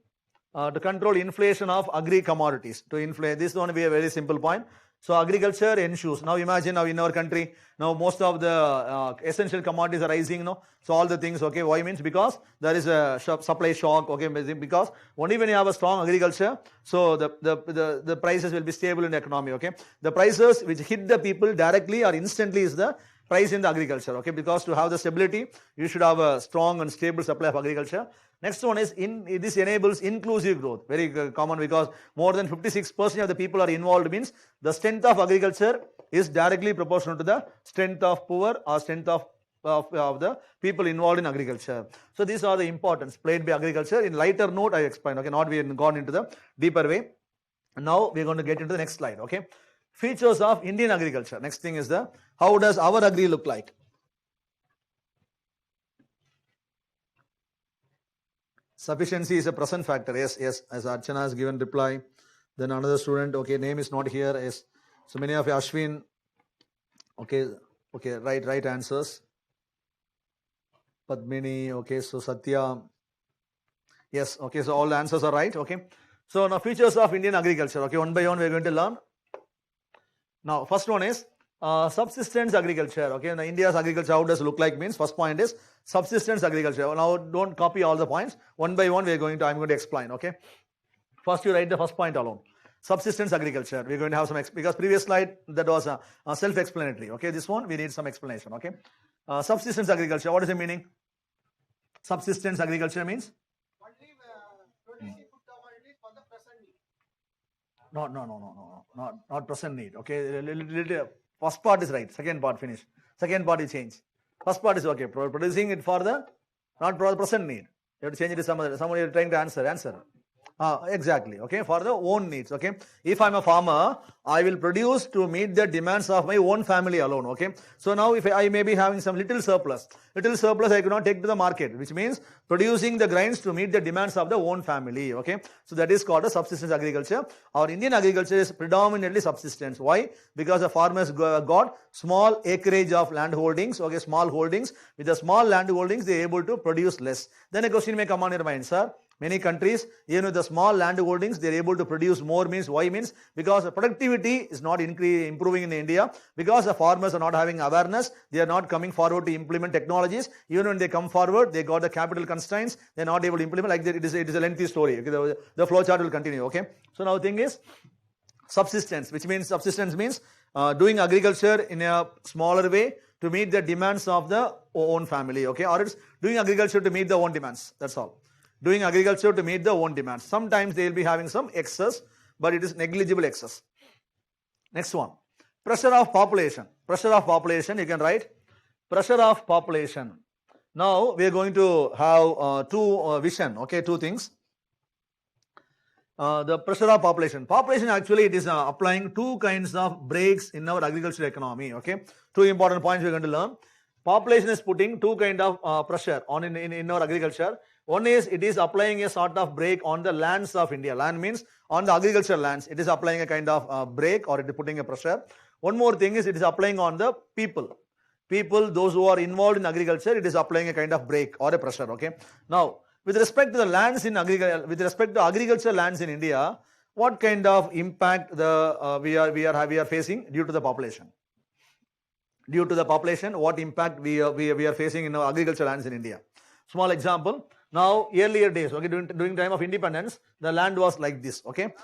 to control inflation of agri commodities. To inflate this one, be a very simple point. So agriculture ensures. Now imagine now in our country, now most of the essential commodities are rising. No, so all the things. Okay, why means because there is a supply shock. Okay, because only when you have a strong agriculture, so the prices will be stable in the economy. Okay, the prices which hit the people directly or instantly is the price in the agriculture. Okay, because to have the stability, you should have a strong and stable supply of agriculture. Next one is this enables inclusive growth. Very common because more than 56% of the people are involved means the strength of agriculture is directly proportional to the strength of poor or strength of the people involved in agriculture. So these are the importance played by agriculture. In lighter note, I explained. Okay, not we have gone into the deeper way. Now we are going to get into the next slide. Okay, features of Indian agriculture. Next thing is the how does our agri look like? Sufficiency is a present factor. Yes, yes. As Archana has given reply. Then another student. Okay, name is not here. Yes. So many of you, Ashwin. Okay, okay. Right answers. Padmini. Okay. So Satya. Yes. Okay. So all the answers are right. Okay. So now features of Indian agriculture. Okay. One by one we are going to learn. Now first one is subsistence agriculture. Okay. Now India's agriculture how does it look like means first point is subsistence agriculture. Now don't copy all the points. One by one I'm going to explain. Okay. First you write the first point alone. Subsistence agriculture. We're going to have some because previous slide that was self-explanatory. Okay. This one we need some explanation. Okay. Subsistence agriculture. What is the meaning? Subsistence agriculture means Only producing food commodities for the present need. not present need. Okay, first part is right. Second part finish. Second part is change. First part is okay. Producing it for the not for the present need. You have to change it to some other. Somebody is trying to answer. Exactly. Okay, for the own needs. Okay, if I'm a farmer, I will produce to meet the demands of my own family alone. Okay, so now if I may be having some little surplus I cannot take to the market, which means producing the grains to meet the demands of the own family. Okay, so that is called a subsistence agriculture. Our Indian agriculture is predominantly subsistence. Why? Because the farmers got small acreage of land holdings. Okay, small holdings. With the small land holdings, they are able to produce less. Then a question may come on your mind, sir. Many countries, even with the small land holdings, they are able to produce more. Means why? Means because the productivity is not improving in India, because the farmers are not having awareness, they are not coming forward to implement technologies. Even when they come forward, they got the capital constraints, they are not able to implement. Like that, it is a lengthy story. Okay, the flow chart will continue. Okay, so now the thing is subsistence, which means doing agriculture in a smaller way to meet the demands of the own family. Okay, or it's doing agriculture to meet the own demands. That's all. Doing agriculture to meet the own demands. Sometimes they will be having some excess, but it is negligible excess. Next one, pressure of population. Pressure of population, you can write pressure of population. Now we are going to have two things. The pressure of population. Population actually it is applying two kinds of brakes in our agricultural economy. Okay, two important points we are going to learn. Population is putting two kind of pressure on in our agriculture. One is it is applying a sort of brake on the lands of India. Land means on the agricultural lands. It is applying a kind of brake or it is putting a pressure. One more thing is it is applying on the people. People, those who are involved in agriculture, it is applying a kind of brake or a pressure. Okay. Now, with respect to the lands in agriculture, with respect to agricultural lands in India, what kind of impact we are facing due to the population? Due to the population, what impact we are facing in our agricultural lands in India? Small example. Now, earlier days, okay, during time of independence, the land was like this, okay?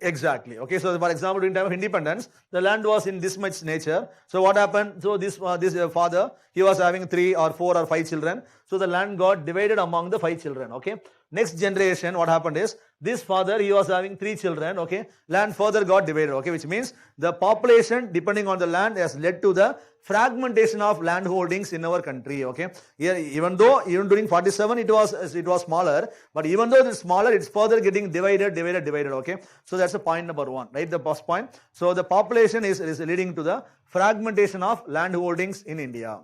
Exactly, okay. So, for example, during time of independence, the land was in this much nature. So, what happened? So, this father, he was having 3 or 4 or 5 children. So, the land got divided among the 5 children, okay? Next generation, what happened is, This father, he was having 3 children, okay. Land further got divided, okay, which means the population depending on the land has led to the fragmentation of land holdings in our country, okay. Here, even during 47 it was smaller, but even though it's smaller, it's further getting divided, okay. So that's the point number 1, right, the first point. So the population is leading to the fragmentation of land holdings in India.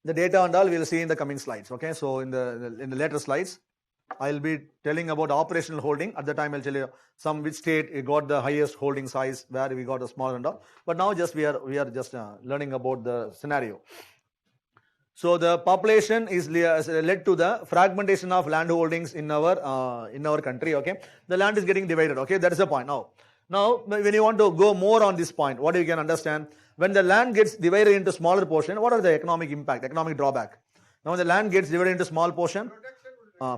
The data and all we will see in the coming slides, okay. So in the later slides, I'll be telling about operational holding. At the time, I'll tell you which state got the highest holding size, where we got a small and all. But now we are just learning about the scenario. So the population is led to the fragmentation of land holdings in our country. Okay, the land is getting divided. Okay, that is the point. Now when you want to go more on this point, what you can understand, when the land gets divided into smaller portion, what are the economic impact, economic drawback? Now when the land gets divided into small portion,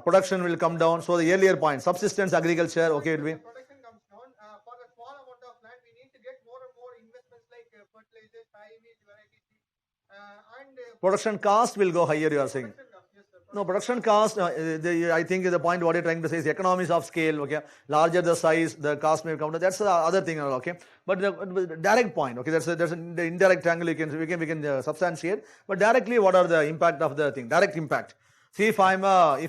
production will come down. So the earlier point, subsistence agriculture, okay, it will be. Production comes down. For the small amount of land, we need to get more and more investments like fertilizers, high-yield varieties, and Production cost will go higher, you are saying. production cost. Yes, sir. No, production cost, I think the point what you're trying to say is economies of scale, okay. Larger the size, the cost may come down. That's the other thing, okay. But the direct point, okay, that's the indirect angle we can substantiate. But directly, what are the impact of the thing? Direct impact. See, if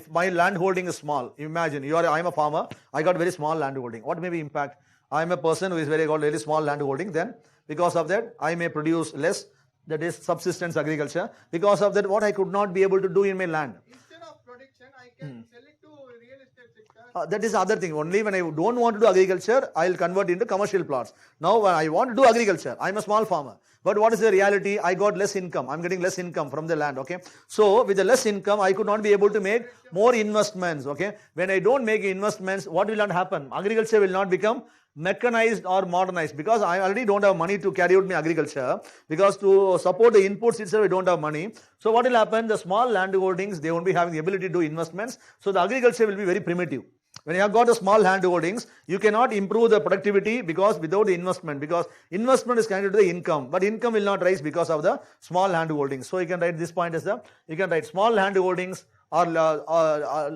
my land holding is small, imagine I'm a farmer, I got very small land holding. What may be impact? I'm a person who is got very small land holding. Then because of that, I may produce less. That is subsistence agriculture. Because of that, what I could not be able to do in my land. Instead of production, I can sell it to real estate sector. That is the other thing. Only when I don't want to do agriculture, I'll convert into commercial plots. Now, when I want to do agriculture, I'm a small farmer. But what is the reality? I got less income. I'm getting less income from the land, okay. So, with the less income, I could not be able to make more investments, okay. When I don't make investments, what will not happen? Agriculture will not become mechanized or modernized, because I already don't have money to carry out my agriculture, because to support the inputs itself I don't have money. So what will happen? The small land holdings, they won't be having the ability to do investments, so the agriculture will be very primitive. When you have got the small land holdings, you cannot improve the productivity because without the investment, because investment is connected to the income, but income will not rise because of the small land holdings. So you can write this point as you can write small land holdings are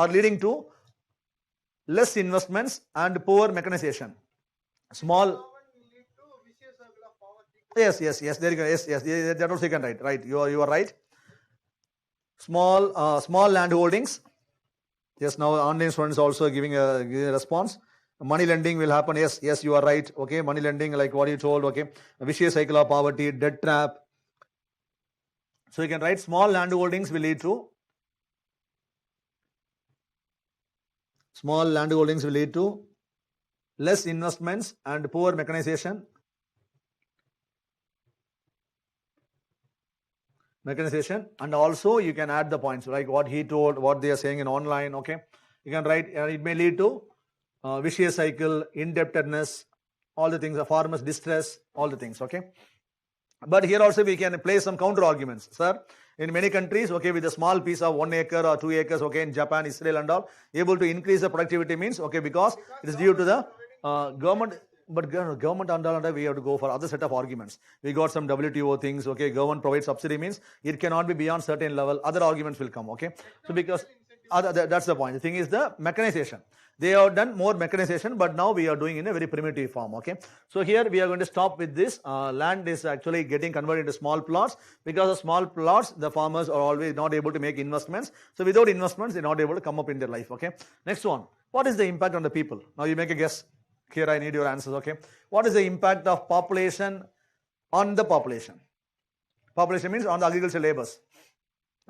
leading to less investments and poor mechanization. Small. Often lead to vicious circle of poverty. Yes. There you go. Yes. That also you can write. Right. You are right. Small land holdings. Yes. Now online students also giving a response. Money lending will happen. Yes. You are right. Okay. Money lending, like what you told. Okay. A vicious cycle of poverty, debt trap. So you can write small land holdings will lead to. Small land holdings will lead to less investments and poor mechanization. And also you can add the points like what he told, what they are saying in online. Okay, you can write. It may lead to vicious cycle, indebtedness, all the things, the farmers' distress, all the things. Okay, but here also we can place some counter arguments, sir. In many countries, okay, with a small piece of 1 acre or 2 acres, okay, in Japan, Israel and all, able to increase the productivity means, okay, because it is due to the government, but government and all, we have to go for other set of arguments. We got some WTO things, okay, government provides subsidy means it cannot be beyond certain level, other arguments will come, okay. So because, that's the point. The thing is the mechanization. They have done more mechanization, but now we are doing in a very primitive form, okay. So here we are going to stop with this. Land is actually getting converted into small plots. Because of small plots, the farmers are always not able to make investments. So without investments, they're not able to come up in their life, okay. Next one. What is the impact on the people? Now you make a guess. Here I need your answers, okay. What is the impact of population on the population? Population means on the agricultural labors.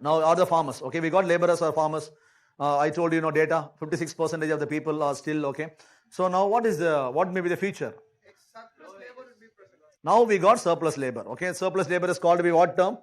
Now are the farmers, okay. We got laborers or farmers. I told you, data, 56% of the people are still, okay. So now what may be the future? Surplus labor will be present. Now we got surplus labor, okay. Surplus labor is called to be what term?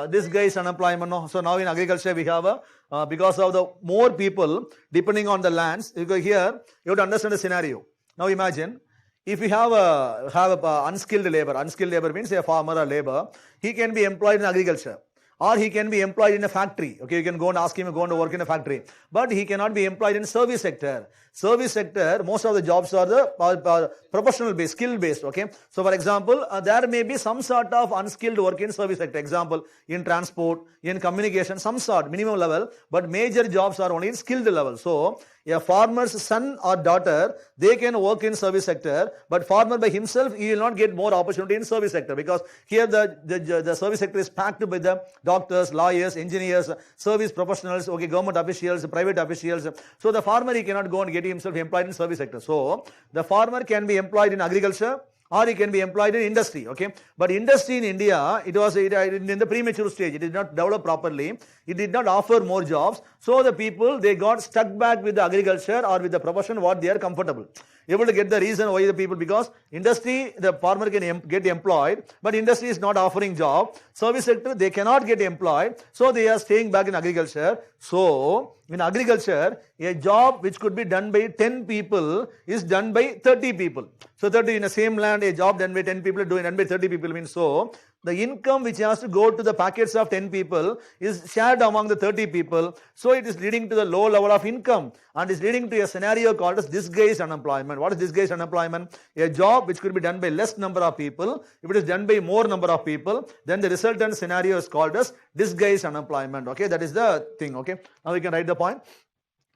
This guy is unemployment. No? So now in agriculture we have because of the more people depending on the lands, because here you have to understand the scenario. Now imagine, if we have a unskilled labor means a farmer or labor, he can be employed in agriculture. or he can be employed in a factory. Okay, you can go and ask him to go and work in a factory, but he cannot be employed in service sector. Service sector, most of the jobs are the professional based, skill based. Okay, so for example, there may be some sort of unskilled work in service sector. Example, in transport, in communication, some sort minimum level, but major jobs are only in skilled level. So a farmer's son or daughter, they can work in service sector, but farmer by himself, he will not get more opportunity in service sector, because here the service sector is packed by the doctors, lawyers, engineers, service professionals, okay, government officials, private officials. So the farmer, he cannot go and get himself employed in service sector. So the farmer can be employed in agriculture, or he can be employed in industry. Okay, but industry in India, it was in the premature stage. It did not develop properly. It did not offer more jobs. So the people, they got stuck back with the agriculture or with the profession what they are comfortable. Able to get the reason why the people, because industry, the farmer can get employed, but industry is not offering job. Service sector, they cannot get employed, so they are staying back in agriculture. So in agriculture, a job which could be done by 10 people is done by 30 people. So 30 in the same land, a job done by 10 people done by 30 people means, so the income which has to go to the packets of 10 people is shared among the 30 people. So it is leading to the low level of income, and is leading to a scenario called as disguised unemployment. What is disguised unemployment? A job which could be done by less number of people. If it is done by more number of people, then the resultant scenario is called as disguised unemployment. Okay, that is the thing. Okay, now we can write the point.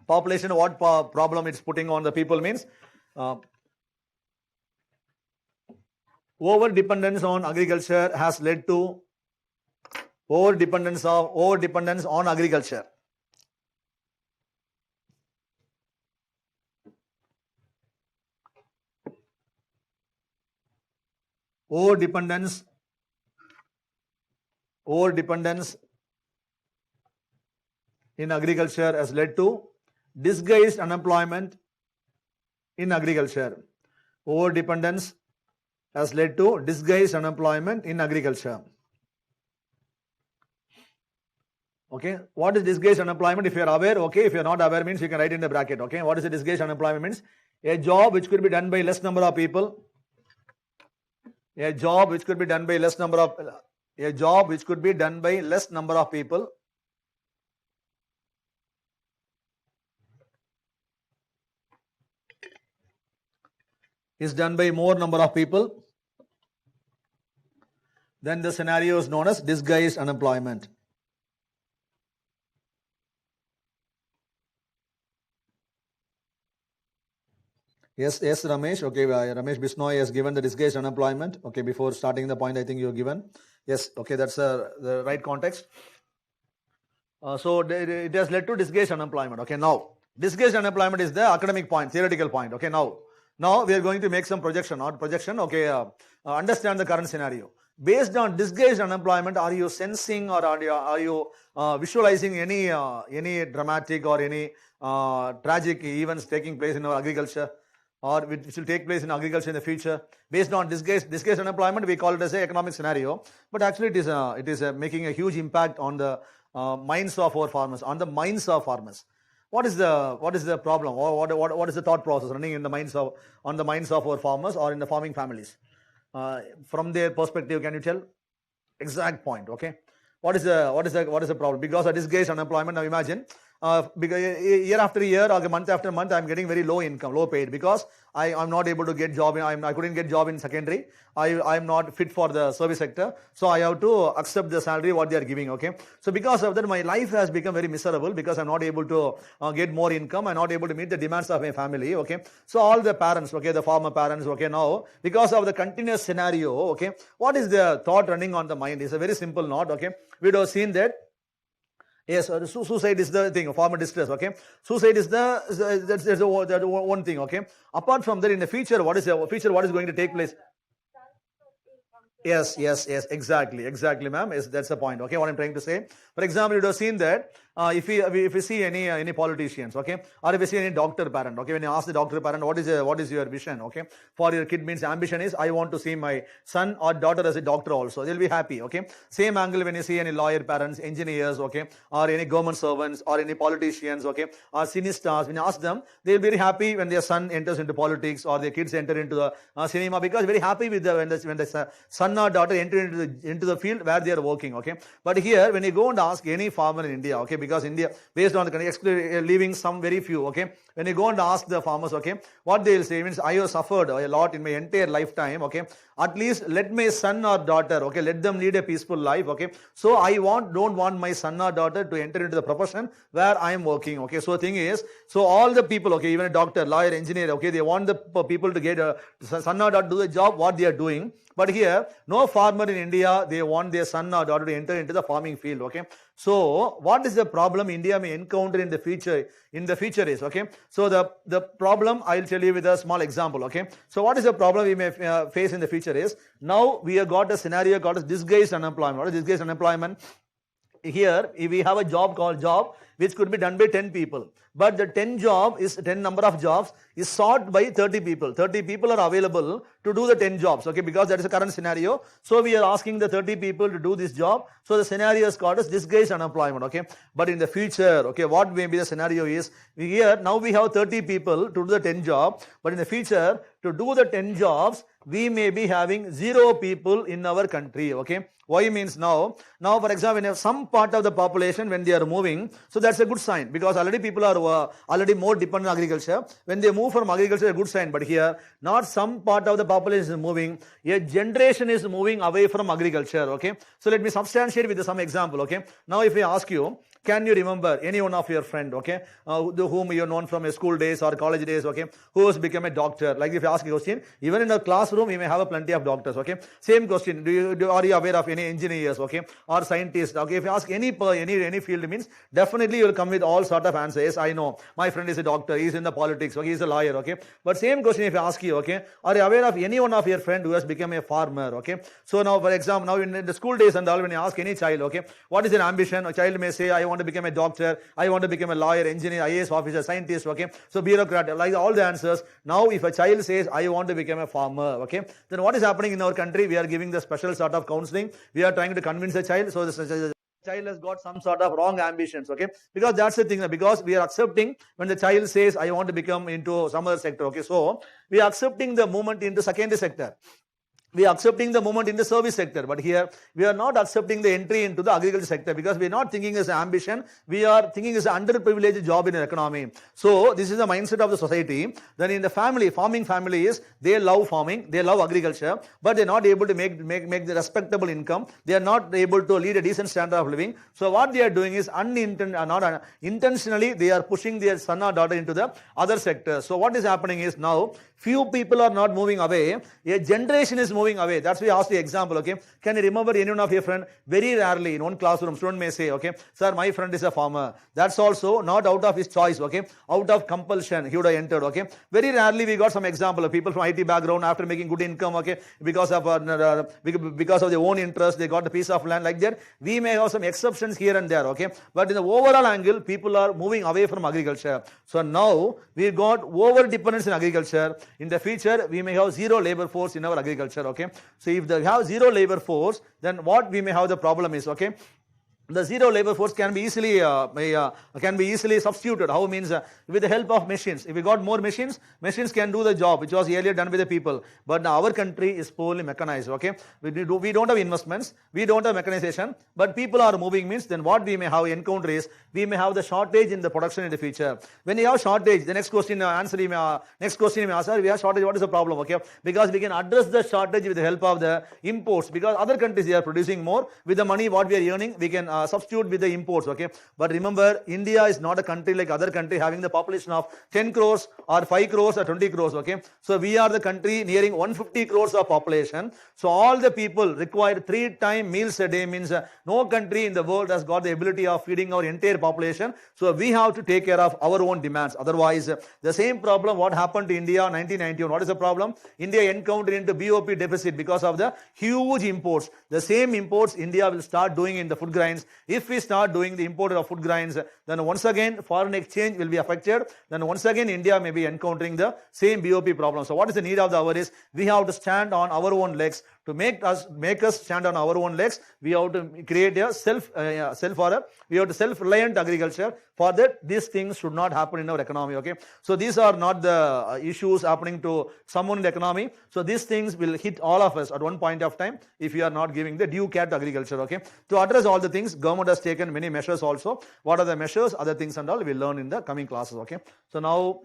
Population, what problem it's putting on the people means over dependence on agriculture has led to over dependence on agriculture. Over dependence in agriculture has led to disguised unemployment in agriculture. Over dependence has led to disguised unemployment in agriculture. Okay, what is disguised unemployment? If you are aware, okay. If you are not aware, means you can write in the bracket. Okay, what is the disguised unemployment means? A job which could be done by less number of people. A job which could be done by less number of people is done by more number of people, then the scenario is known as disguised unemployment. Yes, Ramesh. Okay, Ramesh Bisnoy has given the disguised unemployment. Okay, before starting the point, I think you have given. Yes, okay, that's the right context. So it has led to disguised unemployment. Okay, now disguised unemployment is the academic point, theoretical point. Okay, now we are going to make some projection. Okay, understand the current scenario. Based on disguised unemployment, are you sensing or are you visualizing any dramatic or any tragic events taking place in our agriculture, or which will take place in agriculture in the future? Based on disguised unemployment, we call it as an economic scenario, but actually it is making a huge impact on the minds of our farmers, What is the problem? Or what is the thought process running in the minds of our farmers or in the farming families? From their perspective, can you tell? Exact point. Okay. What is the problem? Because of disguised unemployment, now imagine, because year after year or month after month, I'm getting very low income, low paid, because I'm not able to get job. I couldn't get job in secondary. I'm not fit for the service sector, so I have to accept the salary what they are giving. Okay, so because of that, my life has become very miserable, because I'm not able to get more income. I'm not able to meet the demands of my family. Okay, so all the parents, okay, the farmer parents, okay, now because of the continuous scenario, okay, what is the thought running on the mind? It's a very simple note. Okay, we have seen that. Yes, suicide is the thing, farmer distress. Okay, suicide is that's the one thing. Okay, apart from that, in the future, what is going to take place? Yes, exactly, ma'am. Yes, that's the point. Okay, what I'm trying to say. For example, you have seen that if we see any politicians, okay, or if we see any doctor parent, okay, when you ask the doctor parent, what is your vision, okay, for your kid, means ambition is, I want to see my son or daughter as a doctor also, they'll be happy, okay. Same angle when you see any lawyer parents, engineers, okay, or any government servants, or any politicians, okay, or cine stars, when you ask them, they'll be very happy when their son enters into politics, or their kids enter into the cinema, because very happy with when the son or daughter enter into the field where they are working, okay. But here, when you go and ask any farmer in India, okay, because India, based on the country, leaving some very few, okay, when you go and ask the farmers, okay, what they will say means, I have suffered a lot in my entire lifetime, okay, at least let my son or daughter, okay, let them lead a peaceful life, okay, so I don't want my son or daughter to enter into the profession where I am working, okay. So thing is, so all the people, okay, even a doctor, lawyer, engineer, okay, they want the people to get a son or daughter to do the job what they are doing. But here, no farmer in India, they want their son or daughter to enter into the farming field, okay. So what is the problem India may encounter in the future is, okay. So the problem, I'll tell you with a small example, okay. So what is the problem we may face in the future is, now we have got a scenario called as disguised unemployment. What is disguised unemployment? Here, if we have a job called job, which could be done by 10 people. But the 10 number of jobs is sought by 30 people. 30 people are available to do the 10 jobs, okay, because that is the current scenario. So we are asking the 30 people to do this job. So the scenario is called as disguised unemployment, okay. But in the future, okay, what may be the scenario is, here, now we have 30 people to do the 10 jobs, but in the future, to do the 10 jobs, we may be having 0 people in our country, okay. Why means now for example, when you have some part of the population, when they are moving, so that's a good sign, because already people are already more dependent on agriculture. When they move from agriculture, a good sign. But here, not some part of the population is moving, a generation is moving away from agriculture, okay. So let me substantiate with some example, okay. Now if I ask you, can you remember any one of your friend, okay, whom you have known from your school days or college days, okay, who has become a doctor? Like if you ask a question, even in a classroom, we may have a plenty of doctors, okay. Same question, are you aware of any engineers, okay, or scientists, okay? If you ask any field, means definitely you will come with all sort of answers. Yes, I know, my friend is a doctor, he is in the politics, okay, he is a lawyer, okay. But same question if I ask you, okay, are you aware of any one of your friend who has become a farmer, okay? So now, for example, now in the school days and all, when you ask any child, okay, what is your ambition? A child may say, I want to become a doctor, I want to become a lawyer, engineer, IAS officer, scientist, okay, so bureaucrat, like all the answers. Now if a child says, I want to become a farmer, okay, then what is happening in our country? We are giving the special sort of counseling, we are trying to convince the child, so the child has got some sort of wrong ambitions, okay, because that's the thing, because we are accepting when the child says, I want to become into some other sector, okay, so we are accepting the movement into secondary sector. We are accepting the movement in the service sector, but here we are not accepting the entry into the agriculture sector, because we are not thinking as an ambition, we are thinking as an underprivileged job in an economy. So this is the mindset of the society. Then in the farming families, they love farming, they love agriculture, but they are not able to make the respectable income. They are not able to lead a decent standard of living. So what they are doing is intentionally they are pushing their son or daughter into the other sector. So what is happening is, now few people are not moving away, a generation is moving away. That's why I asked the example, okay. Can you remember any one of your friend? Very rarely in one classroom, student may say, okay, sir, my friend is a farmer. That's also not out of his choice, okay, out of compulsion he would have entered, okay. Very rarely we got some example of people from IT background, after making good income, okay, because of their own interest, they got a piece of land like that. We may have some exceptions here and there, okay, but in the overall angle, people are moving away from agriculture. So now we got over dependence in agriculture. In the future, we may have 0 labor force in our agriculture, okay. So if they have 0 labor force, then what we may have the problem is, okay, the 0 labor force can be easily substituted. How means with the help of machines. If we got more machines can do the job which was earlier done by the people. But now our country is poorly mechanized. Okay, we don't have investments, we don't have mechanization, but people are moving, means then what we may have encounter is we may have the shortage in the production in the future. When you have shortage, the next question you may ask, we have shortage. What is the problem? Okay, because we can address the shortage with the help of the imports. Because other countries they are producing more, with the money what we are earning, we can substitute with the imports, okay. But remember, India is not a country like other country having the population of 10 crores or 5 crores or 20 crores, okay. So we are the country nearing 150 crores of population. So all the people require 3 times meals a day, means no country in the world has got the ability of feeding our entire population. So we have to take care of our own demands. Otherwise, the same problem what happened to India in 1991. What is the problem? India encountered into BOP deficit because of the huge imports. The same imports India will start doing in the food grains, grains. If we start doing the import of food grains, then once again foreign exchange will be affected. Then once again India may be encountering the same BOP problem. So what is the need of the hour is we have to stand on our own legs. To make us stand on our own legs, we have to create a we have to self-reliant agriculture. For that, these things should not happen in our economy. Okay, so these are not the issues happening to someone in the economy. So these things will hit all of us at one point of time if we are not giving the due care to agriculture. Okay, to address all the things, government has taken many measures also. What are the measures, other things and all we'll learn in the coming classes. Okay, so now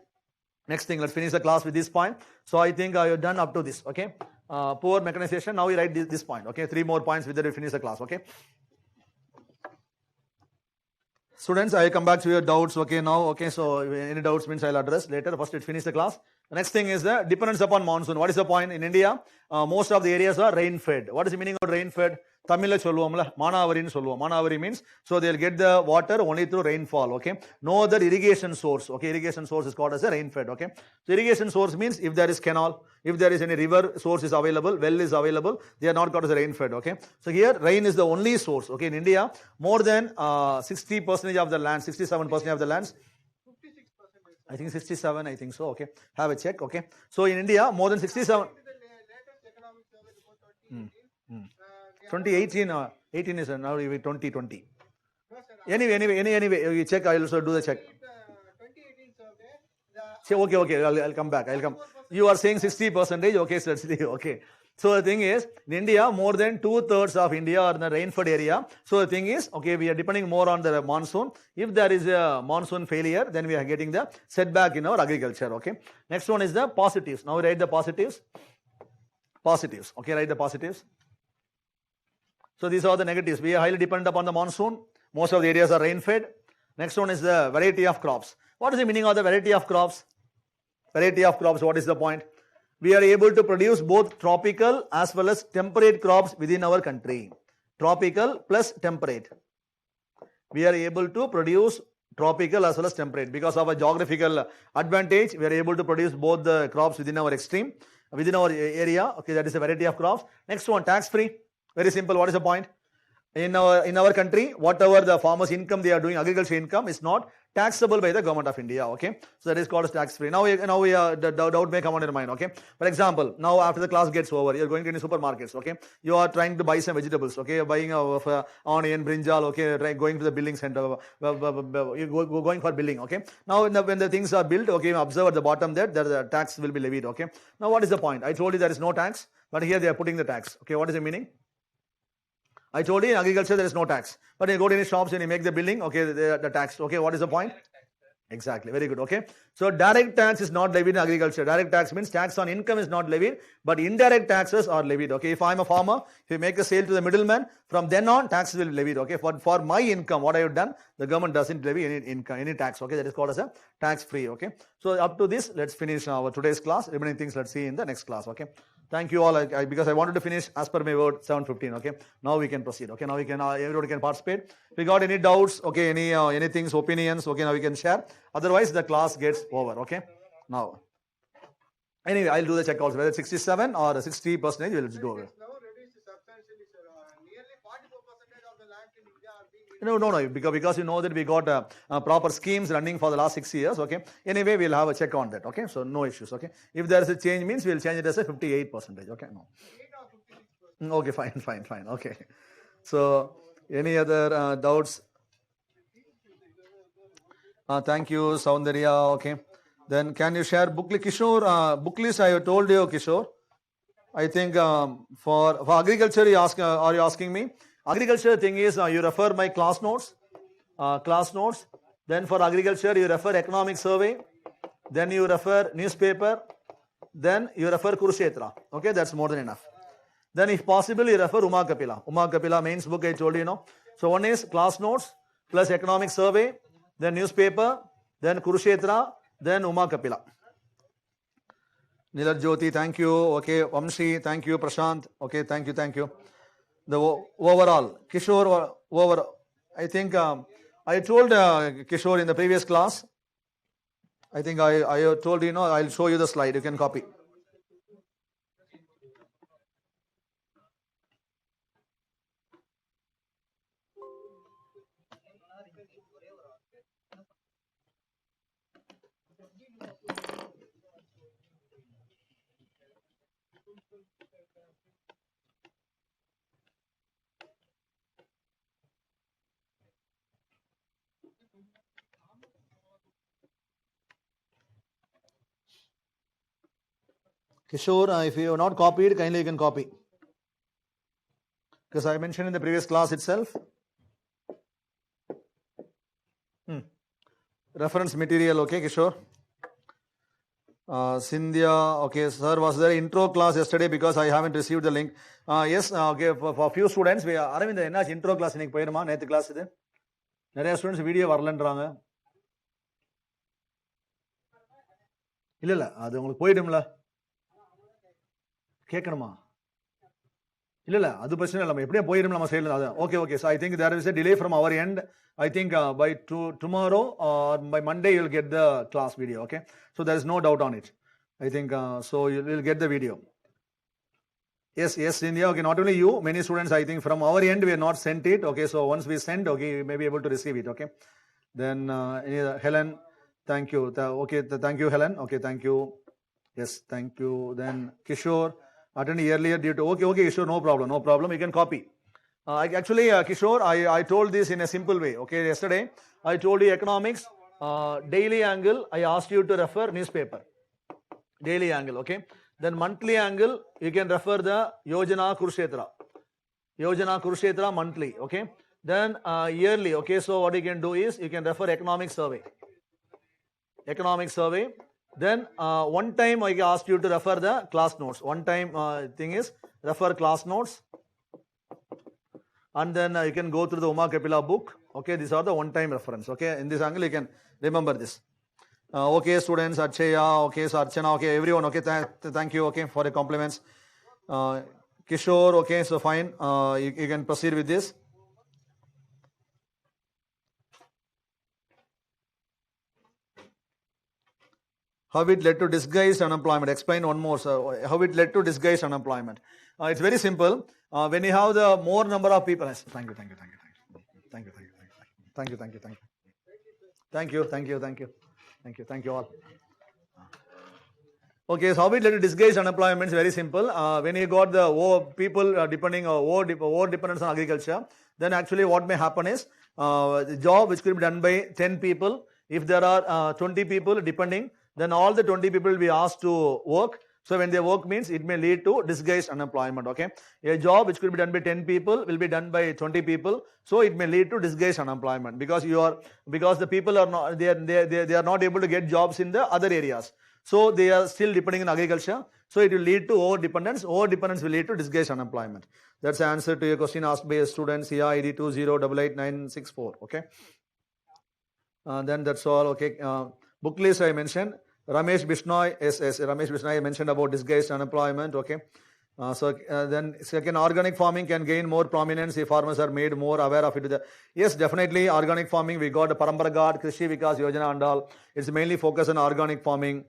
next thing, let's finish the class with this point. So I think I have done up to this. Okay, poor mechanization. Now we write this point. Okay, 3 more points with that we finish the class. Okay, students, I will come back to your doubts. Okay, now, okay, so any doubts means I'll address later. First, let's finish the class. The next thing is the dependence upon monsoon. What is the point? In India, most of the areas are rain fed. What is the meaning of rain fed? Tamil சொல்லுவோம்ல மானாவரின்னு சொல்லுவோம். Manaveri means so they'll get the water only through rainfall. Okay, no other irrigation source. Okay, irrigation source is called as a rain fed. Okay, so irrigation source means if there is canal, if there is any river source is available, well is available, they are not called as a rain fed. Okay, so here rain is the only source. Okay, in India more than 60% of the land, 67% of the lands, 56%. I think 67, I think so. Okay, have a check. Okay, so in India more than 67. The latest economic survey report 2018, 18 is now 2020. no, sir, Anyway, you check. I'll also do the check. 2018 survey, the Okay, I'll come back. You are saying 60%. Okay, so okay. So the thing is, in India, more than 2/3 of India are in the rainfed area. So the thing is, okay, we are depending more on the monsoon. If there is a monsoon failure, then we are getting the setback in our agriculture. Okay. Next one is the positives. Now we write the positives. Positives. Okay, write the positives. So these are the negatives. We are highly dependent upon the monsoon. Most of the areas are rain fed. Next one is the variety of crops. What is the meaning of the variety of crops? Variety of crops, what is the point? We are able to produce both tropical as well as temperate crops within our country. Tropical plus temperate. We are able to produce tropical as well as temperate. Because of a geographical advantage, we are able to produce both the crops within our extreme, within our area. Okay, that is a variety of crops. Next one, tax free. Very simple. What is the point? In our country, whatever the farmers' income they are doing, agriculture income is not taxable by the government of India. Okay, so that is called as tax free. Now the doubt may come on your mind. Okay, for example, now after the class gets over, you are going to any supermarkets. Okay, you are trying to buy some vegetables. Okay, you're buying onion, brinjal. Okay, going to the billing center, you going for billing. Okay, now when the things are billed, okay, observe at the bottom there the tax will be levied. Okay, now what is the point? I told you there is no tax, but here they are putting the tax. Okay, what is the meaning? I told you in agriculture there is no tax. But you go to any shops and you make the billing, okay, the tax. Okay, what is the point? Exactly, very good. Okay, so direct tax is not levied in agriculture. Direct tax means tax on income is not levied, but indirect taxes are levied. Okay, if I am a farmer, if you make a sale to the middleman, from then on taxes will be levied. Okay, for my income, what I have done, the government doesn't levy any income, any tax. Okay, that is called as a tax free. Okay, so up to this, let's finish our today's class. Remaining things let's see in the next class. Okay. Thank you all. Because I wanted to finish as per my word 7:15. Okay. Now we can proceed. Okay. Now we can everybody can participate. If you got any doubts, okay, any things, opinions, okay, now we can share. Otherwise, the class gets over. Okay. Now, anyway, I'll do the check also whether it's 67 or 60%. We'll do it. now reduced substantially, sir. Nearly 44% of the land in India are being No, because you know that we got proper schemes running for the last 6 years. Okay. Anyway, we'll have a check on that. Okay. So no issues. Okay. If there is a change, means we'll change it as a 58%. Okay. No. 8 or 56%. Okay. Fine. Okay. So any other doubts? Thank you, Soundarya. Okay. Then can you share book list, Kishore? Book list I have told you, Kishore. I think for agriculture, are you asking me? Agriculture thing is you refer my class notes. Then for agriculture, you refer economic survey. Then you refer newspaper. Then you refer Kurukshetra. Okay, that's more than enough. Then if possible, you refer Uma Kapila. Uma Kapila mains book I told you, So one is class notes plus economic survey, then newspaper, then Kurukshetra, then Uma Kapila. Nilar Jyoti, thank you. Okay, Vamshi, thank you. Prashant, okay, thank you. The overall, Kishore, I think I told Kishore in the previous class, I think I told you, I'll show you the slide, you can copy. Kishore, if you have not copied, kindly you can copy. Because I mentioned in the previous class itself. Reference material, okay, Kishore. Sindhya, okay, sir, was there intro class yesterday because I haven't received the link? Yes, okay, for few students, we are Aravind, என்ன intro class இன்னைக்கு போயிருமா நேத்து class இது நிறைய students video வரலன்றாங்க இல்ல இல்ல அது உங்களுக்கு போயிடும்ல கேட்கணுமா இல்ல இல்ல அது பிரச்சனை இல்லை நம்ம எப்படியே போயிடும் நம்ம சைடுல அது okay okay so I think there is a delay from our end. I think by tomorrow or by Monday you'll get the class video, okay, so there is no doubt on it. I think so you will get the video. Yes India, okay, not only you, many students I think from our end we have not sent it, okay, so once we send, okay, you may be able to receive it, okay. Then Helen, thank you. Okay, thank you Helen, okay, thank you. Yes, thank you. Then Kishore, attended earlier due to okay Kishore, no problem, you can copy. Actually Kishore, I told this in a simple way, okay. Yesterday I told you economics daily angle, I asked you to refer newspaper daily angle, okay. Then monthly angle you can refer the Yojana Kurukshetra monthly, okay. Then yearly, okay, so what you can do is you can refer economic survey. Then one time I asked you to refer the class notes. One time thing is refer class notes, and then you can go through the Uma Kapila book. Okay, these are the one time reference. Okay, in this angle you can remember this. Okay, students, Achaya, okay, so Archana, okay, everyone, okay, thank you, okay, for the compliments. Kishore, okay, so fine, you can proceed with this. How it led to disguised unemployment? Explain one more, sir. How it led to disguised unemployment? It's very simple. When you have the more number of people, thank you all. Okay, so how it led to disguised unemployment is very simple. When you got the people depending over dependence on agriculture, then actually what may happen is the job which could be done by 10 people, if there are 20 people depending, then all the 20 people will be asked to work. So when they work means it may lead to disguised unemployment, okay. A job which could be done by 10 people will be done by 20 people, so it may lead to disguised unemployment because the people are not they are not able to get jobs in the other areas, so they are still depending on agriculture, so it will lead to over dependence will lead to disguised unemployment. That's the answer to your question asked by a student here, ID 20888964, okay. Then that's all, okay. Book list I mentioned. Ramesh Bishnoi, yes, Ramesh Bishnoi mentioned about disguised unemployment, okay. Then second, organic farming can gain more prominence if farmers are made more aware of it. Yes, definitely organic farming, we got the Paramparagat, Krishi Vikas Yojana and all. It's mainly focused on organic farming.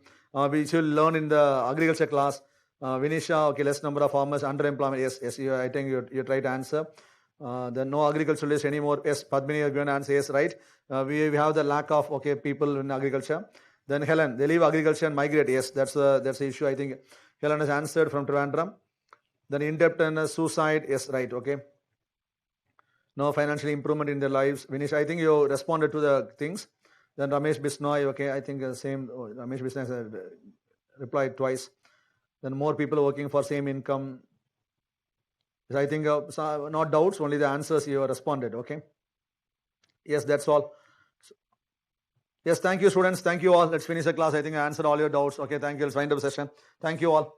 We should learn in the agriculture class. Vinisha, okay, less number of farmers, underemployment, yes, I think you try to answer. Then no agriculturalists anymore, yes, Padmini, you're going to answer, yes, right. We have the lack of, okay, people in agriculture. Then Helen, they leave agriculture and migrate. Yes, that's the issue. I think Helen has answered from Trivandrum. Then indebtedness, suicide. Yes, right. Okay. No financial improvement in their lives. Vinish, I think you responded to the things. Then Ramesh Bisnoy. Okay, I think the same. Ramesh Bisnoy has replied twice. Then more people working for same income. I think not doubts, only the answers you have responded. Okay. Yes, that's all. Yes, thank you, students. Thank you all. Let's finish the class. I think I answered all your doubts. Okay, thank you. Let's wind up the session. Thank you all.